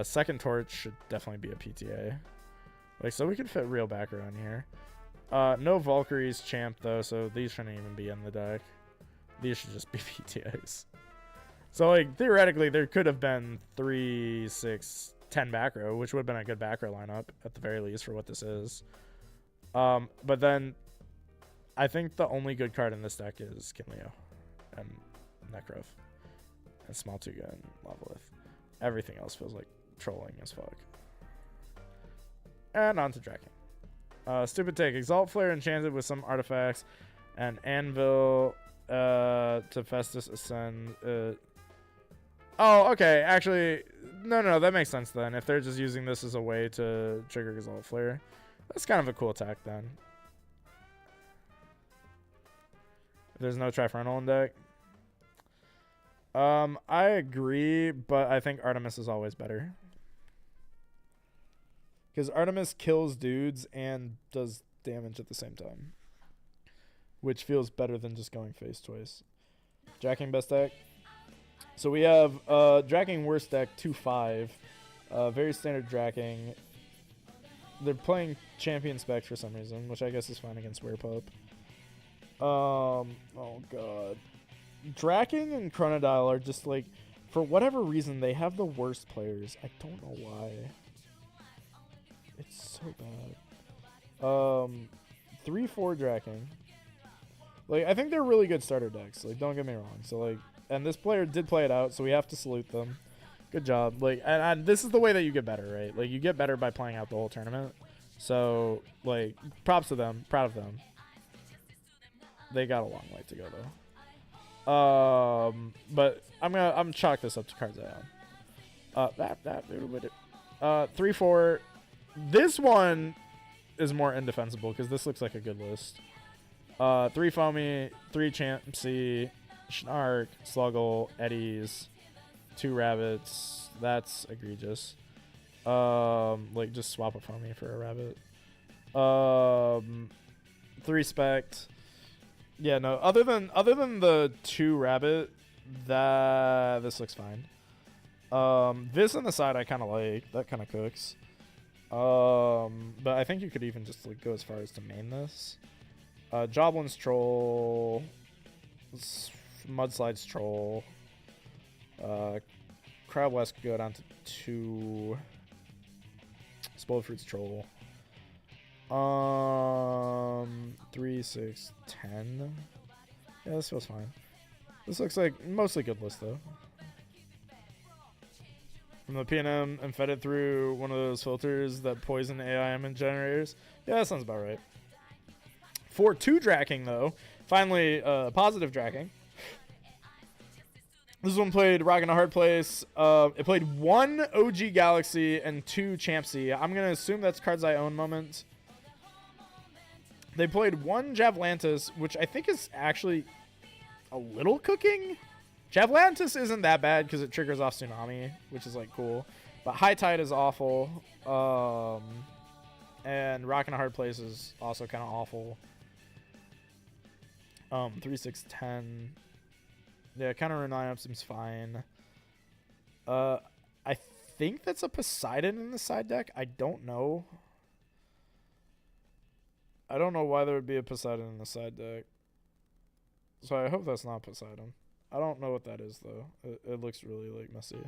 Second Torch should definitely be a PTA. Like, so we could fit real back row in here. No Valkyrie's Champ, though, so these shouldn't even be in the deck. These should just be PTAs. So, like, theoretically, there could have been 3, 6, 10 back row, which would have been a good back row lineup, at the very least, for what this is. But then, I think the only good card in this deck is Kinleo and Nekrov and Small Tuga and Lavalith. Everything else feels like trolling as fuck. And on to Draken. Stupid take. Exalt Flare enchanted with some artifacts. And Anvil to Festus Ascend. Oh, okay. Actually, no, that makes sense then. If they're just using this as a way to trigger Exalt Flare. That's kind of a cool attack then. If there's no Trifernal in deck. I agree, but I think Artemis is always better. Because Artemis kills dudes and does damage at the same time. Which feels better than just going face choice. Jacking best deck. So we have Dracking worst deck 2-5. Very standard Dracking. They're playing Champion Spec for some reason, which I guess is fine against Werepup. Oh god. Dracking and Chronodile are just like, for whatever reason, they have the worst players. I don't know why. It's so bad. 3-4 Dracking. Like, I think they're really good starter decks. Like, don't get me wrong. So, like, and this player did play it out, so we have to salute them. Good job. Like, and this is the way that you get better, right? Like, you get better by playing out the whole tournament. So, like, props to them. Proud of them. They got a long way to go, though. But I'm chalk this up to cards I own. 3-4. This one is more indefensible because this looks like a good list. 3 Foamy, 3 Champsy, Snark, Sluggle, Eddies, 2 Rabbits. That's egregious. Like just swap a Foamy for a Rabbit. 3 Spect. Yeah, no. Other than the 2 Rabbit, this looks fine. This on the side I kind of like. That kind of cooks. But I think you could even just like go as far as to main this. Joblin's Troll, Mudslide's Troll, Crab West could go down to 2. Spoiled Fruit's Troll. 3, 6, 10. Yeah, this feels fine. This looks like mostly good list though. From the PNM and fed it through one of those filters that poison AIM and generators. Yeah, that sounds about right. For 2 Dracking though, finally positive Dracking. This one played Rock in a Hard Place. It played 1 OG Galaxy and 2 Champsy. I'm going to assume that's cards I own moment. They played 1 Javlantis, which I think is actually a little cooking. Javlantis isn't that bad because it triggers off Tsunami, which is like cool. But High Tide is awful. And Rock in a Hard Place is also kind of awful. 3, 6, 10. Yeah, counter rune lineup seems fine. I think that's a Poseidon in the side deck. I don't know. I don't know why there would be a Poseidon in the side deck. So I hope that's not Poseidon. I don't know what that is though. It looks really like messy.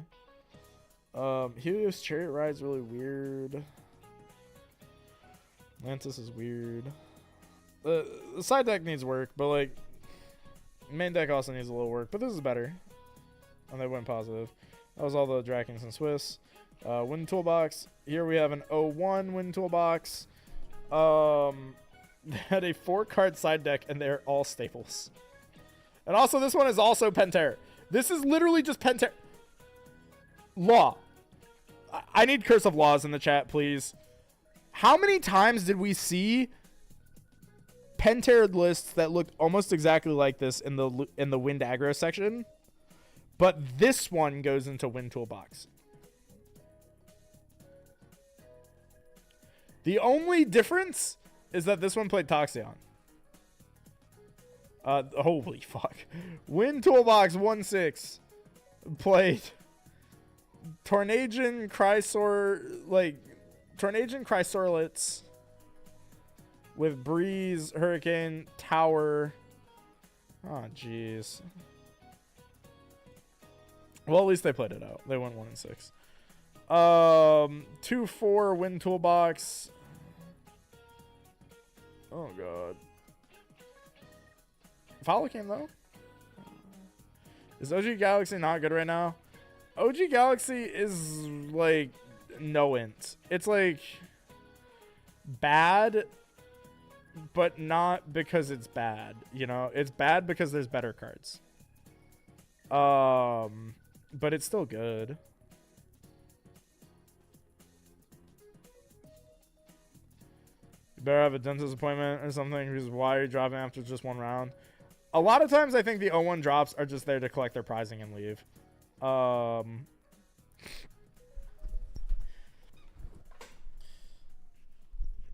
Helios Chariot Ride's really weird. Lantis is weird. The side deck needs work, but like main deck also needs a little work, but this is better. And they went positive. That was all the Drakings and Swiss. Win Toolbox. Here we have an 0-1 Win Toolbox. They had a 4-card side deck, and they're all staples. And also, this one is also Pentair. This is literally just Pentair. Law. I need Curse of Laws in the chat, please. How many times did we see Pentair lists that looked almost exactly like this in the Wind Aggro section? But this one goes into Wind Toolbox. The only difference is that this one played Toxion. Holy fuck. Wind Toolbox 1-6 played Tornadian Chrysorlets with Breeze, Hurricane, Tower. Oh, jeez. Well, at least they played it out. They went 1-6. 2-4 Wind Toolbox. Oh, God. Follicane, though? Is OG Galaxy not good right now? OG Galaxy is, like, no int. It's, like, bad, but not because it's bad, you know? It's bad because there's better cards. But it's still good. You better have a dentist appointment or something, because why are you dropping after just 1 round? A lot of times I think the 0-1 drops are just there to collect their prizing and leave.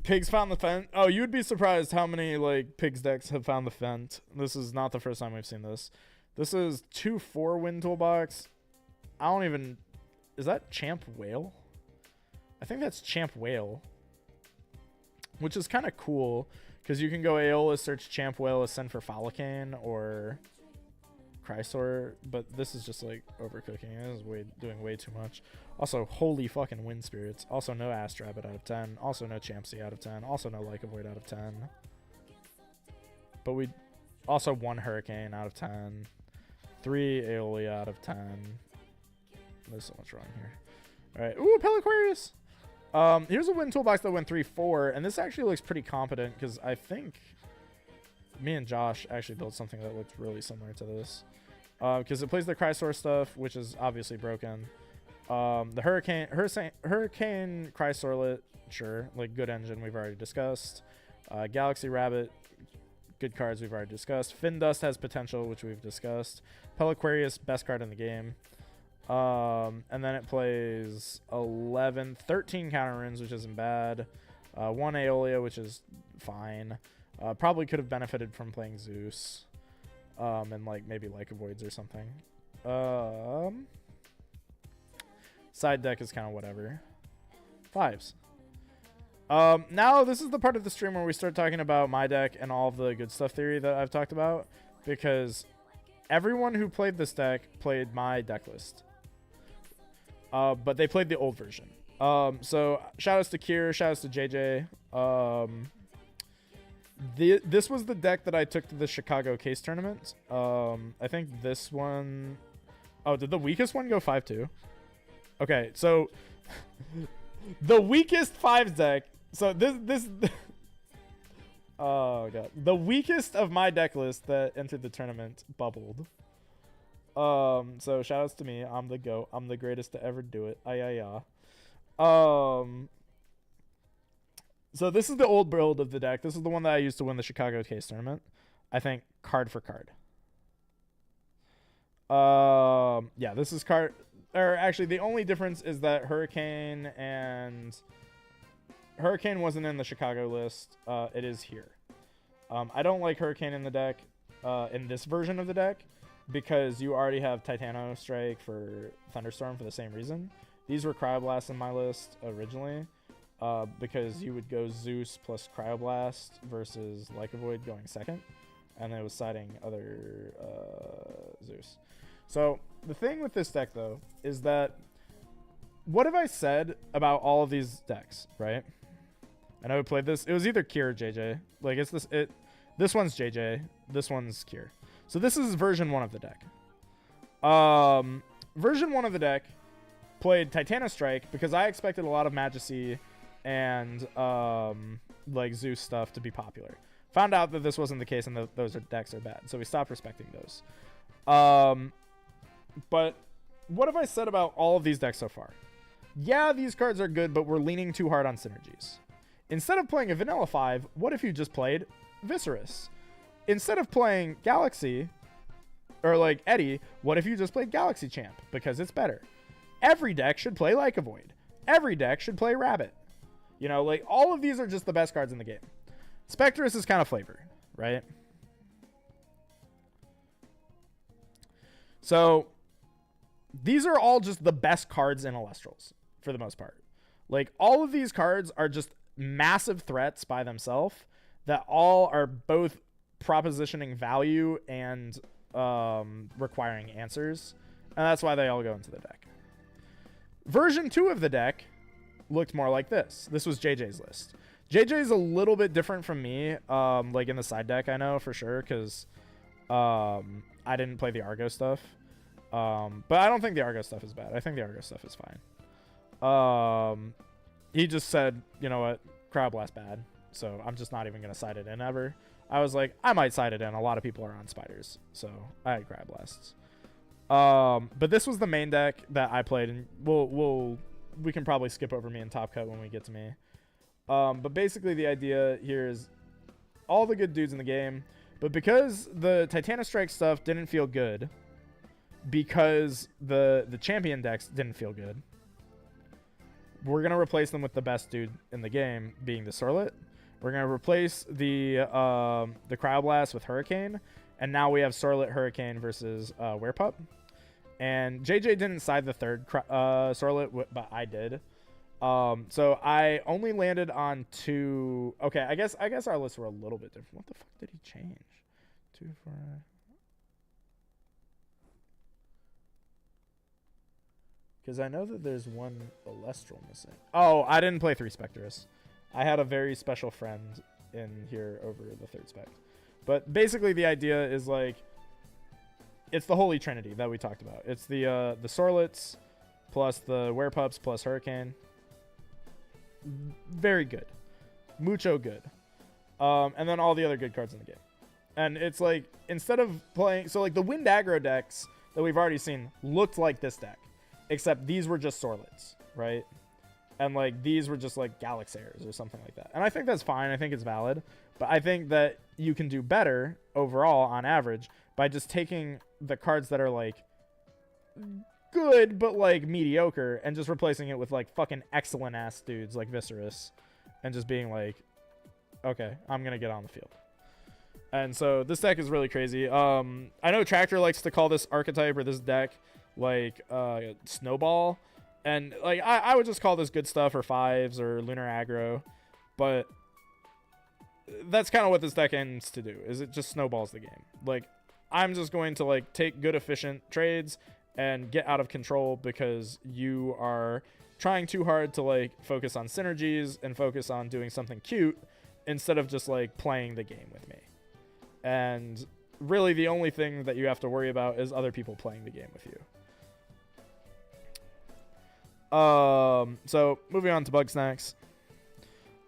Pigs found the Fent. Oh, you'd be surprised how many like Pigs decks have found the Fent. This is not the first time we've seen this. This is 2-4 Wind Toolbox. I don't even... Is that Champ Whale? I think that's Champ Whale. Which is kind of cool, because you can go Aeolus, search Champ Whale, ascend for Follicane, or Chrysor, but this is just like overcooking. This is doing way too much. Also, holy fucking Wind Spirits. Also, no Astrabbit out of 10. Also, no Champsy out of 10. Also, no Like a Void out of 10. But we also 1 Hurricane out of 10. 3 Aeolia out of 10. There's so much wrong here. Alright. Ooh, Peliquarius! Here's a Wind Toolbox that went 3-4, and this actually looks pretty competent, because I think me and Josh actually built something that looked really similar to this. Because it plays the Chrysor stuff, which is obviously broken. The Hurricane Chrysorlet, sure, like good engine, we've already discussed. Galaxy Rabbit, good cards we've already discussed. Fin Dust has potential, which we've discussed. Peliquarius, best card in the game. And then it plays 13 counter runes, which isn't bad. 1 Aeolia, which is fine. Probably could have benefited from playing Zeus. And like maybe Like a Voids or something. Side deck is kind of whatever. 5s. Now this is the part of the stream where we start talking about my deck and all of the good stuff theory that I've talked about, because everyone who played this deck played my deck list. But they played the old version. So shoutouts to Kier, shoutouts to JJ. This was the deck that I took to the Chicago Case tournament. I think this one... Oh, did the weakest one go 5-2? Okay, so... the weakest 5 deck... So this... Oh, God. The weakest of my deck list that entered the tournament bubbled. So shoutouts to me. I'm the GOAT. I'm the greatest to ever do it. So this is the old build of the deck. This is the one that I used to win the Chicago Case tournament. I think card for card. Yeah, this is card... Or actually, the only difference is that Hurricane wasn't in the Chicago list. It is here. I don't like Hurricane in the deck, in this version of the deck, because you already have Titano Strike for Thunderstorm for the same reason. These were Cryoblast in my list originally, because you would go Zeus plus Cryoblast versus Lyca Void going second, and it was siding other Zeus. So the thing with this deck, though, is that what have I said about all of these decks, right? I know who played this. It was either Kier or JJ. Like, it's this. This one's JJ. This one's Kier. So this is version 1 of the deck. Version 1 of the deck played Titano Strike because I expected a lot of Majesty and like Zeus stuff to be popular. Found out that this wasn't the case, and those decks are bad. So we stopped respecting those. But what have I said about all of these decks so far? Yeah, these cards are good, but we're leaning too hard on synergies. Instead of playing a Vanilla 5, what if you just played Viscerus? Instead of playing Galaxy, or like Eddie, what if you just played Galaxy Champ? Because it's better. Every deck should play Lyca Void. Every deck should play Rabbit. You know, like, all of these are just the best cards in the game. Spectrus is kind of flavor, right? So these are all just the best cards in Alestrals, for the most part. Like, all of these cards are just massive threats by themselves that all are both propositioning value and requiring answers. And that's why they all go into the deck. Version 2 of the deck looked more like this. This was JJ's list. JJ's a little bit different from me, like in the side deck, I know for sure, because I didn't play the Argo stuff. But I don't think the Argo stuff is bad. I think the Argo stuff is fine. He just said, you know what, Cryoblast bad, so I'm just not even going to side it in ever. I was like, I might side it in. A lot of people are on Spiders, so I had Cryoblasts. But this was the main deck that I played, and we can probably skip over me and Top Cut when we get to me. But basically the idea here is all the good dudes in the game, but because the Titano Strike stuff didn't feel good, because the champion decks didn't feel good, we're going to replace them with the best dude in the game, being the Sorlet. We're going to replace the Cryoblast with Hurricane, and now we have Sorlet Hurricane versus Werepup. And JJ didn't side the third Sorlet, but I did. So I only landed on 2. Okay, I guess our lists were a little bit different. What the fuck did he change? 2, 4... Because I know that there's one Alestral missing. Oh, I didn't play 3 Spectrus. I had a very special friend in here over the 3rd Spect. But basically the idea is like, it's the Holy Trinity that we talked about. It's the Sorlets plus the Werepups plus Hurricane. Very good. Mucho good. And then all the other good cards in the game. And it's like, instead of playing... So like the Wind Aggro decks that we've already seen looked like this deck. Except these were just Sorlets, right? And like these were just like Galaxairs or something like that. And I think that's fine. I think it's valid. But I think that you can do better overall on average by just taking the cards that are like good but like mediocre and just replacing it with like fucking excellent ass dudes like Viscerus and just being like, okay, I'm gonna get on the field. And so this deck is really crazy. I know Tractor likes to call this archetype or this deck like Snowball, and like I would just call this good stuff or 5s or Lunar Aggro. But that's kind of what this deck aims to do, is it just snowballs the game. Like, I'm just going to, like, take good, efficient trades and get out of control because you are trying too hard to, like, focus on synergies and focus on doing something cute instead of just, like, playing the game with me. And really the only thing that you have to worry about is other people playing the game with you. So moving on to Bugsnax.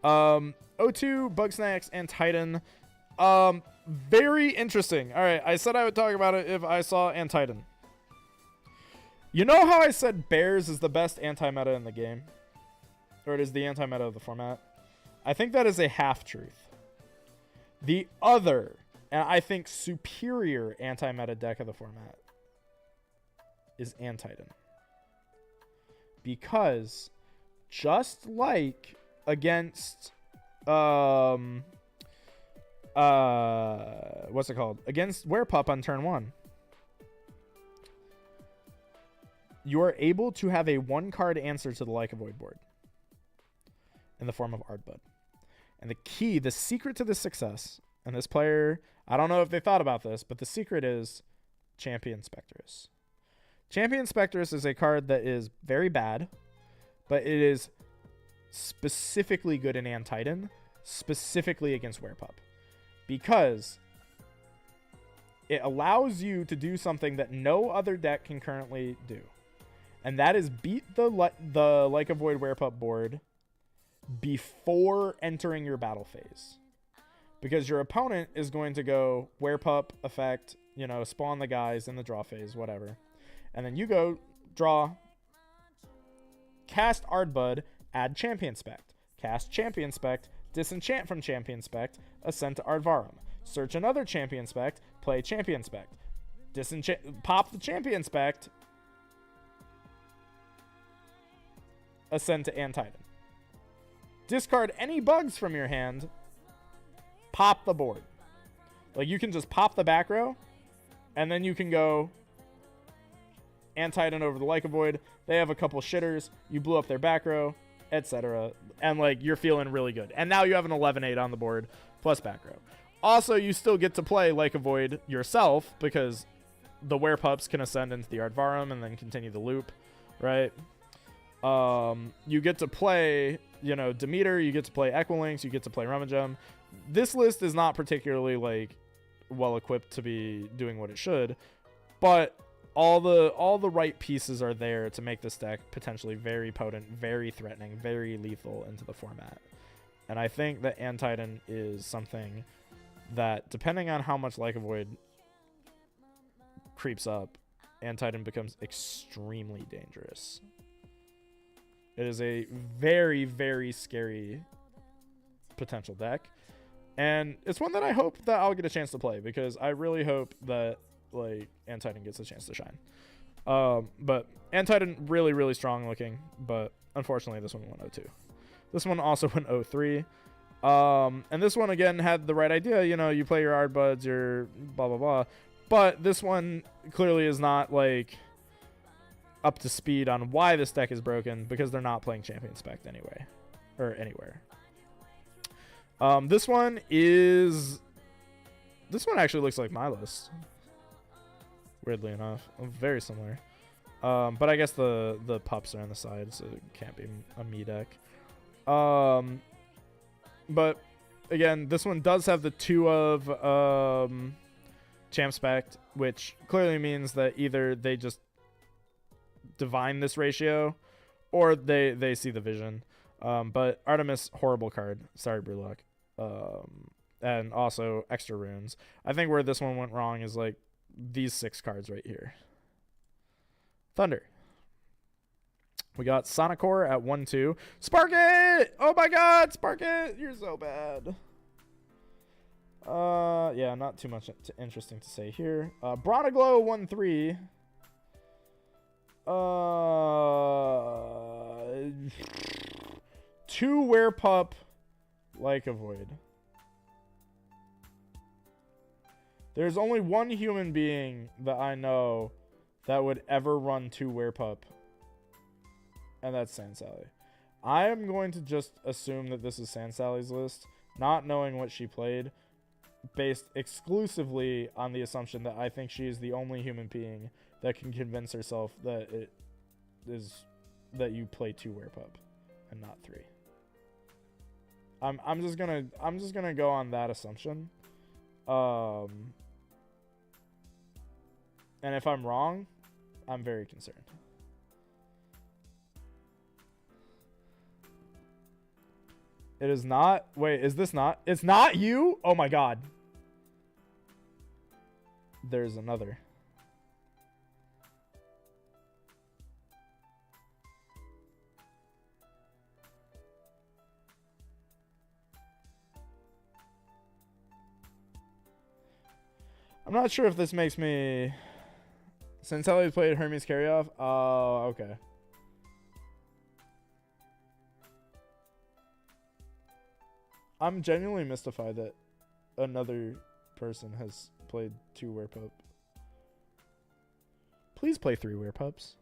O2, Bugsnax, and Titan. Very interesting. All right, I said I would talk about it if I saw Antitan. You know how I said Bears is the best anti-meta in the game? Or it is the anti-meta of the format? I think that is a half-truth. The other, and I think superior anti-meta deck of the format is Antitan. Because just like against what's it called? Against Werepup on turn 1, you are able to have a 1-card answer to the Like a Void board in the form of Ardbud. And the key, the secret to this success, and this player, I don't know if they thought about this, but the secret is Champion Spectress. Champion Spectress is a card that is very bad, but it is specifically good in Antitan, specifically against Werepup, because it allows you to do something that no other deck can currently do, and that is beat the Like a Void Werepup board before entering your battle phase, because your opponent is going to go Werepup effect, you know, spawn the guys in the draw phase, whatever, and then you go draw, cast Ardbud, add Champion Spect, cast Champion Spect, disenchant from Champion Spect, ascend to Ardvarum, search another Champion Spect, play Champion Spect, disenchant, pop the Champion Spect, ascend to Antitan. Discard any bugs from your hand, pop the board. Like, you can just pop the back row, and then you can go Antitan over the Like a Void. They have a couple shitters, you blew up their back row, etc. And, like, you're feeling really good. And now you have an 11-8 on the board, plus back row. Also, you still get to play Like a Void yourself, because the Werepups can ascend into the Ardvarum and then continue the loop, right? You get to play, you know, Demeter, you get to play Equilinx, you get to play Rummagem. This list is not particularly, like, well equipped to be doing what it should, but all the right pieces are there to make this deck potentially very potent, very threatening, very lethal into the format. And I think that Antitan is something that, depending on how much Like a Void creeps up, Antitan becomes extremely dangerous. It is a very, very scary potential deck. And it's one that I hope that I'll get a chance to play, because I really hope that, like, Antitan gets a chance to shine. But Antitan, really, really strong looking, but unfortunately this one went 0-2. This one also went 0-3. And this one, again, had the right idea. You know, you play your Ardbuds, your blah, blah, blah. But this one clearly is not, like, up to speed on why this deck is broken, because they're not playing Champion Spect anyway. Or anywhere. This one actually looks like my list. Weirdly enough. Very similar. But I guess the pups are on the side, so it can't be a me deck. But again, this one does have the 2 of Champ Spect, which clearly means that either they just divine this ratio, or they see the vision. But Artemis, horrible card. Sorry, Brewlock. And also extra runes. I think where this one went wrong is, like, these 6 cards right here. Thunder. We got Sonicore at 1-2. Spark it! Oh my god, Spark it! You're so bad. Yeah, not too much interesting to say here. Bronaglow 1-3. 2 Werepup Like a Void. There's only one human being that I know that would ever run 2 Werepup, and that's Sand Sally. I am going to just assume that this is Sansally's list, not knowing what she played, based exclusively on the assumption that I think she is the only human being that can convince herself that it is that you play 2 Werepup and not 3. I'm just gonna go on that assumption. And if I'm wrong, I'm very concerned. It is not. Wait, is this not? It's not you? Oh my god. There's another. I'm not sure if this makes me... Since Ellie played Hermes Carryoff? Oh, okay. I'm genuinely mystified that another person has played 2 Werepup. Please play 3 Werepups.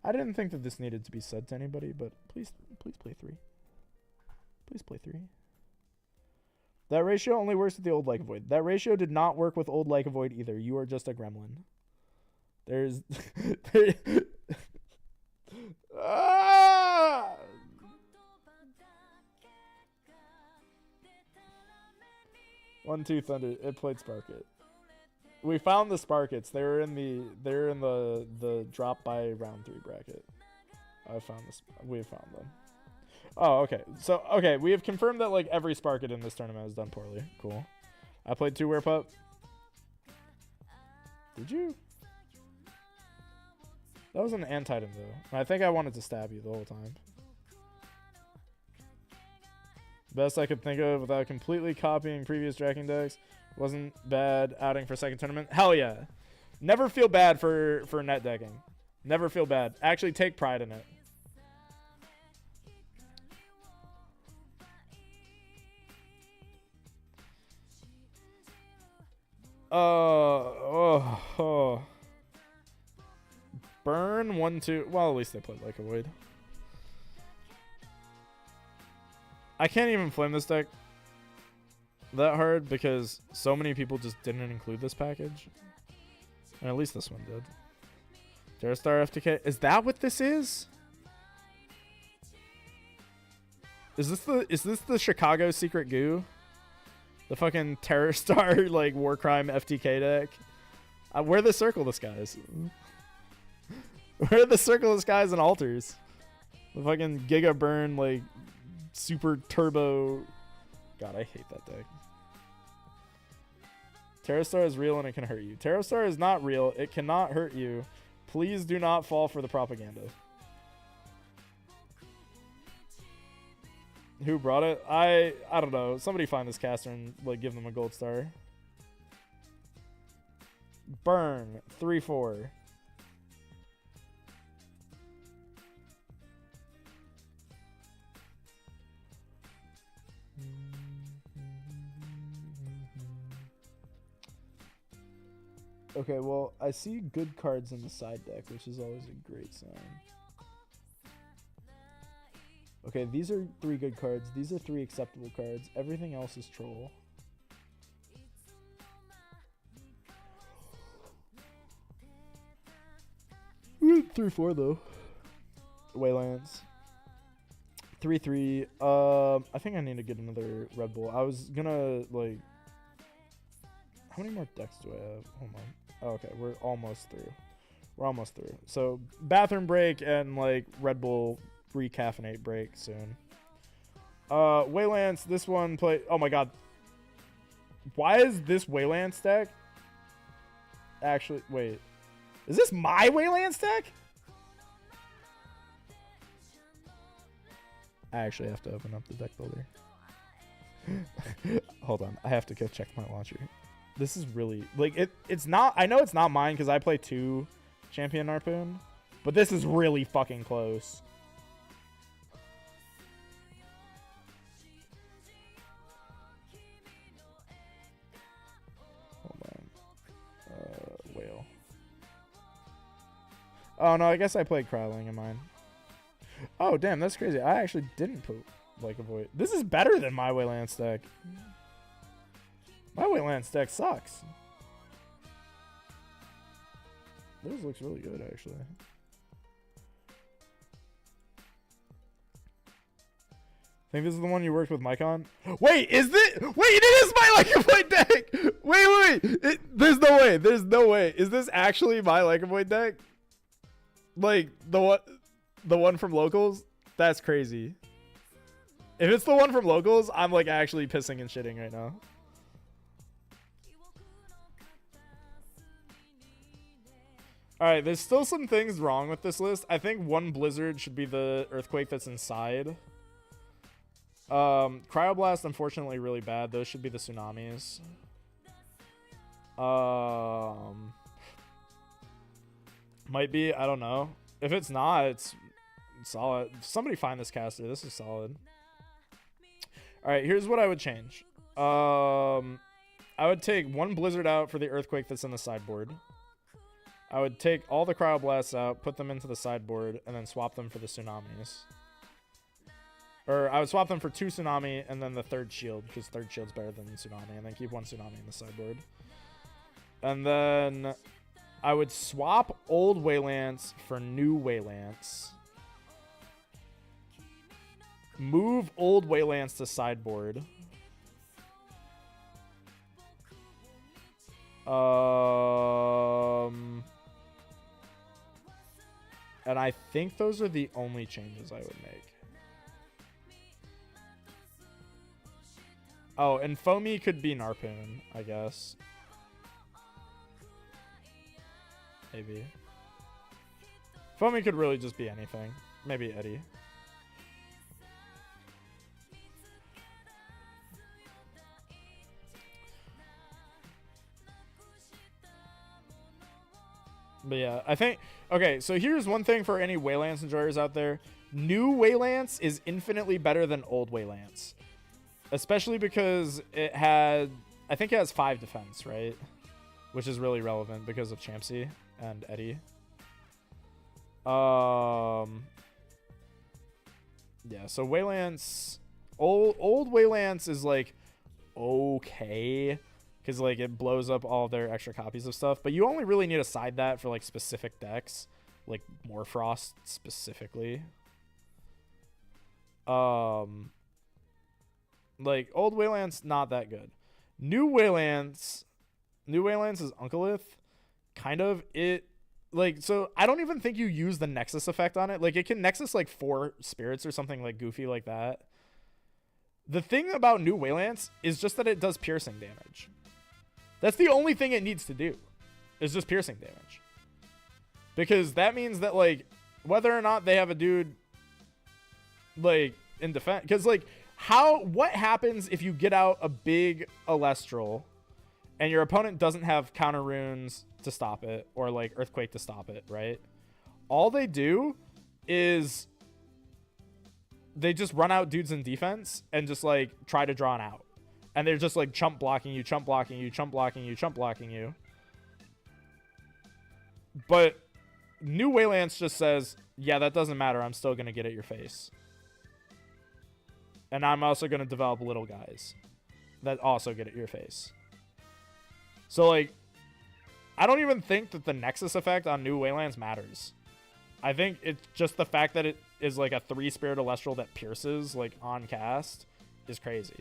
I didn't think that this needed to be said to anybody, but please play 3. Please play 3. That ratio only works with the old Like a Void. That ratio did not work with old Like a Void either. You are just a gremlin. There's... ah! One, two, Thunder. It played Sparkit. We found the Sparkits. They're in the drop by round 3 bracket. I found this. We found them. Oh, okay. So, okay, we have confirmed that like every Sparkit in this tournament has done poorly. Cool. I played 2 Werepup. Did you? That was an anti-item though. I think I wanted to stab you the whole time. Best I could think of without completely copying previous tracking decks. Wasn't bad outing for second tournament. Hell yeah. Never feel bad for net decking. Never feel bad. Actually take pride in it. Burn 1, 2. Well, at least they played Like a Void. I can't even flame this deck that hard because so many people just didn't include this package. And at least this one did. Terrastar FTK. Is that what this is? Is this the Chicago Secret Goo? The fucking Terrastar like war crime FTK deck? Where are the Circle the Skies? Where are the Circle the Skies and Altars? The fucking Giga Burn like super turbo. God, I hate that deck. Terrastar is real and it can hurt you. Terrastar is not real. It cannot hurt you. Please do not fall for the propaganda. Who brought it? I don't know. Somebody find this caster and like give them a gold star. Burn 3/4. Okay, well, I see good cards in the side deck, which is always a great sign. Okay, these are 3 good cards. These are 3 acceptable cards. Everything else is troll. We went 3/4 though. Waylands. 3/3. I think I need to get another Red Bull. I was gonna like. How many more decks do I have? Hold on. Oh, okay, we're almost through. We're almost through. So bathroom break and like Red Bull recaffeinate break soon. Waylance, this one play. Oh my god. Why is this Waylance deck? Actually, wait. Is this my Waylance deck? I actually have to open up the deck builder. Hold on. I have to go check my launcher. This is really like it's not. I know it's not mine because I play 2 Champion Harpoon, but this is really fucking close. Hold on. Whale. Oh no, I guess I played Crowling in mine. Oh, damn, that's crazy. I actually didn't put Lycanvoid. This is better than my Waylance deck. My Waylance deck sucks. This looks really good, actually. Think this is the one you worked with Mike on? Wait, is this? Wait, it is my Lycanvoid deck! Wait. There's no way. There's no way. Is this actually my Lycanvoid deck? Like, the one from Locals? That's crazy. If it's the one from Locals, I'm like actually pissing and shitting right now. Alright, there's still some things wrong with this list. I think one Blizzard should be the Earthquake that's inside. Cryoblast, unfortunately, really bad. Those should be the Tsunamis. Might be, I don't know. If it's not, it's solid. Somebody find this caster. This is solid. Alright, here's what I would change. I would take one Blizzard out for the Earthquake that's in the sideboard. I would take all the Cryoblasts out, put them into the sideboard, and then swap them for the Tsunamis. Or I would swap them for 2 Tsunami and then the 3rd Shield, because 3rd Shield's better than Tsunami, and then keep 1 Tsunami in the sideboard. And then I would swap old Waylance for new Waylance. Move old Waylance to sideboard. And I think those are the only changes I would make. Oh, and Foamy could be Narpoon, I guess. Maybe. Foamy could really just be anything. Maybe Eddie. But yeah, I think... Okay, so here's one thing for any Waylance enjoyers out there. New Waylance is infinitely better than old Waylance. Especially because it had... I think it has 5 defense, right? Which is really relevant because of Champsy and Eddie. Yeah, so Waylance... Old Waylance is like... okay. Because like it blows up all their extra copies of stuff. But you only really need to side that for like specific decks. Like Morfrost specifically. Like, old Waylance, not that good. New Waylance is Unkelith. Kind of. Like, so I don't even think you use the Nexus effect on it. Like, it can Nexus, like, 4 spirits or something, like, goofy like that. The thing about New Waylance is just that it does piercing damage. That's the only thing it needs to do. Is just piercing damage. Because that means that, like, whether or not they have a dude, like, in defense... Because, like... What happens if you get out a big Alestral and your opponent doesn't have counter runes to stop it or like Earthquake to stop it, right? All they do is they just run out dudes in defense and just like try to draw an out. And they're just like chump blocking you, chump blocking you, chump blocking you, chump blocking you. But New Waylance just says, yeah, that doesn't matter. I'm still going to get at your face. And I'm also going to develop little guys that also get at your face. So, like, I don't even think that the Nexus effect on New Waylance matters. I think it's just the fact that it is, like, a 3-Spirit Alestral that pierces, like, on cast is crazy.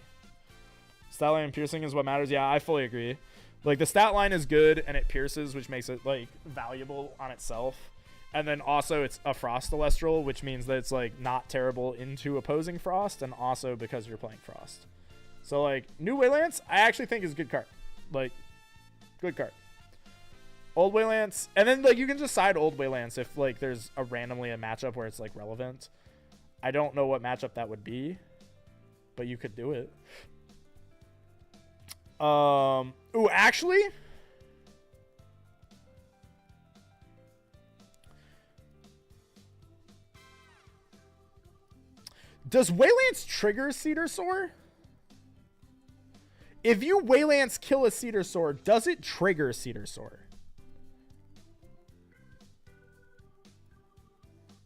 Stat line and piercing is what matters. Yeah, I fully agree. Like, the stat line is good, and it pierces, which makes it, like, valuable on itself. And then also it's a Frost Alestral, which means that it's like not terrible into opposing Frost, and also because you're playing Frost. So like New Waylance, I actually think is a good card. Like, good card. Old Waylance, and then like you can just side Old Waylance if like there's randomly a matchup where it's like relevant. I don't know what matchup that would be, but you could do it. Ooh, actually. Does Waylance trigger Cedar Soar? If you Waylance kill a Cedar Soar, does it trigger Cedar Soar?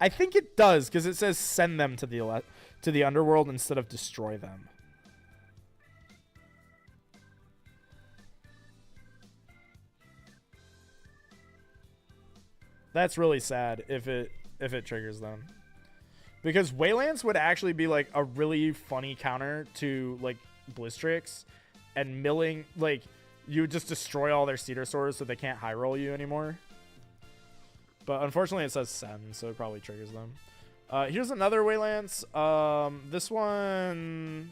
I think it does, because it says send them to the underworld instead of destroy them. That's really sad if it triggers them. Because Waylance would actually be like a really funny counter to like Blizzstrix, and milling, like, you would just destroy all their Cedar Swords so they can't high roll you anymore. But unfortunately it says send, so it probably triggers them. Here's another Waylance. This one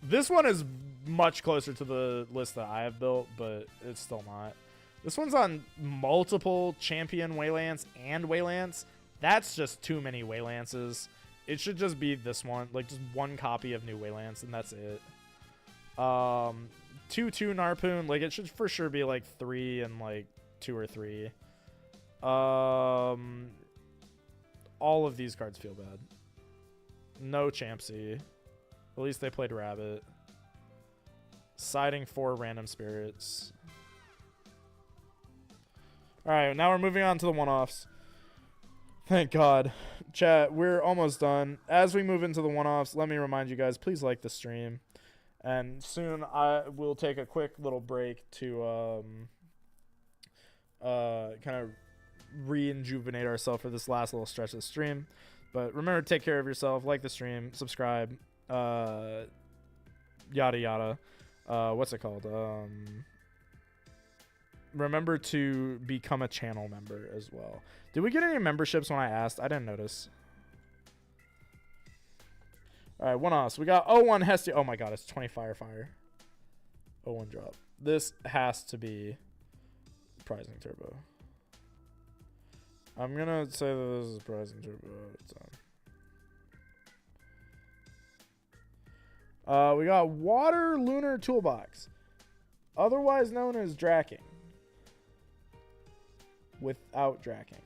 is much closer to the list that I have built, but it's still not. This one's on multiple champion Waylance and Waylance. That's just too many Waylances. It should just be this one, like just one copy of New Waylance, and that's it. 2/2 Narpoon, like it should for sure be like 3 and like 2 or 3. All of these cards feel bad. No Champsy. At least they played Rabbit. Siding 4 random spirits. Alright, now we're moving on to the one-offs. Thank God. Chat, we're almost done. As we move into the one-offs, let me remind you guys, please like the stream. And soon I will take a quick little break to kind of rejuvenate ourselves for this last little stretch of the stream. But remember to take care of yourself, like the stream, subscribe, yada yada. What's it called? Remember to become a channel member as well. Did we get any memberships when I asked? I didn't notice. Alright, one-offs. We got 01 Hestia. Oh my god, it's 20 Fire. 01 drop. This has to be Prizing Turbo. I'm gonna say that this is Prizing Turbo. It's on. We got Water Lunar Toolbox, otherwise known as Dracking. Without Dracking.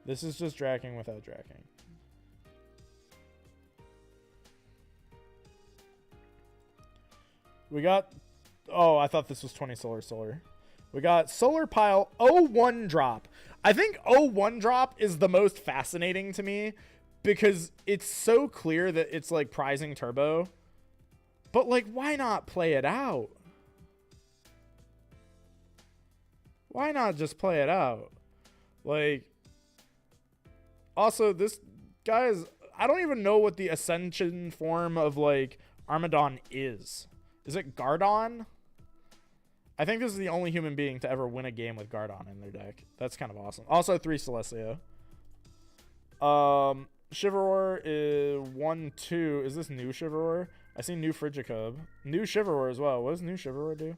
This is just Dracking without Dracking. We got... Oh, I thought this was 20 Solar. We got Solar Pile 01 drop. I think 01 drop is the most fascinating to me because it's so clear that it's like Prizing Turbo. But like, why not play it out? Why not just play it out? Like, also, this guy is... I don't even know what the Ascension form of, like, Armadon is. Is it Gardon? I think this is the only human being to ever win a game with Gardon in their deck. That's kind of awesome. Also, 3 Celestia. Chivalror is 1-2. Is this new Chivalror? I see new Frigicub. New Chivalror as well. What does new Chivalror do?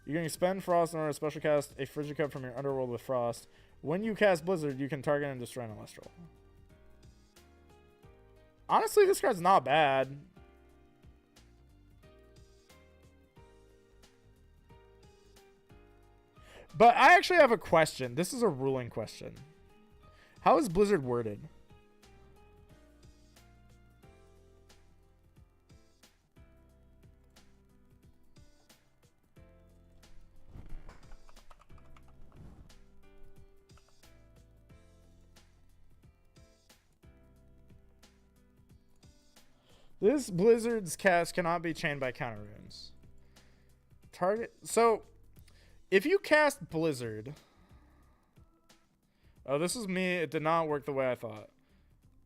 You can spend Frost in order to special cast a Frigicub from your underworld with Frost. When you cast Blizzard, you can target and destroy an Celestial. Honestly, this card's not bad. But I actually have a question. This is a ruling question. How is Blizzard worded? This Blizzard's cast cannot be chained by counter runes. Target. So, if you cast Blizzard... Oh, this is me. It did not work the way I thought.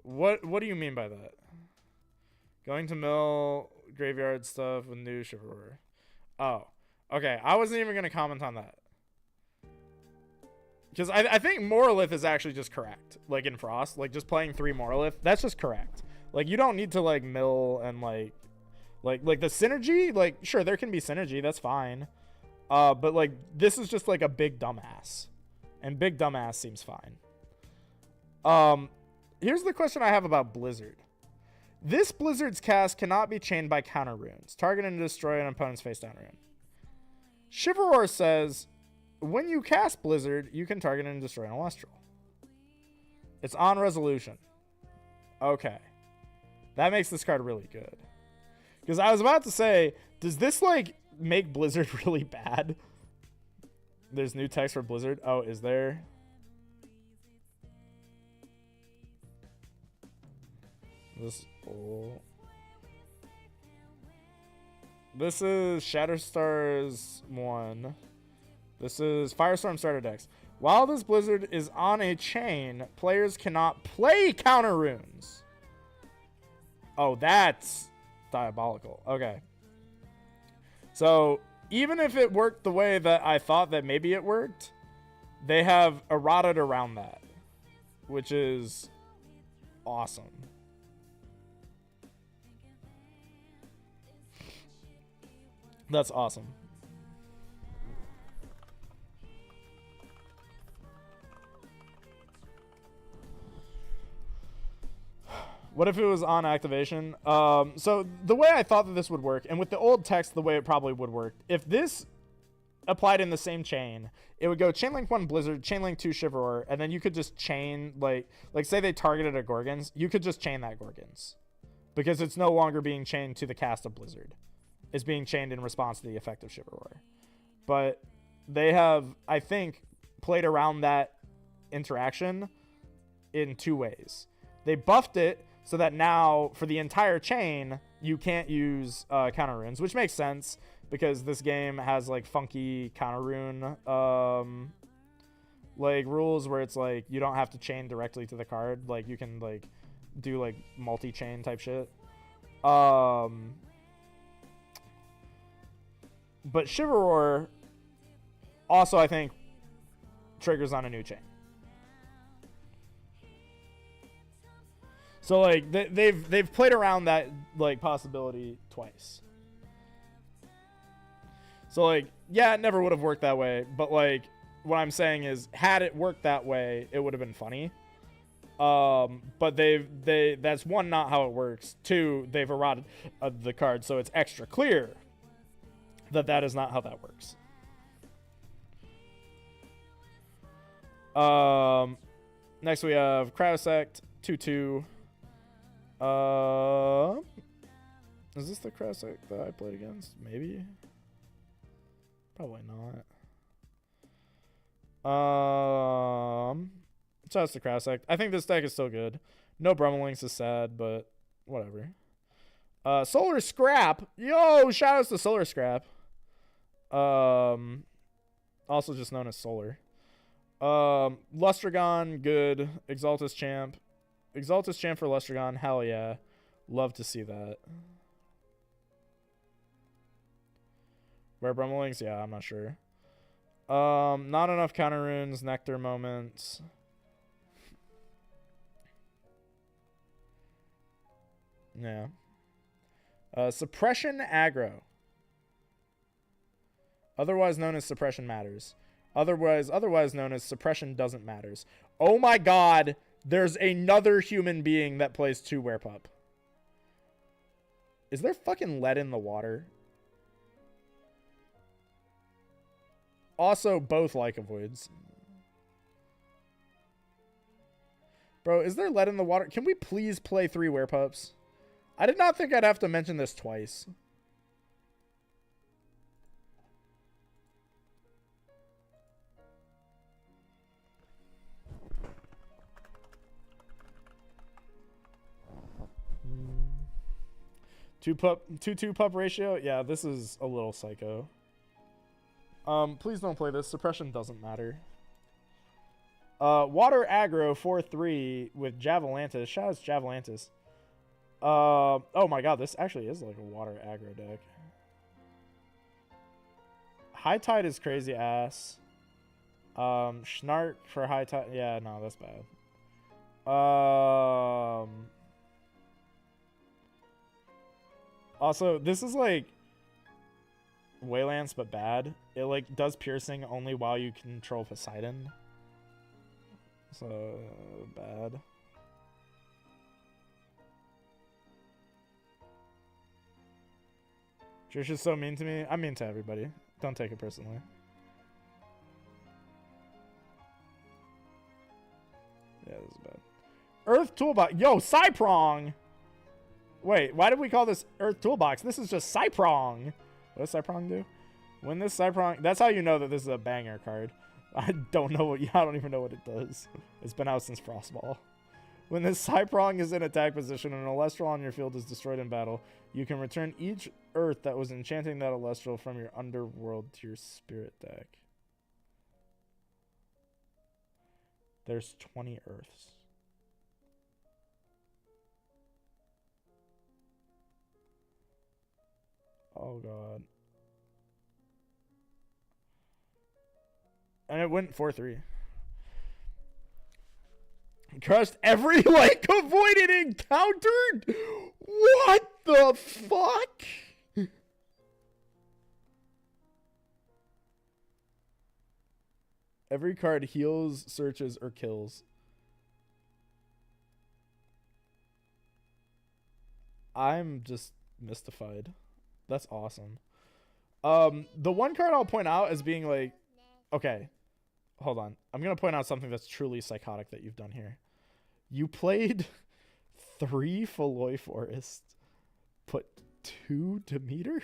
What do you mean by that? Going to mill graveyard stuff with new Chivalry. Oh. Okay, I wasn't even going to comment on that. Because I think Morolith is actually just correct. Like in Frost. Like just playing 3 Morolith. That's just correct. Like, you don't need to, like, mill and, like the synergy, like, sure, there can be synergy, that's fine. But, like, this is just, like, a big dumbass. And big dumbass seems fine. Here's the question I have about Blizzard. This Blizzard's cast cannot be chained by counter runes. Target and destroy an opponent's face down rune. Chivalror says, when you cast Blizzard, you can target and destroy an Celestial. It's on resolution. Okay. That makes this card really good. Because I was about to say, does this, like, make Blizzard really bad? There's new text for Blizzard. Oh, is there? This oh. This is Shatterstars 1. This is Firestorm starter decks. While this Blizzard is on a chain, players cannot play counter runes. Oh, that's diabolical. Okay. So, even if it worked the way that I thought that maybe it worked, they have errated around that, which is awesome. That's awesome. What if it was on activation? So the way I thought that this would work, and with the old text, the way it probably would work, if this applied in the same chain, it would go Chainlink 1 Blizzard, Chainlink 2 Chivalry, and then you could just chain, like say they targeted a Gorgons, you could just chain that Gorgons. Because it's no longer being chained to the cast of Blizzard. It's being chained in response to the effect of Chivalry. But they have, I think, played around that interaction in two ways. They buffed it so that now, for the entire chain, you can't use counter runes, which makes sense because this game has like funky counter rune like rules where it's like you don't have to chain directly to the card. Like you can like do like multi-chain type shit. But Chivalry also, I think, triggers on a new chain. So like they've played around that like possibility twice. So like yeah, it never would have worked that way, but like what I'm saying is had it worked that way, it would have been funny. But that's one, not how it works. Two, they've eroded the card, so it's extra clear that is not how that works. Next we have Crowsect 2/2. Is this the Crowsect that I played against? Maybe. Probably not. So that's the Crowsect. I think this deck is still good. No Brummelings is sad, but whatever. Solar Scrap. Yo, shout outs to Solar Scrap. Also just known as Solar. Lustragon, good. Exaltus Champ. Exaltus Champ for Lustragon, hell yeah. Love to see that. Rare Brummelings? Yeah, I'm not sure. Not enough counter runes, Nectar moments. Yeah. Suppression aggro. Otherwise known as suppression matters. Otherwise known as suppression doesn't matters. Oh my god, there's another human being that plays 2 Werepup. Is there fucking lead in the water? Also, both like avoids. Bro, is there lead in the water? Can we please play 3 Werepups? I did not think I'd have to mention this twice. Two pup ratio? Yeah, this is a little psycho. Please don't play this. Suppression doesn't matter. Water aggro 4/3 with Javalantis. Shout out to Javalantis. Oh my god, this actually is like a water aggro deck. High Tide is crazy ass. Schnark for High Tide. Yeah, no, that's bad. Also, this is like Waylance but bad. It like does piercing only while you control Poseidon. So bad. Trish is so mean to me. I'm mean to everybody. Don't take it personally. Yeah, this is bad. Earth Toolbox. Yo, Cyprong! Wait, why did we call this Earth Toolbox? This is just Cyprong. What does Cyprong do? When this Cyprong... That's how you know that this is a banger card. I don't even know what it does. It's been out since Frostball. When this Cyprong is in attack position and an Alestral on your field is destroyed in battle, you can return each Earth that was enchanting that Alestral from your Underworld to your Spirit deck. There's 20 Earths. Oh god. And it went 4-3. Crushed every like avoided encountered? What the fuck? Every card heals, searches, or kills. I'm just mystified. That's awesome. The one card I'll point out as being like, okay, hold on. I'm going to point out something that's truly psychotic that you've done here. You played 3 Feloy Forests, put 2 Demeter?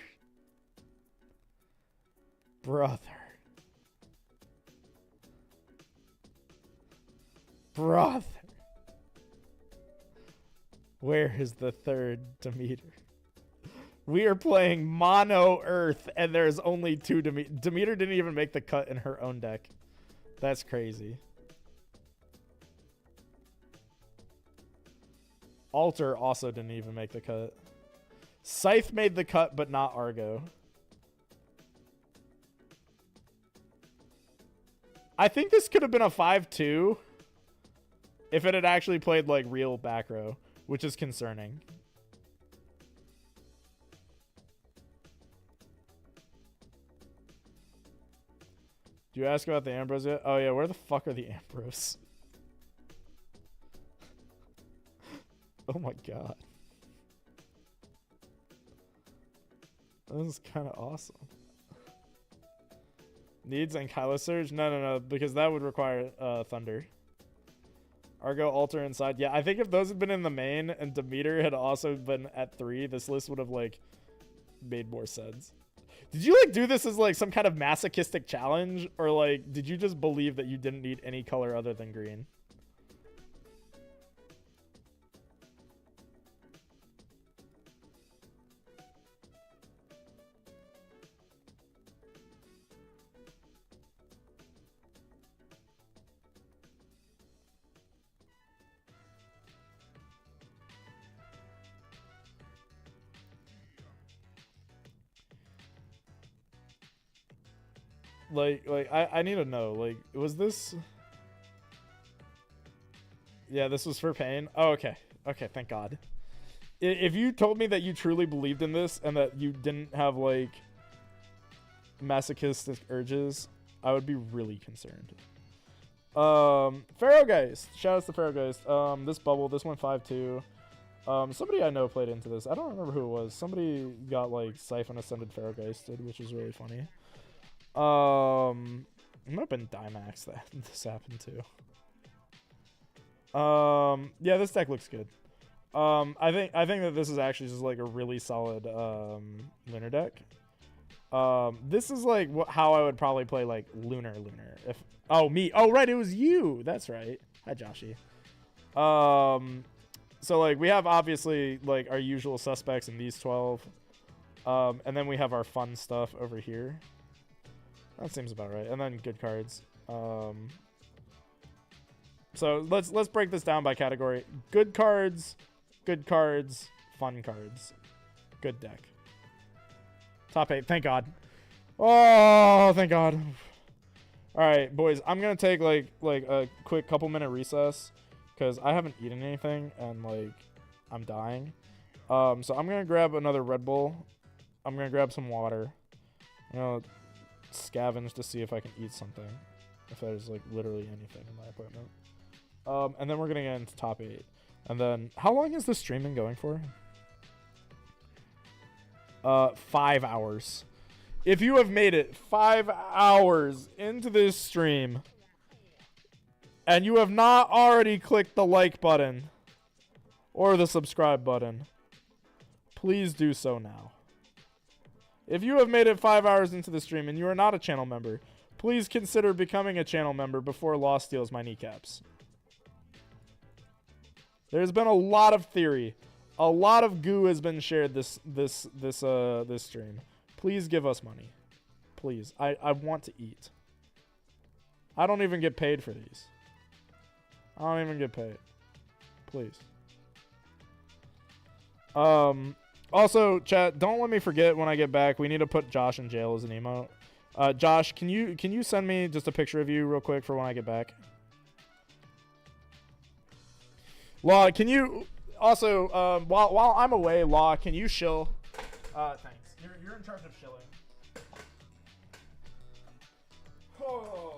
Brother. Brother. Where is the 3rd Demeter? We are playing mono Earth, and there's only 2 Demeter. Demeter didn't even make the cut in her own deck. That's crazy. Alter also didn't even make the cut. Scythe made the cut, but not Argo. I think this could have been a 5-2 if it had actually played like real back row, which is concerning. Do you ask about the Ambrose yet? Oh yeah, where the fuck are the Ambrose? Oh my god. This is kind of awesome. Needs and Kylo Surge? No, because that would require Thunder. Argo, Alter, Inside. Yeah, I think if those had been in the main and Demeter had also been at 3, this list would have like made more sense. Did you like do this as like some kind of masochistic challenge, or like did you just believe that you didn't need any color other than green? Like I need to know, like, was this... Yeah, this was for pain? Oh, okay. Okay, thank God. If you told me that you truly believed in this and that you didn't have, like, masochistic urges, I would be really concerned. Pharaohgeist. Shoutouts to Pharaohgeist. This bubble, this went 5-2. Somebody I know played into this. I don't remember who it was. Somebody got, like, Siphon Ascended Pharaohgeisted, which is really funny. It might have been Dimax that this happened to. Yeah, this deck looks good. I think that this is actually just like a really solid Lunar deck. This is like how I would probably play like Lunar if me. Oh right, it was you. That's right. Hi Joshy. So like we have obviously like our usual suspects in these 12. And then we have our fun stuff over here. That seems about right. And then good cards. So let's break this down by category. Good cards, fun cards. Good deck. Top 8. Thank God. Oh, thank God. All right, boys. I'm gonna take like a quick couple minute recess because I haven't eaten anything and like I'm dying. So I'm gonna grab another Red Bull. I'm gonna grab some water. You know, scavenge to see if I can eat something. If there's like literally anything in my apartment. And then we're gonna get into top 8. And then how long is this streaming going for? 5 hours. If you have made it 5 hours into this stream and you have not already clicked the like button or the subscribe button, please do so now. If you have made it 5 hours into the stream and you are not a channel member, please consider becoming a channel member before Law steals my kneecaps. There's been a lot of theory. A lot of goo has been shared this stream. Please give us money. Please. I want to eat. I don't even get paid for these. I don't even get paid. Please. Also, chat, don't let me forget when I get back. We need to put Josh in jail as an emote. Josh, can you send me just a picture of you real quick for when I get back? Law, can you also while I'm away, Law, can you shill? Thanks. You're in charge of shilling. Oh.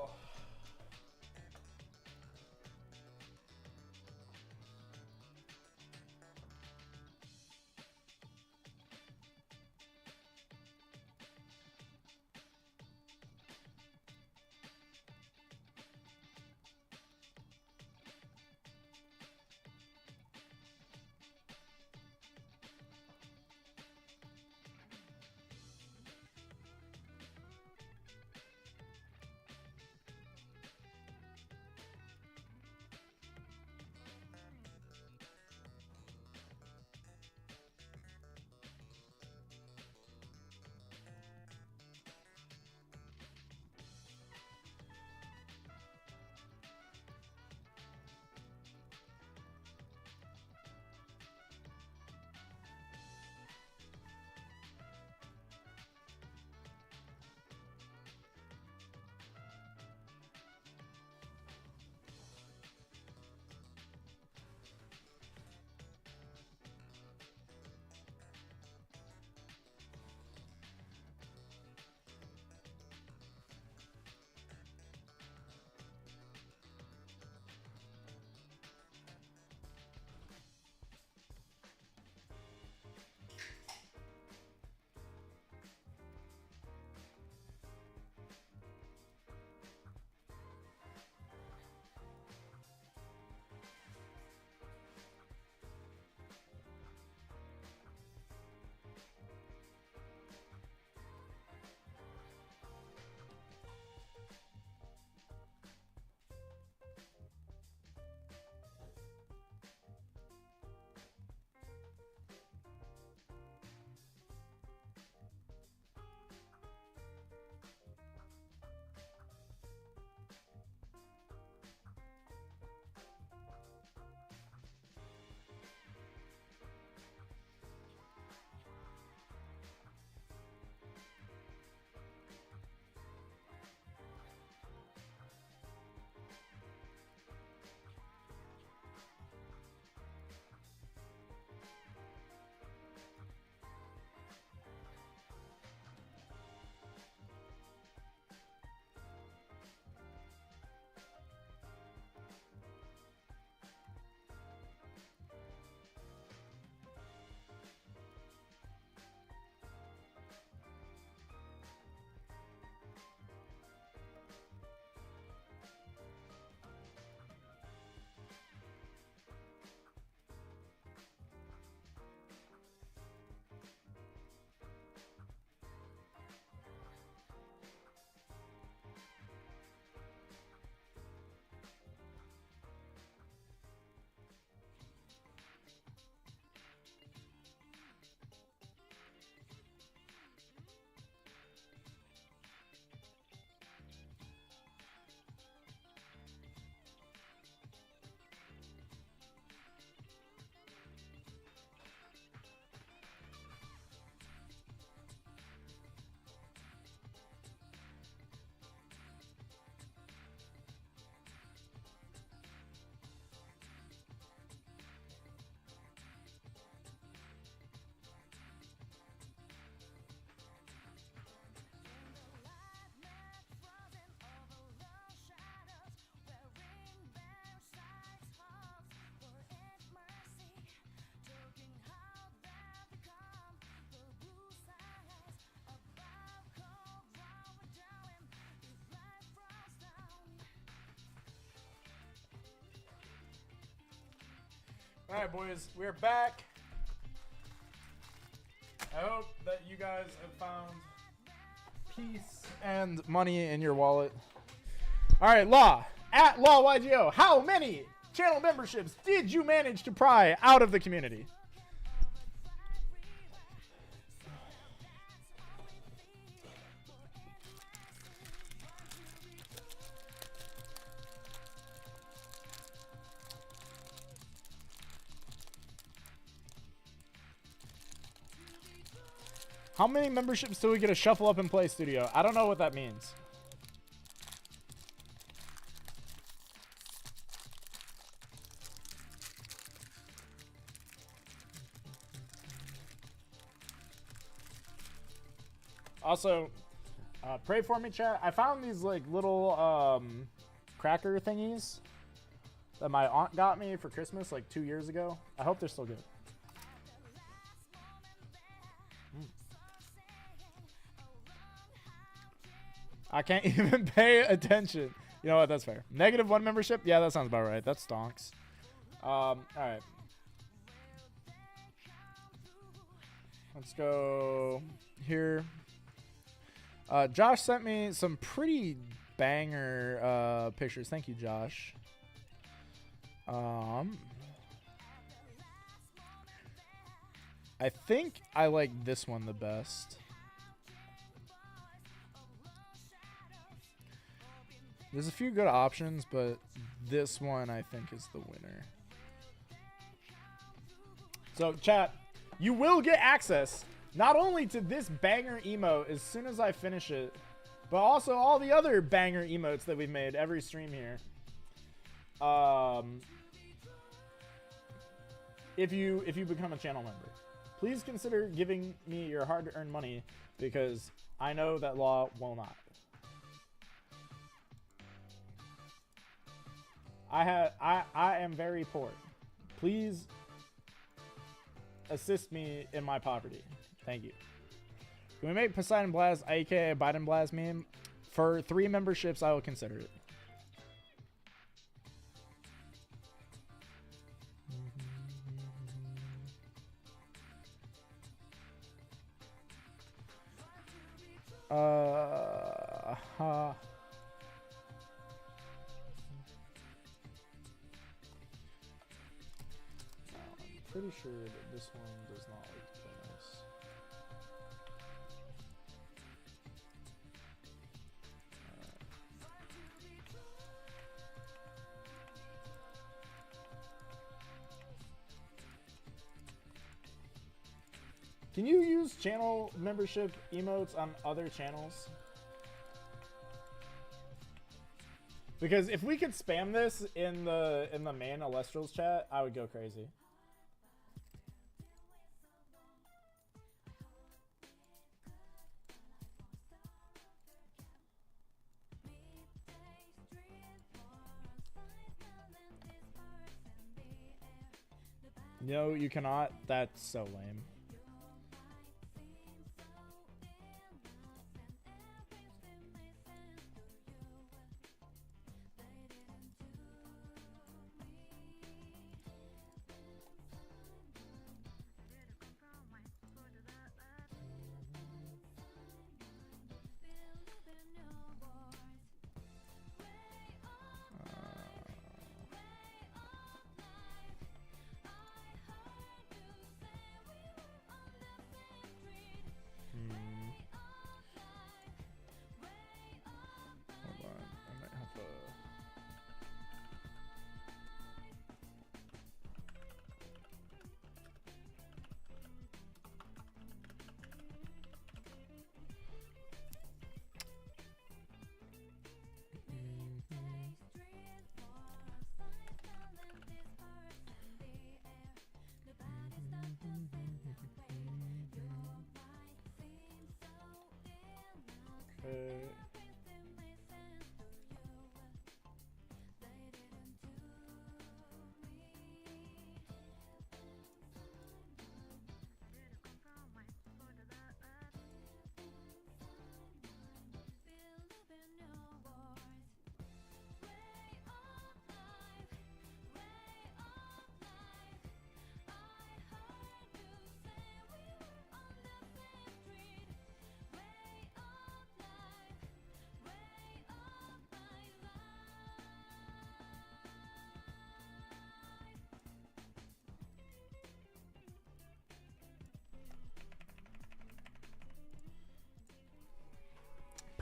All right, boys, we're back. I hope that you guys have found peace and money in your wallet. All right, Law, at LawYGO, how many channel memberships did you manage to pry out of the community? How many memberships do we get a Shuffle Up and Play studio? I don't know what that means. Also, pray for me, chat. I found these like little cracker thingies that my aunt got me for Christmas like 2 years ago. I hope they're still good. I can't even pay attention. You know what? That's fair. -1 membership? Yeah, that sounds about right. That stonks. All right. Let's go here. Josh sent me some pretty banger pictures. Thank you, Josh. I think I like this one the best. There's a few good options, but this one I think is the winner. So, chat, you will get access not only to this banger emote as soon as I finish it, but also all the other banger emotes that we've made every stream here. If you become a channel member, please consider giving me your hard-earned money because I know that law will not. I am very poor. Please assist me in my poverty. Thank you. Can we make Poseidon Blast, aka Biden Blast meme? For 3 memberships, I will consider it. I'm pretty sure that this one does not like to play nice. Can you use channel membership emotes on other channels? Because if we could spam this in the main Alestrals chat, I would go crazy. No, you cannot. That's so lame.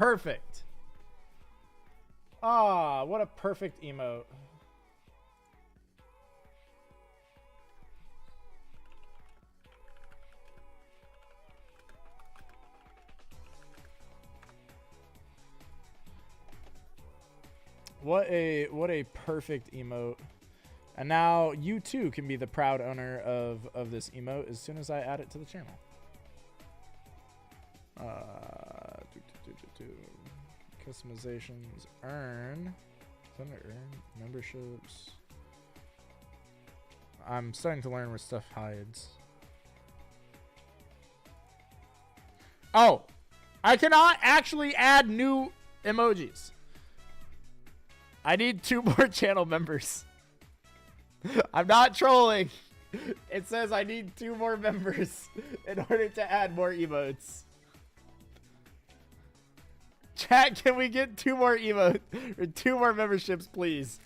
Perfect. Ah, what a perfect emote. What a perfect emote. And now you too can be the proud owner of this emote as soon as I add it to the channel. Customizations, earn. Earn memberships. I'm starting to learn where stuff hides. Oh, I cannot actually add new emojis. I need 2 more channel members. I'm not trolling. It says I need 2 more members in order to add more emotes. Chat, can we get 2 more emotes or 2 more memberships, please?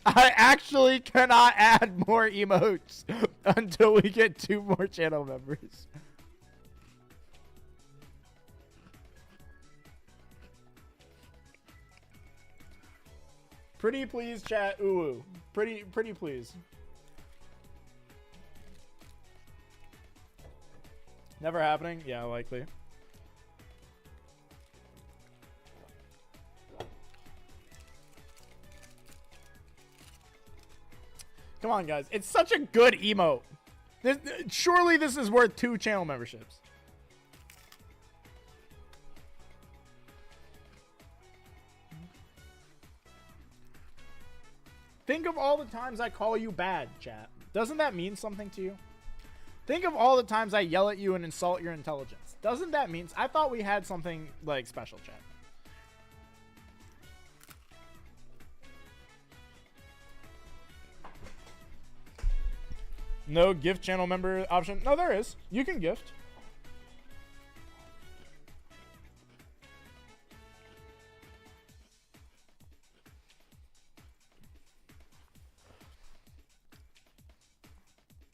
I actually cannot add more emotes until we get 2 more channel members. Pretty please, chat. Ooh, pretty please. Never happening? Yeah, likely. Come on, guys. It's such a good emote. Surely this is worth 2 channel memberships. Think of all the times I call you bad, chat. Doesn't that mean something to you? Think of all the times I yell at you and insult your intelligence. Doesn't that mean... I thought we had something, like, special, chat. No gift channel member option? No, there is. You can gift.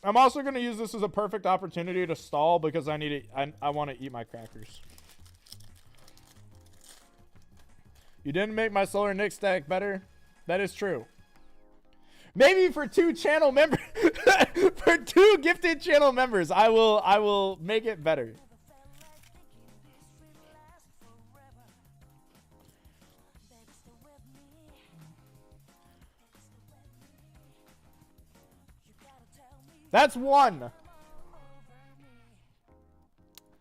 I'm also going to use this as a perfect opportunity to stall because I need to, I want to eat my crackers. You didn't make my solar Nick stack better. That is true. Maybe for 2 channel members, for 2 gifted channel members, I will make it better. That's 1.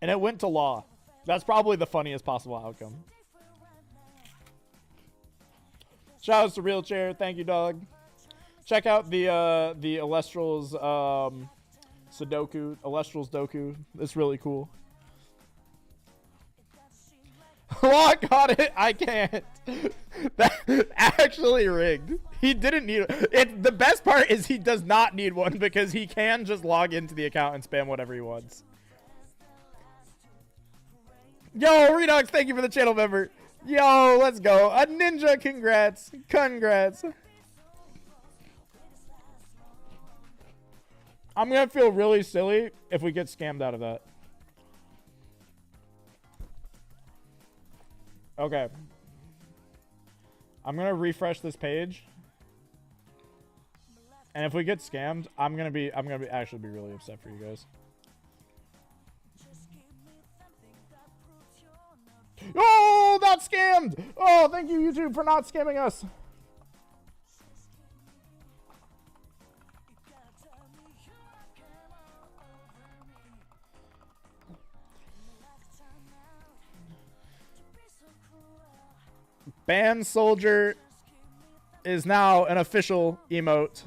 And it went to law. That's probably the funniest possible outcome. Shout out to Real Chair. Thank you, dog. Check out the Elestrals Sudoku. Elestrals Doku. It's really cool. Law got it. I can't. That actually rigged. He didn't need it. The best part is he does not need one because he can just log into the account and spam whatever he wants. Yo, Redox, thank you for the channel member. Yo, let's go. A ninja, congrats. Congrats. I'm going to feel really silly if we get scammed out of that. Okay. I'm going to refresh this page. And if we get scammed, I'm going to actually be really upset for you guys. Oh, not scammed. Oh, thank you, YouTube, for not scamming us. Band Soldier is now an official emote.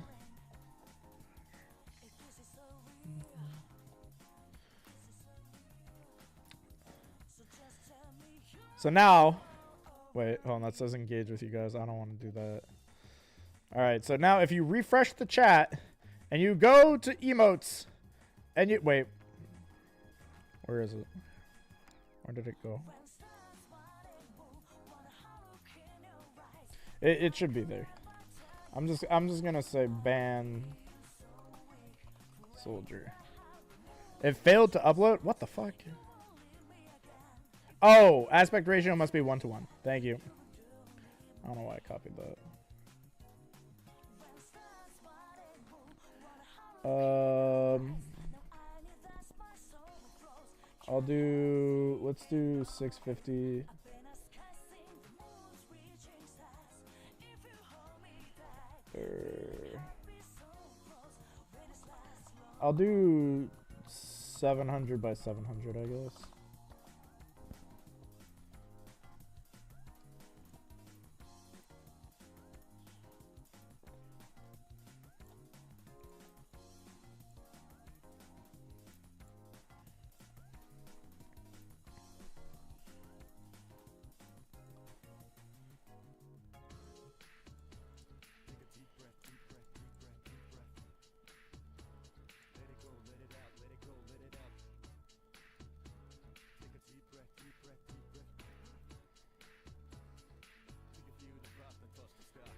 So now, wait, hold on, that says engage with you guys. I don't want to do that. All right, so now if you refresh the chat and you go to emotes and you, wait, where is it? Where did it go? It should be there. I'm just gonna say ban soldier. It failed to upload? What the fuck? Oh, aspect ratio must be 1:1. Thank you. I don't know why I copied that. Let's do 650. I'll do 700 by 700, I guess.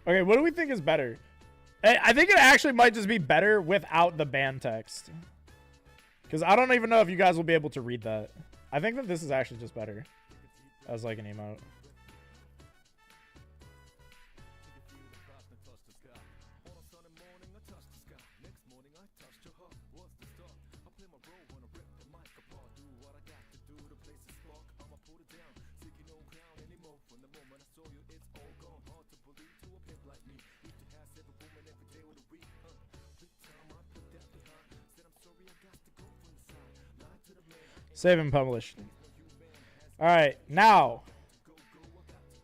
Okay, what do we think is better? I think it actually might just be better without the ban text. Because I don't even know if you guys will be able to read that. I think that this is actually just better as like an emote. Save and publish. All right, now,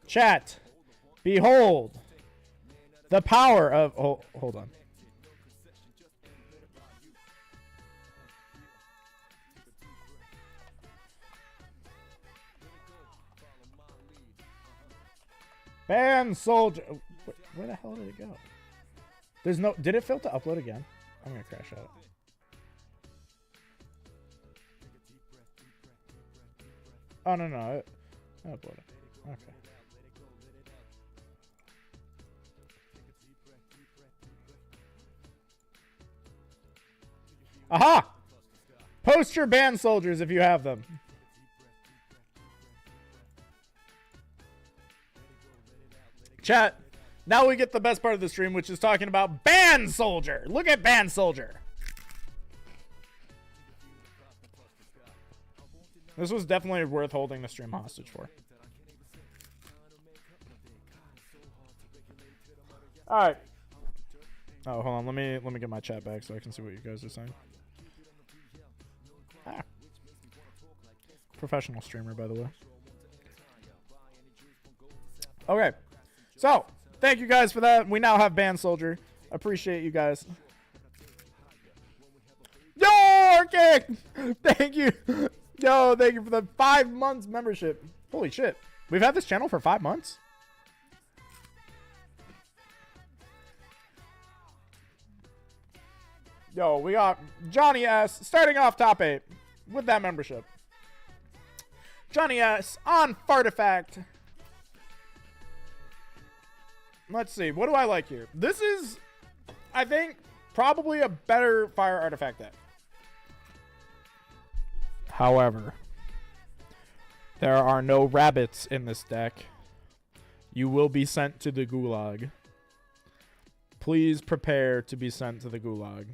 chat, behold the power of. Oh, hold on. Ban soldier. Where the hell did it go? There's no. Did it fail to upload again? I'm gonna crash out. Oh, no, no. I uploaded. Okay. Aha! Post your band soldiers if you have them. Chat. Now we get the best part of the stream, which is talking about band soldier. Look at band soldier. This was definitely worth holding the stream hostage for. All right. Oh, hold on. Let me get my chat back so I can see what you guys are saying. Ah. Professional streamer, by the way. Okay. So, thank you guys for that. We now have Band Soldier. Appreciate you guys. Yo, Arcade! Thank you. Yo, thank you for the 5 months membership. Holy shit. We've had this channel for 5 months? Yo, we got Johnny S. starting off top 8 with that membership. Johnny S. on Fartifact. Let's see. What do I like here? This is, I think, probably a better fire artifact deck. However, there are no rabbits in this deck. You will be sent to the gulag. Please prepare to be sent to the gulag.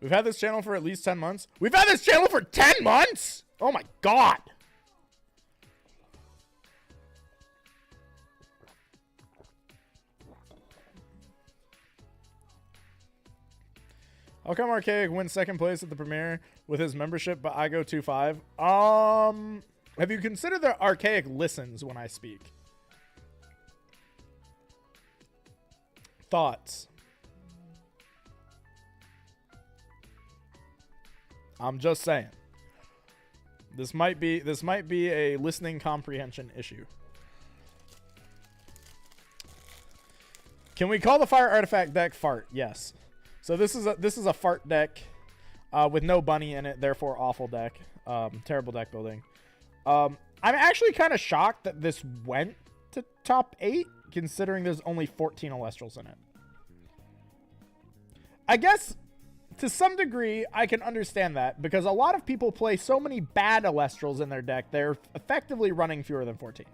We've had this channel for at least 10 months. We've had this channel for 10 months? Oh my god. How come Archaic wins second place at the premiere with his membership, but I go 2-5? Have you considered that Archaic listens when I speak? Thoughts? I'm just saying. This might be a listening comprehension issue. Can we call the fire artifact deck fart? Yes. So this is a fart deck with no bunny in it, therefore awful deck. Terrible deck building. I'm actually kind of shocked that this went to top 8, considering there's only 14 Alestrals in it. I guess, to some degree, I can understand that, because a lot of people play so many bad Alestrals in their deck, they're effectively running fewer than 14.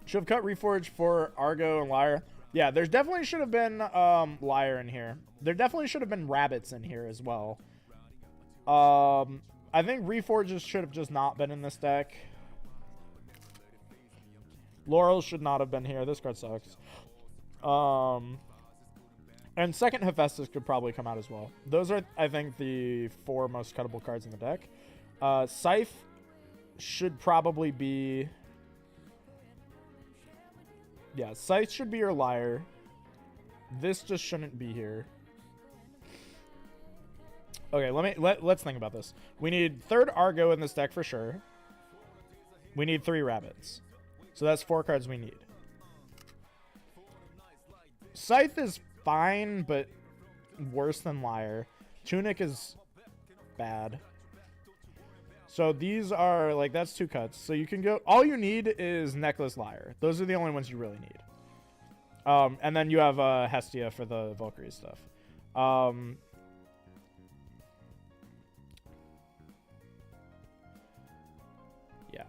Should have cut Reforge for Argo and Lyre. Yeah, there definitely should have been Lyre in here. There definitely should have been Rabbits in here as well. I think Reforges should have just not been in this deck. Laurels should not have been here. This card sucks. And second Hephaestus could probably come out as well. Those are, I think, the 4 most cuttable cards in the deck. Scythe should probably be... Yeah, Scythe should be your Lyre. This just shouldn't be here. Okay, let's think about this. We need 3rd Argo in this deck for sure. We need 3 Rabbits. So that's 4 cards we need. Scythe is fine, but worse than Lyre. Tunic is bad. So these are, like, that's 2 cuts. So you can go, all you need is Necklace, Lyre. Those are the only ones you really need. And then you have Hestia for the Valkyrie stuff. Yeah.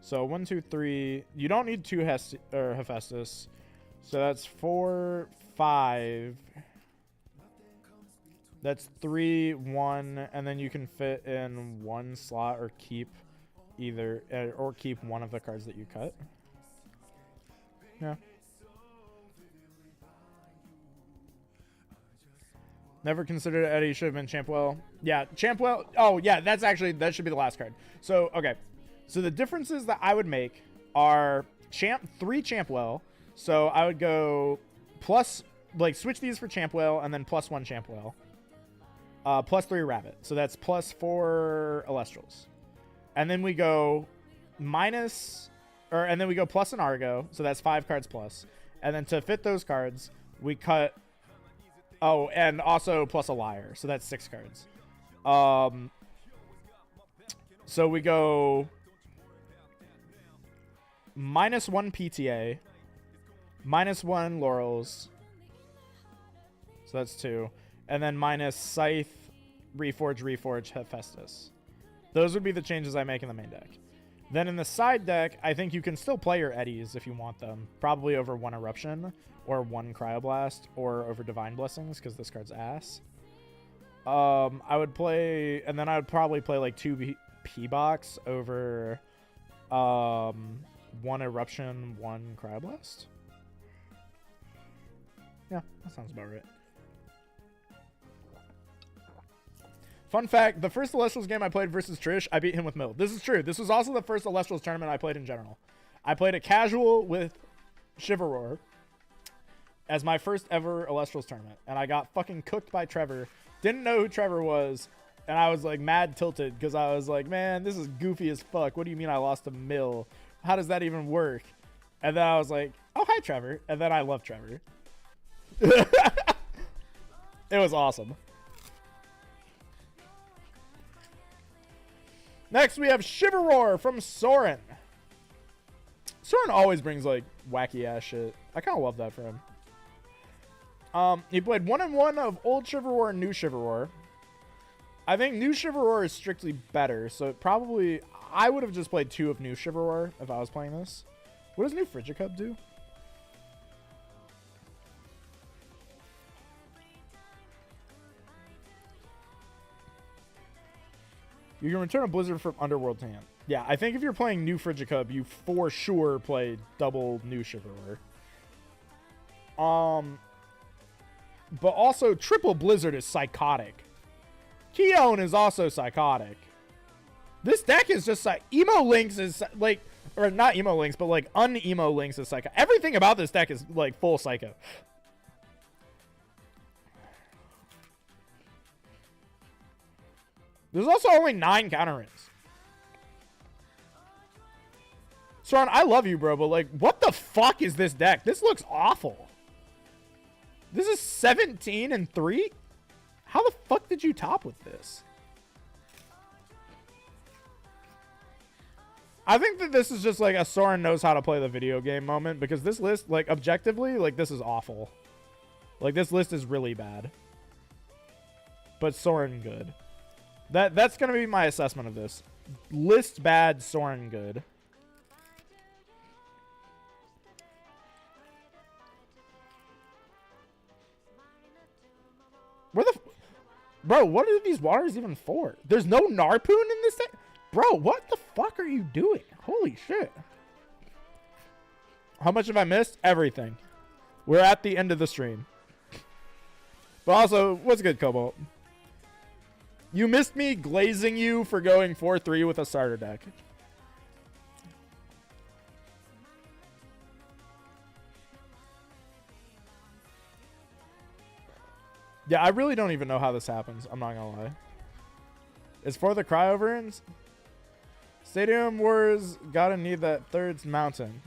So 1, 2, 3. You don't need 2 Hephaestus. So that's 4, 5. That's 3, 1, and then you can fit in 1 slot or keep either, or keep one of the cards that you cut. Yeah. Never considered Eddie. Should have been Champwell. Yeah, Champwell. Oh, yeah, that should be the last card. So, okay. So the differences that I would make are 3 Champwell. So I would go plus, like, switch these for Champwell and then +1 Champwell. +3 Rabbit. So that's +4 Alestrals. And then we go and then we go plus an Argo. So that's 5 cards plus. And then to fit those cards, we cut, and also plus a Lyre. So that's 6 cards. So we go -1 PTA, -1 Laurels. So that's 2. And then minus Scythe, Reforge, Hephaestus. Those would be the changes I make in the main deck. Then in the side deck, I think you can still play your Eddies if you want them. Probably over 1 Eruption, or 1 Cryoblast, or over Divine Blessings, because this card's ass. I would play... And then I would probably play like 2 P-Box over 1 Eruption, 1 Cryoblast. Yeah, that sounds about right. Fun fact, the first Alestrals game I played versus Trish, I beat him with Mill. This is true. This was also the first Alestrals tournament I played in general. I played a casual with Shivaroar as my first ever Alestrals tournament. And I got fucking cooked by Trevor. Didn't know who Trevor was. And I was like mad tilted because I was like, man, this is goofy as fuck. What do you mean I lost to Mill? How does that even work? And then I was like, oh, hi, Trevor. And then I love Trevor. It was awesome. Next, we have Shivaroar from Soren. Soren always brings, like, wacky-ass shit. I kind of love that for him. He played 1-1 of Old Shivaroar and New Shivaroar. I think New Shivaroar is strictly better, so probably... I would have just played 2 of New Shivaroar if I was playing this. What does New Frigicup do? You can return a Blizzard from Underworld's hand. Yeah, I think if you're playing New Frigicup, you for sure play double New Shivaroar. But also, triple Blizzard is psychotic. Keone is also psychotic. This deck is just like... Emo Lynx is like... Or not Emo Lynx, but like un-Emo Lynx is psycho. Everything about this deck is like full psycho. There's also only 9 counter-ins. Soren, I love you, bro, but like, what the fuck is this deck? This looks awful. This is 17-3? How the fuck did you top with this? I think that this is just like a Soren knows how to play the video game moment, because this list, like, objectively, like, this is awful. Like, this list is really bad. But Soren good. That's going to be my assessment of this. List bad, Soren good. Where the... Bro, what are these waters even for? There's no Narpoon in this thing? Bro, what the fuck are you doing? Holy shit. How much have I missed? Everything. We're at the end of the stream. But also, what's good, Cobalt? You missed me glazing you for going 4-3 with a starter deck. Yeah, I really don't even know how this happens. I'm not gonna lie. It's for the cryoverns. Stadium Wars gotta need that third mountain.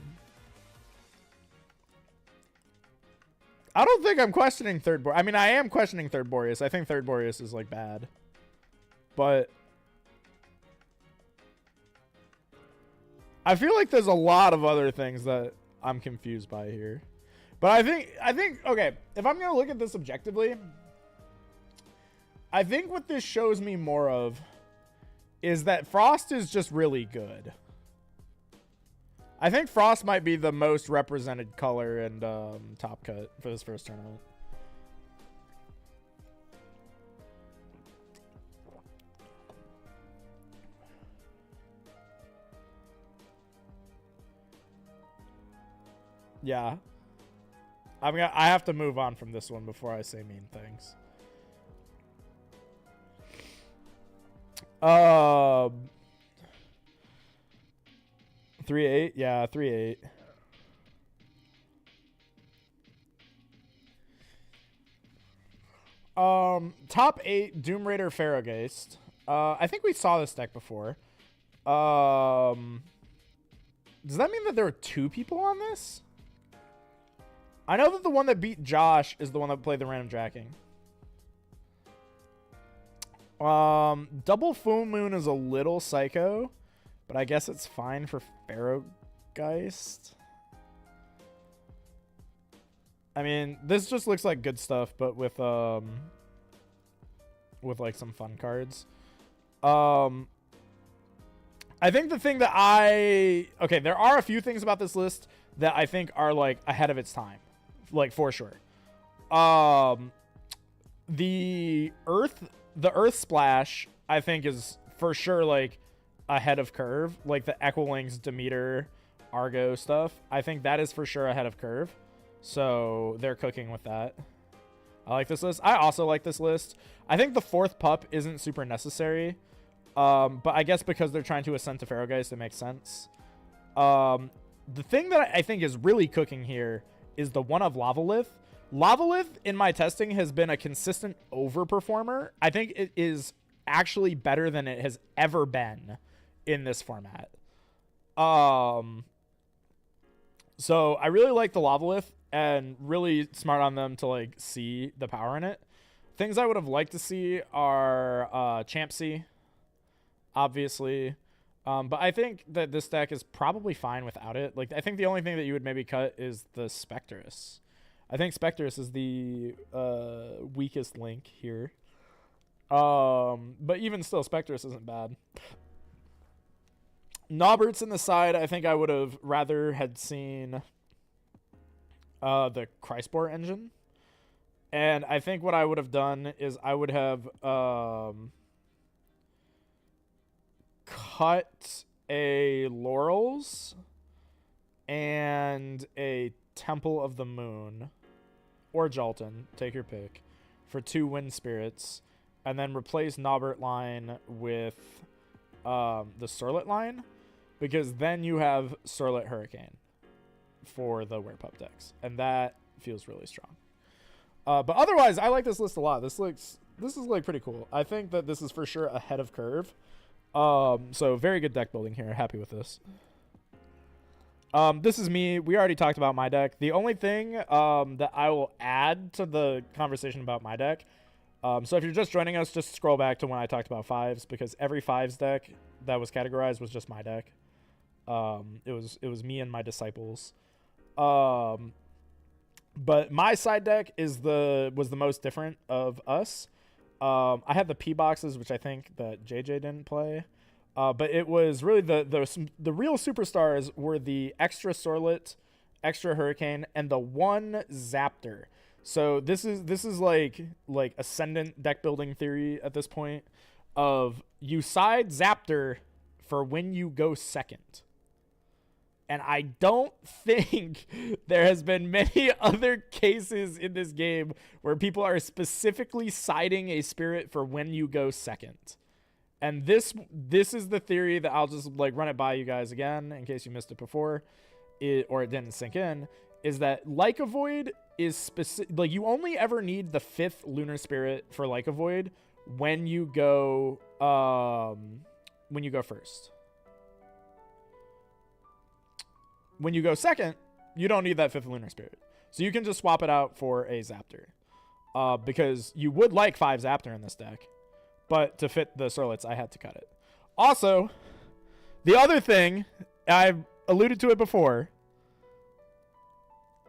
I don't think I'm questioning third Boreas. I mean, I am questioning third Boreas. I think third Boreas is, like, bad. But I feel like there's a lot of other things that I'm confused by here. But I think, okay, if I'm going to look at this objectively, I think what this shows me more of is that Frost is just really good. I think Frost might be the most represented color and top cut for this first tournament. Yeah. I have to move on from this one before I say mean things. 3-8? Yeah, 3-8. Top 8, Doom Raider Ferrogeist. I think we saw this deck before. Does that mean that there were 2 people on this? I know that the one that beat Josh is the one that played the random tracking. Double Full Moon is a little psycho, but I guess it's fine for Ferrogeist. I mean, this just looks like good stuff, but with like some fun cards. I think the thing that okay, there are a few things about this list that I think are like ahead of its time, like for sure. The Earth Splash, I think, is for sure like ahead of curve. Like the Equilings, Demeter, Argo stuff. I think that is for sure ahead of curve. So they're cooking with that. I like this list. I also like this list. I think the 4th pup isn't super necessary. But I guess because they're trying to ascend to Ferrogeist, it makes sense. The thing that I think is really cooking here is the one of Lavalith. Lavalith, in my testing, has been a consistent overperformer. I think it is actually better than it has ever been in this format. So I really like the Lavalith, and really smart on them to like see the power in it. Things I would have liked to see are Champsy, obviously. But I think that this deck is probably fine without it. Like, I think the only thing that you would maybe cut is the Spectrus. I think Spectrus is the weakest link here. But even still, Spectrus isn't bad. Naubert's in the side. I think I would have rather had seen the Cryspore engine. And I think what I would have done is I would have cut a Laurels and a Temple of the Moon, or Jalton, take your pick, for 2 Wind Spirits, and then replace Naubert line with the Surlet line, because then you have Surlet Hurricane for the Werepup decks, and that feels really strong. But otherwise, I like this list a lot. This is like pretty cool. I think that this is for sure ahead of curve. So very good deck building here. Happy with this. This is me. We already talked about my deck. The only thing that I will add to the conversation about my deck, so if you're just joining us, just scroll back to when I talked about fives, because every fives deck that was categorized was just my deck. It was me and my disciples. But my side deck was the most different of us. I had the P boxes, which I think that JJ didn't play. But it was really the real superstars were the extra Sorlet, extra Hurricane, and the one Zaptor. So this is like ascendant deck building theory at this point, of you side Zaptor for when you go second. And I don't think there has been many other cases in this game where people are specifically siding a spirit for when you go second. And this is the theory that I'll just like run it by you guys again in case you missed it before, or it didn't sink in, is that Like a Void is specific. Like, you only ever need the 5th Lunar Spirit for Like a Void when you go first. When you go second, you don't need that 5th Lunar Spirit. So you can just swap it out for a Zaptor. Because you would like 5 Zaptor in this deck. But to fit the Sorlets, I had to cut it. Also, the other thing, I've alluded to it before,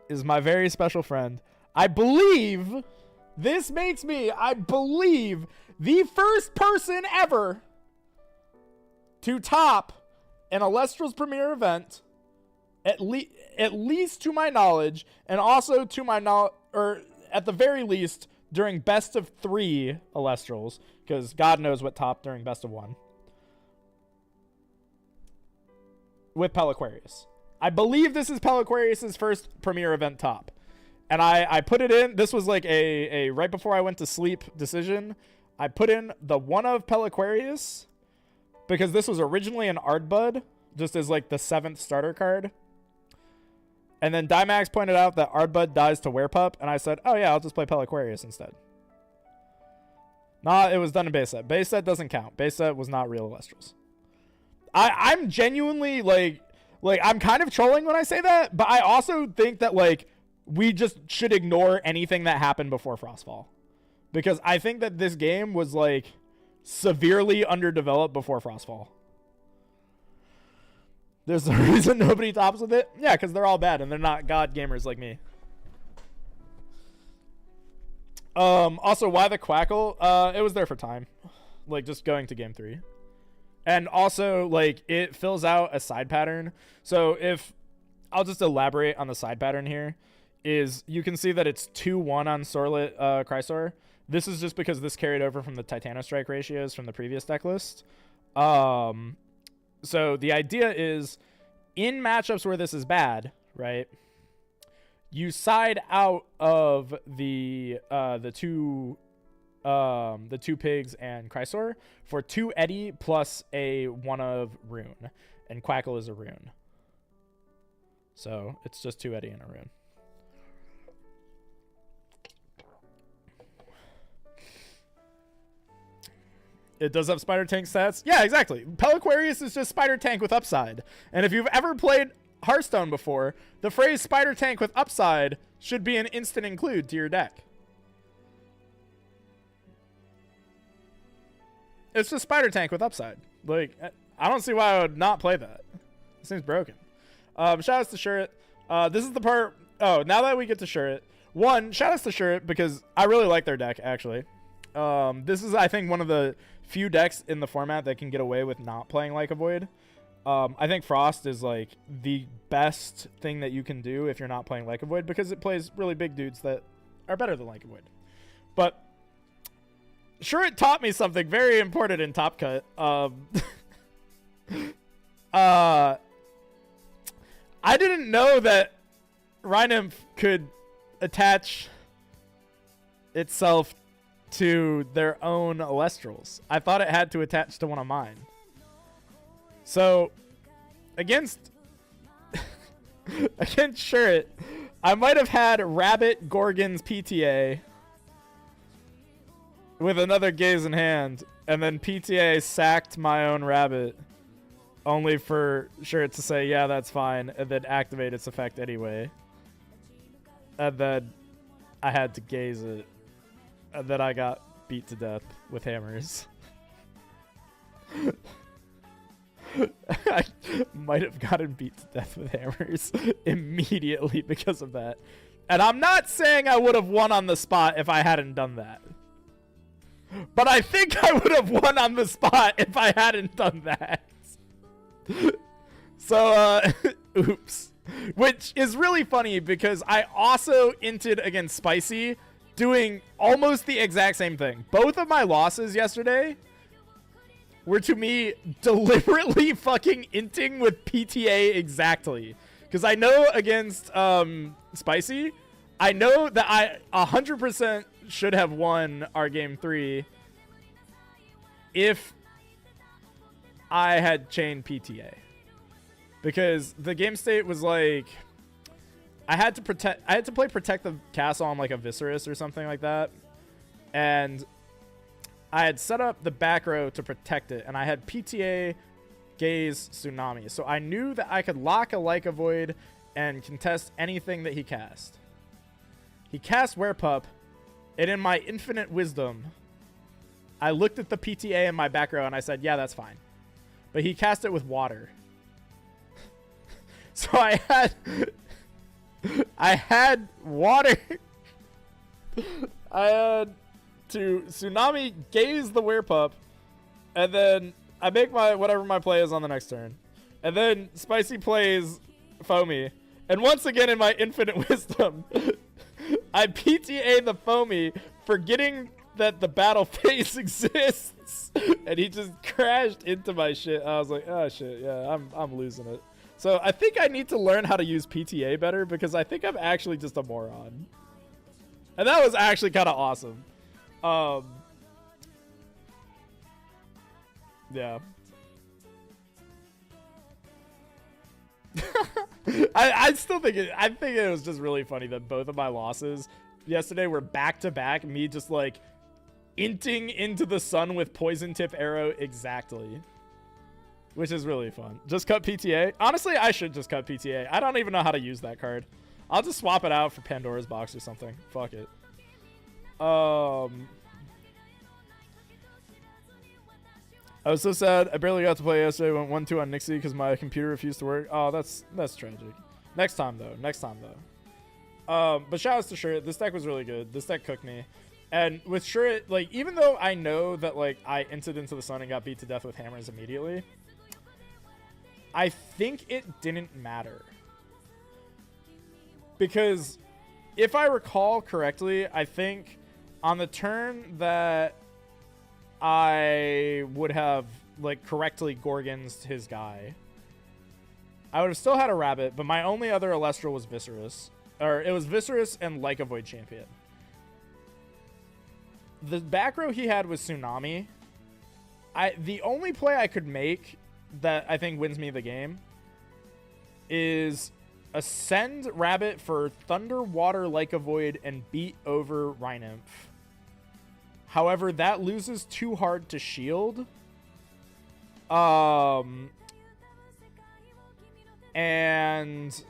is my very special friend. I believe the first person ever to top an Alestral's Premier event, at least to my knowledge, and also to my knowledge, or at the very least, during best of 3 Alestrals, because God knows what topped during best of 1, with Pelaquarius. I believe this is Pelaquarius' first Premier event top. And I put it in. This was like a right before I went to sleep decision. I put in the one of Pelaquarius because this was originally an Ardbud, just as like the 7th starter card. And then Dymax pointed out that Ardbud dies to Werepup, and I said, oh yeah, I'll just play Pelaquarius instead. Nah, it was done in base set. Base set doesn't count. Base set was not real Alestrals. I'm genuinely like I'm kind of trolling when I say that, but I also think that like we just should ignore anything that happened before Frostfall. Because I think that this game was like severely underdeveloped before Frostfall. There's a reason nobody tops with it. Yeah, because they're all bad and they're not god gamers like me. Also, why the Quackle? It was there for time. Like, just going to game 3. And also, like, it fills out a side pattern. So if... I'll just elaborate on the side pattern here. Is you can see that it's 2-1 on Sorlet Chrysor. This is just because this carried over from the Titanostrike ratios from the previous deck list. So the idea is, in matchups where this is bad, right, you side out of the two pigs and Chrysor for 2 Eddy plus a 1 of Rune, and Quackle is a Rune. So it's just 2 Eddy and a Rune. It does have Spider Tank stats. Yeah, exactly. Pelaquarius is just Spider Tank with upside. And if you've ever played Hearthstone before, the phrase Spider Tank with upside should be an instant include to your deck. It's just Spider Tank with upside. Like, I don't see why I would not play that. It seems broken. Shout outs to Shurit. This is the part... Oh, now that we get to Shurit. One, shout outs to Shurit because I really like their deck, actually. This is, I think, one of the few decks in the format that can get away with not playing Like a Void. I think Frost is, like, the best thing that you can do if you're not playing Like a Void because it plays really big dudes that are better than Like a Void. But sure, it taught me something very important in Top Cut. I didn't know that Rhynymph could attach itself to their own Alestrals. I thought it had to attach to one of mine. So, against Shurit, I might have had Rabbit Gorgon's PTA with another Gaze in hand, and then PTA sacked my own Rabbit. only for Shirt to say, yeah, that's fine, and then activate its effect anyway. And then I had to gaze it, and then I got beat to death with hammers. I might have gotten beat to death with hammers immediately because of that. And I'm not saying I would have won on the spot if I hadn't done that. But I think I would have won on the spot if I hadn't done that. So, oops. Which is really funny because I also inted against Spicy doing almost the exact same thing. Both of my losses yesterday were to me deliberately fucking inting with PTA exactly. Because I know against Spicy, I know that I 100% should have won our game 3 if I had chained PTA. Because the game state was like, I had to play Protect the Castle on like a Viscerus or something like that. And I had set up the back row to protect it, and I had PTA, Gaze, Tsunami. So I knew that I could lock a Leica Void and contest anything that he cast. He cast Werepup, and in my infinite wisdom, I looked at the PTA in my back row and I said, yeah, that's fine. But he cast it with water. So I had water. I had to Tsunami Gaze the Werepup, and then I make my whatever my play is on the next turn. And then Spicy plays Foamy. And once again in my infinite wisdom, I PTA the Foamy, forgetting that the battle phase exists, and he just crashed into my shit. I was like, oh shit, yeah, I'm losing it. So I think I need to learn how to use PTA better, because I think I'm actually just a moron. And that was actually kind of awesome. Yeah. I still think it was just really funny that both of my losses yesterday were back to back, me just like inting into the sun with poison tip arrow exactly. Which is really fun. Just cut PTA. Honestly, I should just cut PTA. I don't even know how to use that card. I'll just swap it out for Pandora's Box or something. Fuck it. I was so sad. I barely got to play yesterday. Went 1-2 on Nixie because my computer refused to work. Oh, that's tragic. Next time though. But shout outs to Shirt. This deck was really good. This deck cooked me. And with Shirt, like, even though I know that like I entered into the sun and got beat to death with hammers immediately, I think it didn't matter. Because if I recall correctly, I think on the turn that I would have like correctly Gorgons'd his guy, I would have still had a rabbit, but my only other Elestral was Viscerus. Or it was Viscerus and Leica Void Champion. The back row he had was Tsunami. The only play I could make that I think wins me the game is Ascend Rabbit for Thunder, Water, Leica Void, and beat over Rhynymph. However, that loses too hard to shield. And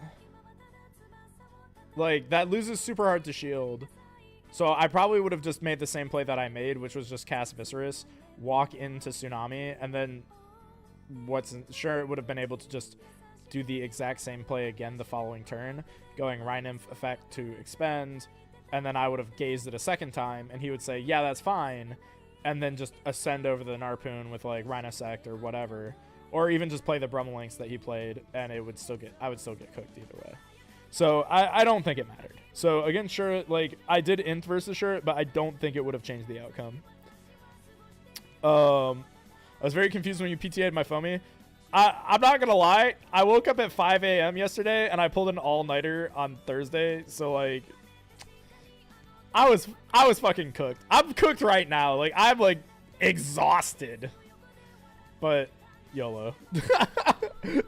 like that loses super hard to shield. So I probably would have just made the same play that I made, which was just cast Viscerus, walk into Tsunami, and then sure it would have been able to just do the exact same play again the following turn, going Rhynymph effect to expend, and then I would have gazed it a second time, and he would say, yeah, that's fine, and then just ascend over the Narpoon with like Rhinosect or whatever, or even just play the Brummelinks that he played, and I would still get cooked either way. So I don't think it mattered. So again, sure, like I did int versus Shirt, but I don't think it would have changed the outcome. I was very confused when you PTA'd my Foamy. I'm not gonna lie, I woke up at 5 a.m. yesterday and I pulled an all-nighter on Thursday, so like I was fucking cooked. I'm cooked right now. Like I'm like exhausted. But YOLO.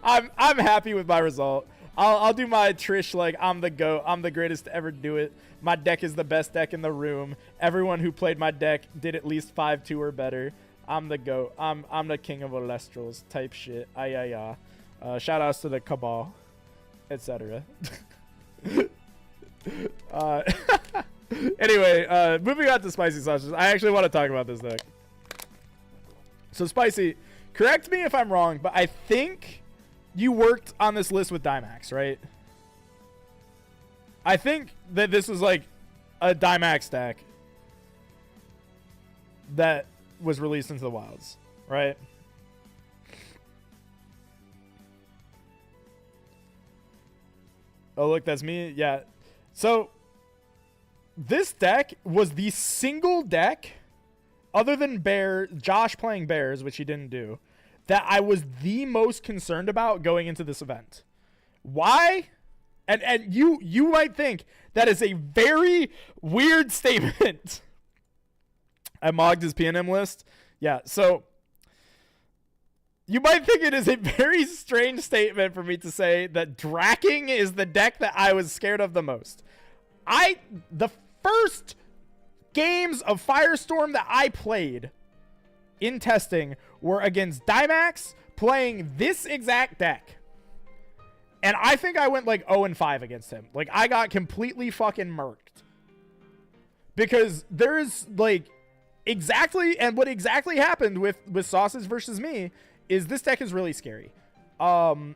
I'm happy with my result. I'll do my Trish like I'm the GOAT. I'm the greatest to ever do it. My deck is the best deck in the room. Everyone who played my deck did at least 5-2 or better. I'm the GOAT. I'm the king of Alestrals type shit. Shout outs to the Cabal, etc. Anyway, moving on to Spicy Sausages. I actually want to talk about this deck. So Spicy, correct me if I'm wrong, but I think you worked on this list with Dimax, right? I think that this was like a Dimax deck that was released into the wilds, right? Oh, look, that's me. Yeah. So this deck was the single deck, other than Josh playing Bears, which he didn't do, that I was the most concerned about going into this event. Why? And you might think that is a very weird statement. I mogged his PNM list. Yeah, so you might think it is a very strange statement for me to say that Dracking is the deck that I was scared of the most. The first games of Firestorm that I played in testing were against Dimax playing this exact deck. And I think I went like 0-5 against him. Like, I got completely fucking murked. Because there's like what exactly happened with Sausage versus me is this deck is really scary. The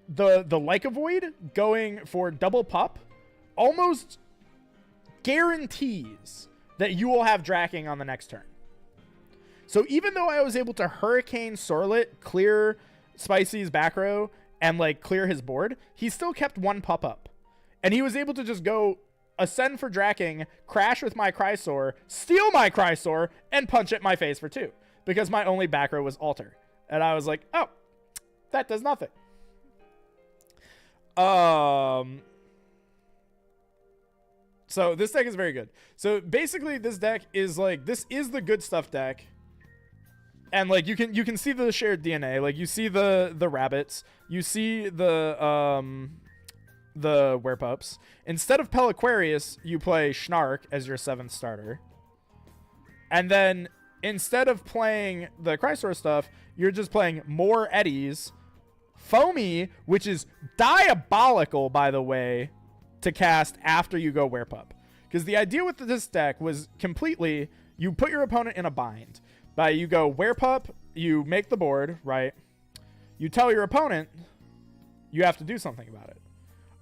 Leica Void going for double pup almost guarantees that you will have Dracking on the next turn. So even though I was able to Hurricane Sorlet, clear Spicy's back row, and like clear his board, he still kept one pup up. And he was able to just go ascend for Dracking, crash with my Chrysor, steal my Chrysor, and punch at my face for 2. Because my only back row was Altar. And I was like, oh, that does nothing. So this deck is very good. So basically this deck is like, this is the good stuff deck. And like you can see the shared DNA. Like you see the rabbits, you see the werepups. Instead of Peliquarius, you play Schnark as your 7th starter. And then instead of playing the Chrysor stuff, you're just playing more Eddies. Foamy, which is diabolical, by the way, to cast after you go Werepup. Because the idea with this deck was completely, you put your opponent in a bind. By you go Werepup, you make the board, right? You tell your opponent you have to do something about it.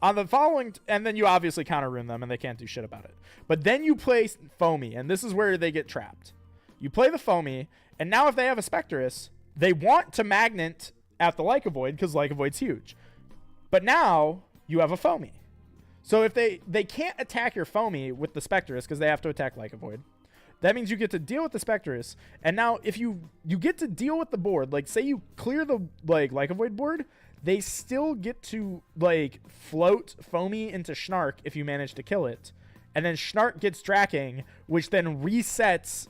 On the following, and then you obviously counter rune them and they can't do shit about it. But then you play Foamy, and this is where they get trapped. You play the Foamy, and now if they have a Spectrus, they want to Magnet at the Leica Void because Leica Void's huge. But now you have a Foamy. So if they can't attack your Foamy with the Spectrus because they have to attack Leica Void, that means you get to deal with the Spectrus. And now if you get to deal with the board, like say you clear the like Leica Void board, they still get to like float Foamy into Schnark if you manage to kill it. And then Schnark gets Dracking, which then resets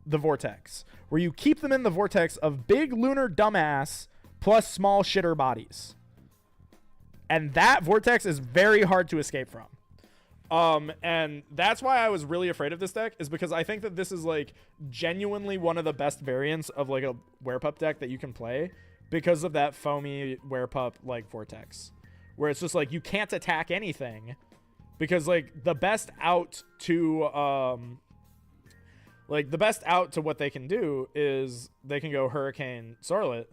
the Vortex, where you keep them in the Vortex of big lunar dumbass plus small shitter bodies. And that Vortex is very hard to escape from. And that's why I was really afraid of this deck, is because I think that this is like genuinely one of the best variants of like a Werepup deck that you can play because of that Foamy Werepup like Vortex, where it's just like you can't attack anything because like the best out to what they can do is they can go Hurricane Sorlet.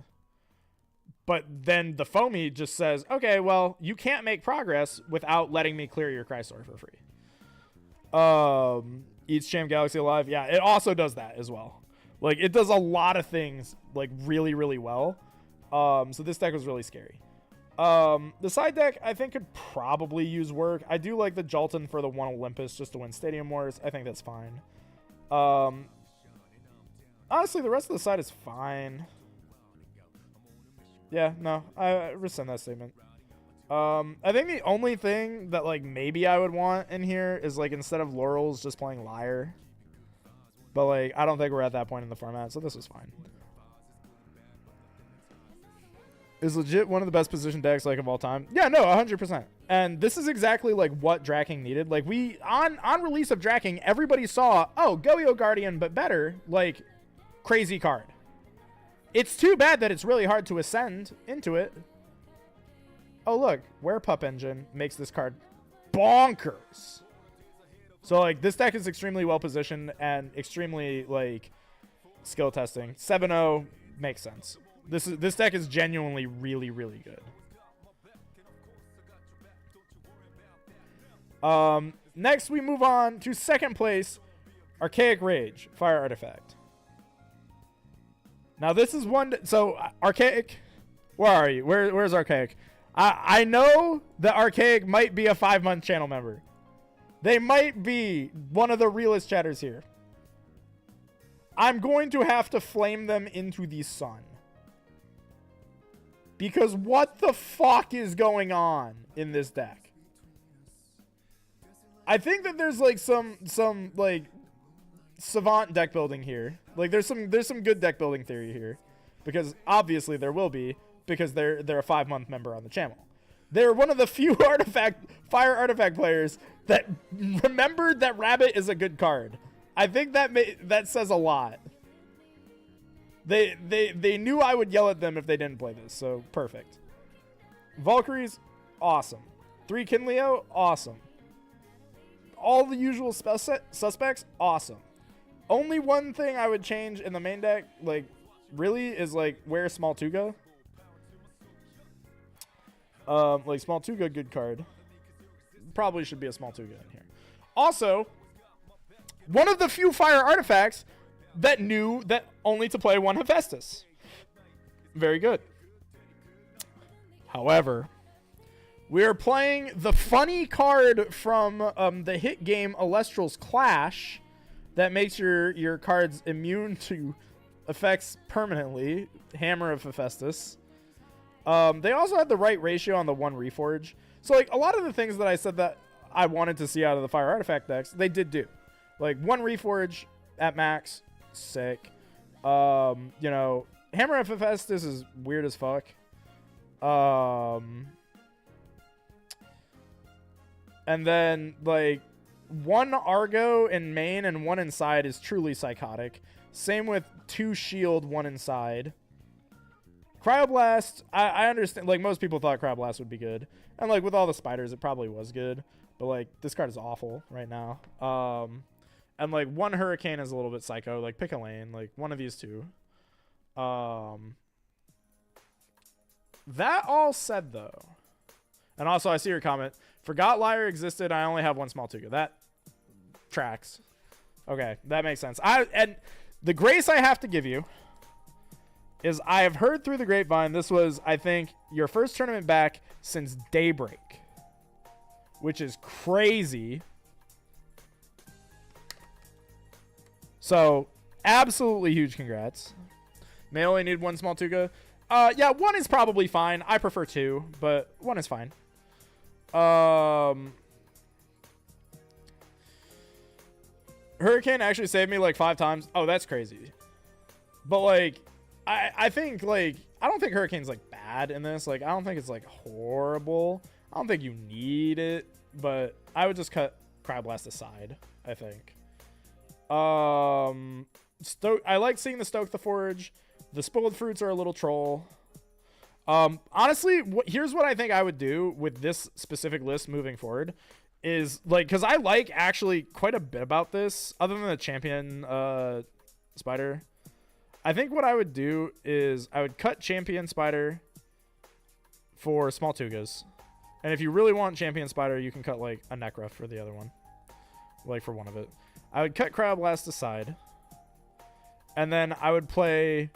But then the Foamy just says, okay, well, you can't make progress without letting me clear your Chrysor for free. Eats Champ Galaxy Alive. Yeah, it also does that as well. Like, it does a lot of things, like, really, really well. So this deck was really scary. The side deck, I think, could probably use work. I do like the Jolton for the 1 Olympus just to win Stadium Wars. I think that's fine. Honestly, the rest of the side is fine. Yeah, no, I rescind that statement. I think the only thing that, like, maybe I would want in here is, like, instead of Laurels, just playing Lyre. But, like, I don't think we're at that point in the format, so this was fine. Is legit one of the best position decks, like, of all time. Yeah, no, 100%. And this is exactly, like, what Dracking needed. Like, on release of Dracking, everybody saw, oh, Go-Yo Guardian, but better. Like, crazy card. It's too bad that it's really hard to ascend into it. Oh, look. Werepup Engine makes this card bonkers. So, like, this deck is extremely well-positioned and extremely, like, skill testing. 7-0 makes sense. This deck is genuinely really, really good. Next, we move on to second place, Archaic Rage, Fire Artifact. Now, this is one... So, Archaic... Where are you? Where's Archaic? I know that Archaic might be a 5-month channel member. They might be one of the realest chatters here. I'm going to have to flame them into the sun. Because what the fuck is going on in this deck? I think that there's like some like savant deck building here. Like there's some good deck building theory here. Because obviously there will be, because they're a 5-month member on the channel. They're one of the few fire artifact players that remembered that Rabbit is a good card. I think that says a lot. They knew I would yell at them if they didn't play this, so perfect. Valkyries, awesome. 3 Kinleo, awesome. All the usual suspects, awesome. Only one thing I would change in the main deck, like, really, is like where Small Tuga. Like Small Tuga, good card. Probably should be a Small Tuga in here. Also, one of the few fire artifacts that knew that only to play one Hephaestus. Very good. However, we are playing the funny card from the hit game Alestral's Clash that makes your cards immune to effects permanently. Hammer of Hephaestus. They also had the right ratio on the 1 Reforge. So, like, a lot of the things that I said that I wanted to see out of the fire artifact decks, they did do. Like, 1 Reforge at max, sick. You know, Hammer of Hephaestus is weird as fuck. And then, like, 1 Argo in main and 1 inside is truly psychotic. Same with 2 shield, 1 inside. Cryoblast, I understand, like, most people thought Cryoblast would be good. And, like, with all the spiders, it probably was good. But, like, this card is awful right now. And, like, 1 Hurricane is a little bit psycho. Like, pick a lane. Like, one of these two. That all said, though. And also, I see your comment. Forgot Liar existed. I only have 1 Small Tuga. That tracks. Okay, that makes sense. And the grace I have to give you is I have heard through the grapevine this was, I think, your first tournament back since Daybreak. Which is crazy. So, absolutely huge congrats. May only need 1 Small Tuga. Yeah, 1 is probably fine. I prefer 2, but 1 is fine. Hurricane actually saved me like 5 times. Oh, that's crazy. But, like, I think, like, I don't think Hurricane's, like, bad in this. Like, I don't think it's, like, horrible. I don't think you need it, but I would just cut Cryoblast aside, I think. I like seeing the Stoke the Forge. The Spoiled Fruits are a little troll. Honestly, here's what I think I would do with this specific list moving forward. Is, like, because I like actually quite a bit about this, other than the champion spider. I think what I would do is I would cut champion spider for Small Tugas. And if you really want champion spider, you can cut, like, a Necra for the other one. Like, for one of it. I would cut Cryoblast aside. And then I would play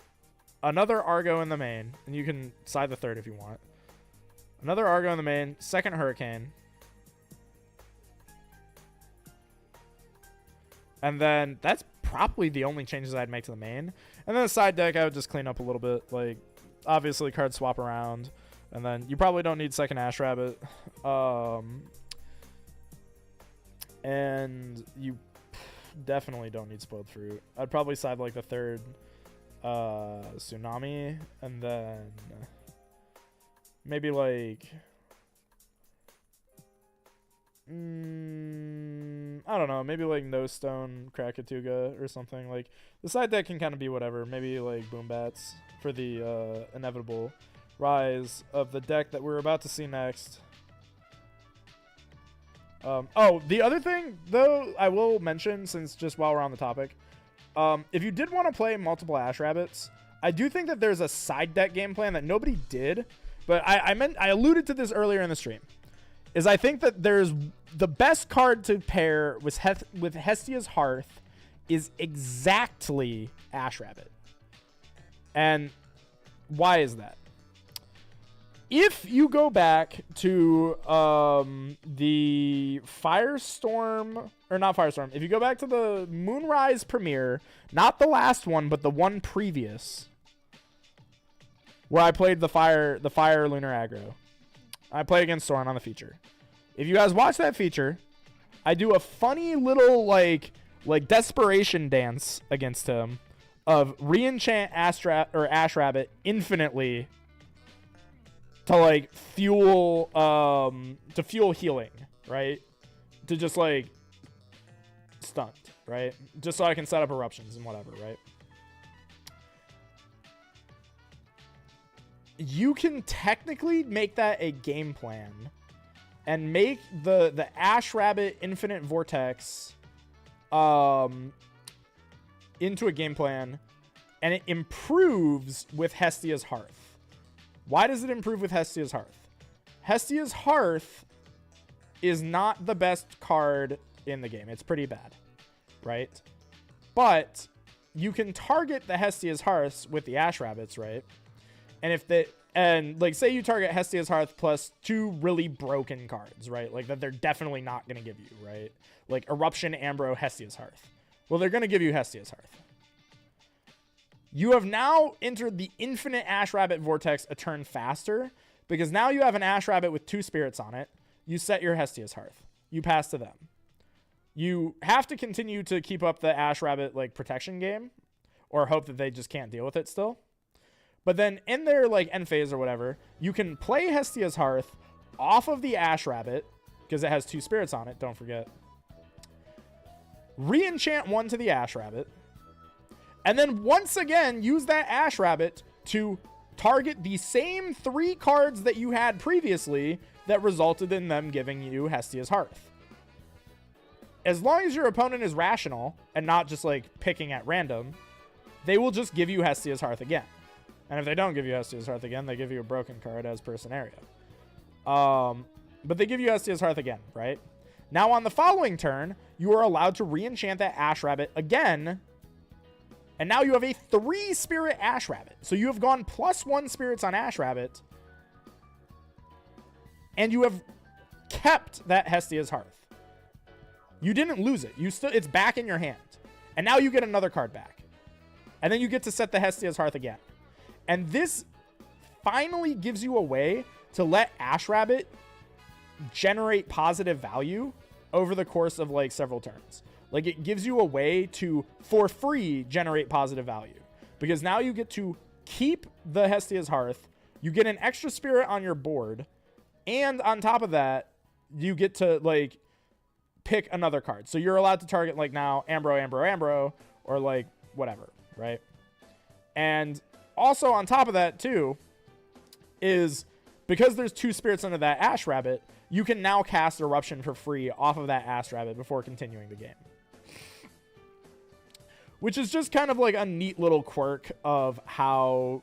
another Argo in the main. And you can side the third if you want. Another Argo in the main. Second Hurricane. And then that's probably the only changes I'd make to the main. And then the side deck, I would just clean up a little bit. Like, obviously, cards swap around. And then you probably don't need second Ash Rabbit. And you definitely don't need Spoiled Fruit. I'd probably side, like, the third Tsunami. And then maybe, like... I don't know, maybe like No Stone Krakatuga or something. Like the side deck can kind of be whatever. Maybe like Boom Bats for the inevitable rise of the deck that we're about to see next. Oh, the other thing though I will mention, since just while we're on the topic, if you did want to play multiple Ash Rabbits, I do think that there's a side deck game plan that nobody did, but I alluded to this earlier in the stream. Is I think that there's the best card to pair with Hestia's Hearth is exactly Ash Rabbit. And why is that? If you go back to the Firestorm, or not Firestorm, if you go back to the Moonrise premiere, not the last one, but the one previous, where I played the fire lunar aggro. I play against Soren on the feature. If you guys watch that feature, I do a funny little like desperation dance against him of re-enchant Ash Rabbit infinitely to like fuel healing, right? To just like stunt, right? Just so I can set up eruptions and whatever, right? You can technically make that a game plan and make the Ash Rabbit Infinite Vortex into a game plan, and it improves with Hestia's Hearth. Why does it improve with Hestia's Hearth? Hestia's Hearth is not the best card in the game. It's pretty bad, right? But you can target the Hestia's Hearths with the Ash Rabbits, right? And like say you target Hestia's Hearth plus 2 really broken cards, right? Like that they're definitely not going to give you, right? Like Eruption, Ambro, Hestia's Hearth. Well, they're going to give you Hestia's Hearth. You have now entered the Infinite Ash Rabbit Vortex a turn faster, because now you have an Ash Rabbit with 2 spirits on it. You set your Hestia's Hearth. You pass to them. You have to continue to keep up the Ash Rabbit like protection game, or hope that they just can't deal with it still. But then in their like end phase or whatever, you can play Hestia's Hearth off of the Ash Rabbit, because it has 2 spirits on it, don't forget. Re-enchant 1 to the Ash Rabbit. And then once again, use that Ash Rabbit to target the same 3 cards that you had previously that resulted in them giving you Hestia's Hearth. As long as your opponent is rational and not just like picking at random, they will just give you Hestia's Hearth again. And if they don't give you Hestia's Hearth again, they give you a broken card as per scenario. But they give you Hestia's Hearth again, right? Now on the following turn, you are allowed to re-enchant that Ash Rabbit again. And now you have a 3-spirit Ash Rabbit. So you have gone +1 spirits on Ash Rabbit. And you have kept that Hestia's Hearth. You didn't lose it. It's back in your hand. And now you get another card back. And then you get to set the Hestia's Hearth again. And this finally gives you a way to let Ash Rabbit generate positive value over the course of like several turns. Like it gives you a way to, for free, generate positive value. Because now you get to keep the Hestia's Hearth, you get an extra spirit on your board, and on top of that, you get to like pick another card. So you're allowed to target like now Ambro, or like whatever, right? And also on top of that too, is because there's 2 spirits under that Ash Rabbit, you can now cast Eruption for free off of that Ash Rabbit before continuing the game. Which is just kind of like a neat little quirk of how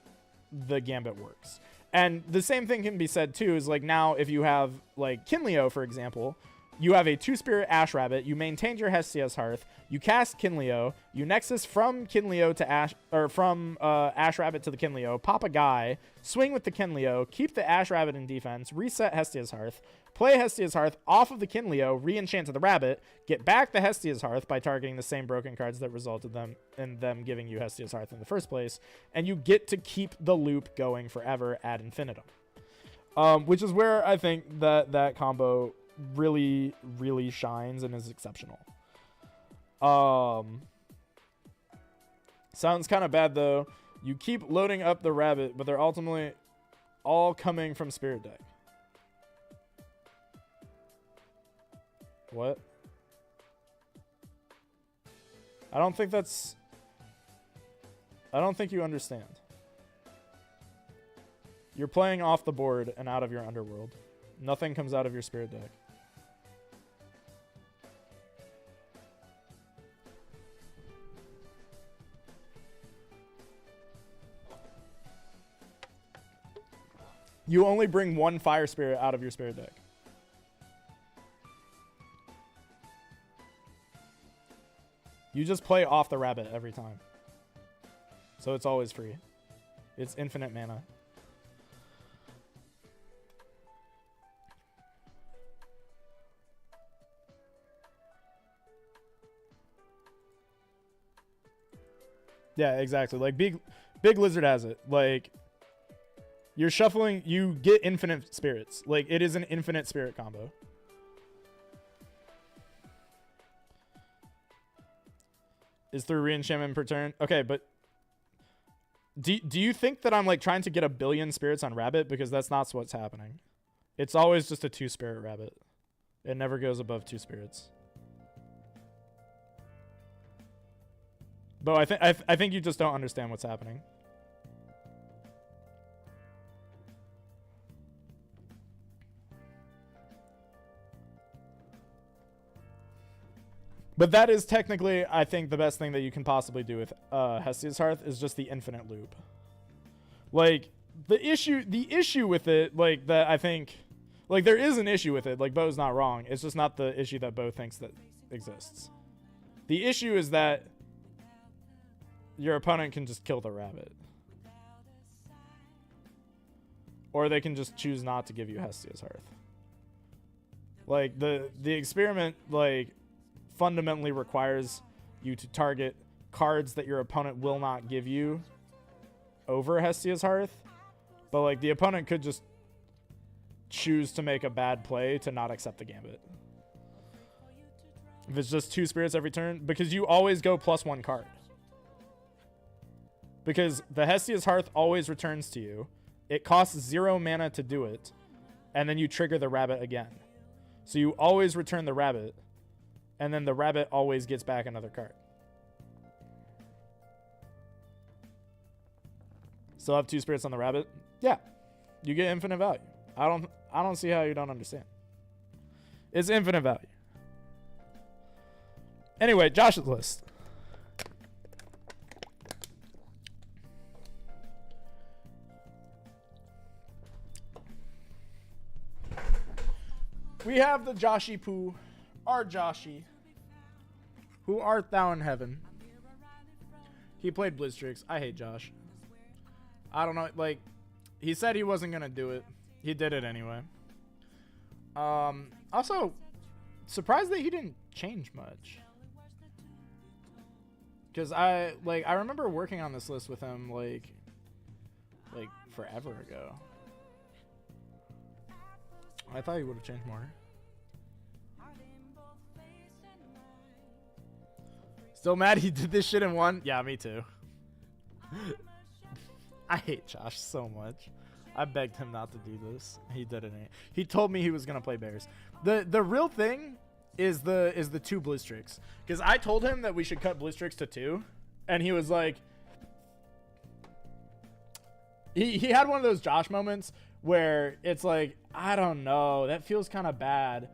the Gambit works. And the same thing can be said too, is like now if you have like Kinleo, for example, you have a 2-spirit Ash Rabbit, you maintained your Hestia's Hearth, you cast Kinleo, you Nexus from Kinleo to Ash, or from Ash Rabbit to the Kinleo, pop a guy, swing with the Kinleo, keep the Ash Rabbit in defense, reset Hestia's Hearth, play Hestia's Hearth off of the Kinleo, re-enchant to the Rabbit, get back the Hestia's Hearth by targeting the same broken cards that resulted in them giving you Hestia's Hearth in the first place, and you get to keep the loop going forever ad infinitum. Which is where I think that combo really, really shines and is exceptional. Sounds kind of bad though. You keep loading up the Rabbit, but they're ultimately all coming from Spirit deck. What? I don't think you understand. You're playing off the board and out of your underworld. Nothing comes out of your spirit deck. You only bring one fire spirit out of your spirit deck. You just play off the rabbit every time. So it's always free. It's infinite mana. Yeah, exactly. Like Big Lizard has it. Like you're shuffling, you get infinite spirits. Like it is an infinite spirit combo. Is 3 reenchantment per turn. Okay, but do you think that I'm like trying to get 1 billion spirits on rabbit? Because that's not what's happening. It's always just a 2 spirit rabbit. It never goes above 2 spirits. But I think you just don't understand what's happening. But that is technically, I think, the best thing that you can possibly do with Hestia's Hearth is just the infinite loop. Like the issue with it, like that I think, like there is an issue with it. Like Bo's not wrong. It's just not the issue that Bo thinks that exists. The issue is that your opponent can just kill the rabbit. Or they can just choose not to give you Hestia's Hearth. Like the experiment like fundamentally requires you to target cards that your opponent will not give you over Hestia's Hearth. But like the opponent could just choose to make a bad play to not accept the gambit. If it's just 2 spirits every turn, because you always go +1 card. Because the Hestia's Hearth always returns to you. It costs 0 mana to do it. And then you trigger the rabbit again. So you always return the rabbit. And then the rabbit always gets back another card. Still have 2 spirits on the rabbit? Yeah. You get infinite value. I don't see how you don't understand. It's infinite value. Anyway, Josh's list. We have the Joshi Poo, our Joshi. Who art thou in heaven? He played Blizzstrix. I hate Josh. I don't know, like, he said he wasn't gonna do it. He did it anyway. Also, surprised that he didn't change much. Because I remember working on this list with him, like forever ago. I thought he would have changed more. Still mad he did this shit in 1? Yeah, me too. I hate Josh so much. I begged him not to do this. He did it. He told me he was gonna play Bears. The real thing is the 2 Blizzstrix. Because I told him that we should cut Blizzstrix to 2, and he was like, he had one of those Josh moments where it's like, I don't know, that feels kind of bad,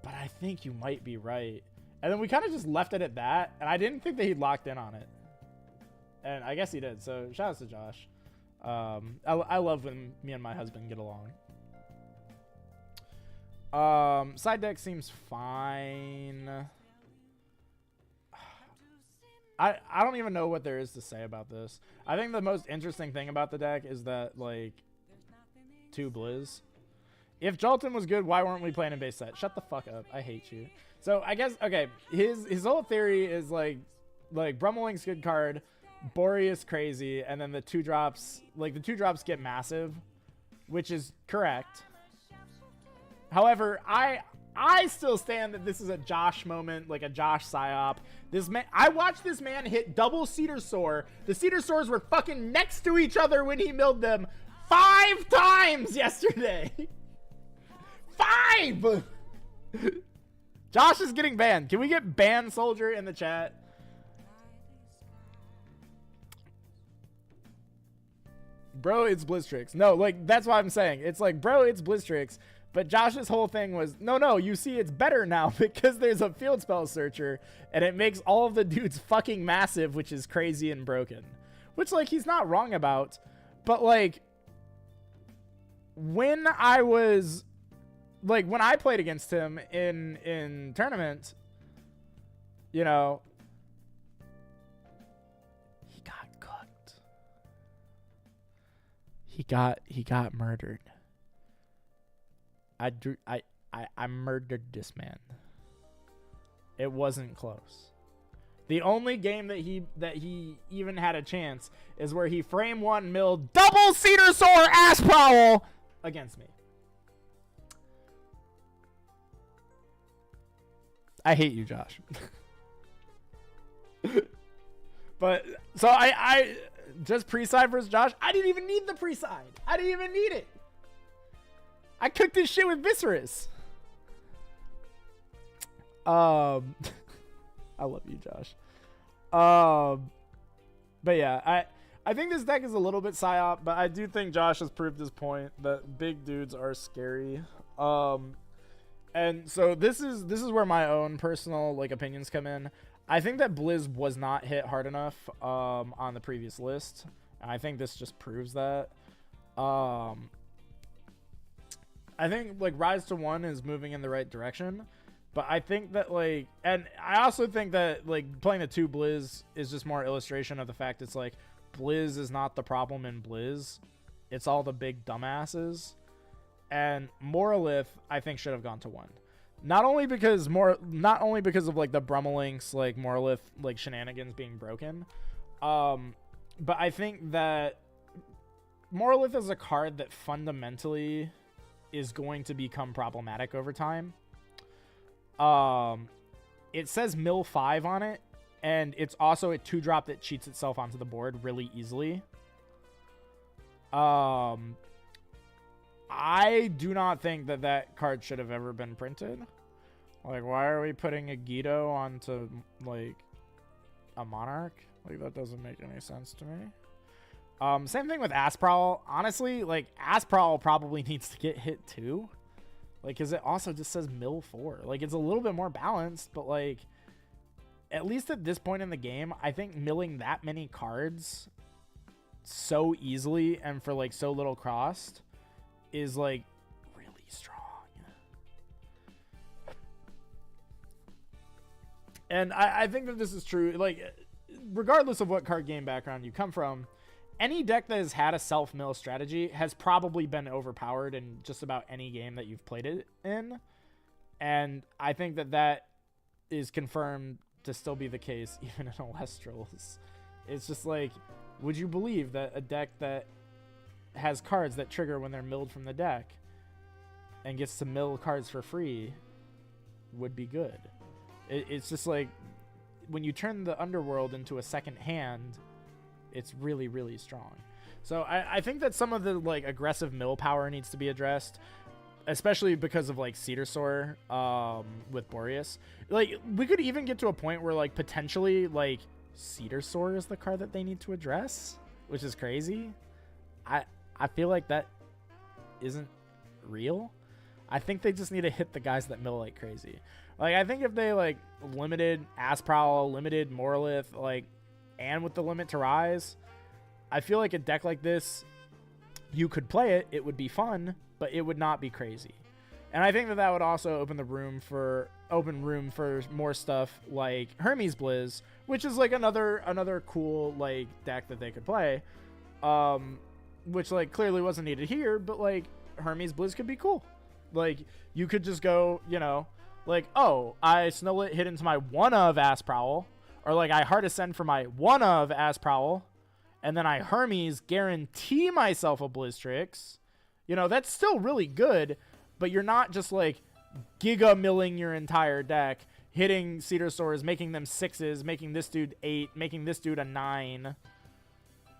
but I think you might be right. And then we kind of just left it at that, and I didn't think that he'd locked in on it. And I guess he did, so shout out to Josh. I love when me and my husband get along. Side deck seems fine. I don't even know what there is to say about this. I think the most interesting thing about the deck is that, like, 2 Blizz. If Jolton was good, why weren't we playing in base set? Shut the fuck up. I hate you. So I guess, okay, his whole theory is like Brummeling's good card, Boreas crazy, and then the 2-drops, like the 2-drops get massive, which is correct. However, I still stand that this is a Josh moment, like a Josh psyop. This man, I watched this man hit double Cedar Soar. The Cedar Soars were fucking next to each other when he milled them 5 times yesterday. 5! Josh is getting banned. Can we get Ban Soldier in the chat? Bro, it's Blizzstrix. No, like, that's what I'm saying. It's like, bro, it's Blizzstrix. But Josh's whole thing was, no, you see, it's better now because there's a field spell searcher, and it makes all of the dudes fucking massive, which is crazy and broken. Which, like, he's not wrong about. But, like, when I played against him in tournament, you know, he got cooked. He got murdered. I murdered this man. It wasn't close. The only game that he even had a chance is where he frame one milled double Cedar Soar ass prowl against me. I hate you, Josh. But so I just pre-side versus Josh. I didn't even need the pre-side. I didn't even need it. I cooked this shit with Blizzstrix. I love you, Josh. But yeah, I think this deck is a little bit psyop, but I do think Josh has proved his point that big dudes are scary. And so this is where my own personal like opinions come in. I think that Blizz was not hit hard enough on the previous list. And I think this just proves that. I think like Rise to 1 is moving in the right direction, but I think that like, and I also think that like playing the 2 Blizz is just more illustration of the fact it's like Blizz is not the problem in Blizz, it's all the big dumbasses. And Moralith I think should have gone to 1, not only because of like the Brummelinks like Moralith like shenanigans being broken, but I think that Moralith is a card that fundamentally is going to become problematic over time. It says mill 5 on it, and it's also a 2-drop that cheats itself onto the board really easily. I do not think that card should have ever been printed. Like, why are we putting a Guido onto like a Monarch? Like, that doesn't make any sense to me. Same thing with Asprowl. Honestly, like, Asprowl probably needs to get hit too. Like, because it also just says mill 4. Like, it's a little bit more balanced, but, like, at least at this point in the game, I think milling that many cards so easily and for, like, so little cost is, like, really strong. And I think that this is true. Like, regardless of what card game background you come from, any deck that has had a self-mill strategy has probably been overpowered in just about any game that you've played it in. And I think that is confirmed to still be the case even in Alestrals. It's just like, would you believe that a deck that has cards that trigger when they're milled from the deck and gets to mill cards for free would be good? It's just like, when you turn the Underworld into a second hand, it's really, really strong. So I think that some of the like aggressive mill power needs to be addressed, especially because of like Cedar Soar with Boreas. Like, we could even get to a point where like potentially like Cedar Soar is the card that they need to address, which is crazy. I feel like that isn't real. I think they just need to hit the guys that mill like crazy. Like, I think if they like limited Asprowl, limited Moralith, like, and with the limit to Rise, I feel like a deck like this, you could play it, it would be fun, but it would not be crazy. And I think that would also open room for more stuff like Hermes Blizz, which is like another cool like deck that they could play, which like clearly wasn't needed here, but like Hermes Blizz could be cool. Like, you could just go, you know, like, oh, I Snowlit hit into my one of Asprowl, or like I Heart Ascend for my one of Asprowl, and then I Hermes guarantee myself a Blizzstrix. You know, that's still really good, but you're not just like giga milling your entire deck, hitting Cedar Soars, making them 6s, making this dude 8, making this dude a 9,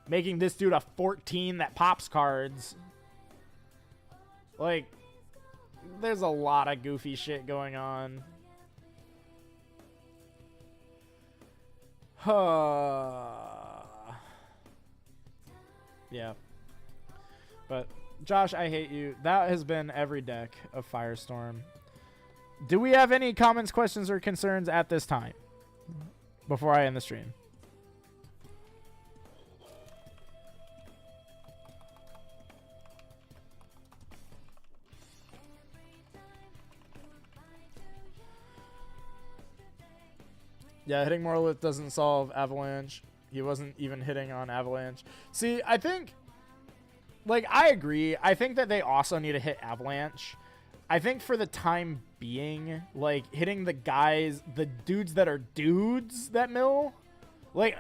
making this dude a 14 that pops cards. Like, there's a lot of goofy shit going on. Yeah. But Josh, I hate you. That has been every deck of Firestorm. Do we have any comments, questions, or concerns at this time before I end the stream? Yeah, hitting Morlith doesn't solve Avalanche. He wasn't even hitting on Avalanche. See, I think, like, I agree. I think that they also need to hit Avalanche. I think for the time being, like, hitting the guys, the dudes that are dudes that mill, like,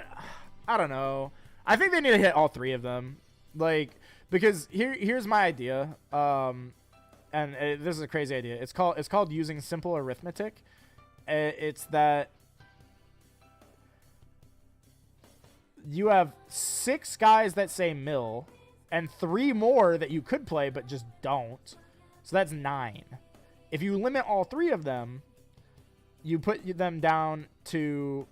I don't know. I think they need to hit all three of them. Like, because here's my idea. This is a crazy idea. It's called using simple arithmetic. It's that you have 6 guys that say mill and 3 more that you could play but just don't. So that's 9. If you limit all 3 of them, you put them down to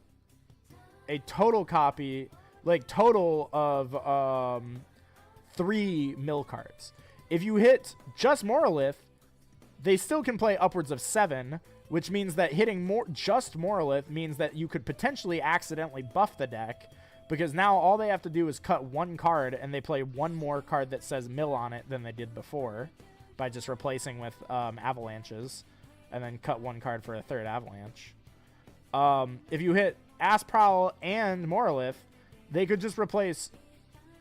a total copy, like total of 3 mill cards. If you hit just Morlith, they still can play upwards of 7, which means that hitting just Morlith means that you could potentially accidentally buff the deck, because now all they have to do is cut 1 card and they play 1 more card that says mill on it than they did before by just replacing with avalanches, and then cut 1 card for a 3rd avalanche. If you hit Ass Prowl and Morlith, they could just replace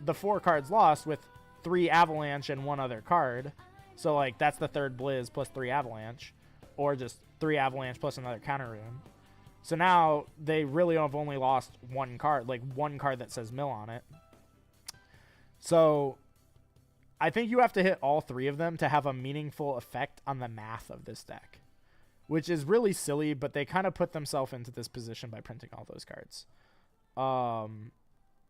the 4 cards lost with 3 avalanche and 1 other card. So like that's the 3rd Blizz plus 3 avalanche, or just 3 avalanche plus another counter rune. So now they really have only lost 1 card, like 1 card that says mill on it. So I think you have to hit all 3 of them to have a meaningful effect on the math of this deck, which is really silly, but they kind of put themselves into this position by printing all those cards. And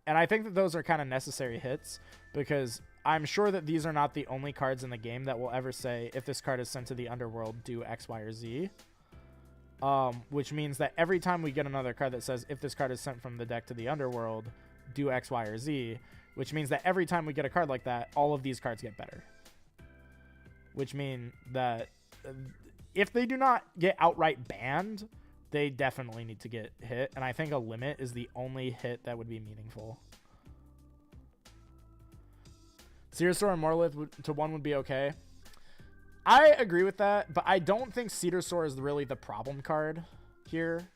I think that those are kind of necessary hits, because I'm sure that these are not the only cards in the game that will ever say, if this card is sent to the underworld, do X, Y, or Z. Which means that every time we get another card that says, if this card is sent from the deck to the underworld, do X, Y, or Z, which means that every time we get a card like that, all of these cards get better. Which mean that if they do not get outright banned, they definitely need to get hit, and I think a limit is the only hit that would be meaningful. Cedarsaur and Morlith to 1 would be okay. I agree with that, but I don't think Cedarsaur is really the problem card here.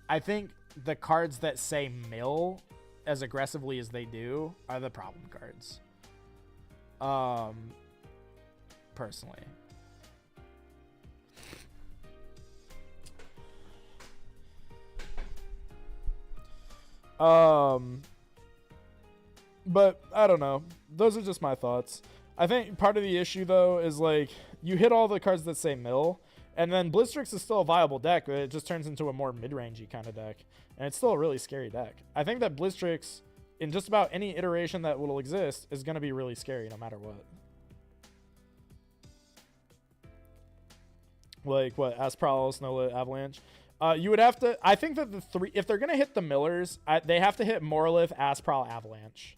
I think the cards that say mill as aggressively as they do are the problem cards. Personally. But I don't know. Those are just my thoughts. I think part of the issue, though, is like you hit all the cards that say mill, and then Blizzstrix is still a viable deck, but it just turns into a more mid-rangey kind of deck, and it's still a really scary deck. I think that Blizzstrix, in just about any iteration that will exist, is going to be really scary no matter what. Like what? Asprowl, Snowlit, Avalanche. You would have to. I think that the 3, if they're going to hit the millers, they have to hit Morlith, Asprowl, Avalanche,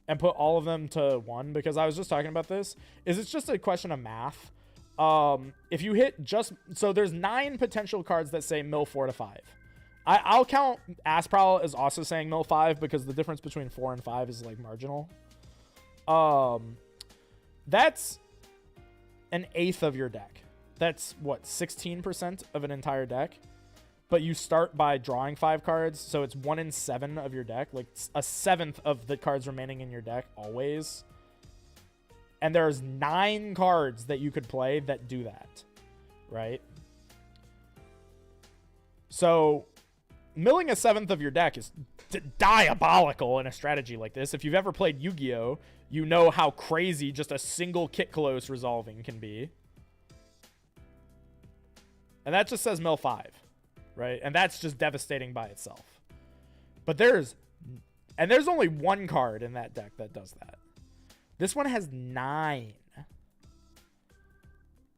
and put all of them to 1, because I was just talking about this. It's just a question of math. If you hit just, so there's 9 potential cards that say mill 4 to 5. I'll count Asprowl as also saying mill 5, because the difference between 4 and 5 is like marginal. That's an eighth of your deck. That's what, 16% of an entire deck? But you start by drawing 5 cards, so it's 1 in 7 of your deck, like a 7th of the cards remaining in your deck always. And there's 9 cards that you could play that do that, right? So milling a 7th of your deck is diabolical in a strategy like this. If you've ever played Yu-Gi-Oh, you know how crazy just a single Kitkalos resolving can be. And that just says mill 5. Right? And that's just devastating by itself. But there's only 1 card in that deck that does that. This one has 9.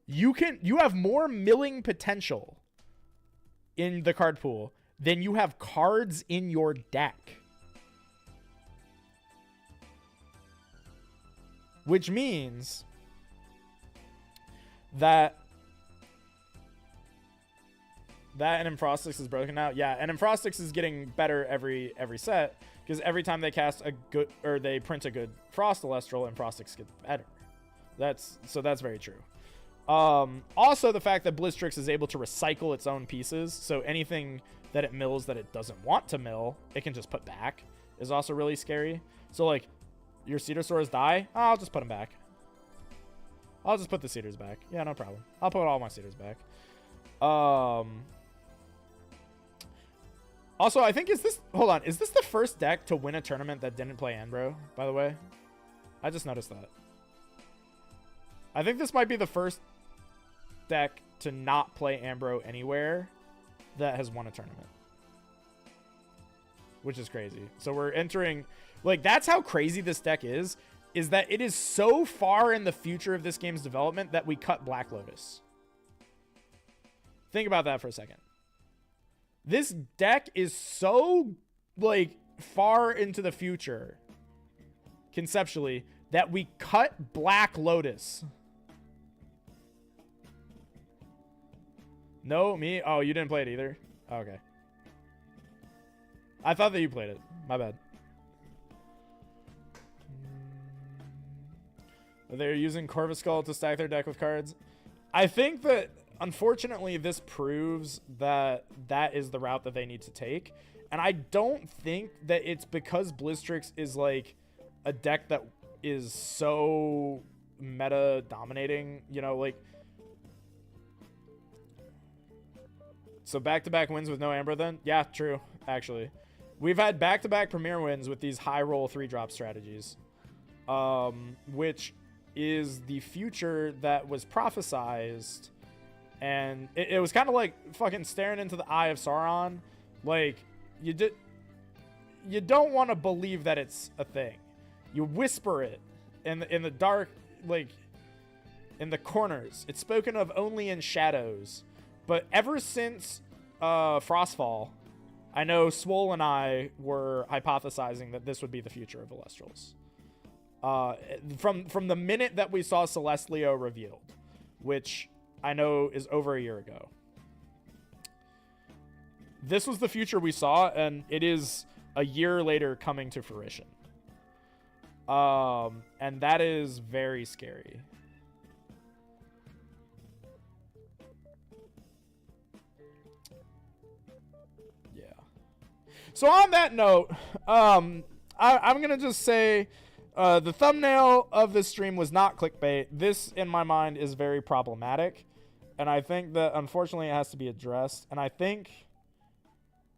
You have more milling potential in the card pool than you have cards in your deck. which means that Enfrostix is broken now. Yeah, and Enfrostix is getting better every set, because every time they cast a good, or they print a good Frost Celestial, Enfrostix gets better. That's very true. Also, the fact that Blizzstrix is able to recycle its own pieces, so anything that it mills that it doesn't want to mill, it can just put back, is also really scary. So, like, your Cedarsaurs die, I'll just put them back. I'll just put the Cedars back. Yeah, no problem. I'll put all my Cedars back. Also, I think, hold on, is this the first deck to win a tournament that didn't play Anbro, by the way? I just noticed that. I think this might be the first deck to not play Ambro anywhere that has won a tournament, which is crazy. So we're entering, like, that's how crazy this deck is that it is so far in the future of this game's development that we cut Black Lotus. Think about that for a second. This deck is so, like, far into the future conceptually that we cut Black Lotus. No, me? Oh, you didn't play it either? Oh, okay. I thought that you played it. My bad. They're using Corvuscull to stack their deck with cards. I think that, unfortunately, this proves that that is the route that they need to take. And I don't think that it's because Blizzstrix is, like, a deck that is so meta dominating, you know, like... So back-to-back wins with no Ambro then? Yeah, true, actually. We've had back-to-back Premier wins with these high-roll 3-drop strategies. Which is the future that was prophesized. And it was kind of like fucking staring into the eye of Sauron. Like, you don't want to believe that it's a thing. You whisper it in the dark, like, in the corners. It's spoken of only in shadows. But ever since Frostfall, I know Swole and I were hypothesizing that this would be the future of Elestrals. From the minute that we saw Celestlio revealed, which I know is over a year ago. This was the future we saw, and it is a year later coming to fruition. And that is very scary. Yeah. So on that note, I'm gonna just say the thumbnail of this stream was not clickbait. This, in my mind, is very problematic, and I think that unfortunately it has to be addressed. And I think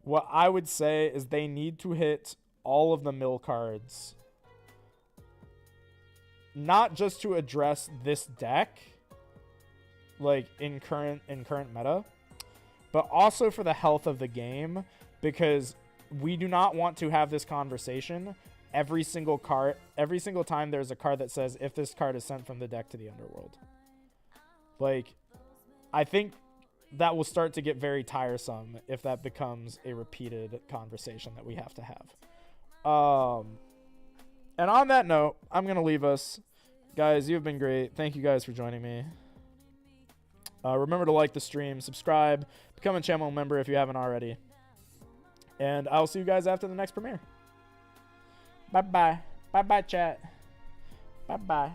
what I would say is they need to hit all of the mill cards, not just to address this deck, like in current meta, but also for the health of the game, because we do not want to have this conversation every single time there's a card that says if this card is sent from the deck to the underworld. Like, I think that will start to get very tiresome if that becomes a repeated conversation that we have to have. And on that note, I'm going to leave us. Guys, you've been great. Thank you guys for joining me. Remember to like the stream, subscribe, become a channel member if you haven't already. And I'll see you guys after the next premiere. Bye-bye. Bye-bye, chat. Bye-bye.